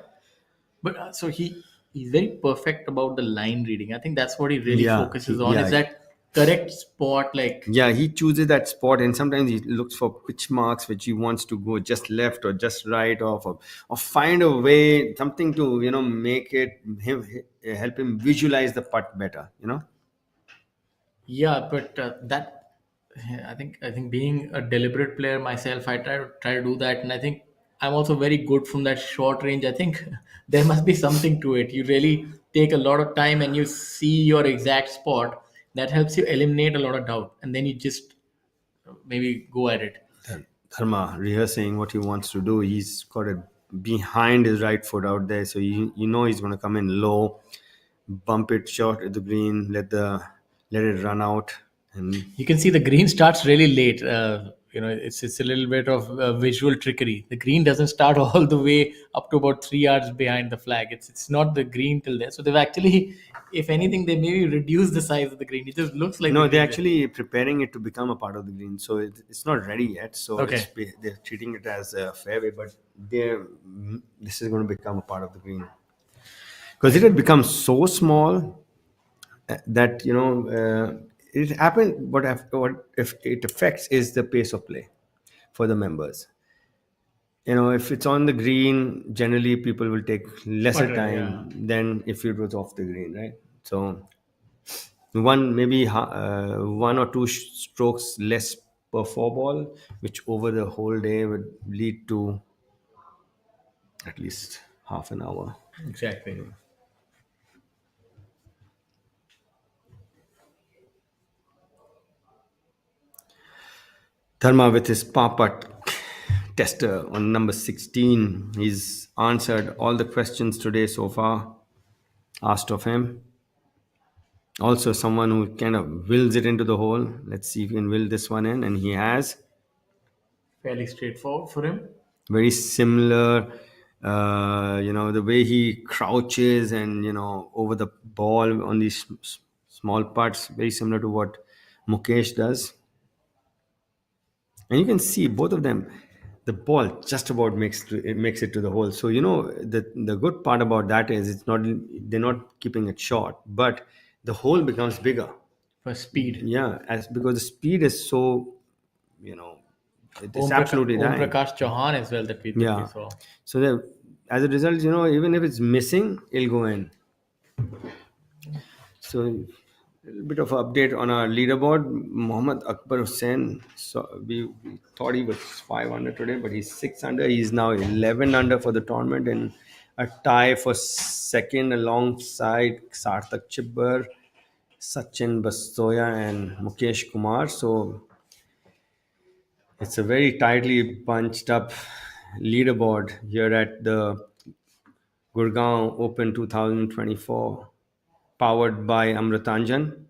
But so he's very perfect about the line reading. I think that's what he really Yeah, focuses on. Is yeah, that correct spot? Like yeah. He chooses that spot, and sometimes he looks for pitch marks which he wants to go just left or just right, or find a way, something to make it him help him visualize the putt better. yeah, but that I think being a deliberate player myself, I try to do that, and I think I'm also very good from that short range. I think there must be something to it. You really take a lot of time and you see your exact spot. That helps you eliminate a lot of doubt, and then you just maybe go at it. Dharma rehearsing what he wants to do. He's got it behind his right foot out there, so he's going to come in low, bump it short at the green, let it run out, and You can see the green starts really late. It's a little bit of visual trickery. The green doesn't start all the way up to about 3 yards behind the flag. It's not the green till there. So they've actually, if anything, they maybe reduce the size of the green. It just looks like no, the they're green. actually preparing it to become a part of the green, so it's not ready yet. So Okay. they're treating it as a fairway, but this is going to become a part of the green because it had become so small that it happened. What if it affects is the pace of play for the members. If it's on the green, generally people will take lesser Okay, time yeah. than if it was off the green, right? So one or two strokes less per four ball, which over the whole day would lead to at least half an hour. Exactly. Dharma with his Papat tester on number 16. He's answered all the questions today so far asked of him. Also, someone who kind of wills it into the hole. Let's see if he can will this one in, and he has. Fairly straightforward for him. Very similar, the way he crouches and over the ball on these small putts. Very similar to what Mukesh does. And you can see both of them, the ball just about makes it to the hole. So the good part about that is they're not keeping it short, but the hole becomes bigger. For speed. Yeah, as because the speed is so, it is absolutely Om right. Prakash Chauhan as well that we Yeah. saw. So as a result, even if it's missing, it'll go in. So a little bit of update on our leaderboard. Mohammad Akbar Hussain. So we thought he was 5 under today, but he's 6 under. He's now 11 under for the tournament and a tie for second alongside Sarthak Chibbar, Sachin Bastoya and Mukesh Kumar. So it's a very tightly bunched up leaderboard here at the Gurgaon Open 2024, powered by Amrutanjan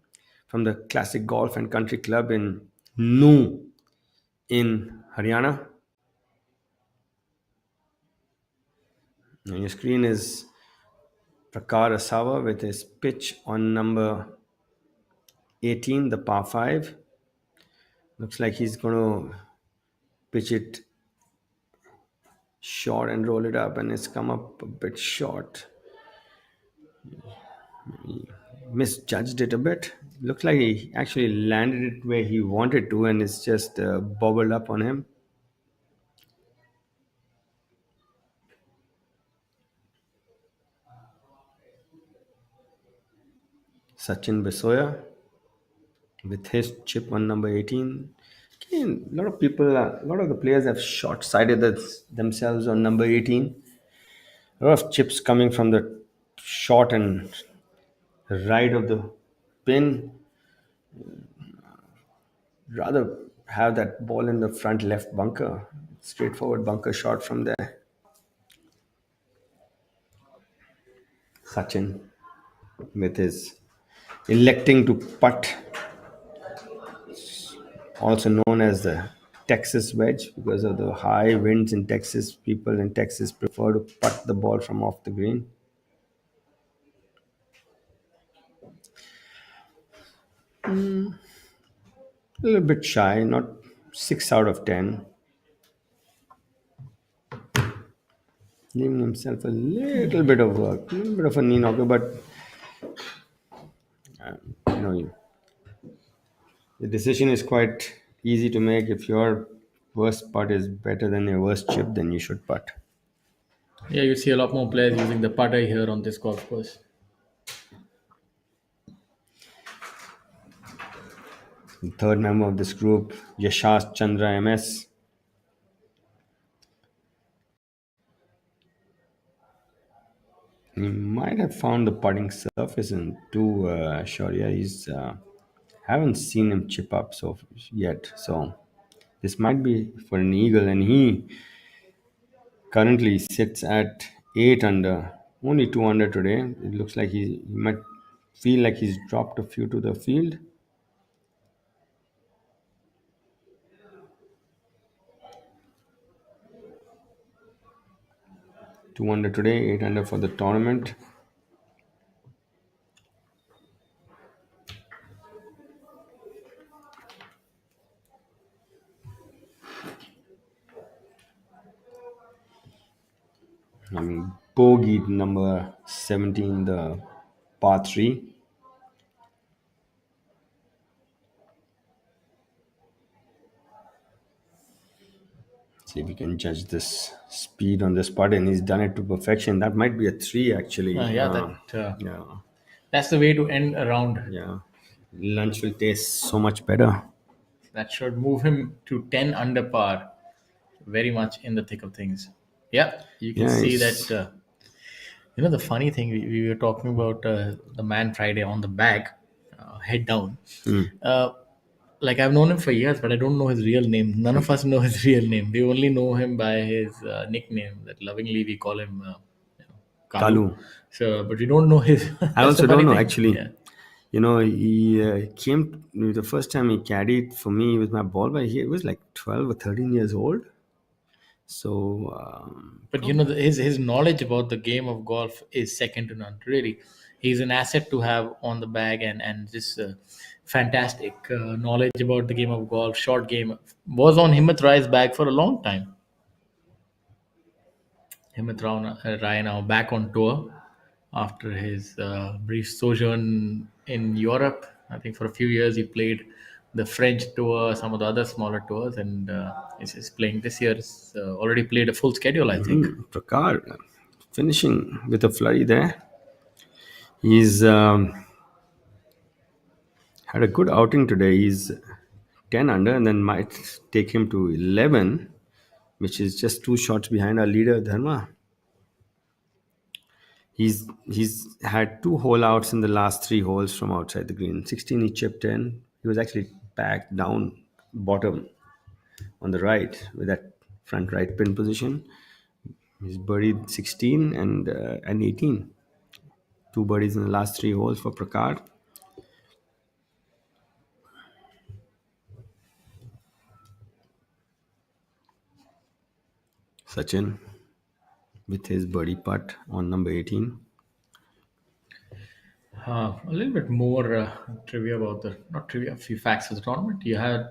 from the Classic Golf and Country Club in New in Haryana. And your screen is Prakar Asawa with his pitch on number 18, the par 5. Looks like he's going to pitch it short and roll it up, and it's come up a bit short. Misjudged it a bit. Looks like he actually landed it where he wanted to, and it's just bobbled up on him. Sachin Basoya with his chip on number 18. Again, a lot of the players have short-sighted themselves on number 18. A lot of chips coming from the short and right of the pin. Rather have that ball in the front left bunker. Straightforward bunker shot from there. Sachin with his electing to putt, also known as the Texas wedge, because of the high winds in Texas. People in Texas prefer to putt the ball from off the green. A little bit shy, not 6 out of 10. Giving himself a little bit of work, a little bit of a knee knocker, but you know, the decision is quite easy to make. If your worst putt is better than your worst chip, then you should putt. Yeah, you see a lot more players using the putter here on this golf course. The third member of this group, Yashash Chandra MS. He might have found the putting surface isn't too sure. Yeah, he's haven't seen him chip up so yet. So this might be for an eagle, and he currently sits at 8 under, only 2 under today. It looks like he might feel like he's dropped a few to the field. 2 under today, 8 under for the tournament. I mean, bogey number 17, the par 3. See if we can judge this speed on this putt, and he's done it to perfection. That might be a 3 actually. Yeah, That's the way to end a round. yeah. Lunch will taste so much better. That should move him to 10 under par, very much in the thick of things. Yeah, you can see Yes. that. The funny thing, we were talking about the man Friday on the back, head down. Uh, like I've known him for years, but I don't know his real name. None of us know his real name. We only know him by his nickname that lovingly we call him Kalu. Kalu. So, but we don't know his. I That's the also funny don't know thing. actually. Yeah. He came the first time he caddied for me with my ball, but he was like 12 or 13 years old. So But his knowledge about the game of golf is second to none. Really, he's an asset to have on the bag, and this fantastic knowledge about the game of golf, short game, was on Himmat Rai's bag for a long time. Rai now back on tour after his brief sojourn in Europe. I think for a few years he played the French tour, some of the other smaller tours, and is playing this year. He's already played a full schedule, I think. Prakar finishing with a flurry there. He's had a good outing today. He's 10 under, and then might take him to 11, which is just 2 shots behind our leader Dharma. He's had 2 hole outs in the last 3 holes from outside the green. 16 he chipped in. He was actually back down bottom on the right with that front right pin position. He's birdied 16 and 18. 2 birdies in the last 3 holes for Prakar. Sachin with his birdie putt on number 18. A little bit more trivia about not trivia, a few facts of the tournament. You had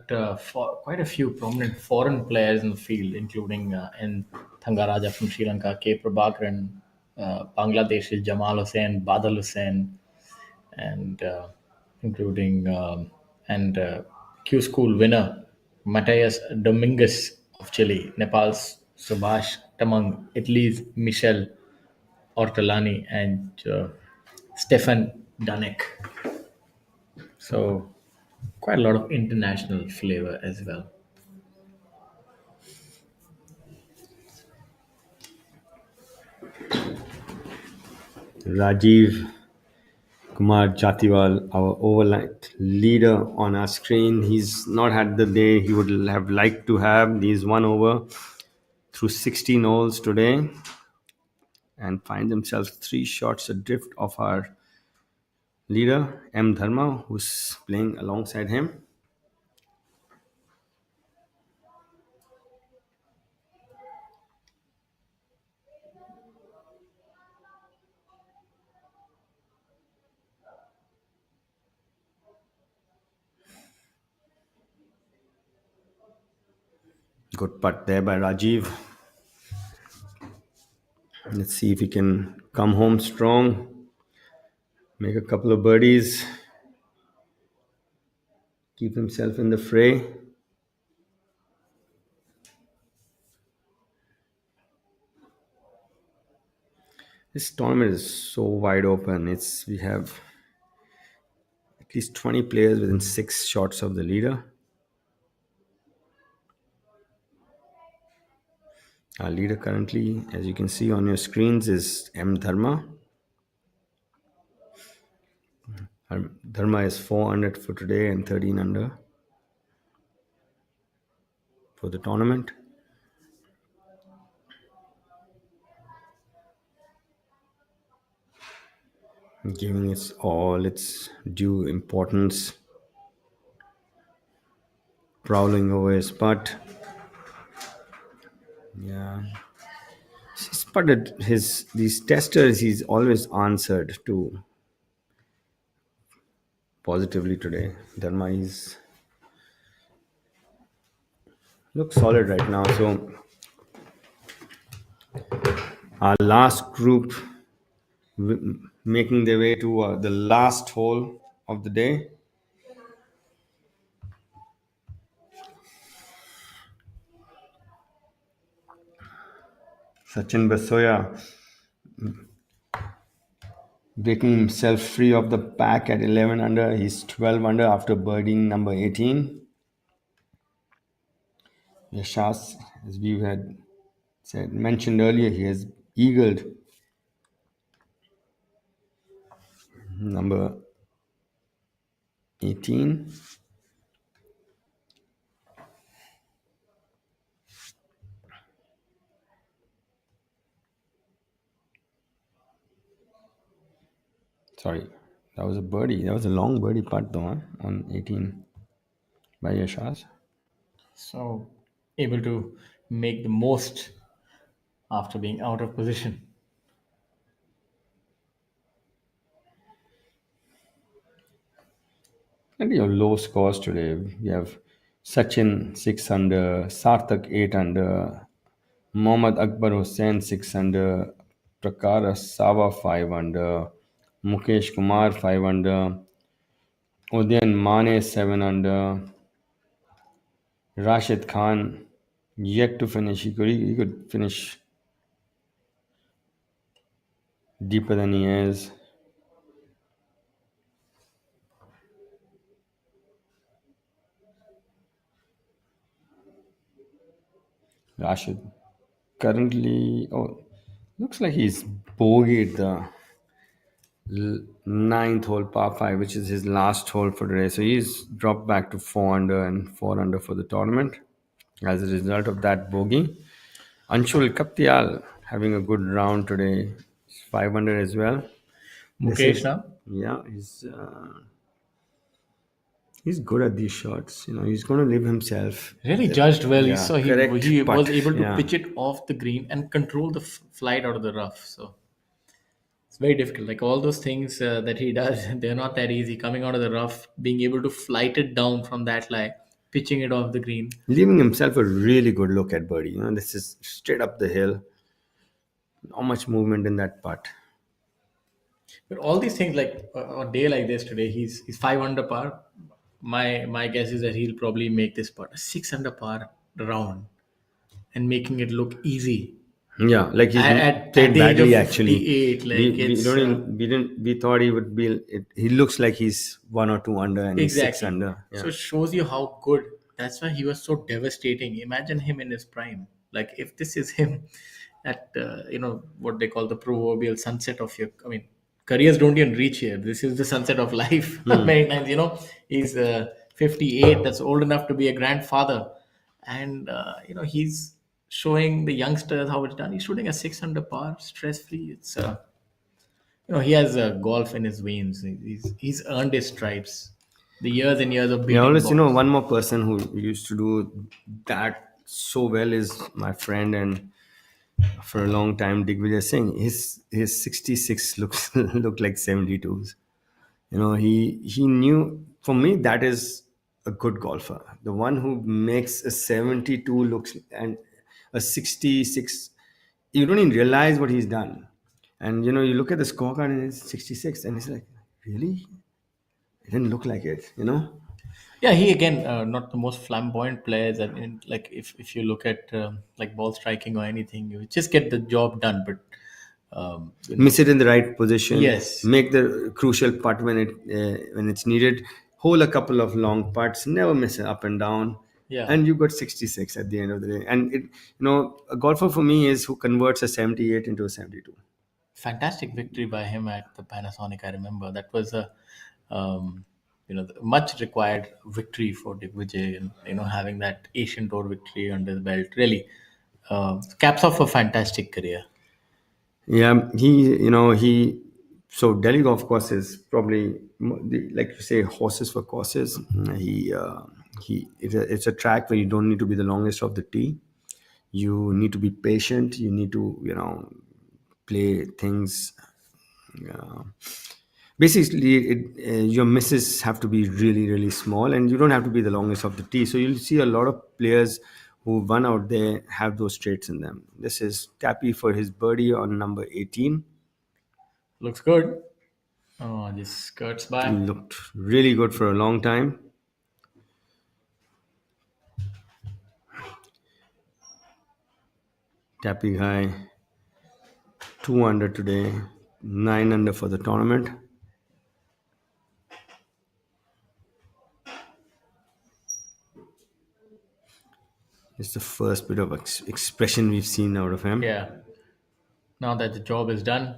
quite a few prominent foreign players in the field, including N. Thangaraja from Sri Lanka, K. Prabhakaran, Bangladesh's Jamal Hussain, Badal Hussain, and including and Q School winner Matthias Dominguez of Chile, Nepal's Subhash Tamang, Italy's Michel Ortolani, and Stefan Danek. So quite a lot of international flavor as well. Rajiv Kumar Jatiwal, our overnight leader on our screen. He's not had the day he would have liked to have. He's 1 over through 16 holes today and finds himself 3 shots adrift of our leader, M. Dharma, who's playing alongside him. Good putt there by Rajiv. Let's see if he can come home strong, make a couple of birdies, keep himself in the fray. This tournament is so wide open. We have at least 20 players within 6 shots of the leader. Our leader currently, as you can see on your screens, is M. Dharma. Dharma is 4 under for today and 13 under for the tournament. Giving it all its due importance. Prowling over his putt. Yeah. He's putted these testers, he's always answered to positively today. Dharma looks solid right now. So our last group making their way to the last hole of the day. Sachin Basoya breaking himself free of the pack at 11 under. He's 12 under after birdieing number 18. Yashas, as we had mentioned earlier, he has eagled number 18. Sorry, that was a birdie. That was a long birdie putt though, on 18 by Yashas. So able to make the most after being out of position. And your low scores today. We have Sachin 6 under, Sarthak 8 under, Mohammad Akbar Hussain 6 under, Prakara Sava 5 under, Mukesh Kumar 5 under, Udayan Mane 7 under, Rashid Khan yet to finish. He could finish deeper than he is. Rashid currently, looks like he's bogeyed the ninth hole par 5, which is his last hole for today. So he's dropped back to 4 under and 4 under for the tournament as a result of that bogey. Anshul Kaptial having a good round today. He's 5 under as well. Mukesh now? Yeah, he's good at these shots. He's going to live himself. Really judged well. Yeah, So he was able to pitch it off the green and control the flight out of the rough. So it's very difficult. Like all those things that he does, they're not that easy. Coming out of the rough, being able to flight it down from that lie, pitching it off the green. Leaving himself a really good look at birdie. This is straight up the hill. Not much movement in that putt. But all these things, like a day like this today, he's 5 under par. My guess is that he'll probably make this putt a 6 under par round and making it look easy. Yeah, like he's at played the age badly of actually. 58, like We thought he would be. He looks like he's 1 or 2 under and he's 6 under. Yeah. So it shows you how good. That's why he was so devastating. Imagine him in his prime. Like if this is him at what they call the proverbial sunset of your. I mean, careers don't even reach here. This is the sunset of life. Many times, he's 58. That's old enough to be a grandfather, and he's showing the youngsters how it's done. He's shooting a 6 under par, stress free. It's he has golf in his veins. He's earned his stripes. The years and years of beating. Yeah, always, balls. one more person who used to do that so well is my friend and for a long time Digvijay Singh. His 66 looked like 72s. He knew. For me, that is a good golfer. The one who makes a 72 looks and a 66, you don't even realize what he's done. And you look at the scorecard and it's 66, and it's like, really? It didn't look like it. Yeah, he again not the most flamboyant players. I mean, like if you look at like ball striking or anything, you just get the job done. But Miss it in the right position, yes, make the crucial putt when it's needed, hold a couple of long putts, never miss it up and down, yeah, and you got 66 at the end of the day. And a golfer for me is who converts a 78 into a 72. fantastic victory by him at the Panasonic. I remember that was a the much required victory for Digvijay, and having that Asian Tour victory under the belt really caps off a fantastic career. Yeah, he. So Delhi golf course is probably like you say, horses for courses. It's a track where you don't need to be the longest of the tee. You need to be patient. You need to play things. Uh, Basically, your misses have to be really, really small, and you don't have to be the longest of the tee. So you'll see a lot of players who won out there have those traits in them. This is Tappy for his birdie on number 18. Looks good. Oh, just skirts by. Looked really good for a long time. Tappy guy, 2 under today, 9 under for the tournament. It's the first bit of expression we've seen out of him. Yeah. Now that the job is done,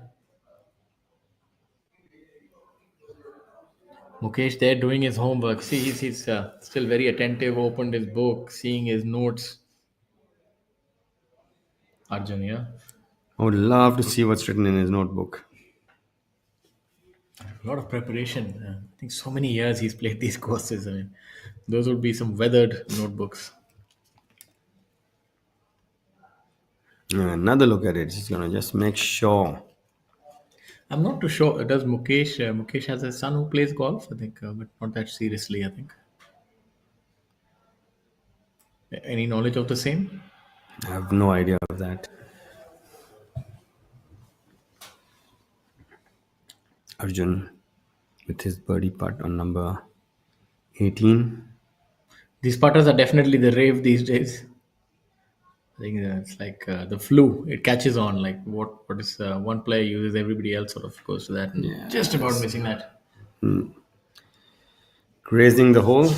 Mukesh there doing his homework. See, he's still very attentive, opened his book, seeing his notes. Arjun, yeah. I would love to see what's written in his notebook. A lot of preparation. I think so many years he's played these courses. I mean, those would be some weathered notebooks. Another look at it. He's gonna just make sure. I'm not too sure. Does Mukesh? Mukesh has a son who plays golf, I think, but not that seriously. I think. Any knowledge of the same? I have no idea of that. Arjun with his birdie putt on number 18. These putters are definitely the rave these days. I think it's like the flu. It catches on. Like what is one player uses, everybody else sort of goes to that. And just about missing that. Grazing the hole.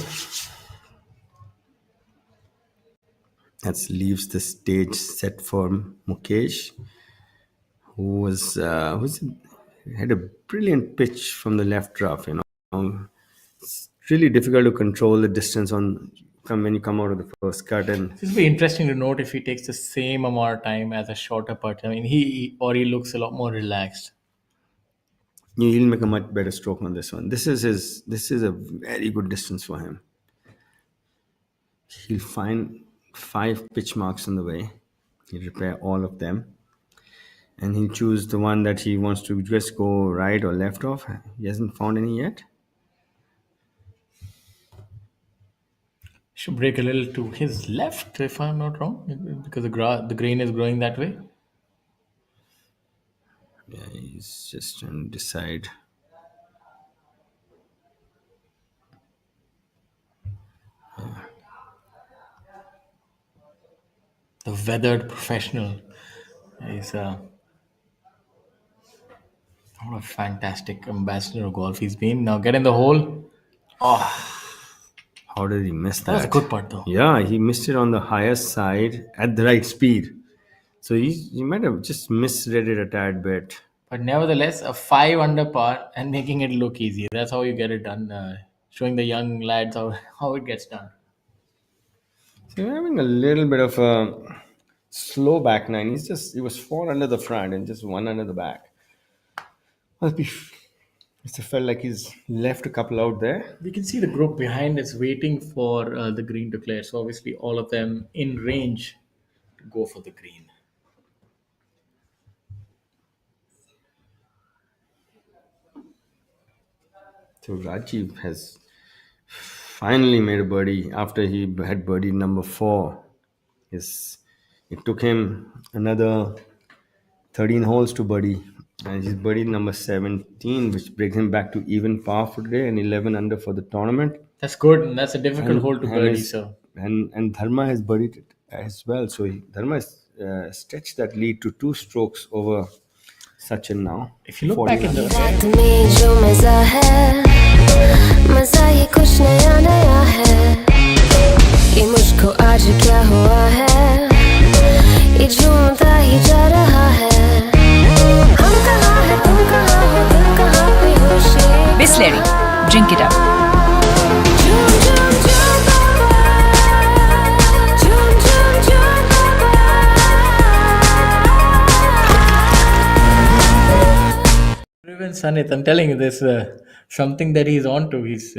That leaves the stage set for Mukesh, who had a brilliant pitch from the left rough. It's really difficult to control the distance when you come out of the first cut. And This will be interesting to note if he takes the same amount of time as a shorter putt. I mean, he looks a lot more relaxed. he'll make a much better stroke on this one. This is a very good distance for him. He'll find 5 pitch marks on the way. He'll repair all of them. And he'll choose the one that he wants to just go right or left of. He hasn't found any yet. Should break a little to his left, if I'm not wrong, because the grain is growing that way. Yeah, he's just trying to decide. The weathered professional is what a fantastic ambassador of golf he's been. Now get in the hole. How did he miss that? That was a good putt, though. Yeah, he missed it on the higher side at the right speed. So he might have just misread it a tad bit. But nevertheless, a 5 under par and making it look easy. That's how you get it done. Showing the young lads how it gets done. So we're having a little bit of a slow back nine. He was 4 under the front and just 1 under the back. It felt like he's left a couple out there. We can see the group behind is waiting for the green to clear. So obviously all of them in range to go for the green. So Rajiv has finally made a birdie after he had birdie number 4. It took him another 13 holes to birdie. And he's birdied number 17, which brings him back to even par for today and 11 under for the tournament. That's good, and that's a difficult hole to birdie. his- So and Dharma has birdied it as well. So Dharma has stretched that lead to 2 strokes over Sachin now. if you look back in the रात में जो मजा है मजा ये कुछ नया नया है ये मुझको आज क्या हुआ है ये झूमता ही जा रहा है हम कहाँ हैं तुम कहाँ हो दिल कहाँ पे होशी Bisleri, drink it up. झूम झूम झूम बाबा झूम झूम झूम बाबा even Sanit, I'm telling you, there's something that he's on to. He's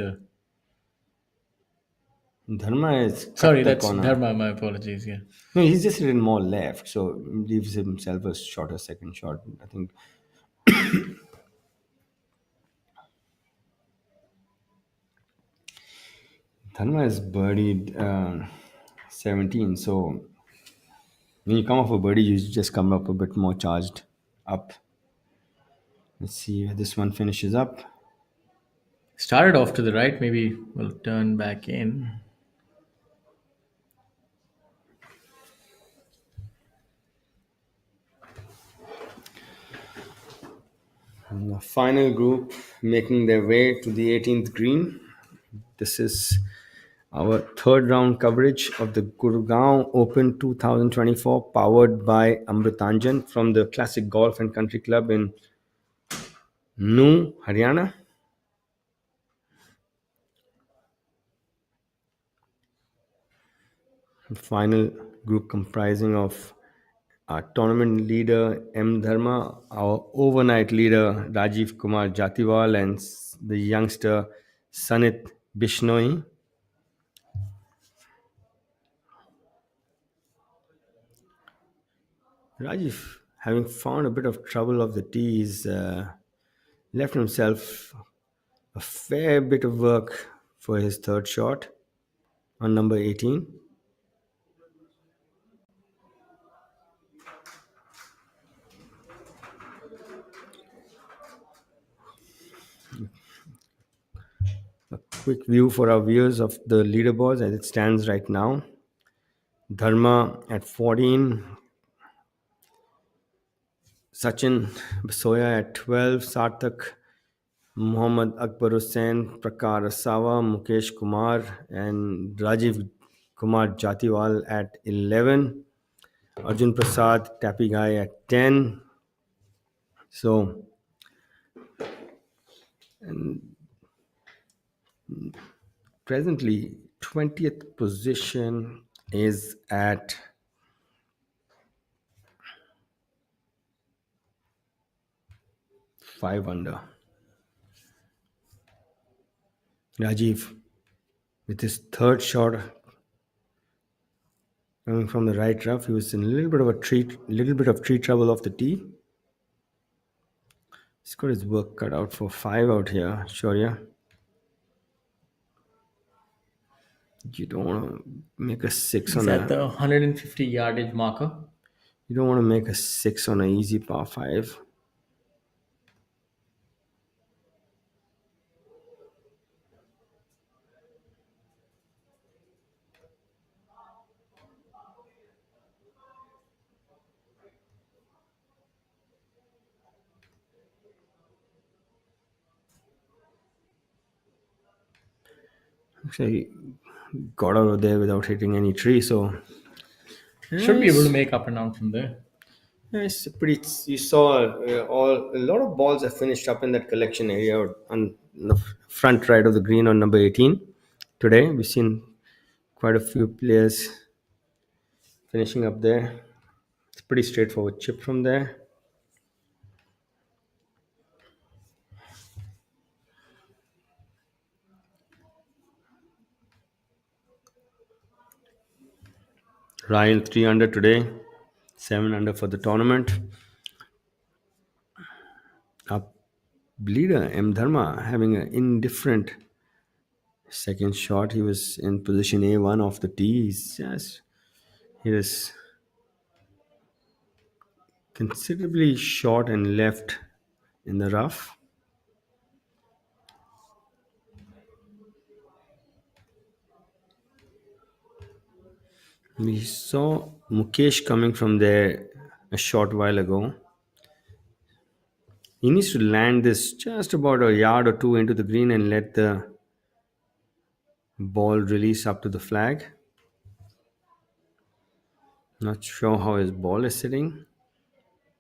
Dharma is cut sorry, the that's corner. Dharma. My apologies. Yeah. No, he's just hidden more left, so leaves himself a shorter second shot. I think Dharma is birdied 17. So when you come off a birdie, you just come up a bit more charged up. Let's see where this one finishes up. Started off to the right. Maybe we'll turn back in. And the final group making their way to the 18th green. This is our third round coverage of the Gurgaon Open 2024, powered by Amrutanjan from the Classic Golf and Country Club in New, Haryana. Final group comprising of our tournament leader M. Dharma, our overnight leader Rajiv Kumar Jatiwal, and the youngster Sanit Bishnoi. Rajiv, having found a bit of trouble off the tees, left himself a fair bit of work for his third shot on number 18. A quick view for our viewers of the leaderboards as it stands right now. Dharma at 14, Sachin Basoya at 12, Sarthak, Muhammad Akbar Hussain, Prakar Asawa, Mukesh Kumar, and Rajiv Kumar Jatiwal at 11, Arjun Prasad Tapi Guy at 10. So, and presently 20th position is at five under. Rajiv with his third shot coming from the right rough, he was in a little bit of tree trouble off the tee. He's got his work cut out for 5 out here, Shaurya. You don't want to make a 6 He's on at a. the 150 yardage marker. You don't want to make a 6 on an easy par 5. Actually, got out of there without hitting any tree, so Should be able to make up and down from there. it's pretty. You saw a lot of balls are finished up in that collection area on the front right of the green on number 18. Today we've seen quite a few players finishing up there. It's pretty straightforward chip from there. Ryan 3 under today, 7 under for the tournament. Our leader M. Dharma having an indifferent Second shot, he was in position A1 of the tee. He was considerably short and left in the rough. We saw Mukesh coming from there a short while ago. He needs to land this just about a yard or two into the green and let the ball release up to the flag. Not sure how his ball is sitting.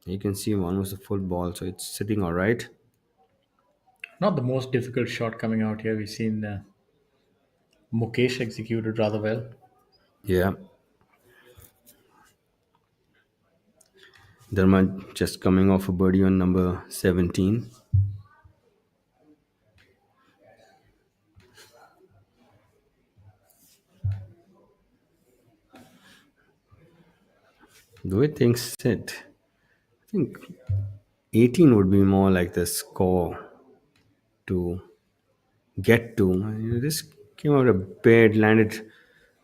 You can see one was a full ball, so it's sitting all right. Not the most difficult shot coming out here. We've seen Mukesh executed rather well. Yeah. Dharma just coming off a birdie on number 17. The way things sit, I think 18 would be more like the score to get to. This came out a bit, landed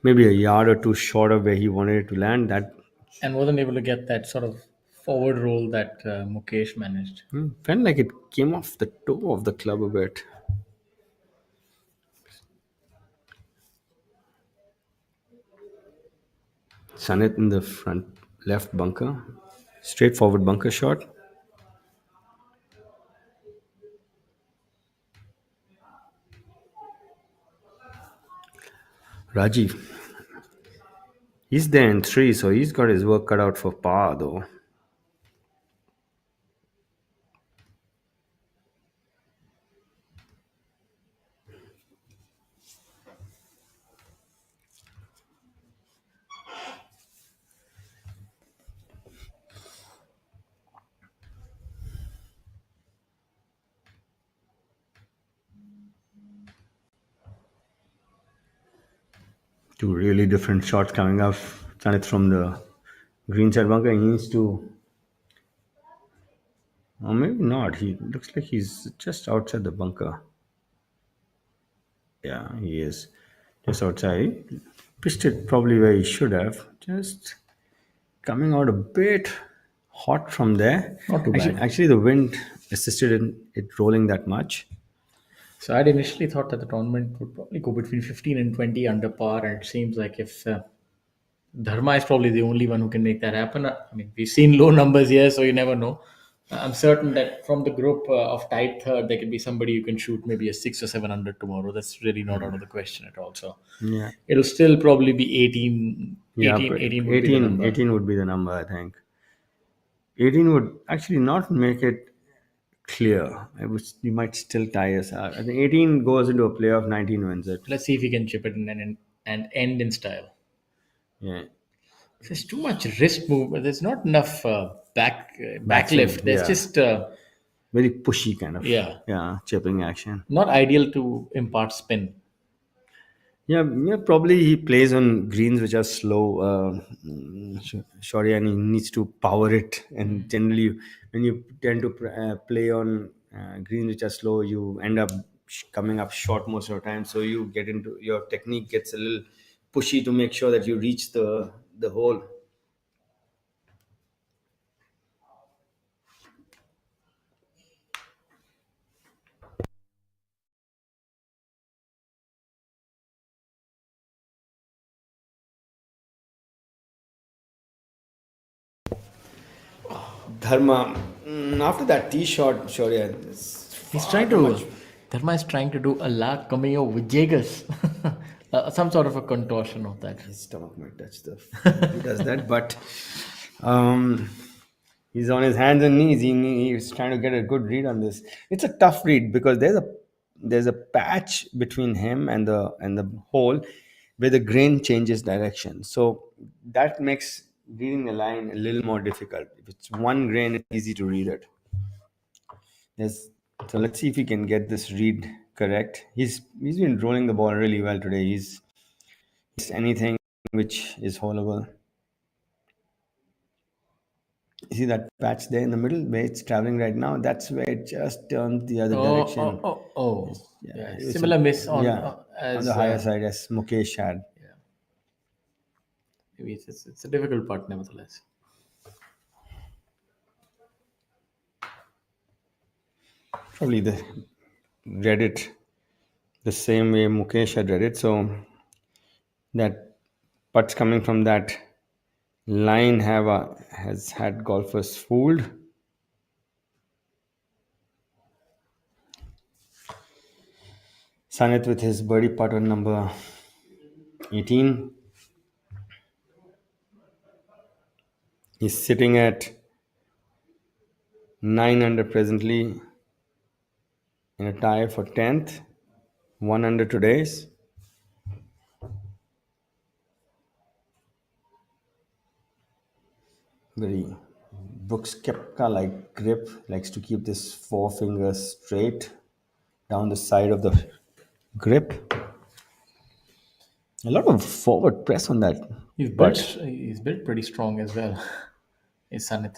maybe a yard or two short of where he wanted it to land. That And wasn't able to get that sort of forward roll that Mukesh managed. felt like it came off the toe of the club a bit. Sanit in the front left bunker. Straightforward bunker shot. Rajiv. He's there in 3, so he's got his work cut out for par though. Two really different shots coming up. Sanit from the green side bunker. He needs to, or maybe not. He looks like he's just outside the bunker. Yeah, he is just outside. Pitched it probably where he should have. Just coming out a bit hot from there. Not too bad. Actually, the wind assisted in it rolling that much. So I'd initially thought that the tournament would probably go between 15 and 20 under par, and it seems like if Dharma is probably the only one who can make that happen. I mean, we've seen low numbers here, so you never know. I'm certain that from the group of tied third, there could be somebody who can shoot maybe a 6 or 7 under tomorrow. That's really not out of the question at all. So Yeah. it'll still probably be 18. Yeah, 18, but 18 would be the number. 18 would be the number, I think. 18 would actually not make it clear. You might still tie us out. I think 18 goes into a playoff, 19 wins it. Let's see if he can chip it in and end in style. Yeah. There's too much wrist movement. There's not enough backlift. Backswing, There's yeah. just Very pushy kind of. Yeah. Yeah, chipping action. not ideal to impart spin. Yeah, probably he plays on greens which are slow. Shorty, and he needs to power it. And generally, when you tend to play on greens which are slow, you end up coming up short most of the time. So you get into your technique gets a little pushy to make sure that you reach the hole. Dharma, after that tee shot, Shaurya, He's trying to. Dharma is trying to do a La Cameo with Jagus. Some sort of a contortion of that. his stomach might touch the. He does that, but he's on his hands and knees. He's trying to get a good read on this. It's a tough read because there's a patch between him and the hole where the grain changes direction. So that makes reading the line a little more difficult. If it's one grain, it's easy to read it. So let's see if he can get this read correct. He's been rolling the ball really well today. He's anything which is holeable. You see that patch there in the middle where it's traveling right now? That's where it just turned the other direction. Yeah. Similar miss on as the higher side as Mukesh had. maybe it's a difficult putt nevertheless. Probably the read it the same way Mukesh had read it. So that putts coming from that line has had golfers fooled. Sanit with his birdie putt on number 18. He's sitting at 9 under presently in a tie for 10th. 1 under today's. Very Brooks Koepka like grip, likes to keep this forefinger straight down the side of the grip. A lot of forward press on that. He's built pretty strong as well. Is Sanit.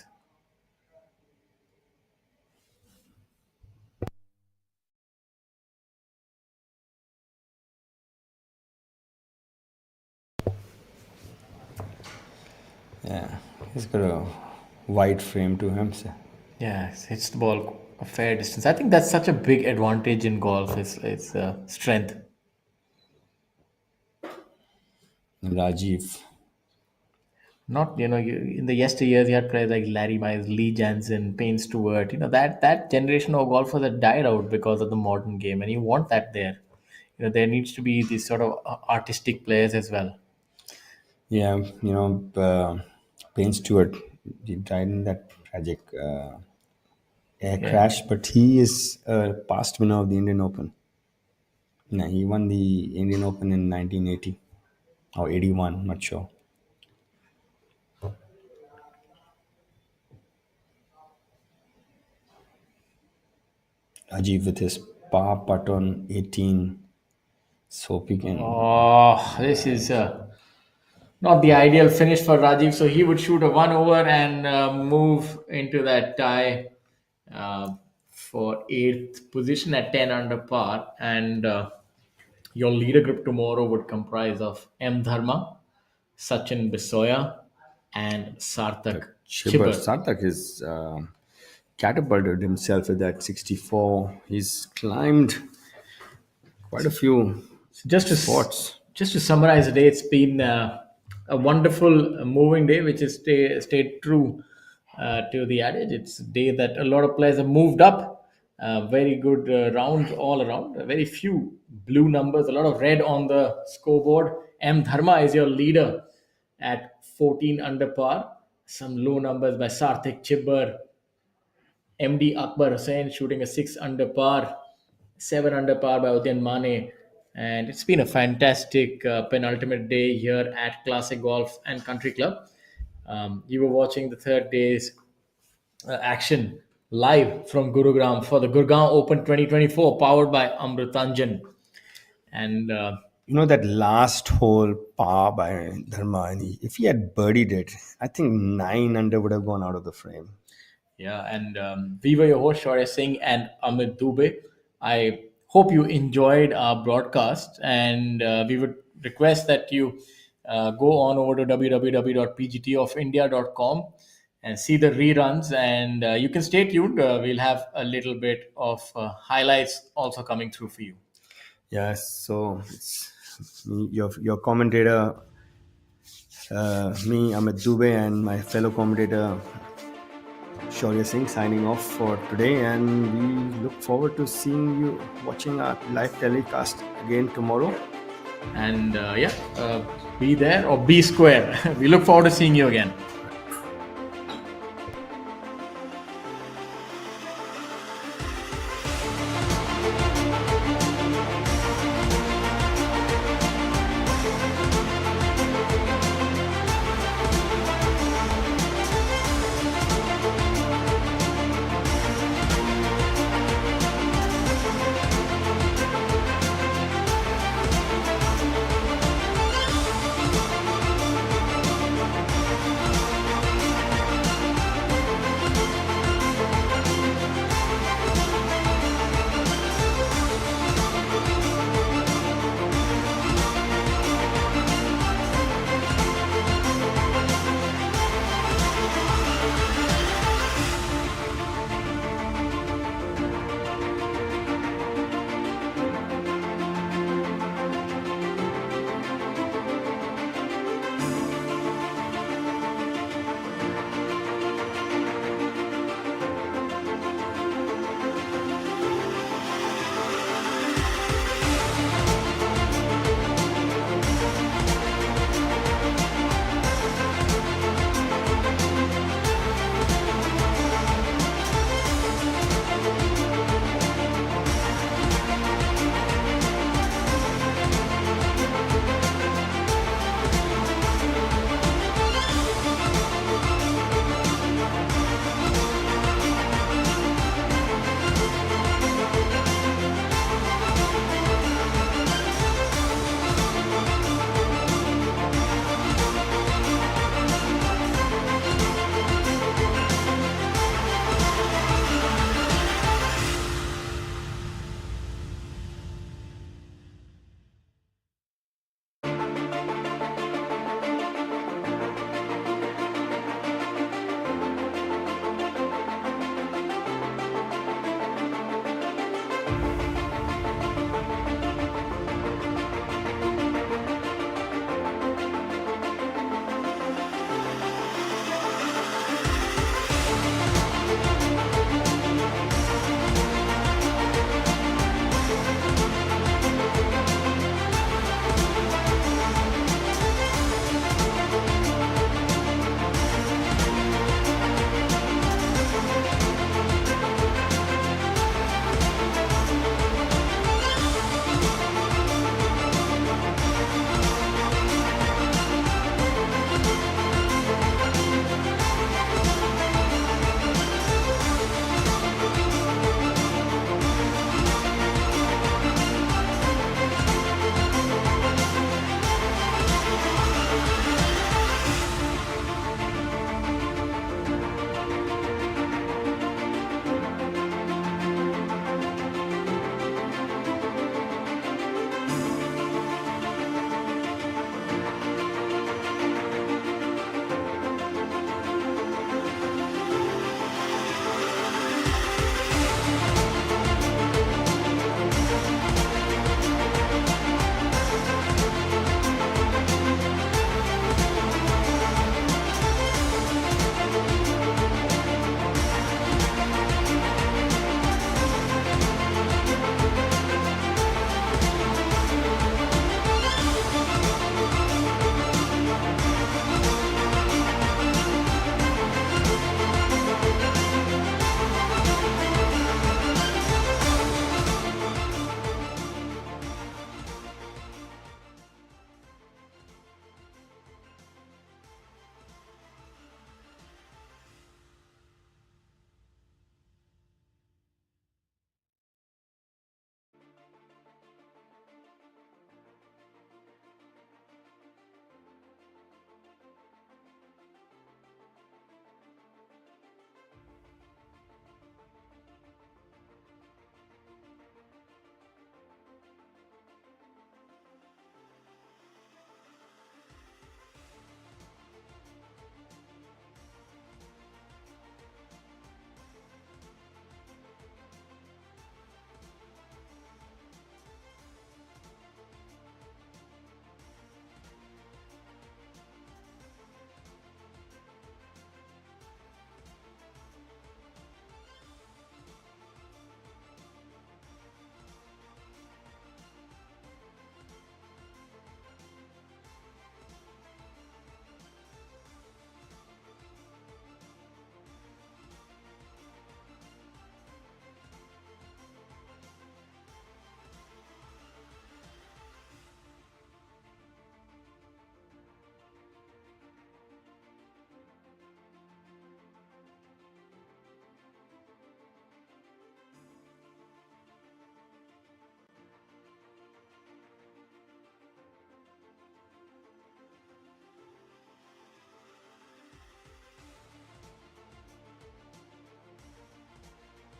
Yeah, he's got a wide frame to him. So. Yeah, hits the ball a fair distance. I think that's such a big advantage in golf. It's strength. Rajiv. Not in the yesteryears you had players like Larry Mize, Lee Jansen, Payne Stewart. That generation of golfers that died out because of the modern game, and you want that there. There needs to be these sort of artistic players as well. Yeah, Payne Stewart, he died in that tragic air crash, but he is a past winner of the Indian Open. No, he won the Indian Open in 1980 or 81, not sure. Rajiv with his par putt on 18. So we can. Oh, this is not the ideal finish for Rajiv. So he would shoot a 1 over and move into that tie for 8th position at 10 under par. And your leader group tomorrow would comprise of M. Dharma, Sachin Bisoya, and Sarthak Chibber. Sarthak is catapulted himself at that 64. He's climbed quite a few spots. Just to summarize the day, it's been a wonderful moving day, which has stayed true to the adage. It's a day that a lot of players have moved up. Very good rounds all around. Very few blue numbers, a lot of red on the scoreboard. M. Dharma is your leader at 14 under par. Some low numbers by Sarthik Chibber. MD Akbar Hussain shooting a 6 under par. 7 under par by Udyan Mane. And it's been a fantastic penultimate day here at Classic Golf and Country Club. You were watching the third day's action live from Gurgaon for the Gurgaon Open 2024, powered by Amrutanjan. And that last hole par by Dharma, if he had birdied it, I think 9 under would have gone out of the frame. Yeah, and we were your host, Shaurya Singh and Amit Dubey. I hope you enjoyed our broadcast, and we would request that you go on over to www.pgtofindia.com and see the reruns, and you can stay tuned. We'll have a little bit of highlights also coming through for you. Yes, so it's me, your commentator, me, Amit Dubey, and my fellow commentator, Shaurya Singh, signing off for today, and we look forward to seeing you watching our live telecast again tomorrow. And be there or be square. We look forward to seeing you again.